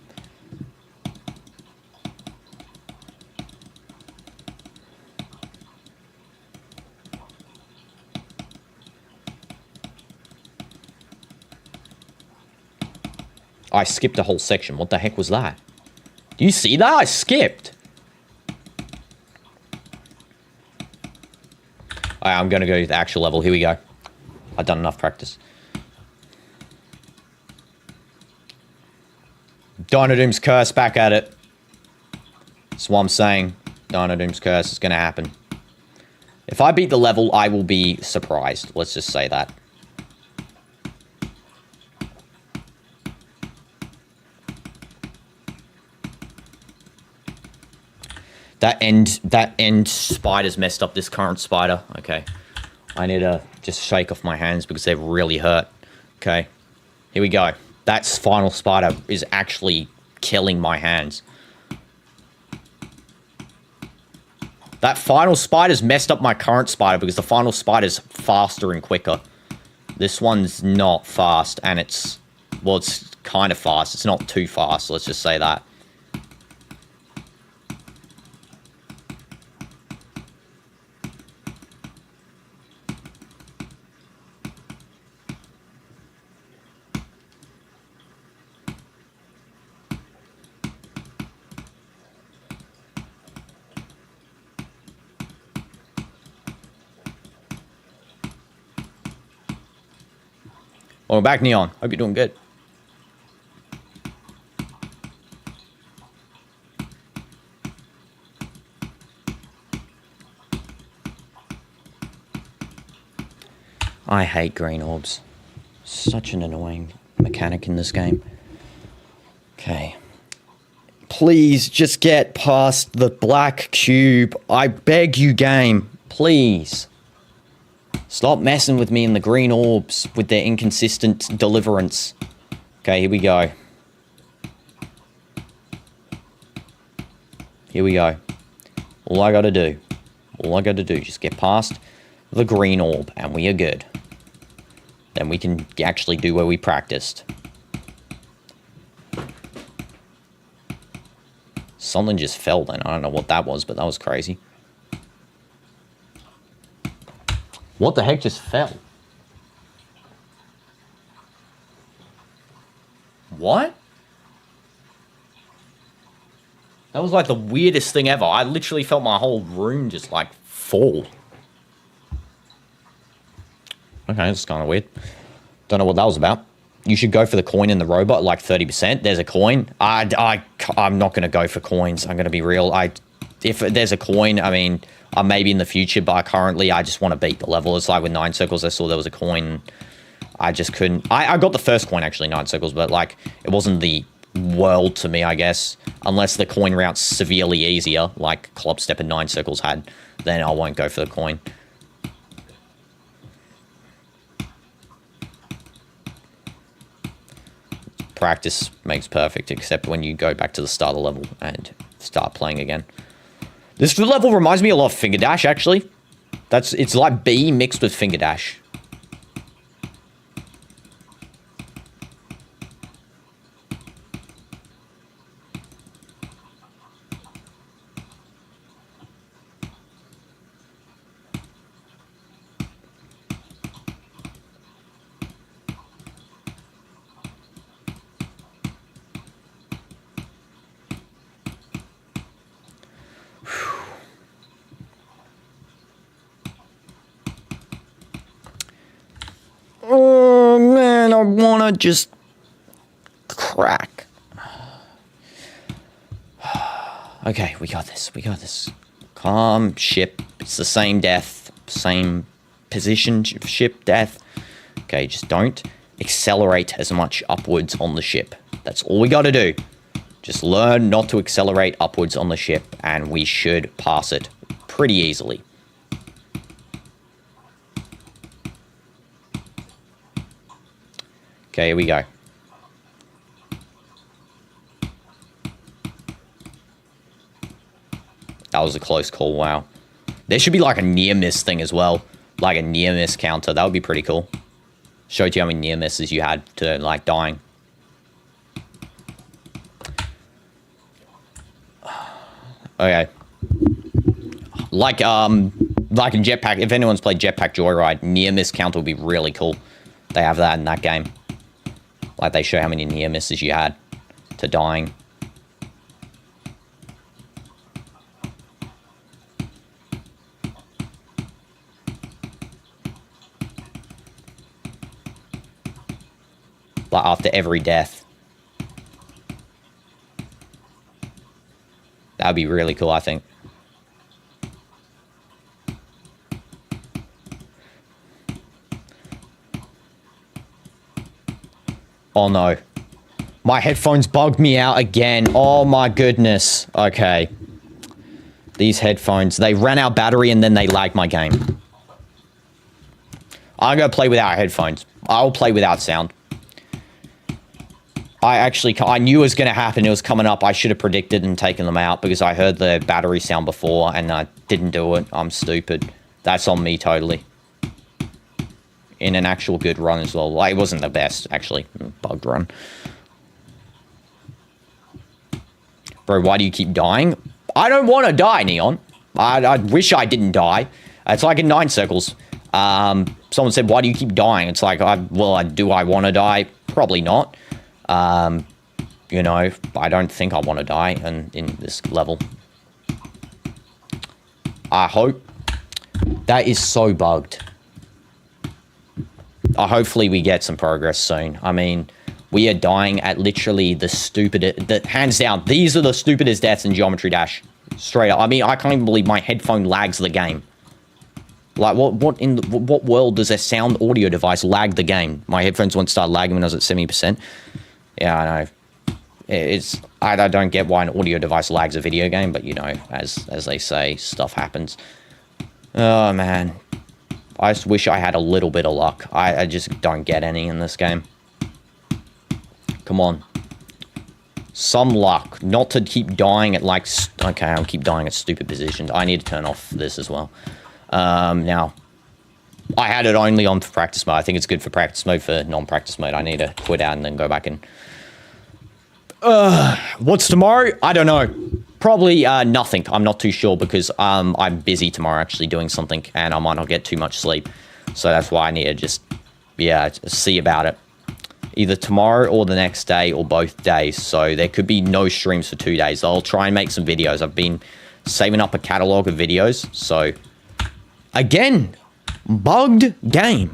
I skipped a whole section. What the heck was that? Do you see that? I skipped. Alright, I'm going to go to the actual level. Here we go. I've done enough practice. DinoDoomz curse, back at it. That's what I'm saying. DinoDoomz curse is going to happen. If I beat the level, I will be surprised. Let's just say that. That end spider's messed up this current spider. Okay. I need to just shake off my hands because they've really hurt. Okay. Here we go. That final spider is actually killing my hands. That final spider's messed up my current spider because the final spider's faster and quicker. This one's not fast and it's kind of fast. It's not too fast. Let's just say that. Well, we're back, Neon. Hope you're doing good. I hate green orbs. Such an annoying mechanic in this game. Okay. Please, just get past the black cube. I beg you, game. Please. Stop messing with me in the green orbs with their inconsistent deliverance. Okay, here we go. Here we go. All I gotta do, just get past the green orb and we are good. Then we can actually do where we practiced. Something just fell then. I don't know what that was, but that was crazy. What the heck just fell? What? That was like the weirdest thing ever. I literally felt my whole room just like fall. Okay, that's kind of weird. Don't know what that was about. You should go for the coin in the robot, like 30%. There's a coin. I'm not going to go for coins. I'm going to be real. if there's a coin, I mean, maybe in the future, but currently I just want to beat the level. It's like with 9 circles, I saw there was a coin. I just couldn't. I got the first coin, actually, 9 circles, but, like, it wasn't the world to me, I guess. Unless the coin route's severely easier, like Club Step and 9 circles had, then I won't go for the coin. Practice makes perfect, except when you go back to the start of the level and start playing again. This level reminds me a lot of Finger Dash, actually. It's like B mixed with Finger Dash. Oh, man, I want to just crack. Okay, we got this. We got this. Calm ship. It's the same death. Same position ship death. Okay, just don't accelerate as much upwards on the ship. That's all we got to do. Just learn not to accelerate upwards on the ship, and we should pass it pretty easily. Okay, here we go. That was a close call, wow. There should be like a near miss thing as well. Like a near miss counter. That would be pretty cool. Showed you how many near misses you had to, like, dying. Okay. Like in Jetpack, if anyone's played Jetpack Joyride, near miss counter would be really cool. They have that in that game. Like, they show how many near misses you had to dying. Like, after every death. That would be really cool, I think. Oh no. My headphones bugged me out again. Oh my goodness. Okay. These headphones, they ran out battery and then they lagged my game. I'm going to play without headphones. I'll play without sound. I knew it was going to happen. It was coming up. I should have predicted and taken them out because I heard the battery sound before and I didn't do it. I'm stupid. That's on me totally. In an actual good run as well. Like, it wasn't the best, actually. Bugged run. Bro, why do you keep dying? I don't want to die, Neon. I wish I didn't die. It's like in 9 circles. Someone said, why do you keep dying? It's like, do I want to die? Probably not. You know, I don't think I want to die in this level. I hope. That is so bugged. Hopefully we get some progress soon. I mean, we are dying at literally the stupidest, hands down, these are the stupidest deaths in Geometry Dash. Straight up. I mean, I can't even believe my headphone lags the game. Like, what world does a sound audio device lag the game? My headphones won't start lagging when I was at 70%. Yeah, I know. I don't get why an audio device lags a video game, but, you know, as they say, stuff happens. Oh, man. I just wish I had a little bit of luck. I just don't get any in this game. Come on. Some luck. Not to keep dying at, like... Okay, I'll keep dying at stupid positions. I need to turn off this as well. Now, I had it only on for practice mode. I think it's good for practice mode. For non-practice mode, I need to quit out and then go back and... what's tomorrow? I don't know. Probably nothing. I'm not too sure because I'm busy tomorrow actually doing something and I might not get too much sleep. So that's why I need to just, yeah, see about it. Either tomorrow or the next day or both days. So there could be no streams for 2 days. I'll try and make some videos. I've been saving up a catalog of videos. So, again, bugged game.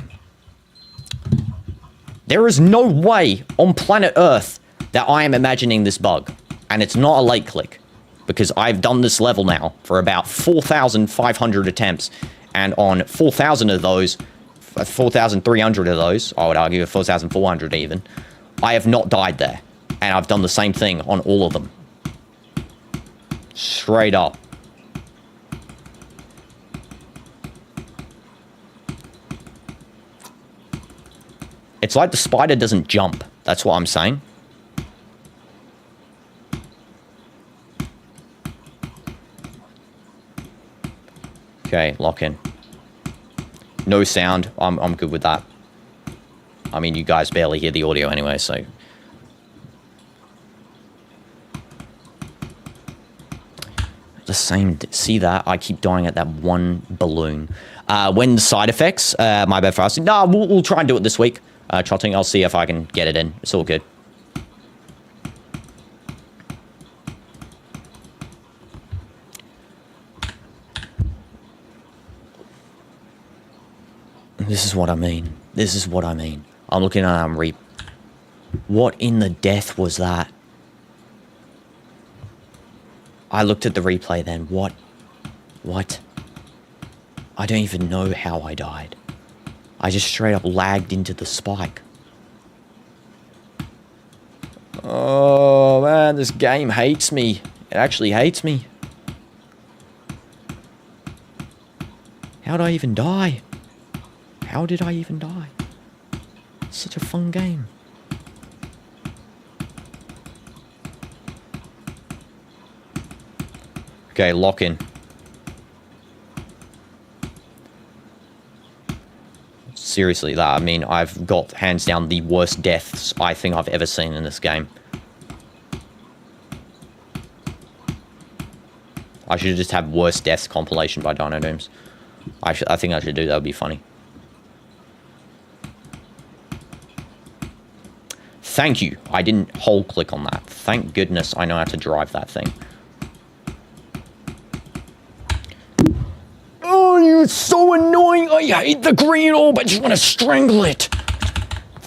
There is no way on planet Earth that I am imagining this bug. And it's not a late click. because I've done this level now for about 4,500 attempts, and on 4,000 of those, 4,300 of those, I would argue 4,400 even, I have not died there, and I've done the same thing on all of them. Straight up. It's like the spider doesn't jump. That's what I'm saying. Okay, lock in. No sound. I'm good with that. I mean, you guys barely hear the audio anyway, so... The same... See that? I keep dying at that one balloon. When the side effects... my bad for asking. No, we'll try and do it this week. Trotting, I'll see if I can get it in. It's all good. This is what I mean. This is what I mean. I'm looking at What in the death was that? I looked at the replay then. What? What? I don't even know how I died. I just straight up lagged into the spike. Oh man, this game hates me. It actually hates me. How did I even die? How did I even die? It's such a fun game. Okay, lock in. Seriously, I mean, I've got hands down the worst deaths I think I've ever seen in this game. I should just have worst deaths compilation by DinoDoomz. I think I should do that. Would be funny. Thank you. I didn't hold click on that. Thank goodness I know how to drive that thing. Oh, you're so annoying. I hate the green orb. I just want to strangle it.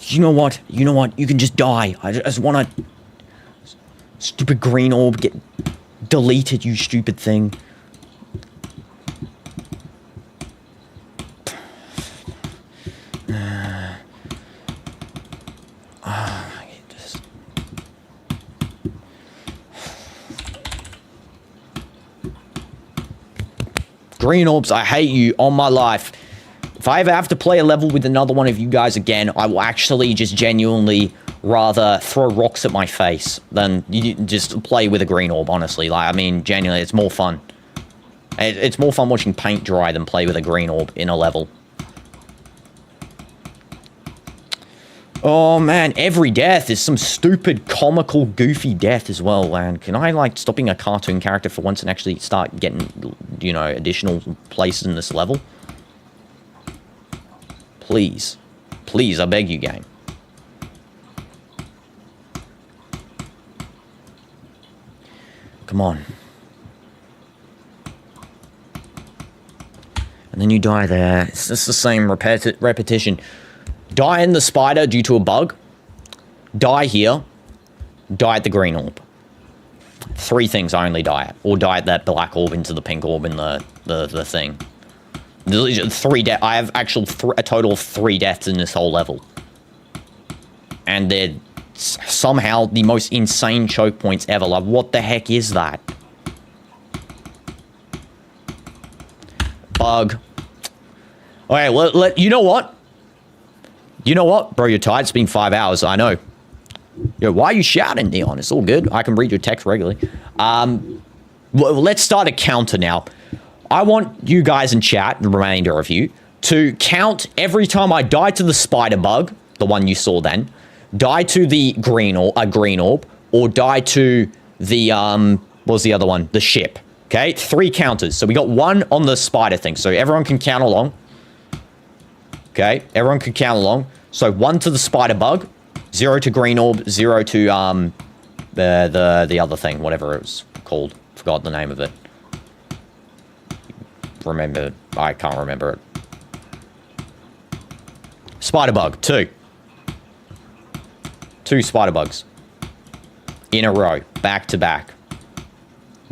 You know what? You know what? You can just die. I just want to... Stupid green orb get deleted, you stupid thing. I hate this. Green orbs, I hate you on my life. If I ever have to play a level with another one of you guys again, I will actually just genuinely rather throw rocks at my face than you just play with a green orb, honestly. Like, I mean, genuinely, it's more fun. It's more fun watching paint dry than play with a green orb in a level. Oh, man, every death is some stupid, comical, goofy death as well, man. Can I, like, stop being a cartoon character for once and actually start getting, you know, additional places in this level? Please. Please, I beg you, game. Come on. And then you die there. It's just the same repetition. Die in the spider due to a bug. Die here. Die at the green orb. 3 things I only die at. Or die at that black orb into the pink orb in the thing. 3 deaths. I have actual a total of 3 deaths in this whole level. And they're somehow the most insane choke points ever. Like, what the heck is that? Bug. Okay, you know what? You know what? Bro, you're tired. It's been 5 hours. I know. Yo, why are you shouting, Neon? It's all good. I can read your text regularly. Let's start a counter now. I want you guys in chat, the remainder of you, to count every time I die to the spider bug, the one you saw then, die to the green orb, or die to the, what was the other one? The ship. Okay, 3 counters. So we got 1 on the spider thing, so everyone can count along. Okay, everyone can count along. So 1 to the spider bug, 0 to green orb, 0 to, the other thing, whatever it was called. Forgot the name of it. Remember, I can't remember it. Spider bug, 2. 2 spider bugs. In a row, back to back.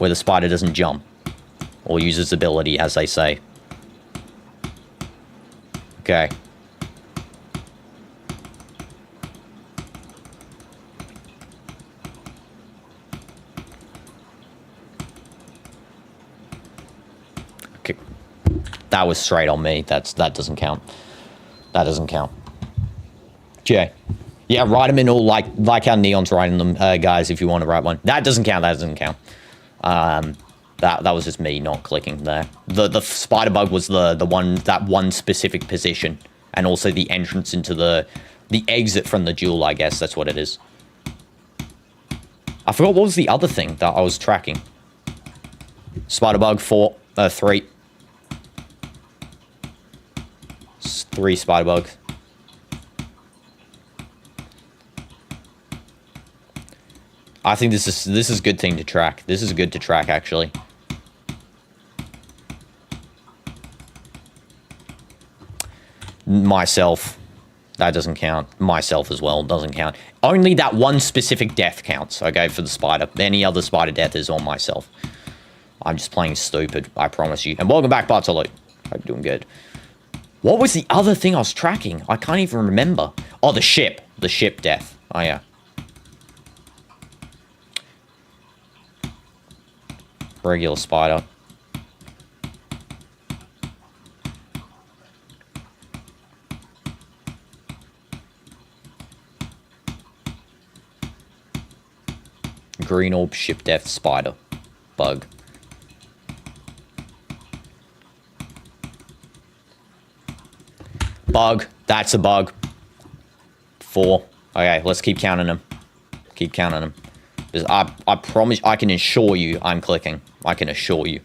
where the spider doesn't jump. Or use its ability, as they say. Okay. Okay. That was straight on me. That doesn't count. That doesn't count. Okay. Yeah, write them in all like how Neon's writing them, guys, if you want to write one. That doesn't count. That doesn't count. That was just me not clicking there. The spider bug was that one specific position, and also the entrance into the exit from the duel. I guess that's what it is. I forgot what was the other thing that I was tracking. Spider bug 3. 3 spider bugs. I think this is a good thing to track. This is good to track, actually. Myself. That doesn't count. Myself as well doesn't count. Only that one specific death counts, okay, for the spider. Any other spider death is on myself. I'm just playing stupid, I promise you. And welcome back, Bartolo. Hope you're doing good. What was the other thing I was tracking? I can't even remember. Oh, the ship. The ship death. Oh, yeah. Regular spider. Green orb, ship death, spider. Bug. Bug. That's a bug. 4. Okay, let's keep counting them. Keep counting them. Because I promise, I can assure you I'm clicking. I can assure you.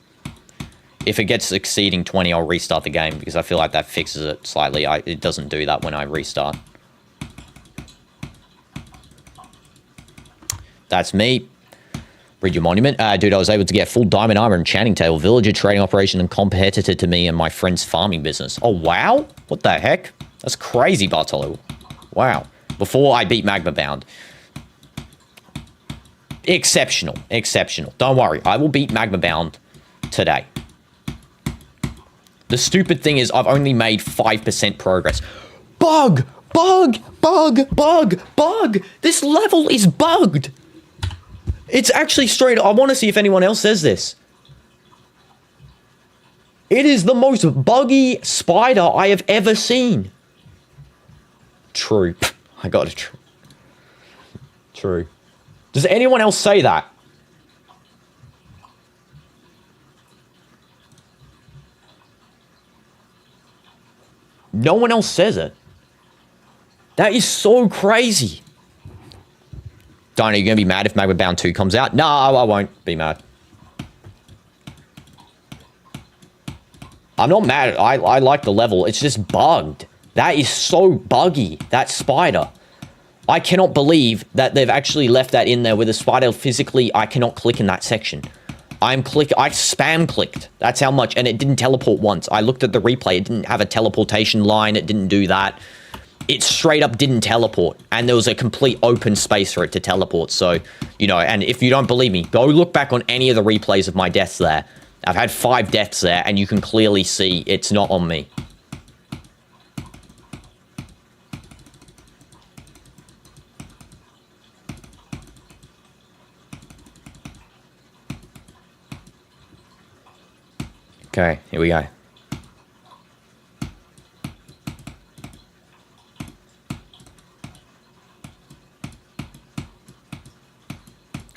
If it gets exceeding 20, I'll restart the game, because I feel like that fixes it slightly. It doesn't do that when I restart. That's me. Read your monument. Dude, I was able to get full diamond armor and enchanting table, villager trading operation, and competitor to me and my friend's farming business. Oh, wow. What the heck? That's crazy, Bartolo. Wow. Before I beat Magma Bound. Exceptional. Exceptional. Don't worry. I will beat Magma Bound today. The stupid thing is I've only made 5% progress. Bug! Bug! Bug! Bug! Bug! This level is bugged! It's actually straight... I want to see if anyone else says this. It is the most buggy spider I have ever seen. True. I got it. True. Does anyone else say that? No one else says it. That is so crazy. Dino, you're going to be mad if Magma Bound 2 comes out? No, I won't be mad. I'm not mad. I like the level. It's just bugged. That is so buggy. That spider. I cannot believe that they've actually left that in there with the spider physically. I cannot click in that section. I spam clicked. That's how much. And it didn't teleport once. I looked at the replay. It didn't have a teleportation line. It didn't do that. It straight up didn't teleport. And there was a complete open space for it to teleport. So, you know, and if you don't believe me, go look back on any of the replays of my deaths there. I've had 5 deaths there, and you can clearly see it's not on me. Okay, here we go.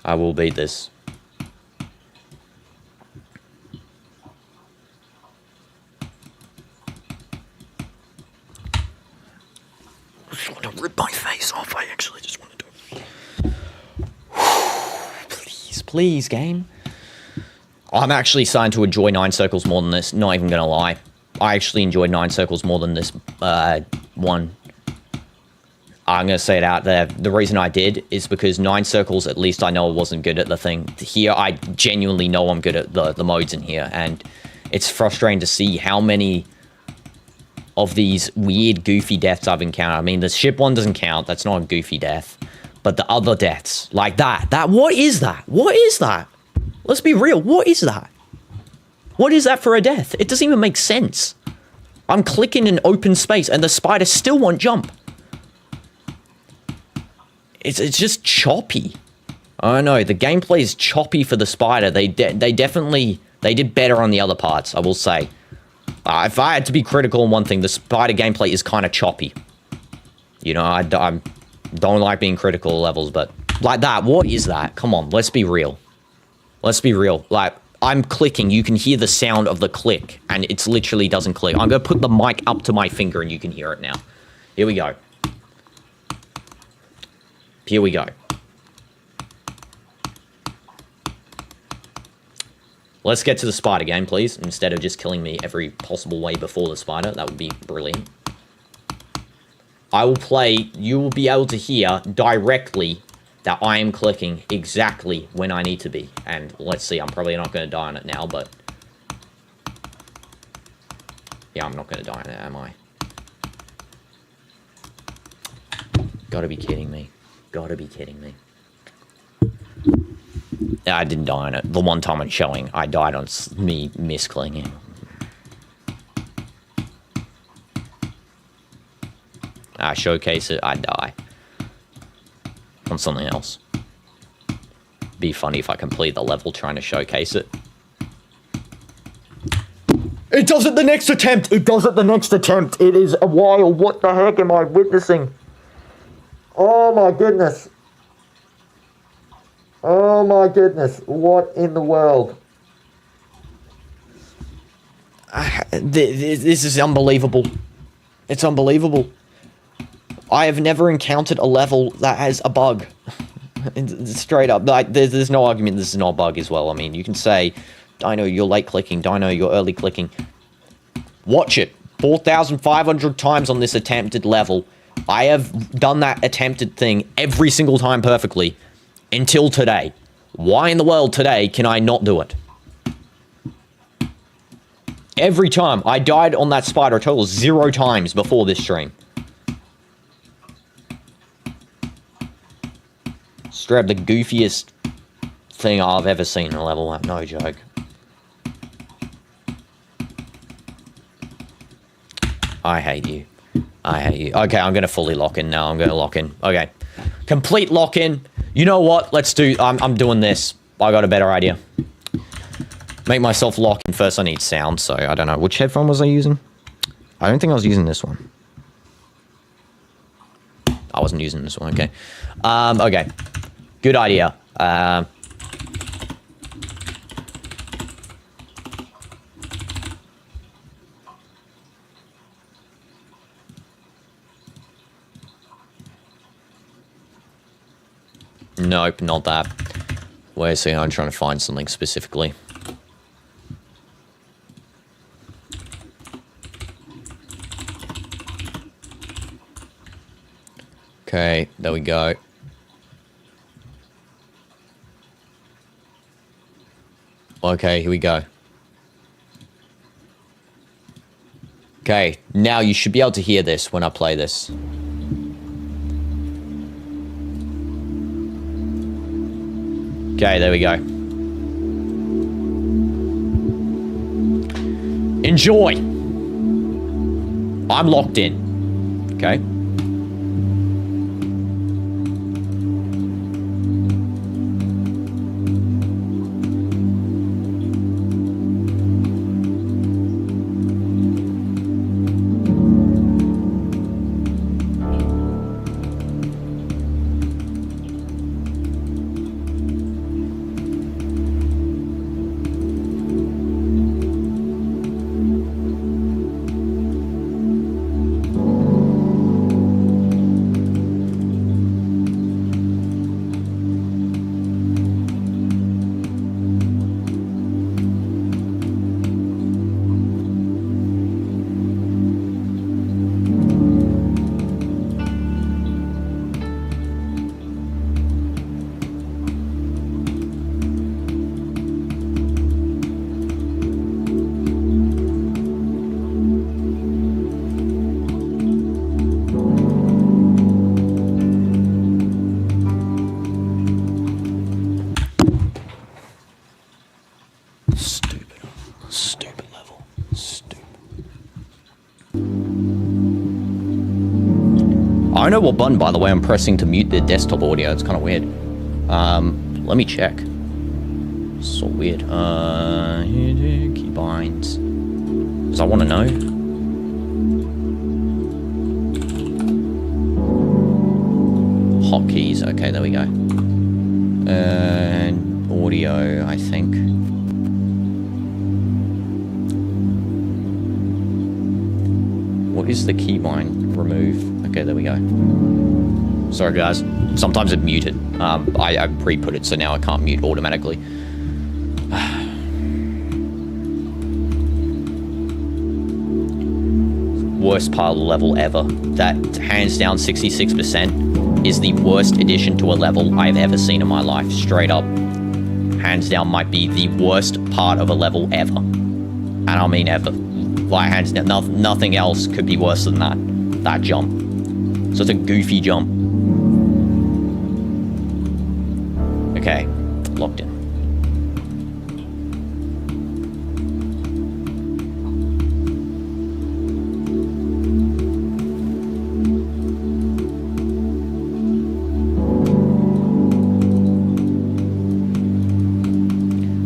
I will beat this. I just want to rip my face off. I actually just want to do it. Please, please, game. I'm actually starting to enjoy 9 Circles more than this. Not even going to lie. I actually enjoyed 9 Circles more than this one. I'm going to say it out there. The reason I did is because 9 Circles, at least I know I wasn't good at the thing. Here, I genuinely know I'm good at the modes in here. And it's frustrating to see how many of these weird, goofy deaths I've encountered. I mean, the ship one doesn't count. That's not a goofy death. But the other deaths, like that. What is that? What is that? Let's be real. What is that? What is that for a death? It doesn't even make sense. I'm clicking in open space and the spider still won't jump. It's just choppy. I don't know. The gameplay is choppy for the spider. They did better on the other parts, I will say. If I had to be critical on one thing, the spider gameplay is kind of choppy. You know, I don't like being critical of levels, but like that, what is that? Come on, let's be real. Let's be real. Like, I'm clicking, you can hear the sound of the click, and it literally doesn't click. I'm going to put the mic up to my finger, and you can hear it now. Here we go. Here we go. Let's get to the spider game, please, instead of just killing me every possible way before the spider. That would be brilliant. I will play, you will be able to hear directly that I am clicking exactly when I need to be. And let's see, I'm probably not going to die on it now, but... yeah, I'm not going to die on it, am I? Gotta be kidding me. Gotta be kidding me. I didn't die on it. The one time it's showing, I died on me misclicking. I showcase it, I die. On something else. Be funny if I complete the level trying to showcase it. It does it the next attempt! It does it the next attempt! It is a while. What the heck am I witnessing? Oh my goodness. Oh my goodness. What in the world? This is unbelievable. It's unbelievable. I have never encountered a level that has a bug. Straight up. Like, there's no argument this is not a bug as well. I mean, you can say, Dino, you're late clicking. Dino, you're early clicking. Watch it. 4,500 times on this attempted level. I have done that attempted thing every single time perfectly. Until today. Why in the world today can I not do it? Every time. I died on that spider a total of 0 times before this stream. Straight up the goofiest thing I've ever seen in a level. No joke. I hate you. I hate you. Okay, I'm going to fully lock in now. I'm going to lock in. Okay. Complete lock in. You know what? Let's do... I'm doing this. I got a better idea. Make myself lock in. First, I need sound, so I don't know. Which headphone was I using? I don't think I was using this one. I wasn't using this one. Okay. Okay. Good idea. Nope, not that. Wait a second, I'm trying to find something specifically. Okay, there we go. Okay, here we go. Okay, now you should be able to hear this when I play this. Okay, there we go. Enjoy! I'm locked in. Okay. I know what button, by the way, I'm pressing to mute the desktop audio. It's kind of weird. Let me check. So weird. Keybinds. Because I want to know. Hotkeys. Okay, there we go. And audio, I think. What is the keybind? Remove. Okay, there we go. Sorry, guys. Sometimes it's muted. I pre-put it, so now I can't mute automatically. Worst part of the level ever. That, hands down, 66% is the worst addition to a level I've ever seen in my life. Straight up. Hands down might be the worst part of a level ever. And I mean ever. Like, hands down, nothing else could be worse than that. That jump. So it's a goofy jump. Okay, locked in.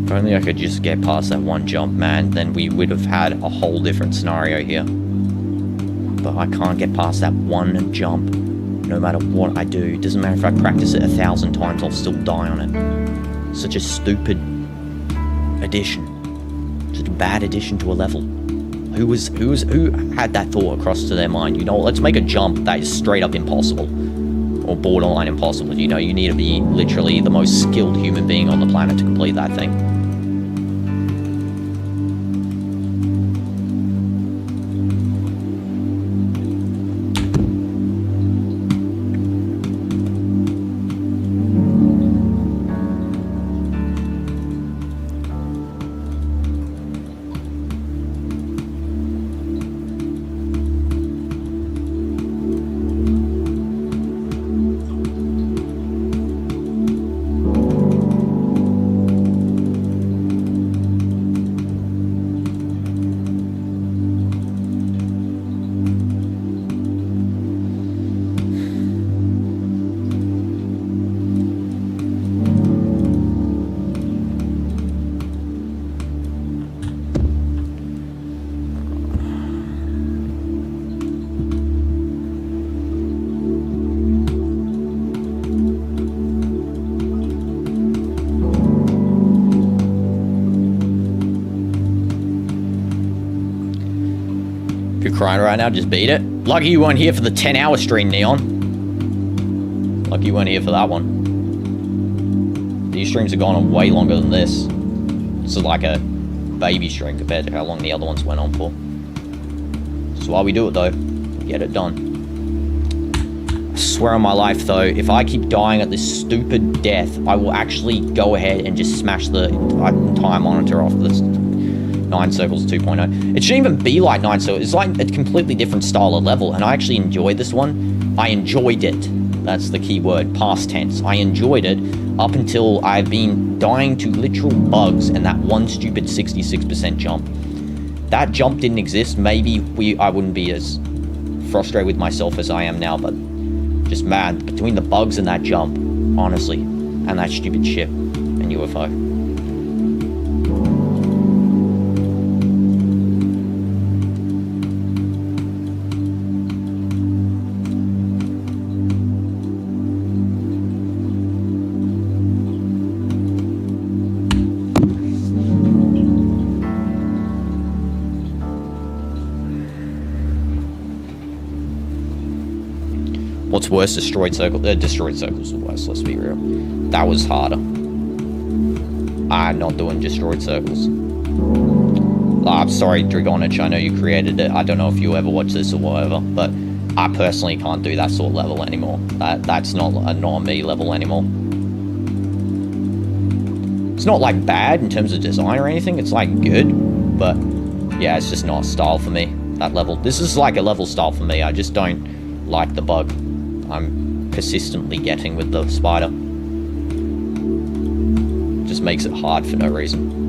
If only I could just get past that one jump, man, then we would have had a whole different scenario here. But I can't get past that one jump, no matter what I do. It doesn't matter if I practice it 1,000 times, I'll still die on it. Such a stupid addition. Such a bad addition to a level. Who had that thought across to their mind? You know, let's make a jump that is straight up impossible. Or borderline impossible. You know, you need to be literally the most skilled human being on the planet to complete that thing. If you're crying right now, just beat it. Lucky you weren't here for the 10-hour stream, Neon. Lucky you weren't here for that one. These streams have gone on way longer than this. This is like a baby stream compared to how long the other ones went on for. That's why we do it, though. Get it done. I swear on my life, though, if I keep dying at this stupid death, I will actually go ahead and just smash the entire monitor off this 9 Circles 2.0. It shouldn't even be like 9 Circles. It's like a completely different style of level, and I actually enjoyed this one. I enjoyed it. That's the key word, past tense. I enjoyed it up until I've been dying to literal bugs and that one stupid 66% jump. That jump didn't exist, maybe I wouldn't be as frustrated with myself as I am now, but just mad between the bugs and that jump, honestly, and that stupid ship and UFO. What's worse, Destroyed Circles? Destroyed Circles was worse, let's be real. That was harder. I'm not doing Destroyed Circles. I'm sorry, Dragonich, I know you created it. I don't know if you ever watch this or whatever, but I personally can't do that sort of level anymore. That's not a me level anymore. It's not like bad in terms of design or anything, it's like good, but yeah, it's just not a style for me, that level. This is like a level style for me, I just don't like the bug I'm persistently getting with the spider. Just makes it hard for no reason.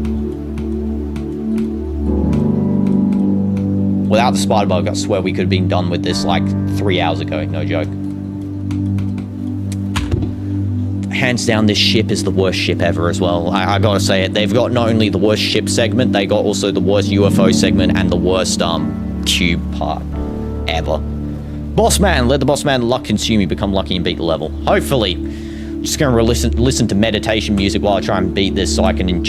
Without the spider bug, I swear we could have been done with this like 3 hours ago, no joke. Hands down, this ship is the worst ship ever as well. I gotta say it. They've got not only the worst ship segment, they got also the worst UFO segment and the worst cube part ever. Boss man, let the boss man luck consume you, become lucky and beat the level. Hopefully. I'm just gonna listen to meditation music while I try and beat this so I can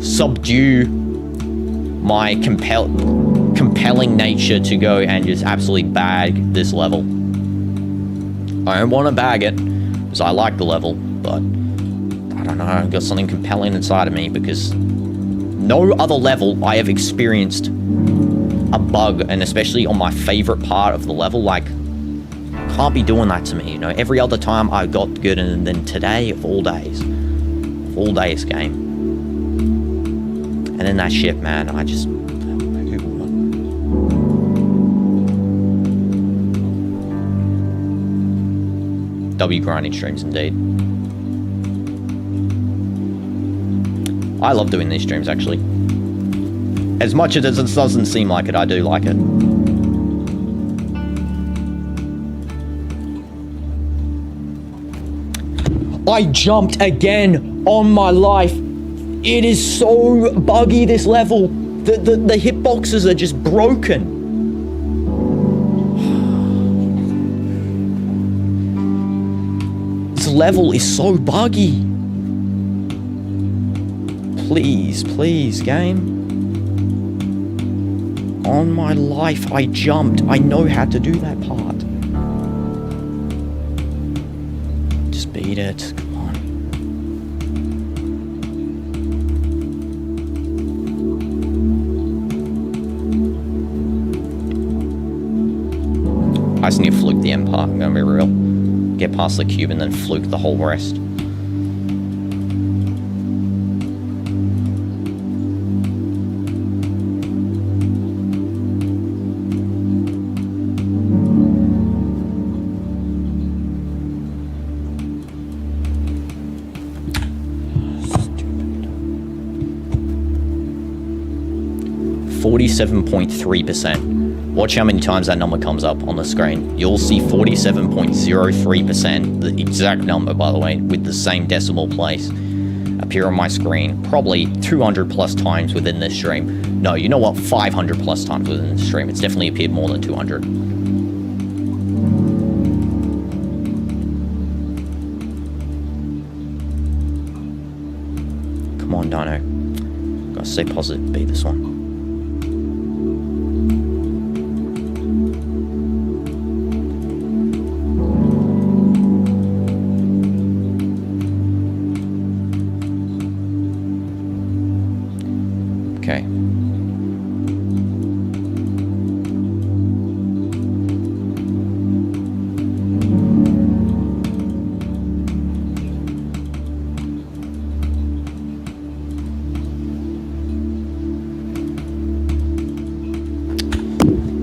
subdue my compelling nature to go and just absolutely bag this level. I don't want to bag it because I like the level, but I don't know, I've got something compelling inside of me because no other level I have experienced a bug, and especially on my favorite part of the level, like, can't be doing that to me, you know. Every other time I got good, and then today of all days game. And then that ship, man, I just... W grinding streams indeed. I love doing these streams actually. As much as it doesn't seem like it, I do like it. I jumped again on my life. It is so buggy, this level. The hitboxes are just broken. This level is so buggy. Please, game. On my life, I jumped. I know how to do that part. Just beat it. Come on. I just need to fluke the end part, I'm gonna be real. Get past the cube and then fluke the whole rest. Stupid. 47.3%. Watch how many times that number comes up on the screen. You'll see 47.03%, the exact number, by the way, with the same decimal place appear on my screen, probably 200 plus times within this stream. No, you know what? 500 plus times within this stream. It's definitely appeared more than 200. Come on, Dino. Gotta stay positive, beat this one. Okay.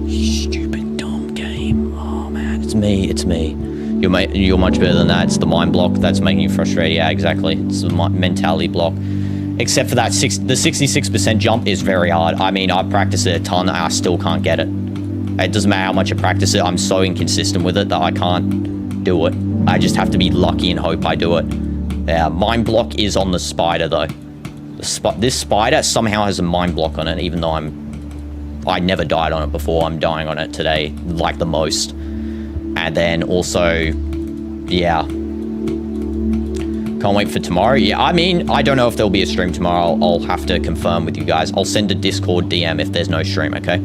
Stupid dumb game. Oh man, it's me. You're much better than that. It's the mind block that's making you frustrated. Yeah, exactly. It's the mentality block. Except for that, the 66% jump is very hard. I mean, I practice it a ton, and I still can't get it. It doesn't matter how much I practice it, I'm so inconsistent with it that I can't do it. I just have to be lucky and hope I do it. Yeah, mind block is on the spider, though. This spider somehow has a mind block on it, even though I never died on it before. I'm dying on it today, like the most. And then also, yeah. Can't wait for tomorrow. Yeah, I mean, I don't know if there'll be a stream tomorrow. I'll have to confirm with you guys. I'll send a Discord DM if there's no stream, okay?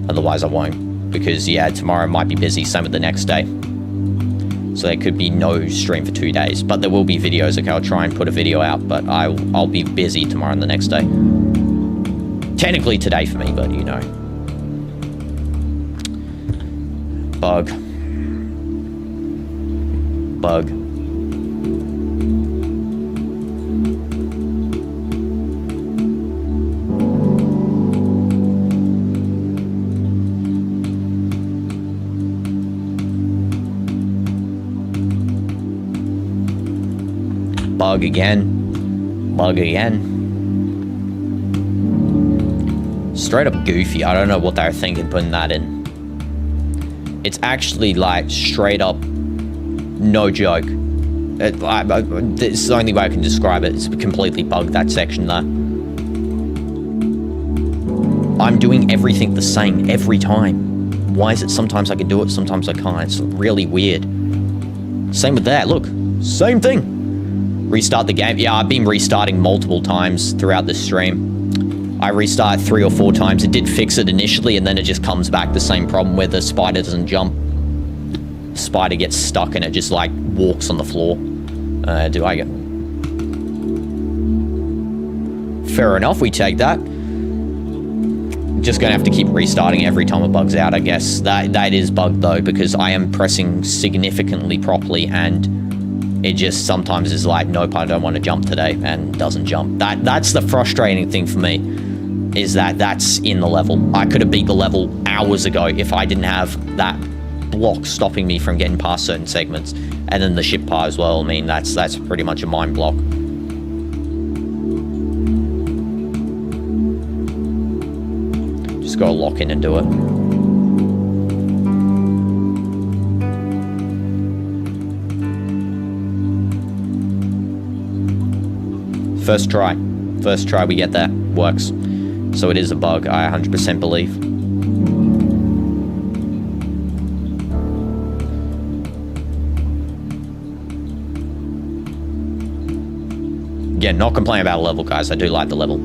Otherwise, I won't. Because, yeah, tomorrow might be busy. Same with the next day. So there could be no stream for 2 days. But there will be videos, okay? I'll try and put a video out. But I'll be busy tomorrow and the next day. Technically today for me, but, you know. Bug. Bug again. Straight up goofy. I don't know what they were thinking putting that in. It's actually like straight up, no joke. It's the only way I can describe it. It's completely bugged, that section there. I'm doing everything the same every time. Why is it sometimes I can do it, sometimes I can't? It's really weird. Same with that, look. Same thing. Restart the game. Yeah, I've been restarting multiple times throughout the stream. I restarted 3 or 4 times. It did fix it initially, and then it just comes back the same problem where the spider doesn't jump. The spider gets stuck and it just like walks on the floor. Do I get... Fair enough, we take that. Just gonna have to keep restarting every time it bugs out, I guess. That is bugged though, because I am pressing significantly properly and it just sometimes is like, nope, I don't want to jump today, and doesn't jump. That's the frustrating thing for me, is that's in the level. I could have beat the level hours ago if I didn't have that block stopping me from getting past certain segments. And then the ship part as well. I mean, that's pretty much a mind block. Just gotta lock in and do it. First try we get that. Works. So it is a bug, I 100% believe. Again, not complaining about a level, guys. I do like the level.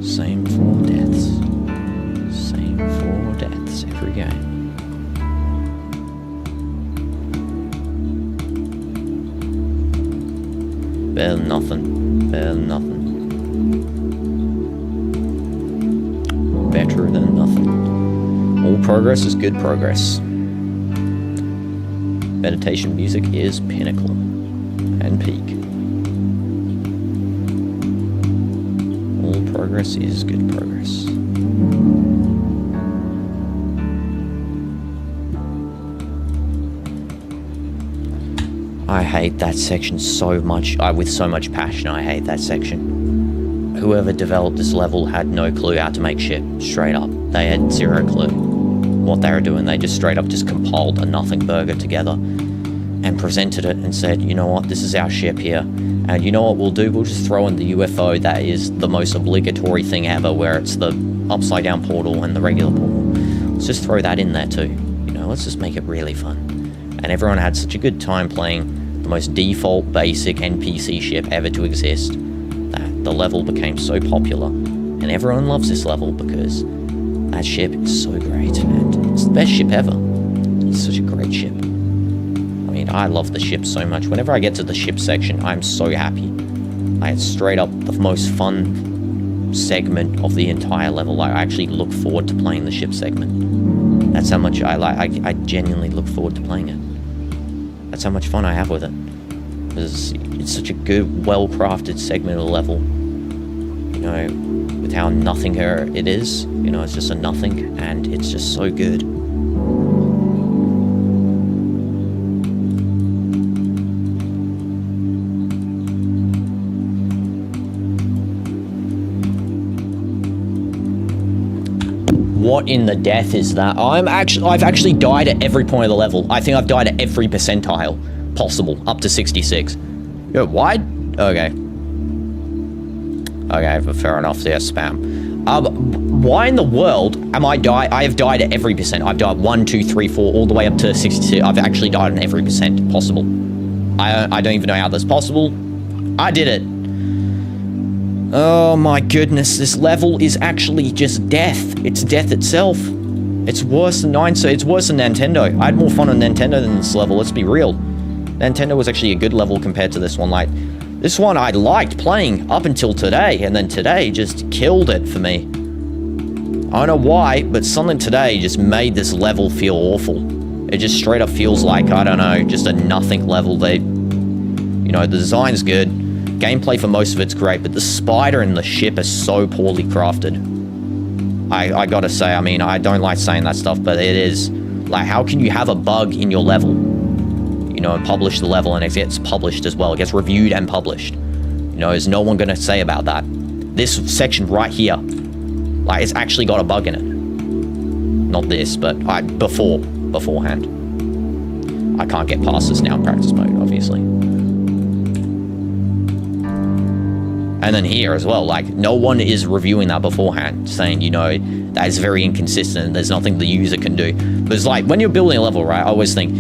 Same 4 deaths. Same 4 deaths every game. Better than nothing. Better than nothing. Better than nothing. All progress is good progress. Meditation music is pinnacle and peak. All progress is good progress. I hate that section so much. With so much passion, I hate that section. Whoever developed this level had no clue how to make shit, straight up. They had 0 clue what they were doing. They just straight up just compiled a nothing burger together and presented it and said, you know what, this is our ship here. And you know what we'll do? We'll just throw in the UFO that is the most obligatory thing ever, where it's the upside down portal and the regular portal. Let's just throw that in there too. You know, let's just make it really fun. And everyone had such a good time playing the most default basic NPC ship ever to exist that the level became so popular. And everyone loves this level because that ship is so great and it's the best ship ever. It's such a great ship. I mean, I love the ship so much. Whenever I get to the ship section, I'm so happy. It's straight up the most fun segment of the entire level. I actually look forward to playing the ship segment. That's how much I genuinely look forward to playing it. That's how much fun I have with it. Because it's such a good, well-crafted segment of the level. You know, with how nothing it is. You know, it's just a nothing, and it's just so good. What in the death is that? I've actually died at every point of the level. I think I've died at every percentile possible, up to 66. Yo, why? Okay. Okay, fair enough. Yeah, spam. Why in the world am I have died at every percent. I've died 1, 2, 3, 4, all the way up to 62. I've actually died on every percent possible. I don't even know how that's possible. I did it. Oh my goodness, this level is actually just death. It's death itself. It's worse than it's worse than Nintendo. I had more fun on Nintendo than this level, let's be real. Nintendo was actually a good level compared to this one. Like, this one I liked playing up until today, and then today just killed it for me. I don't know why, but something today just made this level feel awful. It just straight up feels like, I don't know, just a nothing level. You know, the design's good. Gameplay for most of it's great, but the spider and the ship are so poorly crafted. I gotta say, I mean, I don't like saying that stuff, but it is, like, how can you have a bug in your level? You know, and publish the level, and it gets published as well. It gets reviewed and published. You know, is no one gonna say about that? This section right here, like, it's actually got a bug in it. Not this, but beforehand. I can't get past this now in practice mode, obviously. And then here as well, like, no one is reviewing that beforehand, saying, you know, that is very inconsistent. There's nothing the user can do. But it's like, when you're building a level, right, I always think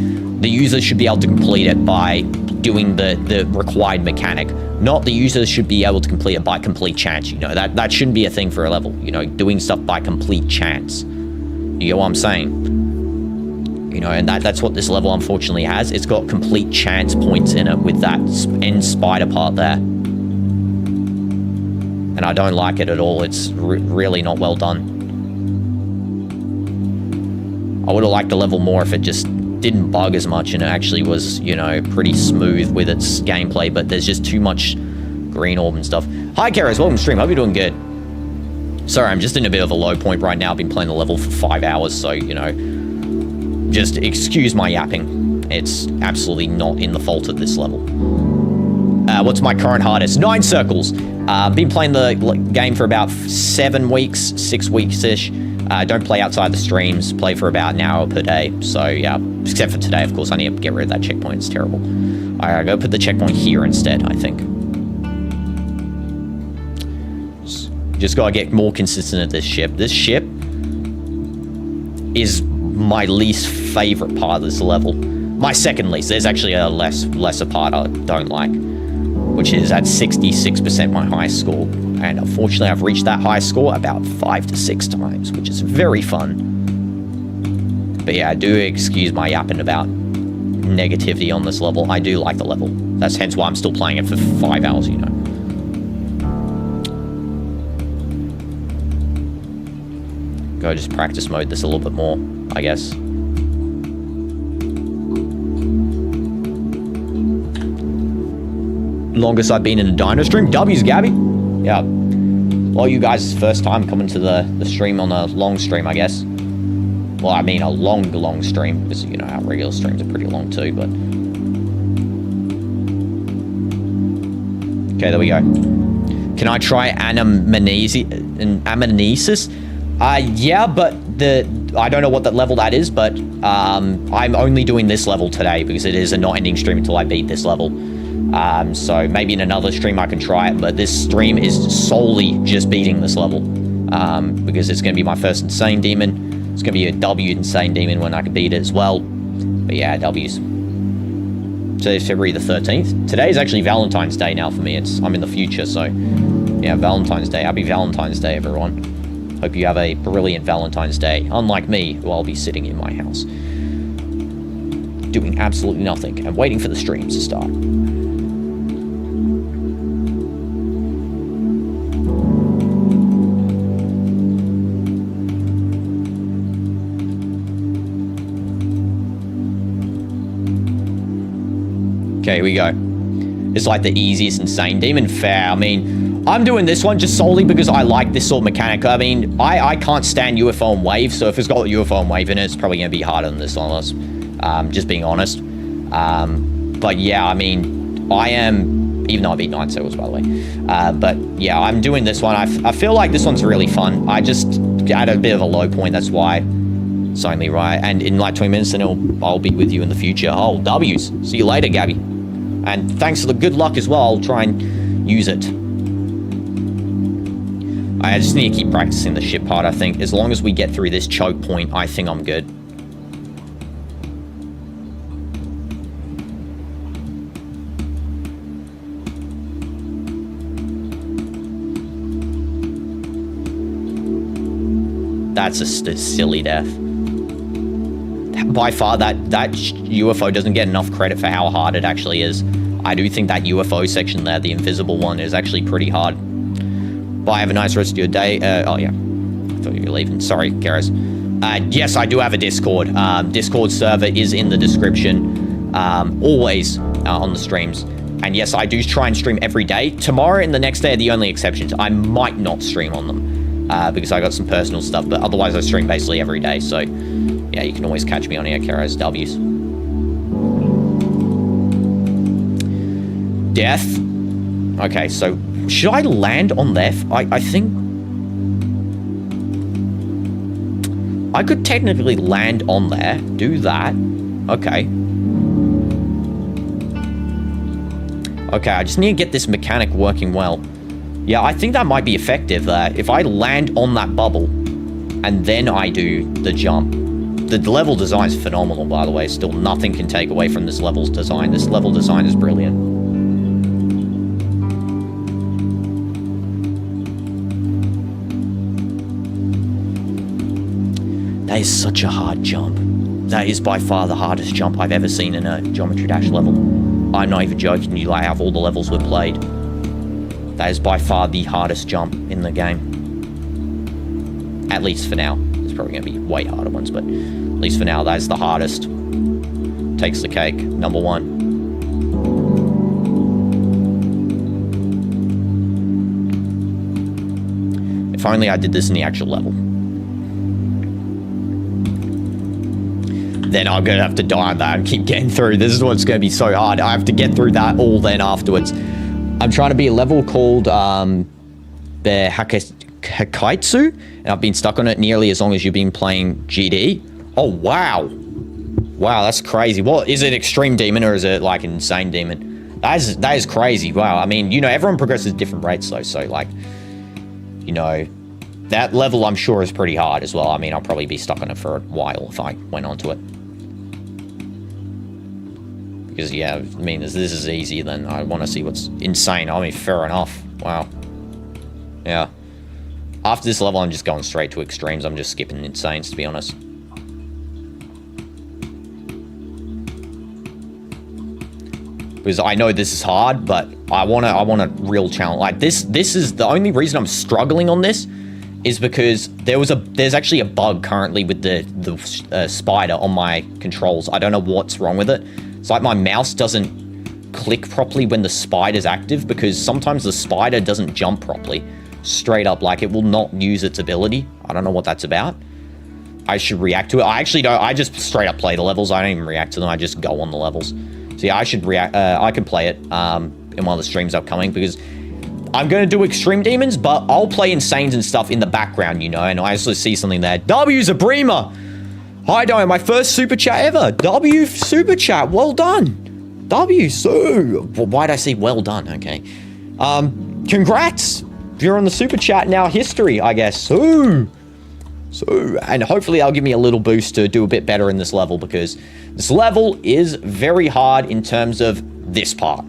the user should be able to complete it by doing the required mechanic. Not the user should be able to complete it by complete chance, you know. That shouldn't be a thing for a level, you know, doing stuff by complete chance. You get what I'm saying? You know, and that's what this level unfortunately has. It's got complete chance points in it with that end spider part there. And I don't like it at all. It's really not well done. I would have liked the level more if it just didn't bug as much and it actually was, you know, pretty smooth with its gameplay, but there's just too much green orb and stuff. Hi, Karis. Welcome to stream. Hope you're doing good. Sorry, I'm just in a bit of a low point right now. I've been playing the level for 5 hours, so, you know, just excuse my yapping. It's absolutely not in the fault of this level. What's my current hardest? 9 circles. I've been playing the game for about 7 weeks, 6 weeks-ish. Don't play outside the streams. Play for about an hour per day. So, yeah, except for today, of course. I need to get rid of that checkpoint. It's terrible. Alright, I'll go put the checkpoint here instead, I think. Just gotta get more consistent at this ship. This ship is my least favorite part of this level. My second least. There's actually a lesser part I don't like, which is at 66% my highest score. And unfortunately, I've reached that high score about 5 to 6 times, which is very fun. But yeah, I do excuse my yapping about negativity on this level. I do like the level. That's hence why I'm still playing it for 5 hours, you know. Go just practice mode this a little bit more, I guess. Longest I've been in a Dino stream. W's, Gabby. Yeah. Well, you guys' first time coming to the stream on a long stream, I guess. Well, I mean a long stream, because, you know, our regular streams are pretty long too, but... Okay, there we go. Can I try amnesis? Yeah, but I don't know what that level that is, but I'm only doing this level today because it is a not ending stream until I beat this level. So maybe in another stream I can try it, but this stream is solely just beating this level. Because it's going to be my first insane demon. It's going to be a W insane demon when I can beat it as well. But yeah, W's. Today's February the 13th. Today is actually Valentine's Day now for me. I'm in the future, so yeah, Valentine's Day. Happy Valentine's Day, everyone. Hope you have a brilliant Valentine's Day. Unlike me, who I'll be sitting in my house, doing absolutely nothing and waiting for the streams to start. Okay, here we go. It's like the easiest insane demon. Fair. I mean, I'm doing this one just solely because I like this sort of mechanic. I mean, I can't stand UFO and wave, so if it's got UFO and wave in it, it's probably going to be harder than this one. Just being honest. But yeah, I mean, I am, even though I beat 9 circles, by the way. But yeah, I'm doing this one. I feel like this one's really fun. I just had a bit of a low point, that's why. It's only right. And in like 20 minutes, then I'll be with you in the future. Oh, W's. See you later, Gabby. And thanks for the good luck as well. I'll try and use it. I just need to keep practicing the ship part, I think. As long as we get through this choke point, I think I'm good. That's a silly death. By far, that UFO doesn't get enough credit for how hard it actually is. I do think that UFO section there, the invisible one, is actually pretty hard. Bye, have a nice rest of your day. Oh, yeah. I thought you were leaving. Sorry, Karis. Yes, I do have a Discord. Discord server is in the description. Always on the streams. And yes, I do try and stream every day. Tomorrow and the next day are the only exceptions. I might not stream on them. because I got some personal stuff, but otherwise I stream basically every day, so yeah, you can always catch me on here, Kero's W's. Death. Okay, so should I land on left? I think I could technically land on there, do that. Okay. Okay, I just need to get this mechanic working well. Yeah, I think that might be effective there. If I land on that bubble, and then I do the jump. The level design is phenomenal, by the way. Still, nothing can take away from this level's design. This level design is brilliant. That is such a hard jump. That is by far the hardest jump I've ever seen in a Geometry Dash level. I'm not even joking you, like, out of all the levels we've played. That is by far the hardest jump in the game. At least for now. There's probably going to be way harder ones, but at least for now, that is the hardest. Takes the cake, number one. If only I did this in the actual level. Then I'm going to have to die on that and keep getting through. This is what's going to be so hard. I have to get through that all then afterwards. I'm trying to be a level called the Hakaitsu, and I've been stuck on it nearly as long as you've been playing GD. Oh, wow. Wow, that's crazy. What, is it Extreme Demon or is it like Insane Demon? That is crazy. Wow, I mean, you know, everyone progresses at different rates though, so like, you know, that level I'm sure is pretty hard as well. I mean, I'll probably be stuck on it for a while if I went onto it. Because, yeah, I mean, if this is easy, then I want to see what's insane. I mean, fair enough. Wow. Yeah. After this level, I'm just going straight to extremes. I'm just skipping insanes, to be honest. Because I know this is hard, but I want a real challenge. Like, this is the only reason I'm struggling on this is because there's actually a bug currently with the spider on my controls. I don't know what's wrong with it. It's like my mouse doesn't click properly when the spider's active because sometimes the spider doesn't jump properly. Straight up, like it will not use its ability. I don't know what that's about. I should react to it. I actually don't. I just straight up play the levels. I don't even react to them. I just go on the levels. So yeah, I should react. I could play it in one of the streams upcoming because I'm going to do Extreme Demons, but I'll play Insanes and stuff in the background, you know, and I also see something there. W Zabrima! Hi, Dino, my first super chat ever. W super chat, well done. W, so. Why'd I say well done? Okay. Congrats. You're on the super chat now, history, I guess. So, and hopefully that'll give me a little boost to do a bit better in this level because this level is very hard in terms of this part.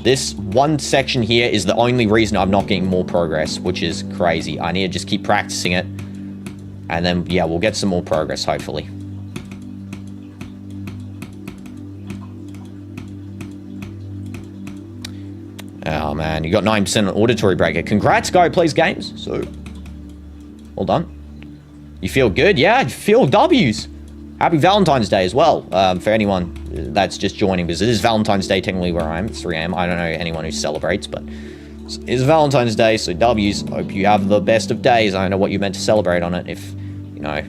This one section here is the only reason I'm not getting more progress, which is crazy. I need to just keep practicing it. And then, yeah, we'll get some more progress, hopefully. Oh, man. You got 9% on Auditory Breaker. Congrats, guy who plays games. So, well done. You feel good? Yeah, I feel W's. Happy Valentine's Day as well, for anyone that's just joining, because it is Valentine's Day technically where I am. It's 3 a.m. I don't know anyone who celebrates, but it's Valentine's Day, so W's. Hope you have the best of days. I don't know what you meant to celebrate on it. If, you know,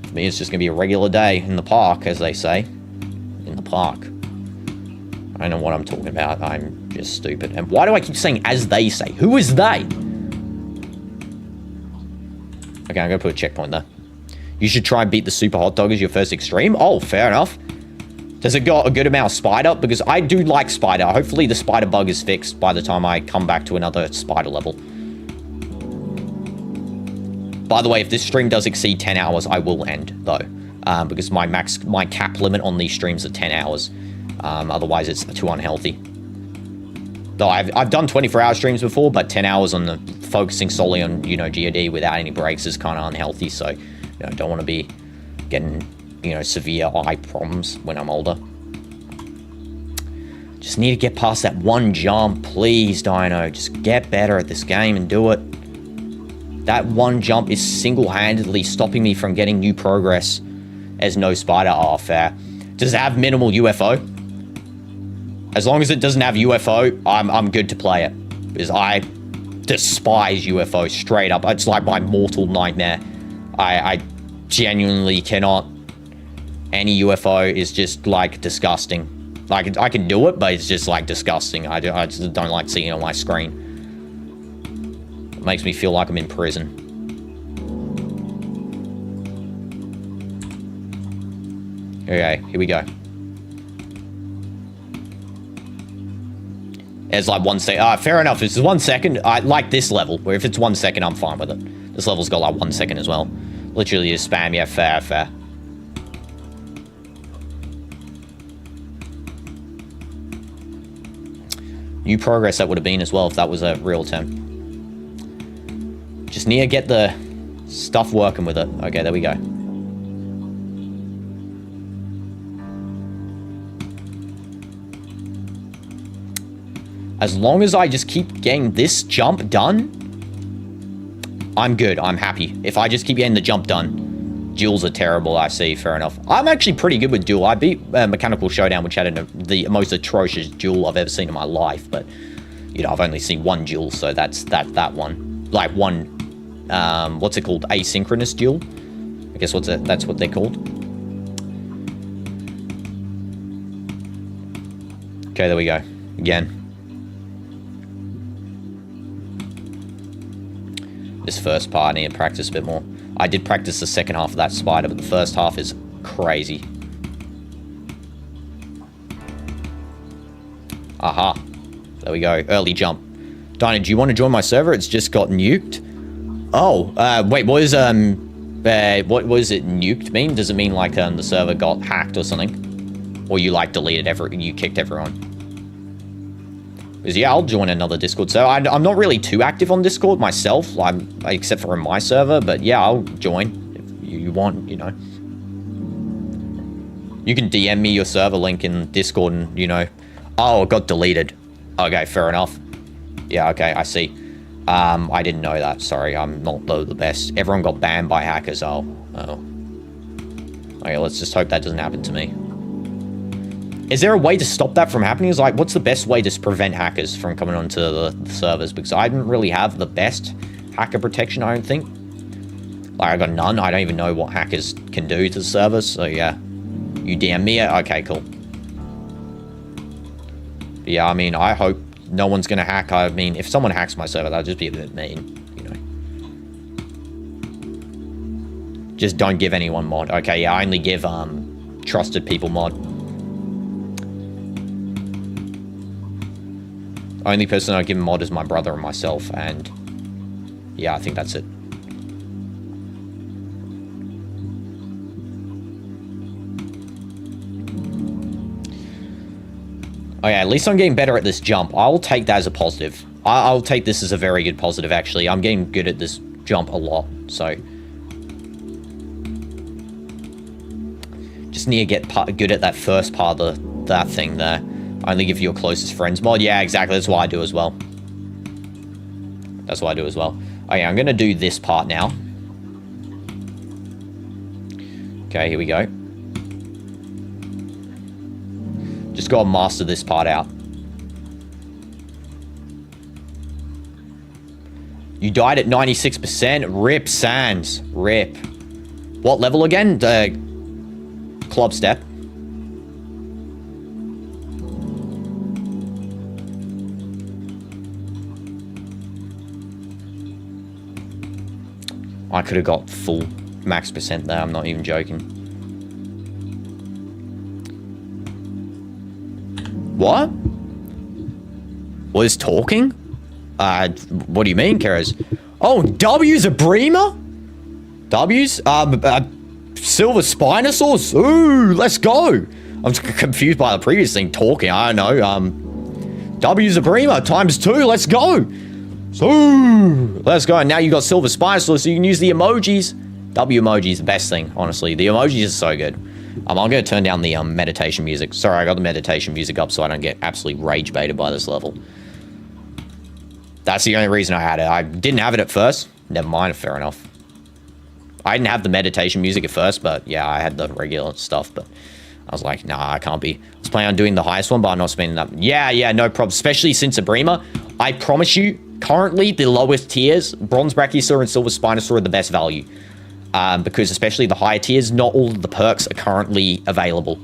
for me, it's just going to be a regular day in the park, as they say. In the park. I don't know what I'm talking about. I'm just stupid. And why do I keep saying as they say? Who is they? Okay, I'm going to put a checkpoint there. You should try and beat the Super Hot Dog as your first extreme. Oh, fair enough. Does it got a good amount of spider? Because I do like spider. Hopefully the spider bug is fixed by the time I come back to another spider level. By the way, if this stream does exceed 10 hours, I will end, though. Because my cap limit on these streams are 10 hours. Otherwise, it's too unhealthy. Though I've done 24-hour streams before, but 10 hours on the focusing solely on, you know, GOD without any breaks is kind of unhealthy. So, you know, don't want to be getting, you know, severe eye problems when I'm older. Just need to get past that one jump, please, Dino. Just get better at this game and do it. That one jump is single-handedly stopping me from getting new progress as no spider. Oh, fair. Does it have minimal UFO? As long as it doesn't have UFO, I'm good to play it. Because I despise UFOs straight up. It's like my mortal nightmare. I genuinely cannot. Any UFO is just like disgusting. Like I can do it, but it's just like disgusting. I just don't like seeing it on my screen. It makes me feel like I'm in prison. Okay, here we go. It's like 1 second. Fair enough. This is 1 second. I like this level, where if it's 1 second, I'm fine with it. This level's got like 1 second as well. Literally just spam. Yeah, fair. New progress that would have been as well if that was a real attempt. Just need to get the stuff working with it. Okay, there we go. As long as I just keep getting this jump done, I'm good. I'm happy. If I just keep getting the jump done, duels are terrible, I see. Fair enough. I'm actually pretty good with duel. I beat Mechanical Showdown, which had the most atrocious duel I've ever seen in my life. But, you know, I've only seen one duel, so that's that one. Like one, what's it called? Asynchronous duel? I guess that's what they're called. Okay, there we go. Again. This first part, I need to practice a bit more. I did practice the second half of that spider, but the first half is crazy. Aha. There we go. Early jump. Dino, do you want to join my server? It's just got nuked. Oh, wait, what is it nuked mean? Does it mean like the server got hacked or something? Or you like deleted you kicked everyone? Because yeah, I'll join another Discord. So I'm not really too active on Discord myself, except for in my server. But yeah, I'll join if you want, you know. You can DM me your server link in Discord and, you know. Oh, it got deleted. Okay, fair enough. Yeah, okay, I see. I didn't know that. Sorry, I'm not the best. Everyone got banned by hackers. Oh. Okay, let's just hope that doesn't happen to me. Is there a way to stop that from happening? It's like, what's the best way to prevent hackers from coming onto the servers? Because I didn't really have the best hacker protection, I don't think. Like, I got none. I don't even know what hackers can do to the servers. So, yeah. You DM me? Okay, cool. But yeah, I mean, I hope no one's going to hack. I mean, if someone hacks my server, that'd just be a bit mean, you know. Just don't give anyone mod. Okay, yeah, I only give trusted people mod. Only person I give mod is my brother and myself, and yeah, I think that's it. Okay, at least I'm getting better at this jump. I'll take that as a positive. I'll take this as a very good positive, actually. I'm getting good at this jump a lot, so. Just need to get good at that first part of that thing there. Only give your closest friends mod. Yeah, exactly. That's what I do as well. That's what I do as well. Okay, I'm going to do this part now. Okay, here we go. Just got to master this part out. You died at 96%. Rip, Sans. Rip. What level again? The club step. I could have got full max percent there. I'm not even joking. What? What is talking? What do you mean, Keras? Oh, W's a breamer? W's? Silver Spinosaurus? Ooh, let's go. I'm confused by the previous thing talking. I don't know. W's a breamer ×2. Let's go. So, let's go. And now you got Silver Spinosaurus, so you can use the emojis. W emoji is the best thing, honestly. The emojis are so good. I'm going to turn down the meditation music. Sorry, I got the meditation music up so I don't get absolutely rage baited by this level. That's the only reason I had it. I didn't have it at first. Never mind, fair enough. I didn't have the meditation music at first, but yeah, I had the regular stuff, but I was like, nah, I can't be. I was planning on doing the highest one, but I'm not spending that. Yeah, no problem. Especially since a breamer. I promise you, currently the lowest tiers, Bronze Brachiosaur and Silver Spinosaur are the best value. Because especially the higher tiers, not all of the perks are currently available.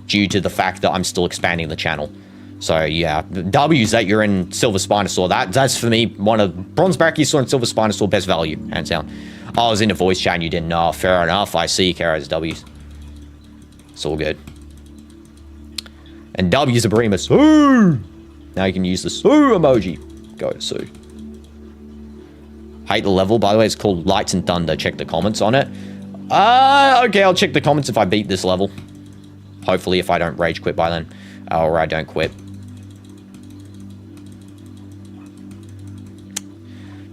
Due to the fact that I'm still expanding the channel. So yeah, W's that you're in Silver Spinosaur. That's for me one of Bronze Brachiosaur and Silver Spinosaur best value, hands down. I was in a voice chat and you didn't know. Fair enough. I see Kara's W's. It's all good. And W's are Bremus. Ooh! Now you can use the Sue emoji. Go to Sue. Hate the level, by the way. It's called Lights and Thunder. Check the comments on it. Okay, I'll check the comments if I beat this level. Hopefully, if I don't rage quit by then. Or I don't quit.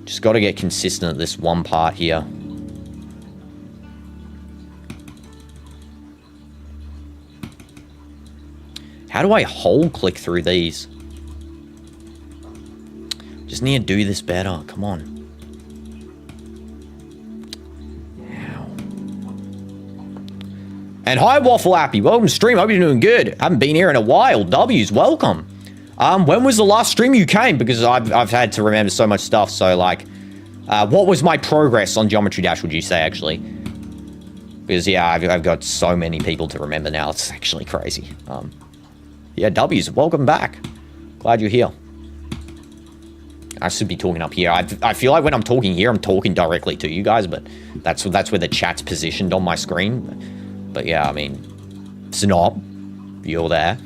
Just got to get consistent at this one part here. How do I hold click through these? Just need to do this better. Come on. And hi, Waffle Appy. Welcome to stream. Hope you're doing good. Haven't been here in a while. W's, welcome. When was the last stream you came? Because I've had to remember so much stuff. So, like, what was my progress on Geometry Dash, would you say, actually? Because, yeah, I've got so many people to remember now. It's actually crazy. Yeah, W's, welcome back. Glad you're here. I should be talking up here. I feel like when I'm talking here, I'm talking directly to you guys, but that's where the chat's positioned on my screen. But yeah, I mean, it's not. You're there.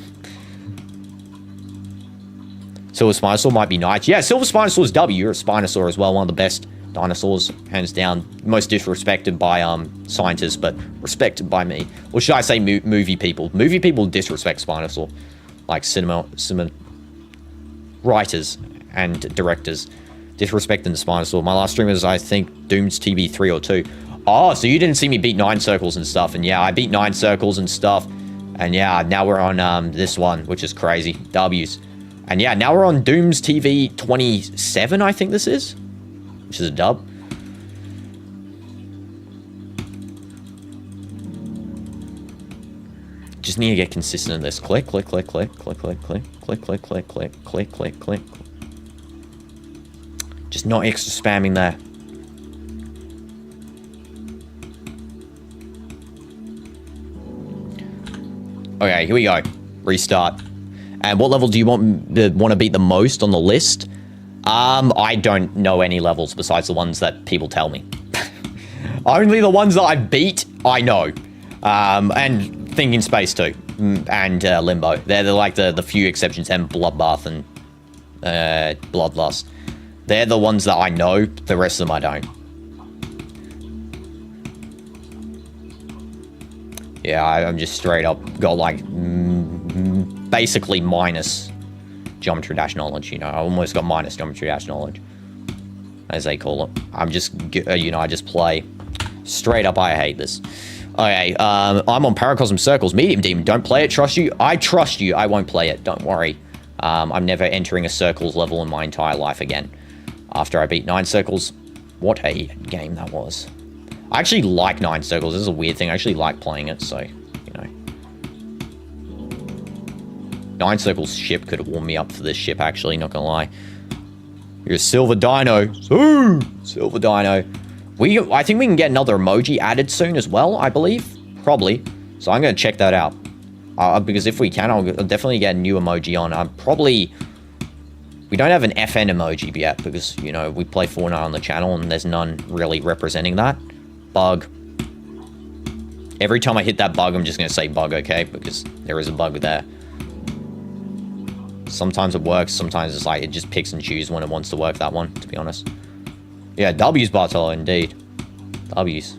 Silver Spinosaur might be nice. Yeah, Silver Spinosaur is W. You're a Spinosaur as well. One of the best dinosaurs, hands down. Most disrespected by scientists, but respected by me. Or should I say movie people? Movie people disrespect Spinosaur. Like cinema writers and directors disrespecting the Spinosaur. My last stream was, I think, DOOMZTV 3 or 2. Oh, so you didn't see me beat 9 circles and stuff. And yeah, I beat 9 circles and stuff. And yeah, now we're on this one, which is crazy. W's. And yeah, now we're on DOOMZTV 27, I think this is. Which is a dub. Just need to get consistent in this. Click, click, click, click, click, click, click, click, click, click, click, click, click, click. Just not extra spamming there. Okay, here we go. Restart. And what level do you want to beat the most on the list? I don't know any levels besides the ones that people tell me. Only the ones that I beat, I know. And Thinking Space too. And Limbo. They're like the few exceptions. And Bloodbath and Bloodlust. They're the ones that I know. The rest of them I don't. Yeah, I'm just straight up got like basically minus Geometry Dash knowledge, you know. I almost got minus Geometry Dash knowledge, as they call it. I'm just, you know, I just play straight up. I hate this. Okay, I'm on Paracosm Circles. Medium Demon, don't play it. Trust you? I trust you. I won't play it. Don't worry. I'm never entering a Circles level in my entire life again. After I beat 9 Circles. What a game that was. I actually like 9 Circles. This is a weird thing. I actually like playing it, so, you know. 9 Circles ship could have warmed me up for this ship, actually, not gonna lie. You're a Silver Dino. Ooh, Silver Dino. I think we can get another emoji added soon as well, I believe. Probably. So I'm gonna check that out. Because if we can, I'll definitely get a new emoji on. Probably... We don't have an FN emoji yet, because, you know, we play Fortnite on the channel, and there's none really representing that. Bug. Every time I hit that bug, I'm just going to say bug, okay? Because there is a bug there. Sometimes it works. Sometimes it's like it just picks and chooses when it wants to work, that one, to be honest. Yeah, W's, Bartolo, indeed. W's.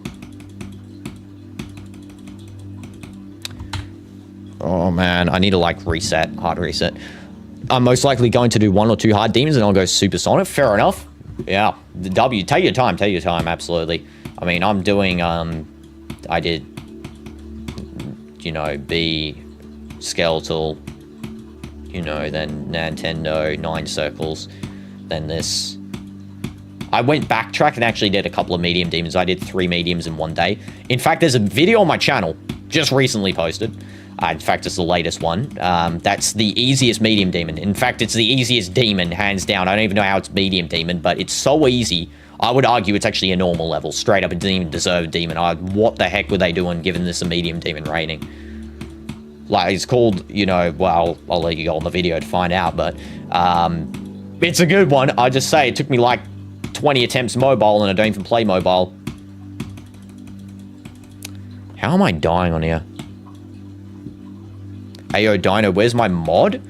Oh, man. I need to, like, reset. Hard reset. I'm most likely going to do 1 or 2 hard demons, and I'll go supersonic. Fair enough. Yeah. The W. Take your time. Take your time. Absolutely. I mean, I'm doing, I did, you know, B, Skeletal, you know, then Nintendo, 9 Circles, then this. I went backtrack and actually did a couple of medium demons. I did 3 mediums in one day. In fact, there's a video on my channel, just recently posted, In fact, it's the latest one. That's the easiest medium demon. In fact, it's the easiest demon, hands down. I don't even know how it's medium demon, but it's so easy. I would argue it's actually a normal level. Straight up, it didn't even deserve a demon. What the heck were they doing giving this a medium demon rating? Like, it's called, you know, well, I'll let you go on the video to find out, but it's a good one. I just say it took me like 20 attempts mobile, and I don't even play mobile. How am I dying on here? Ayo, Dino, where's my mod?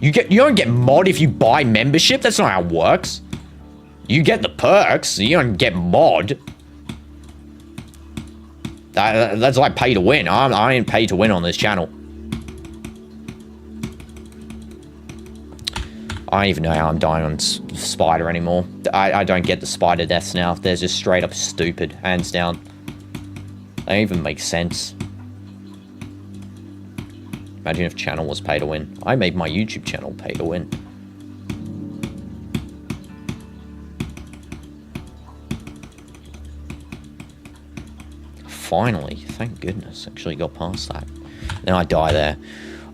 You don't get mod if you buy membership. That's not how it works. You get the perks. You don't get mod. That's like pay to win. I ain't pay to win on this channel. I don't even know how I'm dying on spider anymore. I don't get the spider deaths now. They're just straight up stupid, hands down. They don't even make sense. Imagine if channel was pay to win. I made my YouTube channel pay to win. Finally, thank goodness, actually got past that. Then I die there.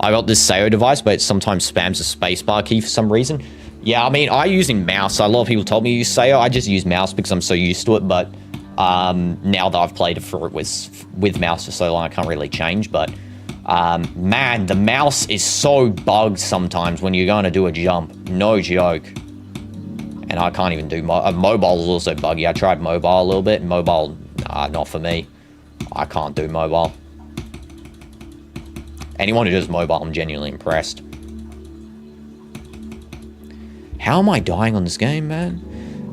I got this Sayo device, but it sometimes spams the spacebar key for some reason. Yeah, I mean, I using mouse. A lot of people told me to use Sayo. I just use mouse because I'm so used to it, but now that I've played it with mouse for so long, I can't really change, but man, the mouse is so bugged sometimes when you're going to do a jump. No joke. And I can't even do mobile is also buggy. I tried mobile a little bit. Mobile, not for me. I can't do mobile. Anyone who does mobile, I'm genuinely impressed. How am I dying on this game, man?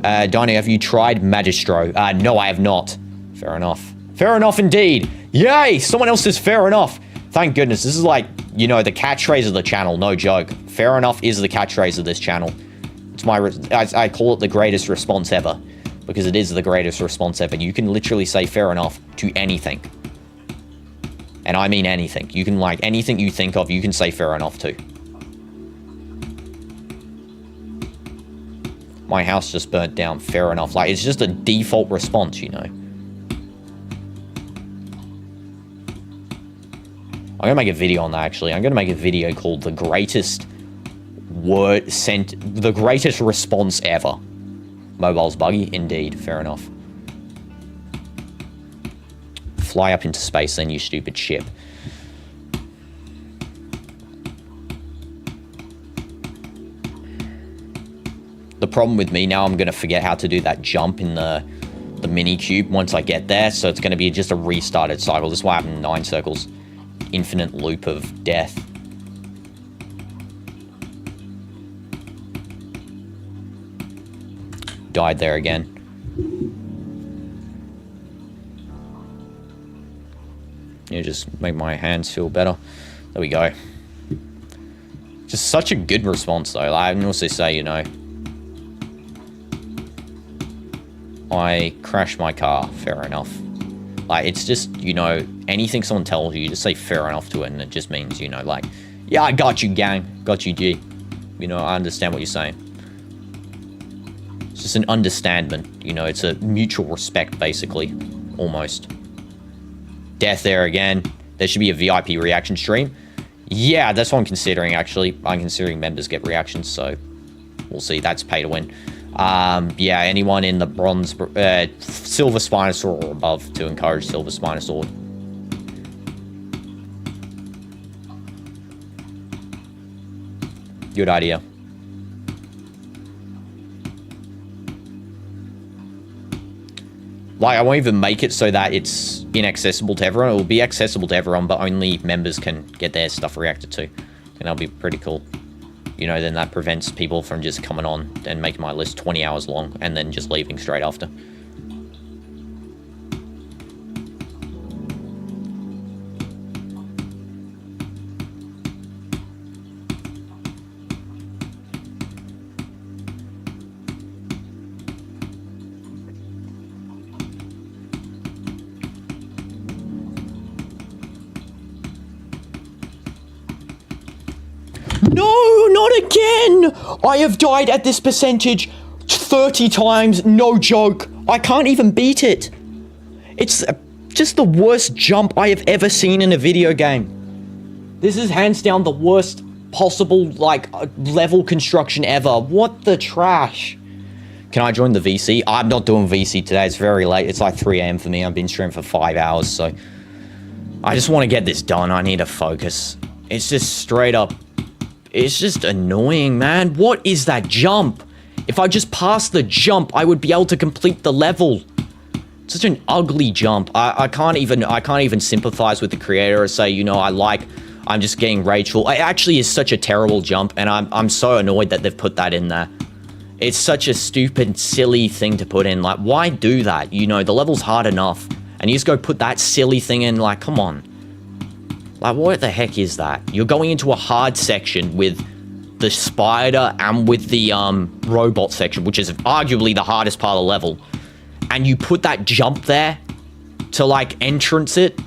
Dino, have you tried Magistro? No, I have not. Fair enough. Fair enough indeed. Yay! Someone else says fair enough. Thank goodness. This is like, you know, the catchphrase of the channel. No joke. Fair enough is the catchphrase of this channel. It's I call it the greatest response ever. Because it is the greatest response ever. You can literally say fair enough to anything. And I mean anything. You can, like, anything you think of, you can say fair enough to. My house just burnt down. Fair enough. Like, it's just a default response, you know. I'm gonna make a video on that, actually. I'm gonna make a video called the greatest response ever. Mobile's buggy? Indeed. Fair enough. Fly up into space then, you stupid ship. The problem with me now, I'm going to forget how to do that jump in the mini cube once I get there, so it's going to be just a restarted cycle. This is what happened in 9 circles. Infinite loop of death. Died there again. You know, just make my hands feel better. There we go. Just such a good response, though. I can also say, you know, I crashed my car. Fair enough. Like, it's just, you know, anything someone tells you, just say fair enough to it, and it just means, you know, like, yeah, I got you, gang. Got you, G. You know, I understand what you're saying. It's just an understandment, you know, it's a mutual respect, basically. Almost. Death there again. There should be a VIP reaction stream. Yeah, that's what I'm considering, actually. I'm considering members get reactions, so we'll see. That's pay to win. Yeah, anyone in the bronze, silver Spinosaur or above to encourage silver Spinosaur. Good idea. Like, I won't even make it so that it's inaccessible to everyone. It will be accessible to everyone, but only members can get their stuff reacted to. And that'll be pretty cool. You know, then that prevents people from just coming on and making my list 20 hours long and then just leaving straight after. No, not again! I have died at this percentage 30 times, no joke. I can't even beat it. It's just the worst jump I have ever seen in a video game. This is hands down the worst possible, like, level construction ever. What the trash? Can I join the VC? I'm not doing VC today. It's very late. It's like 3 AM for me. I've been streaming for 5 hours, so... I just want to get this done. I need to focus. It's just straight up... It's just annoying, man. What is that jump? If I just passed the jump, I would be able to complete the level. It's such an ugly jump. I can't even sympathize with the creator or say, you know, I'm just getting rageful. It actually is such a terrible jump, and I'm so annoyed that they've put that in there. It's such a stupid, silly thing to put in. Like, why do that? You know, the level's hard enough. And you just go put that silly thing in, like, come on. Like, what the heck is that? You're going into a hard section with the spider and with the, robot section, which is arguably the hardest part of the level. And you put that jump there to, like, entrance it?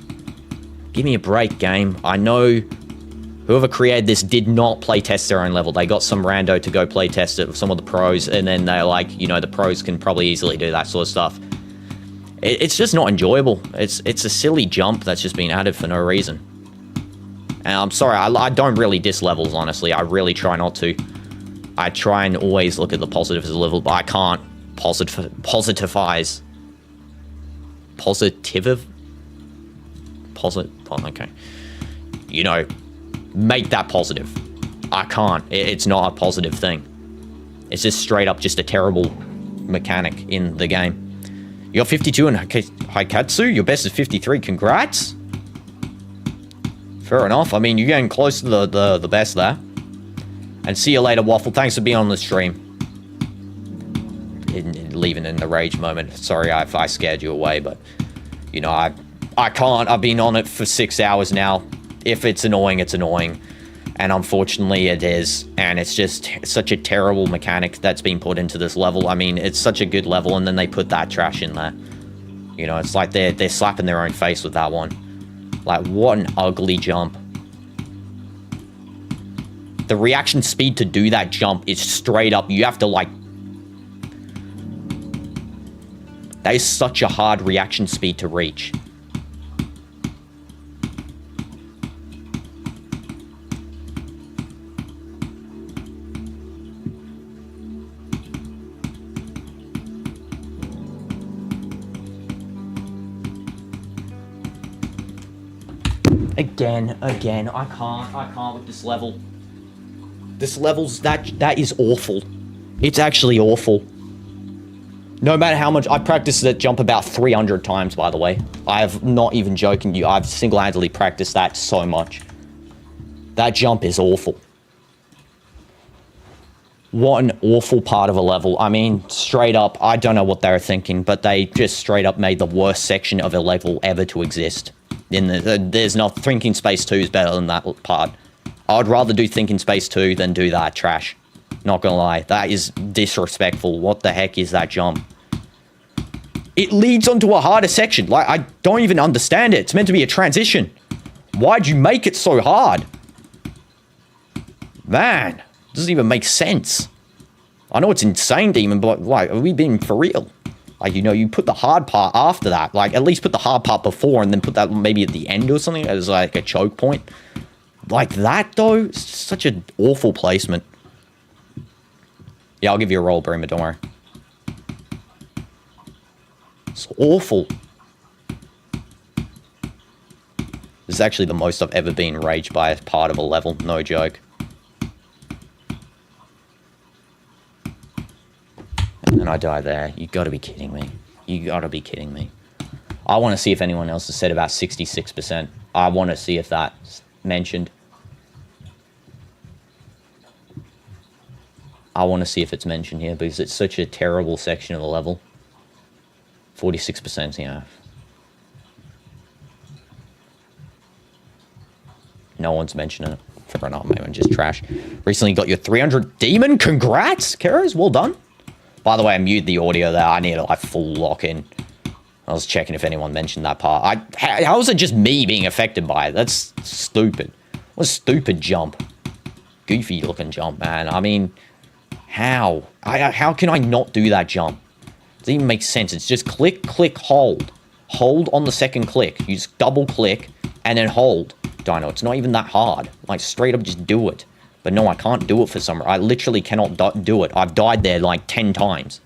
Give me a break, game. I know whoever created this did not play test their own level. They got some rando to go play test it with some of the pros, and then they're like, you know, the pros can probably easily do that sort of stuff. It's just not enjoyable. It's a silly jump that's just been added for no reason. And I'm sorry, I don't really diss levels, honestly. I really try not to. I try and always look at the positives of the level, but I can't positivize. Okay. You know, make that positive. I can't. It's not a positive thing. It's just straight up just a terrible mechanic in the game. You got 52 in Haikatsu. Your best is 53. Congrats. Fair enough. I mean, you're getting close to the best there. And see you later, Waffle. Thanks for being on the stream. Leaving in the rage moment. Sorry if I scared you away, but... You know, I can't. I've been on it for 6 hours now. If it's annoying, it's annoying. And unfortunately, it is. And it's just such a terrible mechanic that's been put into this level. I mean, it's such a good level, and then they put that trash in there. You know, it's like they're slapping their own face with that one. Like, what an ugly jump. The reaction speed to do that jump is straight up. You have to, like... That is such a hard reaction speed to reach. Again, I can't with this level. This level's, that is awful. It's actually awful. No matter how much, I practiced that jump about 300 times, by the way. I have not even joking you, I've single-handedly practiced that so much. That jump is awful. What an awful part of a level. I mean, straight up, I don't know what they were thinking, but they just straight up made the worst section of a level ever to exist. There's not, Thinking Space 2 is better than that part. I'd rather do Thinking Space 2 than do that trash. Not gonna lie, that is disrespectful. What the heck is that jump? It leads onto a harder section. Like, I don't even understand it. It's meant to be a transition. Why'd you make it so hard? Man, it doesn't even make sense. I know it's insane, Demon, but like, are we being for real? Like, you know, you put the hard part after that. Like, at least put the hard part before and then put that maybe at the end or something as like a choke point. Like that, though, it's such an awful placement. Yeah, I'll give you a roll, Bremer, don't worry. It's awful. This is actually the most I've ever been raged by as part of a level, no joke. And then I die there. You gotta be kidding me. You gotta be kidding me. I want to see if anyone else has said about 66%. I want to see if that's mentioned. I want to see if it's mentioned here because it's such a terrible section of the level. 46%, yeah. No one's mentioning it. Fair enough, maybe I'm just trash. Recently got your 300 demon. Congrats, Keras. Well done. By the way, I muted the audio there. I need to like full lock in. I was checking if anyone mentioned that part. How is it just me being affected by it? That's stupid. What a stupid jump. Goofy looking jump, man. I mean, how? How can I not do that jump? It doesn't even make sense. It's just click, click, hold. Hold on the second click. You just double click and then hold Dino. It's not even that hard. Like, straight up just do it. But no, I can't do it for some reason. I literally cannot do it. I've died there like 10 times.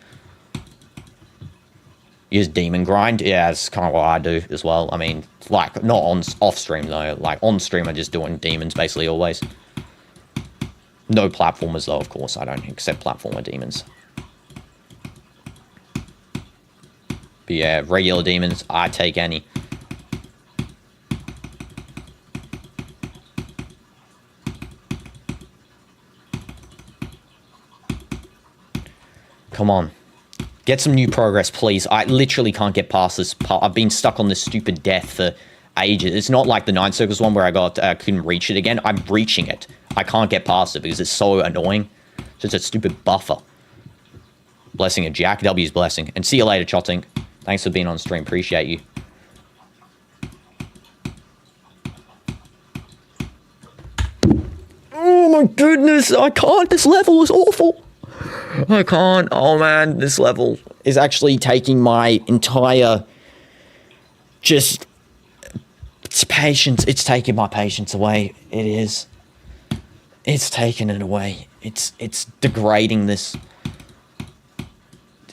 Use demon grind? Yeah, it's kind of what I do as well. I mean, like, not on off stream though. Like, on stream I'm just doing demons basically always. No platformers though, of course. I don't accept platformer demons. But yeah, regular demons, I take any. Come on. Get some new progress, please. I literally can't get past this part. I've been stuck on this stupid death for ages. It's not like the 9 circles one where I couldn't reach it again. I'm reaching it. I can't get past it because it's so annoying. It's just a stupid buffer. Blessing of Jack. W's blessing. And see you later, Chotting. Thanks for being on stream. Appreciate you. Oh my goodness. I can't. This level is awful. I can't. Oh man, this level is actually taking my entire it's patience. It's taking my patience away. It is. It's taking it away. It's degrading this.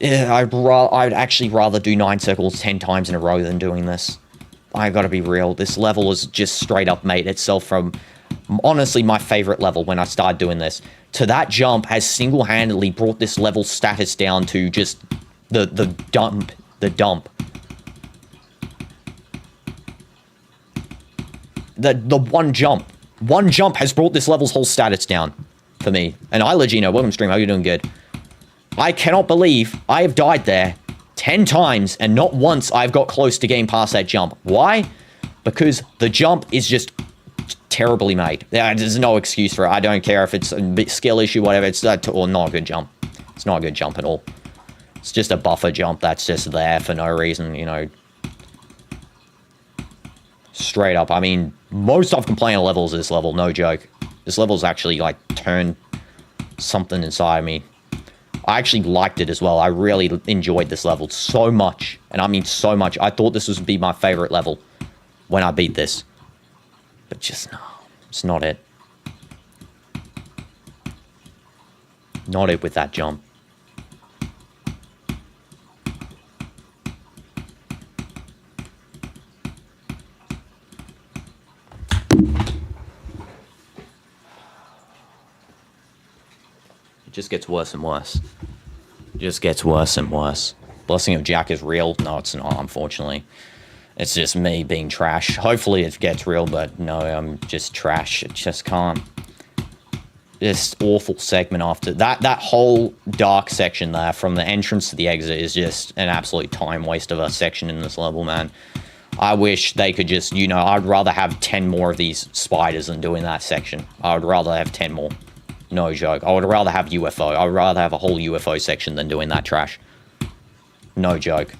Yeah, I'd actually rather do 9 circles 10 times in a row than doing this. I gotta be real. This level has just straight up made itself from honestly my favorite level when I started doing this to that jump has single-handedly brought this level status down to just the dump. The one jump. One jump has brought this level's whole status down for me. And I, Legino, welcome stream. How you doing? Good. I cannot believe I have died there 10 times and not once I've got close to getting past that jump. Why? Because the jump is just terribly made. There's no excuse for it. I don't care if it's a skill issue, whatever. It's or not a good jump. It's not a good jump at all. It's just a buffer jump that's just there for no reason, you know. Straight up. I mean, most I've complained of levels this level, no joke. This level's actually, like, turned something inside me. I actually liked it as well. I really enjoyed this level so much. And I mean so much. I thought this would be my favorite level when I beat this. But just, no. It's not it. Not it with that jump. It just gets worse and worse. It just gets worse and worse. Blessing of Jack is real? No, it's not, unfortunately. It's just me being trash. Hopefully it gets real, but no, I'm just trash. It just can't. This awful segment after that. That whole dark section there from the entrance to the exit is just an absolute time waste of a section in this level, man. I wish they could just, you know, I'd rather have 10 more of these spiders than doing that section. I would rather have 10 more. No joke. I would rather have UFO. I would rather have a whole UFO section than doing that trash. No joke.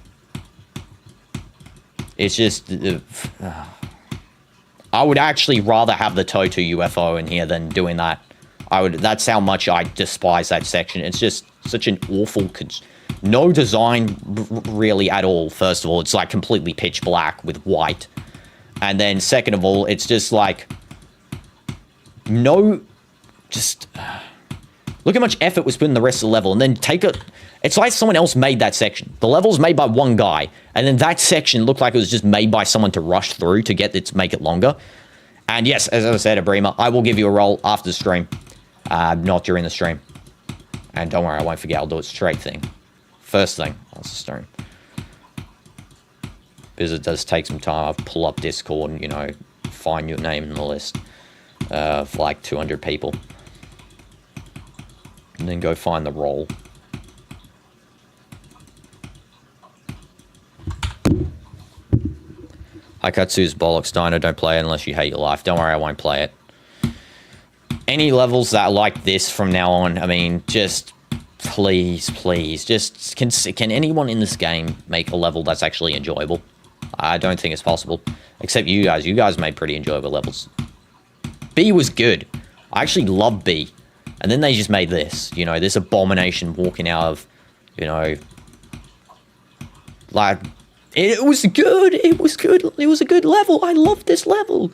It's just... I would actually rather have the Toto UFO in here than doing that. That's how much I despise that section. It's just such an awful... No design really at all, first of all. It's like completely pitch black with white. And then second of all, it's just like... No... Just... Look how much effort was put in the rest of the level. And then take a... It's like someone else made that section. The level's made by one guy. And then that section looked like it was just made by someone to rush through to get it to make it longer. And yes, as I said, Abrima, I will give you a roll after the stream. Not during the stream. And don't worry, I won't forget. I'll do it straight thing. First thing. That's the stream. Because it does take some time. I'll pull up Discord and, you know, find your name in the list. Of like 200 people. And then go find the role. Haikatsu's bollocks. Dino, don't play it unless you hate your life. Don't worry, I won't play it. Any levels that are like this from now on, I mean, just please, please. Just, can anyone in this game make a level that's actually enjoyable? I don't think it's possible. Except you guys. You guys made pretty enjoyable levels. B was good. I actually love B. And then they just made this, you know, this abomination walking out of, you know, like, it was good. It was good. It was a good level. I loved this level.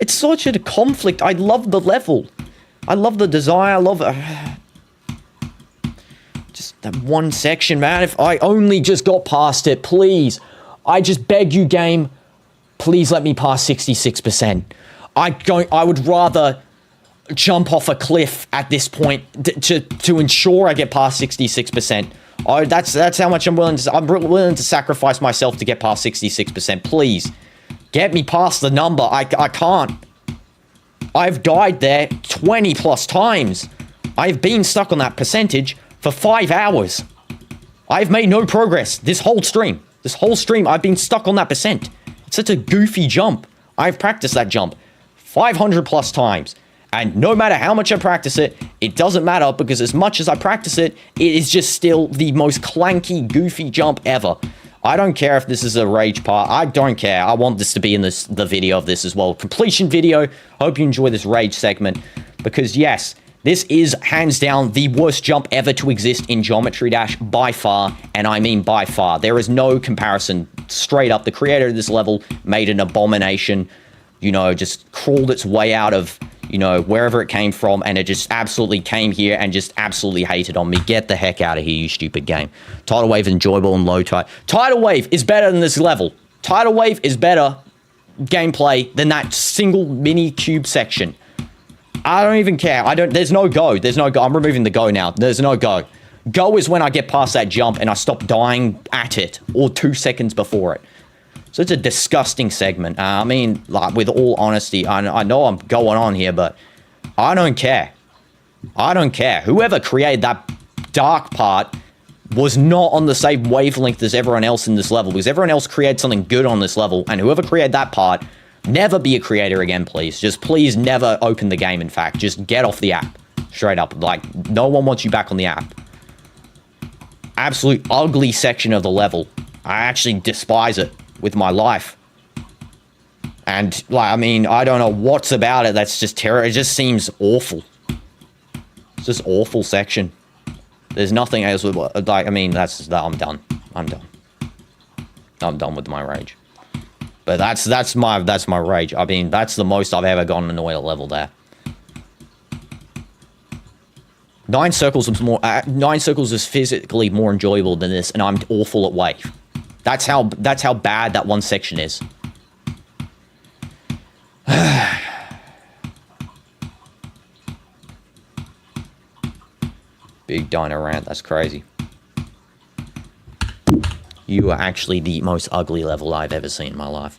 It's such a conflict. I love the level. I love the design. I love just that one section, man. If I only just got past it, please. I just beg you, game. Please let me pass 66%. I would rather jump off a cliff at this point to ensure I get past 66%. Oh, that's how much I'm willing to sacrifice myself to get past 66%. Please, get me past the number. I can't. I've died there 20 plus times. I've been stuck on that percentage for 5 hours. I've made no progress this whole stream. This whole stream, I've been stuck on that percent. It's such a goofy jump. I've practiced that jump 500 plus times. And no matter how much I practice it, it doesn't matter because as much as I practice it, it is just still the most clanky, goofy jump ever. I don't care if this is a rage part. I don't care. I want this to be in the video of this as well. Completion video. Hope you enjoy this rage segment because yes, this is hands down the worst jump ever to exist in Geometry Dash by far, and I mean by far. There is no comparison. Straight up, the creator of this level made an abomination, you know, just crawled its way out of, you know, wherever it came from, and it just absolutely came here and just absolutely hated on me. Get the heck out of here, you stupid game. Tidal Wave is enjoyable and low tide. Tidal Wave is better than this level. Tidal Wave is better gameplay than that single mini cube section. I don't even care. There's no go. There's no go. I'm removing the go now. There's no go. Go is when I get past that jump and I stop dying at it, or 2 seconds before it. So it's a disgusting segment. I mean, like, with all honesty, I know I'm going on here, but I don't care. I don't care. Whoever created that dark part was not on the same wavelength as everyone else in this level, because everyone else created something good on this level, and whoever created that part, never be a creator again, please. Just please never open the game, in fact. Just get off the app. Straight up. Like, no one wants you back on the app. Absolute ugly section of the level. I actually despise it with my life. And, like, I mean, I don't know what's about it that's just terrible. It just seems awful. It's just awful section. There's nothing else with, like, I mean, I'm done. I'm done. I'm done with my rage. But that's my rage. I mean, that's the most I've ever gotten annoyed at level there. 9 circles was more. 9 circles is physically more enjoyable than this, and I'm awful at wave. That's how bad that one section is. Big dino rant. That's crazy. You are actually the most ugly level I've ever seen in my life.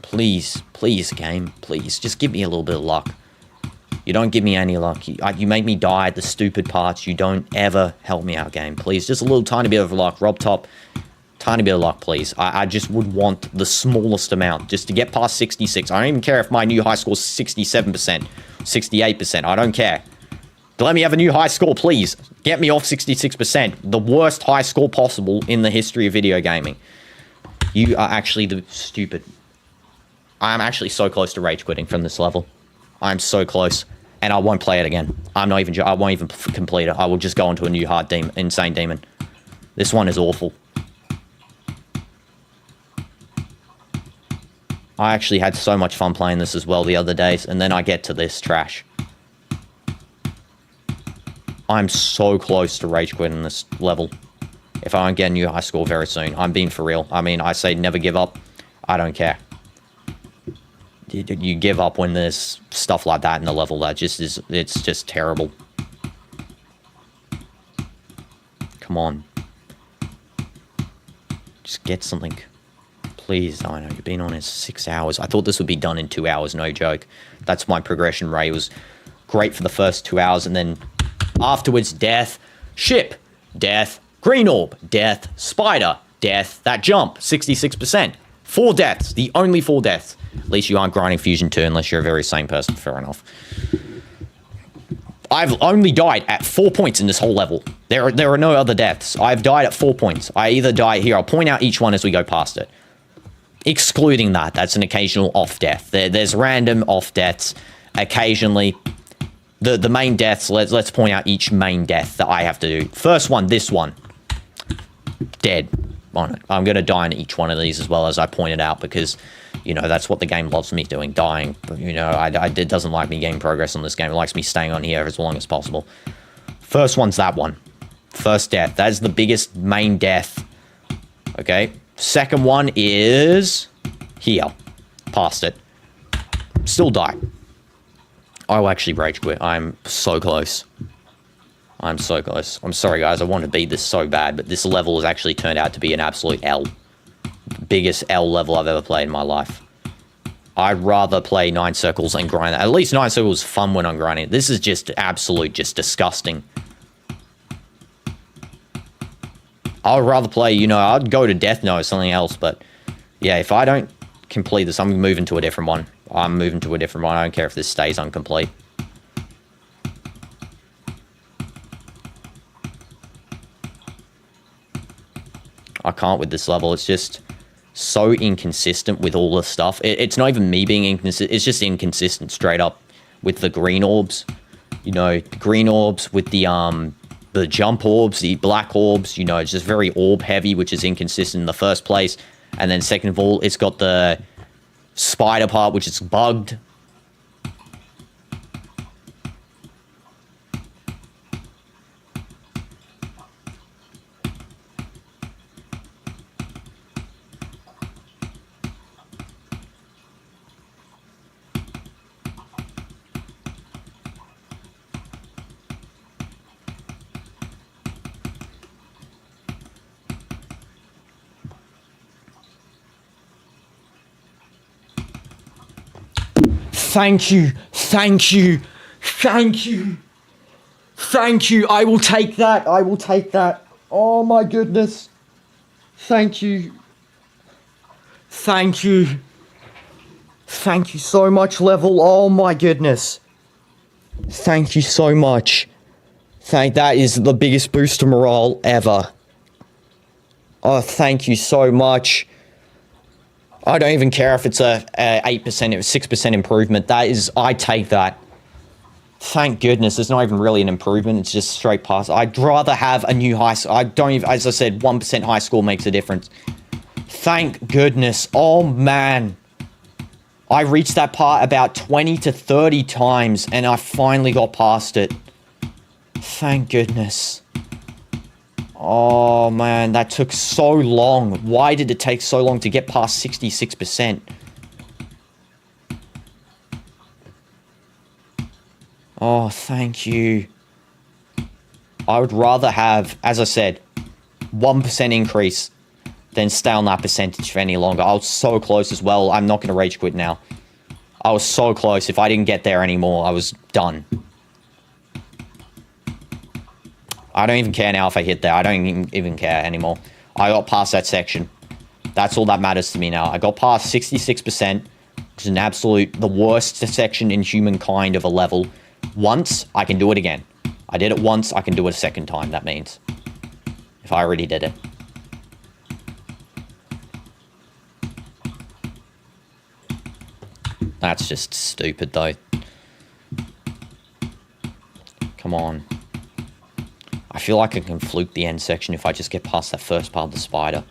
Please, please, game, please, just give me a little bit of luck. You don't give me any luck. You make me die at the stupid parts. You don't ever help me out, game. Please, just a little tiny bit of luck. Rob Top, tiny bit of luck, please. I just would want the smallest amount just to get past 66. I don't even care if my new high score is 67%, 68%. I don't care. Let me have a new high score, please. Get me off 66%. The worst high score possible in the history of video gaming. You are actually the stupid. I'm actually so close to rage quitting from this level. I'm so close. And I won't play it again. I won't even complete it. I will just go into a new hard insane demon. This one is awful. I actually had so much fun playing this as well the other days, and then I get to this trash. I'm so close to rage quitting this level. If I don't get a new high score very soon, I'm being for real. I mean, I say never give up. I don't care. You give up when there's stuff like that in the level. That just is, it's just terrible. Come on. Just get something. Please. I know you've been on it 6 hours. I thought this would be done in 2 hours, no joke. That's my progression rate. It was great for the first 2 hours, and then afterwards, death, ship, death, green orb, death, spider, death, that jump, 66%. 4 deaths, the only 4 deaths. At least you aren't grinding Fusion 2 unless you're a very sane person, fair enough. I've only died at 4 points in this whole level. There are no other deaths. I've died at 4 points. I either die here, I'll point out each one as we go past it. Excluding that, that's an occasional off death. There's random off deaths occasionally. The main deaths, let's point out each main death that I have to do. First one, this one. Dead. on it. I'm going to die on each one of these as well, as I pointed out, because, you know, that's what the game loves me doing, dying. But, you know, it doesn't like me getting progress on this game. It likes me staying on here as long as possible. First one's that one. First death. That is the biggest main death. Okay. Second one is here. Past it. Still die. I will actually rage quit. I'm so close. I'm so close. I'm sorry, guys. I want to beat this so bad, but this level has actually turned out to be an absolute L. Biggest L level I've ever played in my life. I'd rather play 9 circles and grind that. At least 9 circles is fun when I'm grinding. This is just absolute, just disgusting. I would rather play, you know, I'd go to Death Note or something else, but yeah, if I don't complete this, I'm moving to a different one. I'm moving to a different one. I don't care if this stays incomplete. I can't with this level. It's just so inconsistent with all the stuff. It's not even me being inconsistent. It's just inconsistent straight up with the green orbs. You know, green orbs with the jump orbs, the black orbs. You know, it's just very orb heavy, which is inconsistent in the first place. And then second of all, it's got the spider part, which is bugged. Thank you, thank you, thank you, thank you. I will take that. I will take that. Oh my goodness. Thank you. Thank you. Thank you so much, level. Oh my goodness. Thank you so much. That is the biggest boost to morale ever. Oh, thank you so much. I don't even care if it's a 8% or 6% improvement. That is, I take that. Thank goodness. It's not even really an improvement. It's just straight pass. I'd rather have a new high score. I don't even, as I said, 1% high score makes a difference. Thank goodness. Oh, man. I reached that part about 20 to 30 times, and I finally got past it. Thank goodness. Oh, man, that took so long. Why did it take so long to get past 66%? Oh, thank you. I would rather have, as I said, 1% increase than stay on that percentage for any longer. I was so close as well. I'm not going to rage quit now. I was so close. If I didn't get there anymore, I was done. I don't even care now if I hit there. I don't even care anymore. I got past that section. That's all that matters to me now. I got past 66%, which is an absolute, the worst section in humankind of a level. Once, I can do it again. I did it once, I can do it a second time, that means. If I already did it. That's just stupid, though. Come on. I feel like I can fluke the end section if I just get past that first part of the spider.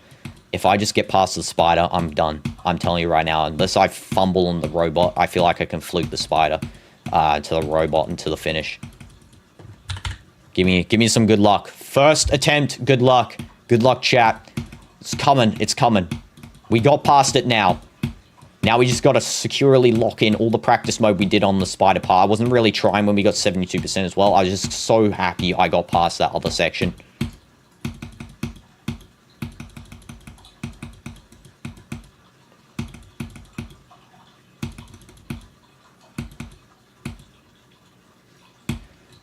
If I just get past the spider, I'm done. I'm telling you right now, unless I fumble on the robot, I feel like I can fluke the spider to the robot and to the finish. Give me some good luck. First attempt, good luck. Good luck, chat. It's coming, it's coming. We got past it now. Now we just got to securely lock in all the practice mode we did on the spider part. I wasn't really trying when we got 72% as well. I was just so happy I got past that other section.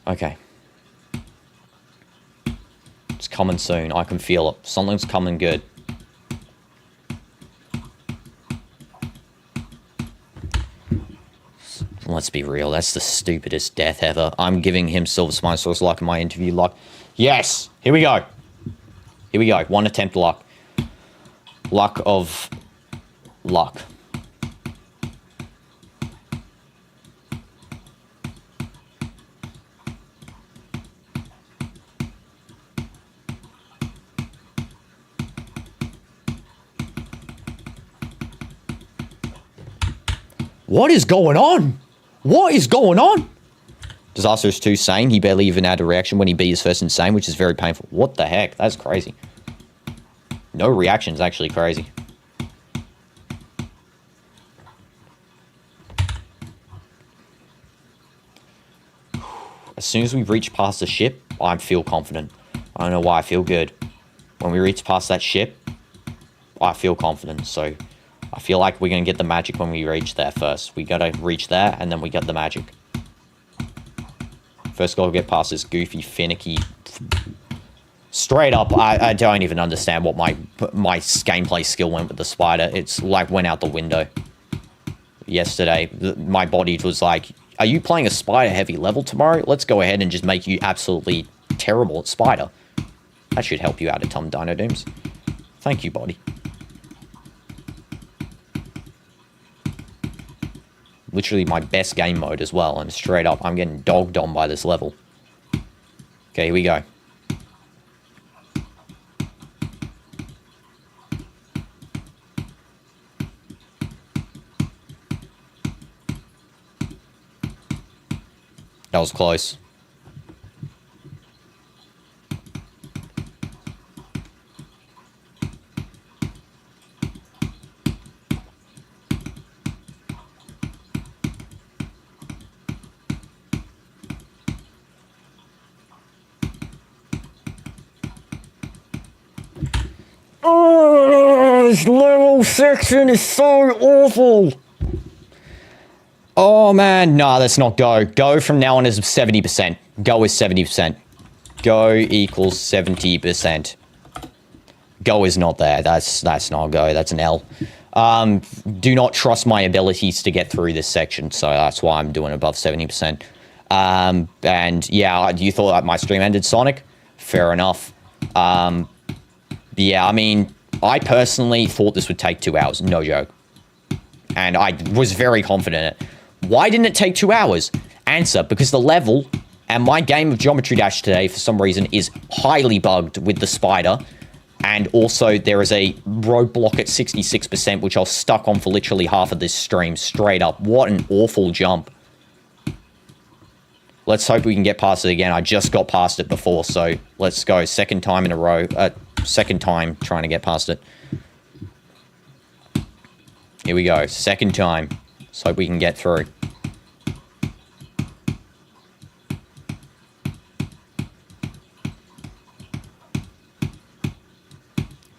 Okay. It's coming soon. I can feel it. Something's coming good. Let's be real, that's the stupidest death ever. I'm giving him Silver Spine Source luck in my interview luck. Yes! Here we go. Here we go. One attempt luck. Luck of luck. What is going on? What is going on? Disaster is too sane. He barely even had a reaction when he beat his first insane, which is very painful. What the heck? That's crazy. No reaction is actually crazy. As soon as we reach past the ship, I feel confident. I don't know why I feel good. When we reach past that ship, I feel confident. So I feel like we're going to get the magic when we reach there first. We got to reach there, and then we get the magic. First gotta get past this goofy, finicky... Straight up, I don't even understand what my gameplay skill went with the spider. It's like went out the window. Yesterday, my body was like, are you playing a spider heavy level tomorrow? Let's go ahead and just make you absolutely terrible at spider. That should help you out a ton, DinoDoomz. Thank you, body. Literally my best game mode as well, and straight up, I'm getting dogged on by this level. Okay, here we go. That was close. Oh, this level section is so awful. Oh man, nah, that's not go. Go from now on is 70%. Go is 70%. Go equals 70%. Go is not there. That's not go. That's an L. Do not trust my abilities to get through this section, so that's why I'm doing above 70%. And yeah, you thought that my stream ended, Sonic? Fair enough. Yeah, I mean, I personally thought this would take 2 hours, no joke. And I was very confident in it. Why didn't it take 2 hours? Answer, because the level and my game of Geometry Dash today, for some reason, is highly bugged with the spider. And also, there is a roadblock at 66%, which I was stuck on for literally half of this stream, straight up. What an awful jump. Let's hope we can get past it again. I just got past it before, so let's go. Second time in a row. Second time trying to get past it. Here we go. Second time. Let's hope we can get through.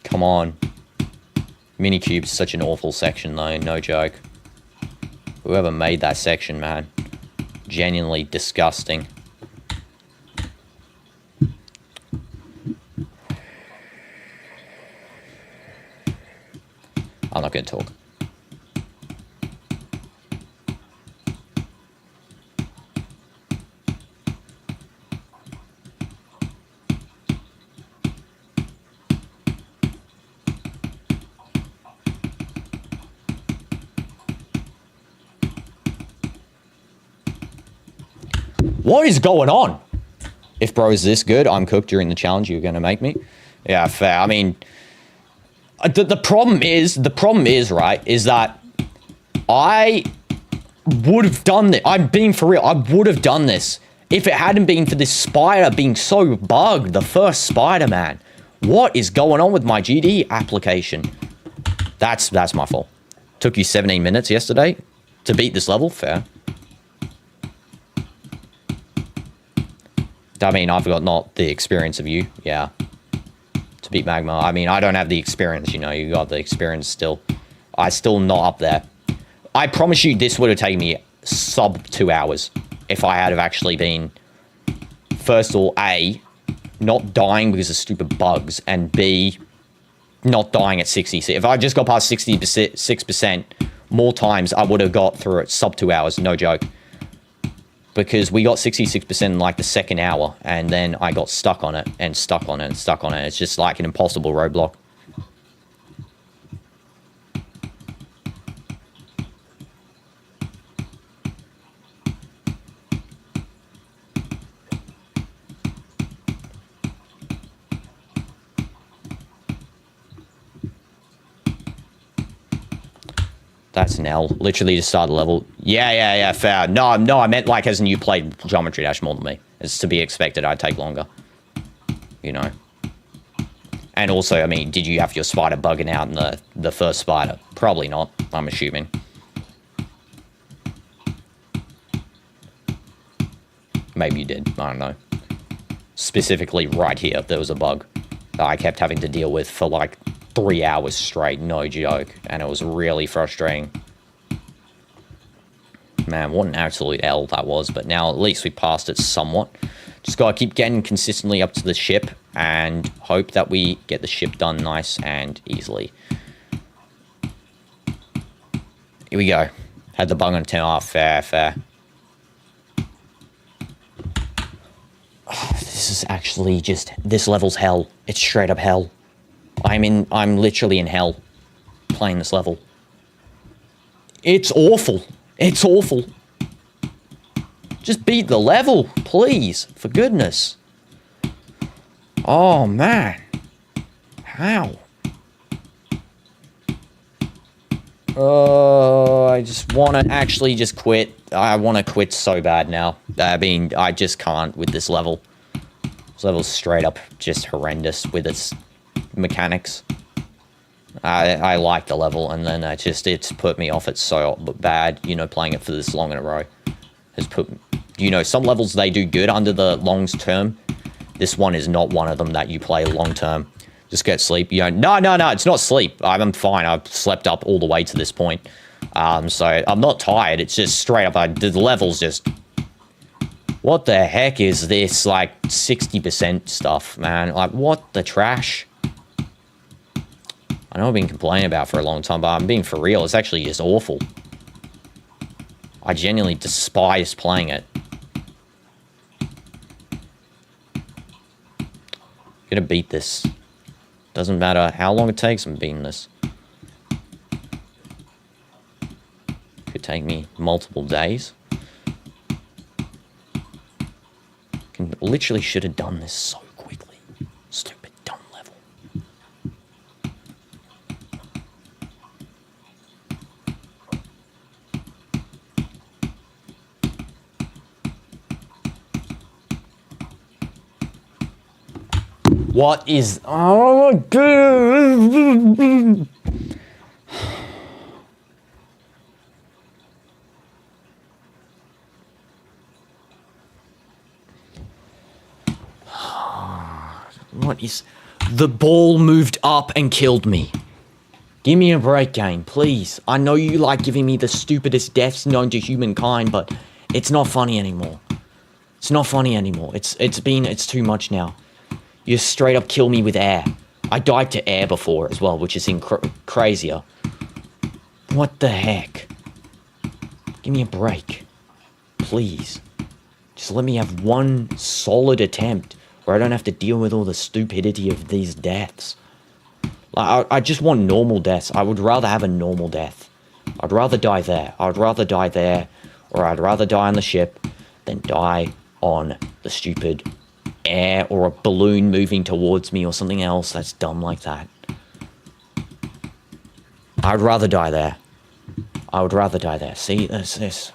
Come on. Minicube's such an awful section, though. No joke. Whoever made that section, man. Genuinely disgusting. I'm not going to talk. What is going on? If bro is this good, I'm cooked during the challenge you're going to make me. Yeah, fair. I mean, the problem is, right, is that I would have done this. I'm being for real. I would have done this if it hadn't been for this spider being so bugged. The first spider, man. What is going on with my GD application? That's my fault. Took you 17 minutes yesterday to beat this level. Fair. I mean, I've got not the experience of you. Yeah. To beat Magma. I mean, I don't have the experience, you know. You got the experience still. I still not up there. I promise you this would have taken me sub 2 hours if I had have actually been, first of all, A, not dying because of stupid bugs, and B, not dying at 66. If I just got past 66% more times, I would have got through it sub 2 hours, no joke. Because we got 66% in like the second hour, and then I got stuck on it, and stuck on it, and stuck on it. It's just like an impossible roadblock. That's an L. Literally just start the level. Yeah, fair. No, I meant like as in you played Geometry Dash more than me. It's to be expected I'd take longer. You know. And also, I mean, did you have your spider bugging out in the first spider? Probably not, I'm assuming. Maybe you did, I don't know. Specifically right here, there was a bug that I kept having to deal with for like 3 hours straight, no joke. And it was really frustrating. Man, what an absolute L that was. But now at least we passed it somewhat. Just gotta keep getting consistently up to the ship and hope that we get the ship done nice and easily. Here we go. Had the bug on 10. Oh, fair. This is actually just, this level's hell. It's straight up hell. I'm literally in hell playing this level. It's awful. It's awful. Just beat the level, please, for goodness. Oh, man. How? I just want to actually just quit. I want to quit so bad now. I mean, I just can't with this level. This level's straight up just horrendous with its mechanics. I like the level, and then it's put me off it so bad, you know, playing it for this long in a row. Has put, you know, some levels they do good under the long term. This one is not one of them that you play long term. Just get sleep. You know, no, it's not sleep. I'm fine. I've slept up all the way to this point. So I'm not tired. It's just straight up. The level's just... What the heck is this, like, 60% stuff, man? Like, what the trash? I know I've been complaining about it for a long time, but I'm being for real. It's actually just awful. I genuinely despise playing it. Gonna beat this. Doesn't matter how long it takes, I'm beating this. Could take me multiple days. Literally should have done this so quickly. Stupid, dumb level. What is... Oh my god! What is... The ball moved up and killed me. Give me a break, game, please. I know you like giving me the stupidest deaths known to humankind, but it's not funny anymore. It's not funny anymore. It's too much now. You straight up kill me with air. I died to air before as well, which is crazier. What the heck? Give me a break. Please. Just let me have one solid attempt where I don't have to deal with all the stupidity of these deaths. Like, I just want normal deaths. I would rather have a normal death. I'd rather die there. I'd rather die there, or I'd rather die on the ship than die on the stupid air or a balloon moving towards me or something else that's dumb like that. I'd rather die there. I would rather die there. See, this.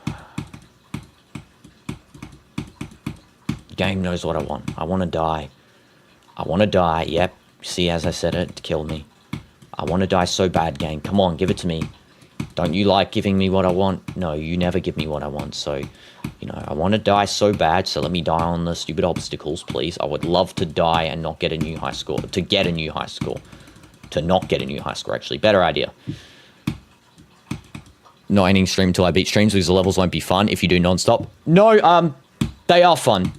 Game knows what I want. I want to die. I want to die. Yep. See, as I said it killed me. I want to die so bad, game. Come on, give it to me. Don't you like giving me what I want? No, you never give me what I want. So, you know, I want to die so bad, so let me die on the stupid obstacles, please. I would love to die and not get a new high score. To get a new high score. To not get a new high score, actually. Better idea. Not ending stream until I beat streams because the levels won't be fun if you do non-stop. No, they are fun.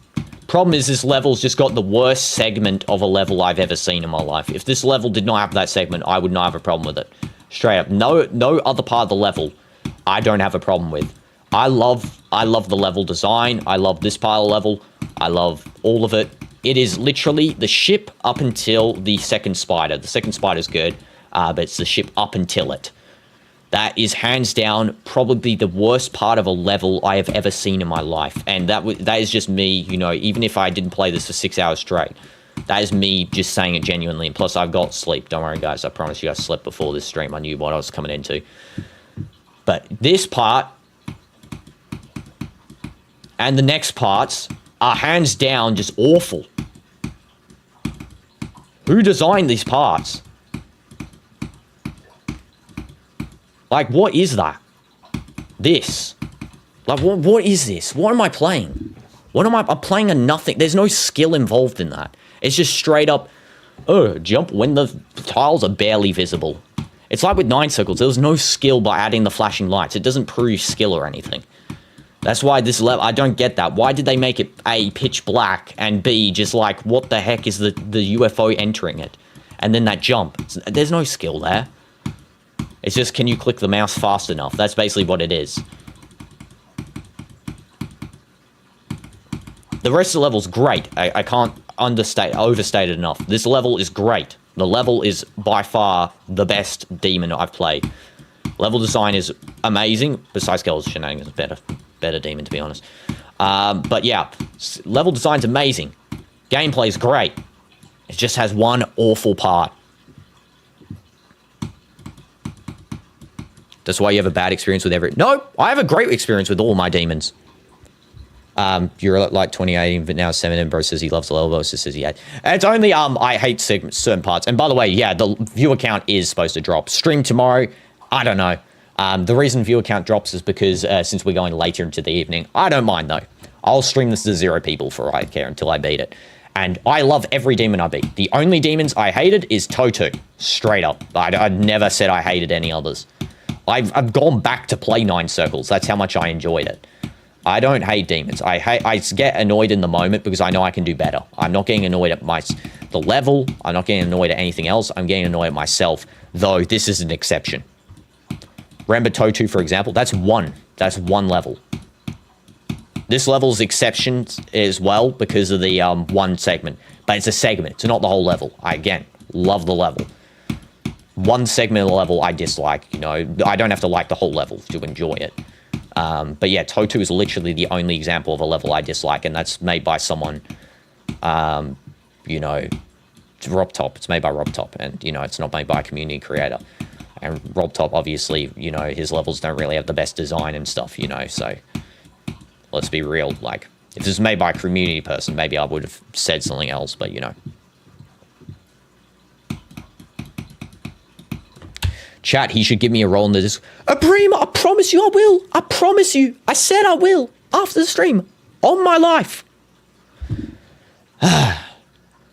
Problem is, this level's just got the worst segment of a level I've ever seen in my life. If this level did not have that segment, I would not have a problem with it. Straight up. No other part of the level I don't have a problem with. I love the level design. I love this part of the level. I love all of it. It is literally the ship up until the second spider. The second spider's good, but it's the ship up until it. That is hands down probably the worst part of a level I have ever seen in my life. And that is just me, you know, even if I didn't play this for 6 hours straight. That is me just saying it genuinely. And plus, I've got sleep. Don't worry, guys. I promise you I slept before this stream. I knew what I was coming into. But this part and the next parts are hands down just awful. Who designed these parts? Like, what is that? This. Like, what is this? What am I playing? I'm playing a nothing. There's no skill involved in that. It's just straight up, oh, jump when the tiles are barely visible. It's like with 9 circles. There was no skill by adding the flashing lights. It doesn't prove skill or anything. That's why this level, I don't get that. Why did they make it A, pitch black, and B, just like, what the heck is the UFO entering it? And then that jump. There's no skill there. It's just, can you click the mouse fast enough? That's basically what it is. The rest of the level's great. I can't overstate it enough. This level is great. The level is by far the best demon I've played. Level design is amazing. Besides Skeleton Shenanigans, better demon, to be honest. But yeah, level design's amazing. Gameplay's great. It just has one awful part. That's why you have a bad experience with every... No, I have a great experience with all my demons. You're like 2018, but now 7, bro says he loves the level, bro says he hates. It's only, I hate certain parts. And by the way, yeah, the viewer count is supposed to drop. Stream tomorrow, I don't know. The reason viewer count drops is because, since we're going later into the evening, I don't mind though. I'll stream this to 0 people for all I care until I beat it. And I love every demon I beat. The only demons I hated is Toto, straight up. I never said I hated any others. I've gone back to play 9 circles. That's how much I enjoyed it. I don't hate demons. I get annoyed in the moment because I know I can do better. I'm not getting annoyed at the level. I'm not getting annoyed at anything else. I'm getting annoyed at myself, though this is an exception. Remember Toto, for example? That's one level. This level's exception as well because of the one segment. But it's a segment. It's not the whole level. I, again, love the level. One segment of the level I dislike. You know, I don't have to like the whole level to enjoy it. But yeah, Toto is literally the only example of a level I dislike, and that's made by someone, you know, Rob Top. It's made by Rob Top, and, you know, it's not made by a community creator. And Rob Top, obviously, you know, his levels don't really have the best design and stuff, you know, so let's be real. Like, if this was made by a community person, maybe I would have said something else, but, you know. Chat, he should give me a role in this. Prima, I promise you I will. I promise you. I said I will. After the stream. On my life.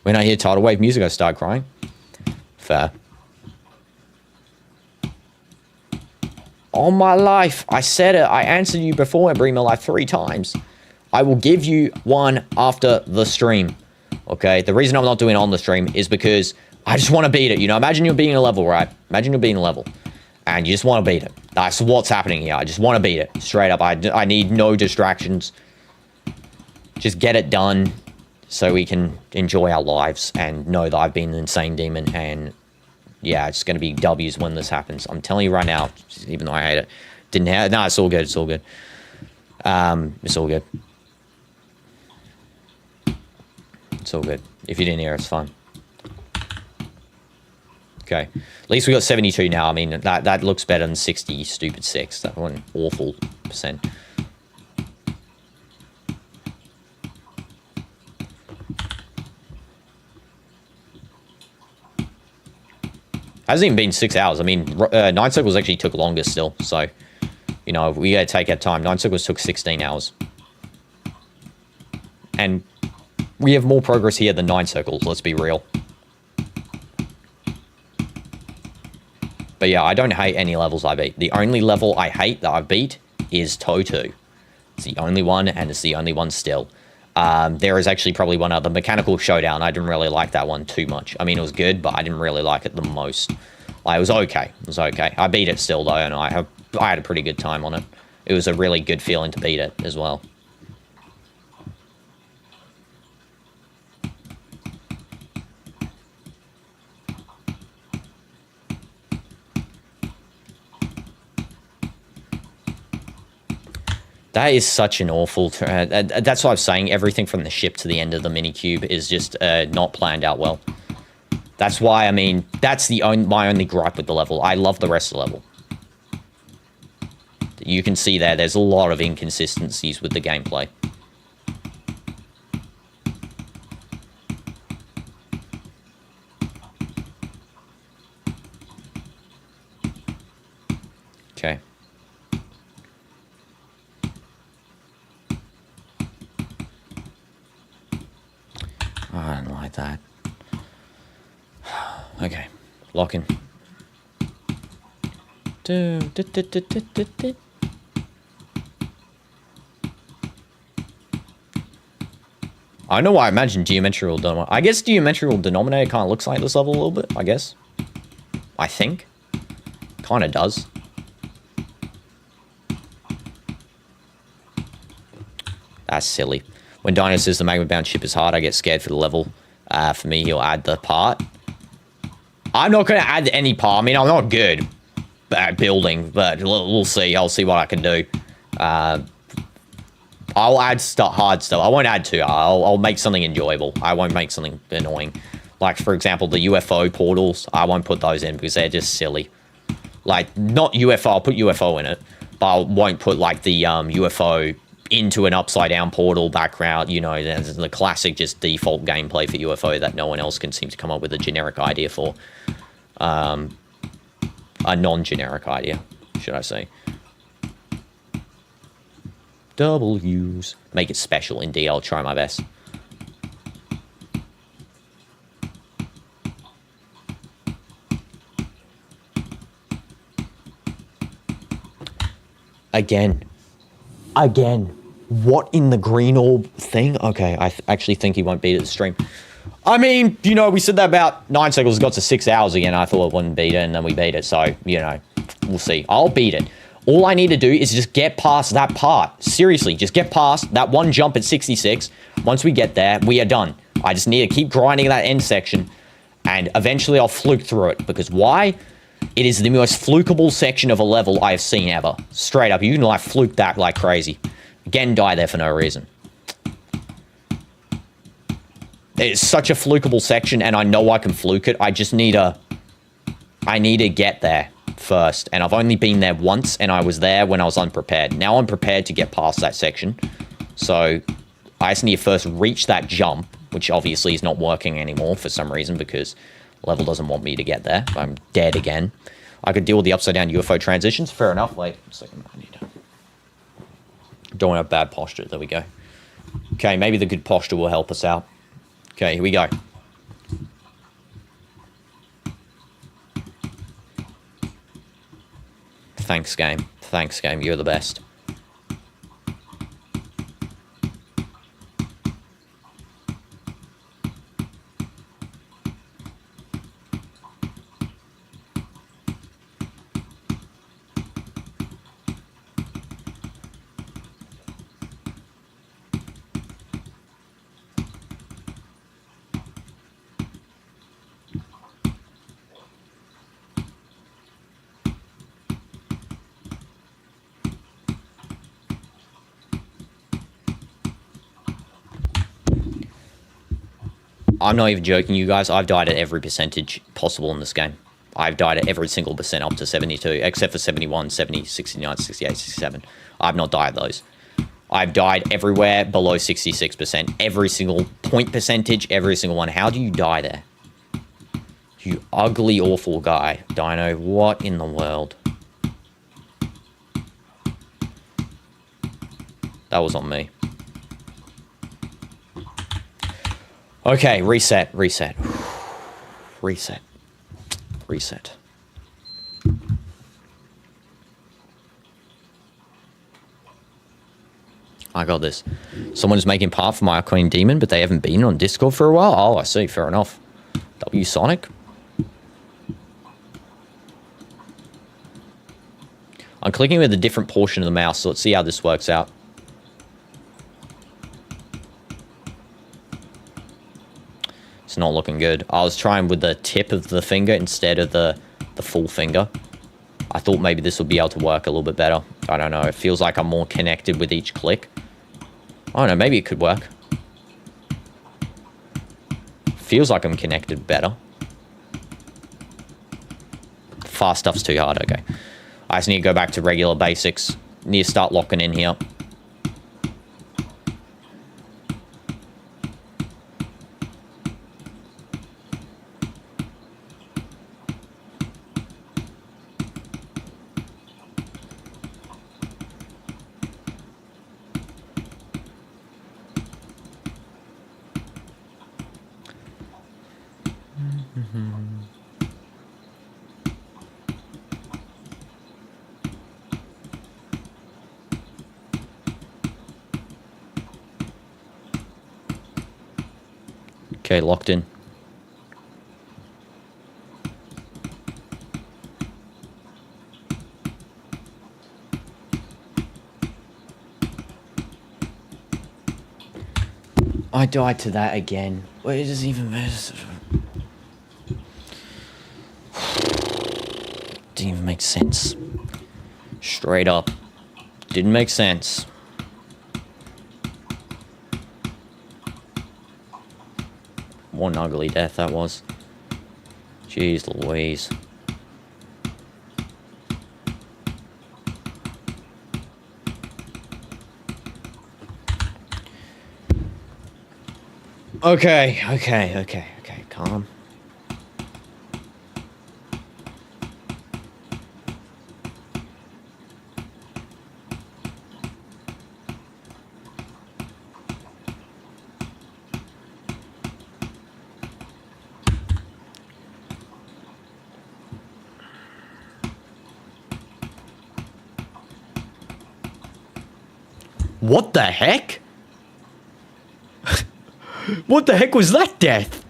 When I hear tidal wave music, I start crying. Fair. On my life. I said it. I answered you before, Prima, like 3 times. I will give you one after the stream. Okay? The reason I'm not doing it on the stream is because I just want to beat it. You know, imagine you're beating a level, right? Imagine you're beating a level. And you just want to beat it. That's what's happening here. I just want to beat it. Straight up. I need no distractions. Just get it done so we can enjoy our lives and know that I've been an insane demon. And yeah, it's going to be W's when this happens. I'm telling you right now, even though I hate it. Didn't have... No, it's all good. It's all good. It's all good. It's all good. If you didn't hear, it's fine. Okay. At least we got 72 now. I mean, that looks better than 60, stupid 6. That one awful percent. Hasn't even been 6 hours. I mean, 9 circles actually took longer still. So, you know, we gotta take our time. 9 circles took 16 hours. And we have more progress here than 9 circles, let's be real. But yeah, I don't hate any levels I beat. The only level I hate that I beat is Toto. It's the only one, and it's the only one still. There is actually probably one other, Mechanical Showdown. I didn't really like that one too much. I mean, it was good, but I didn't really like it the most. Like, it was okay. It was okay. I beat it still, though, and I had a pretty good time on it. It was a really good feeling to beat it as well. That is such an awful... that's what I'm saying. Everything from the ship to the end of the minicube is just not planned out well. That's why, I mean, that's my only gripe with the level. I love the rest of the level. You can see there's a lot of inconsistencies with the gameplay. Okay. I don't like that. Okay, lock in. I know why I imagine geometrical denominator. I guess geometrical denominator kind of looks like this level a little bit, I guess. I think. Kind of does. That's silly. When Dino says the Magma bound ship is hard, I get scared for the level. For me, he'll add the part. I'm not going to add any part. I mean, I'm not good at building, but we'll see. I'll see what I can do. I'll add hard stuff. I won't add too hard. I'll make something enjoyable. I won't make something annoying. Like, for example, the UFO portals. I won't put those in because they're just silly. Like, not UFO. I'll put UFO in it. But I won't put, like, the UFO into an upside-down portal background. You know, the classic just default gameplay for UFO that no one else can seem to come up with a generic idea for. A non-generic idea, should I say. W's. Make it special. Indeed, I'll try my best. Again. What in the green orb thing? Okay, I actually think he won't beat it the stream. I mean, you know, we said that about 9 seconds, got to 6 hours again. I thought it wouldn't beat it, and then we beat it. So, you know, we'll see. I'll beat it. All I need to do is just get past that part. Seriously, just get past that one jump at 66. Once we get there, we are done. I just need to keep grinding that end section, and eventually I'll fluke through it. Because why? It is the most flukable section of a level I have seen ever. Straight up, you can like fluke that like crazy. Again, die there for no reason. It's such a flukable section, and I know I can fluke it. I just need to... I need to get there first. And I've only been there once, and I was there when I was unprepared. Now I'm prepared to get past that section. So, I just need to first reach that jump, which obviously is not working anymore for some reason, because the level doesn't want me to get there. I'm dead again. I could deal with the upside-down UFO transitions. Fair enough. Wait a second. I need to... Don't want to have bad posture. There we go. Okay, maybe the good posture will help us out. Okay, here we go. Thanks, game. Thanks, game. You're the best. I'm not even joking, you guys. I've died at every percentage possible in this game. I've died at every single percent up to 72, except for 71, 70, 69, 68, 67. I've not died those. I've died everywhere below 66%. Every single point percentage, every single one. How do you die there? You ugly, awful guy. Dino, what in the world? That was on me. Okay, reset. Reset. I got this. Someone's making part for my Queen Demon, but they haven't been on Discord for a while. Oh, I see. Fair enough. W Sonic. I'm clicking with a different portion of the mouse, so let's see how this works out. It's not looking good. I was trying with the tip of the finger instead of the full finger. I thought maybe this would be able to work a little bit better. I don't know. It feels like I'm more connected with each click. I don't know. Maybe it could work. Feels like I'm connected better. Fast stuff's too hard. Okay. I just need to go back to regular basics. Need to start locking in here. Okay, locked in. I died to that again. What is this even? Didn't even make sense. Straight up. Didn't make sense. What an ugly death that was. Jeez Louise. Okay, calm. What the heck? What the heck was that death?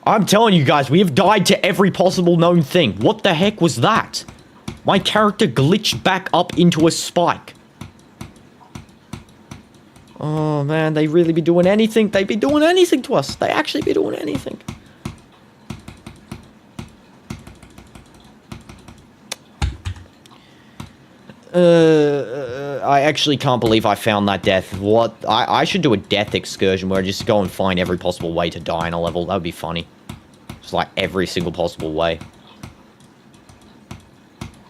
I'm telling you guys, we have died to every possible known thing. What the heck was that? My character glitched back up into a spike. Oh man, they really be doing anything. They be doing anything to us. They actually be doing anything. I actually can't believe I found that death. What? I should do a death excursion where I just go and find every possible way to die in a level. That would be funny. Just like every single possible way.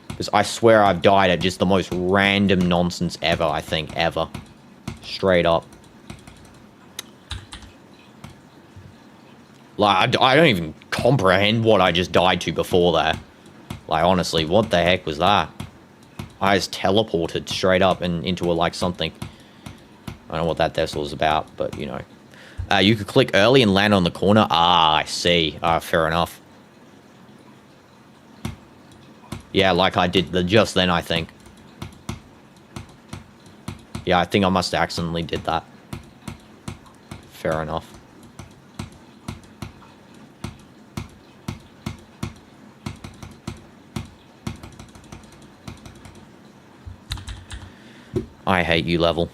Because I swear I've died at just the most random nonsense ever, I think. Ever. Straight up. Like, I don't even comprehend what I just died to before that. Like, honestly, what the heck was that? I just teleported straight up and into a, like, something. I don't know what that death was about, but, you know. You could click early and land on the corner. Ah, I see. Fair enough. Yeah, like I did just then, I think. Yeah, I think I must have accidentally did that. Fair enough. I hate you, level.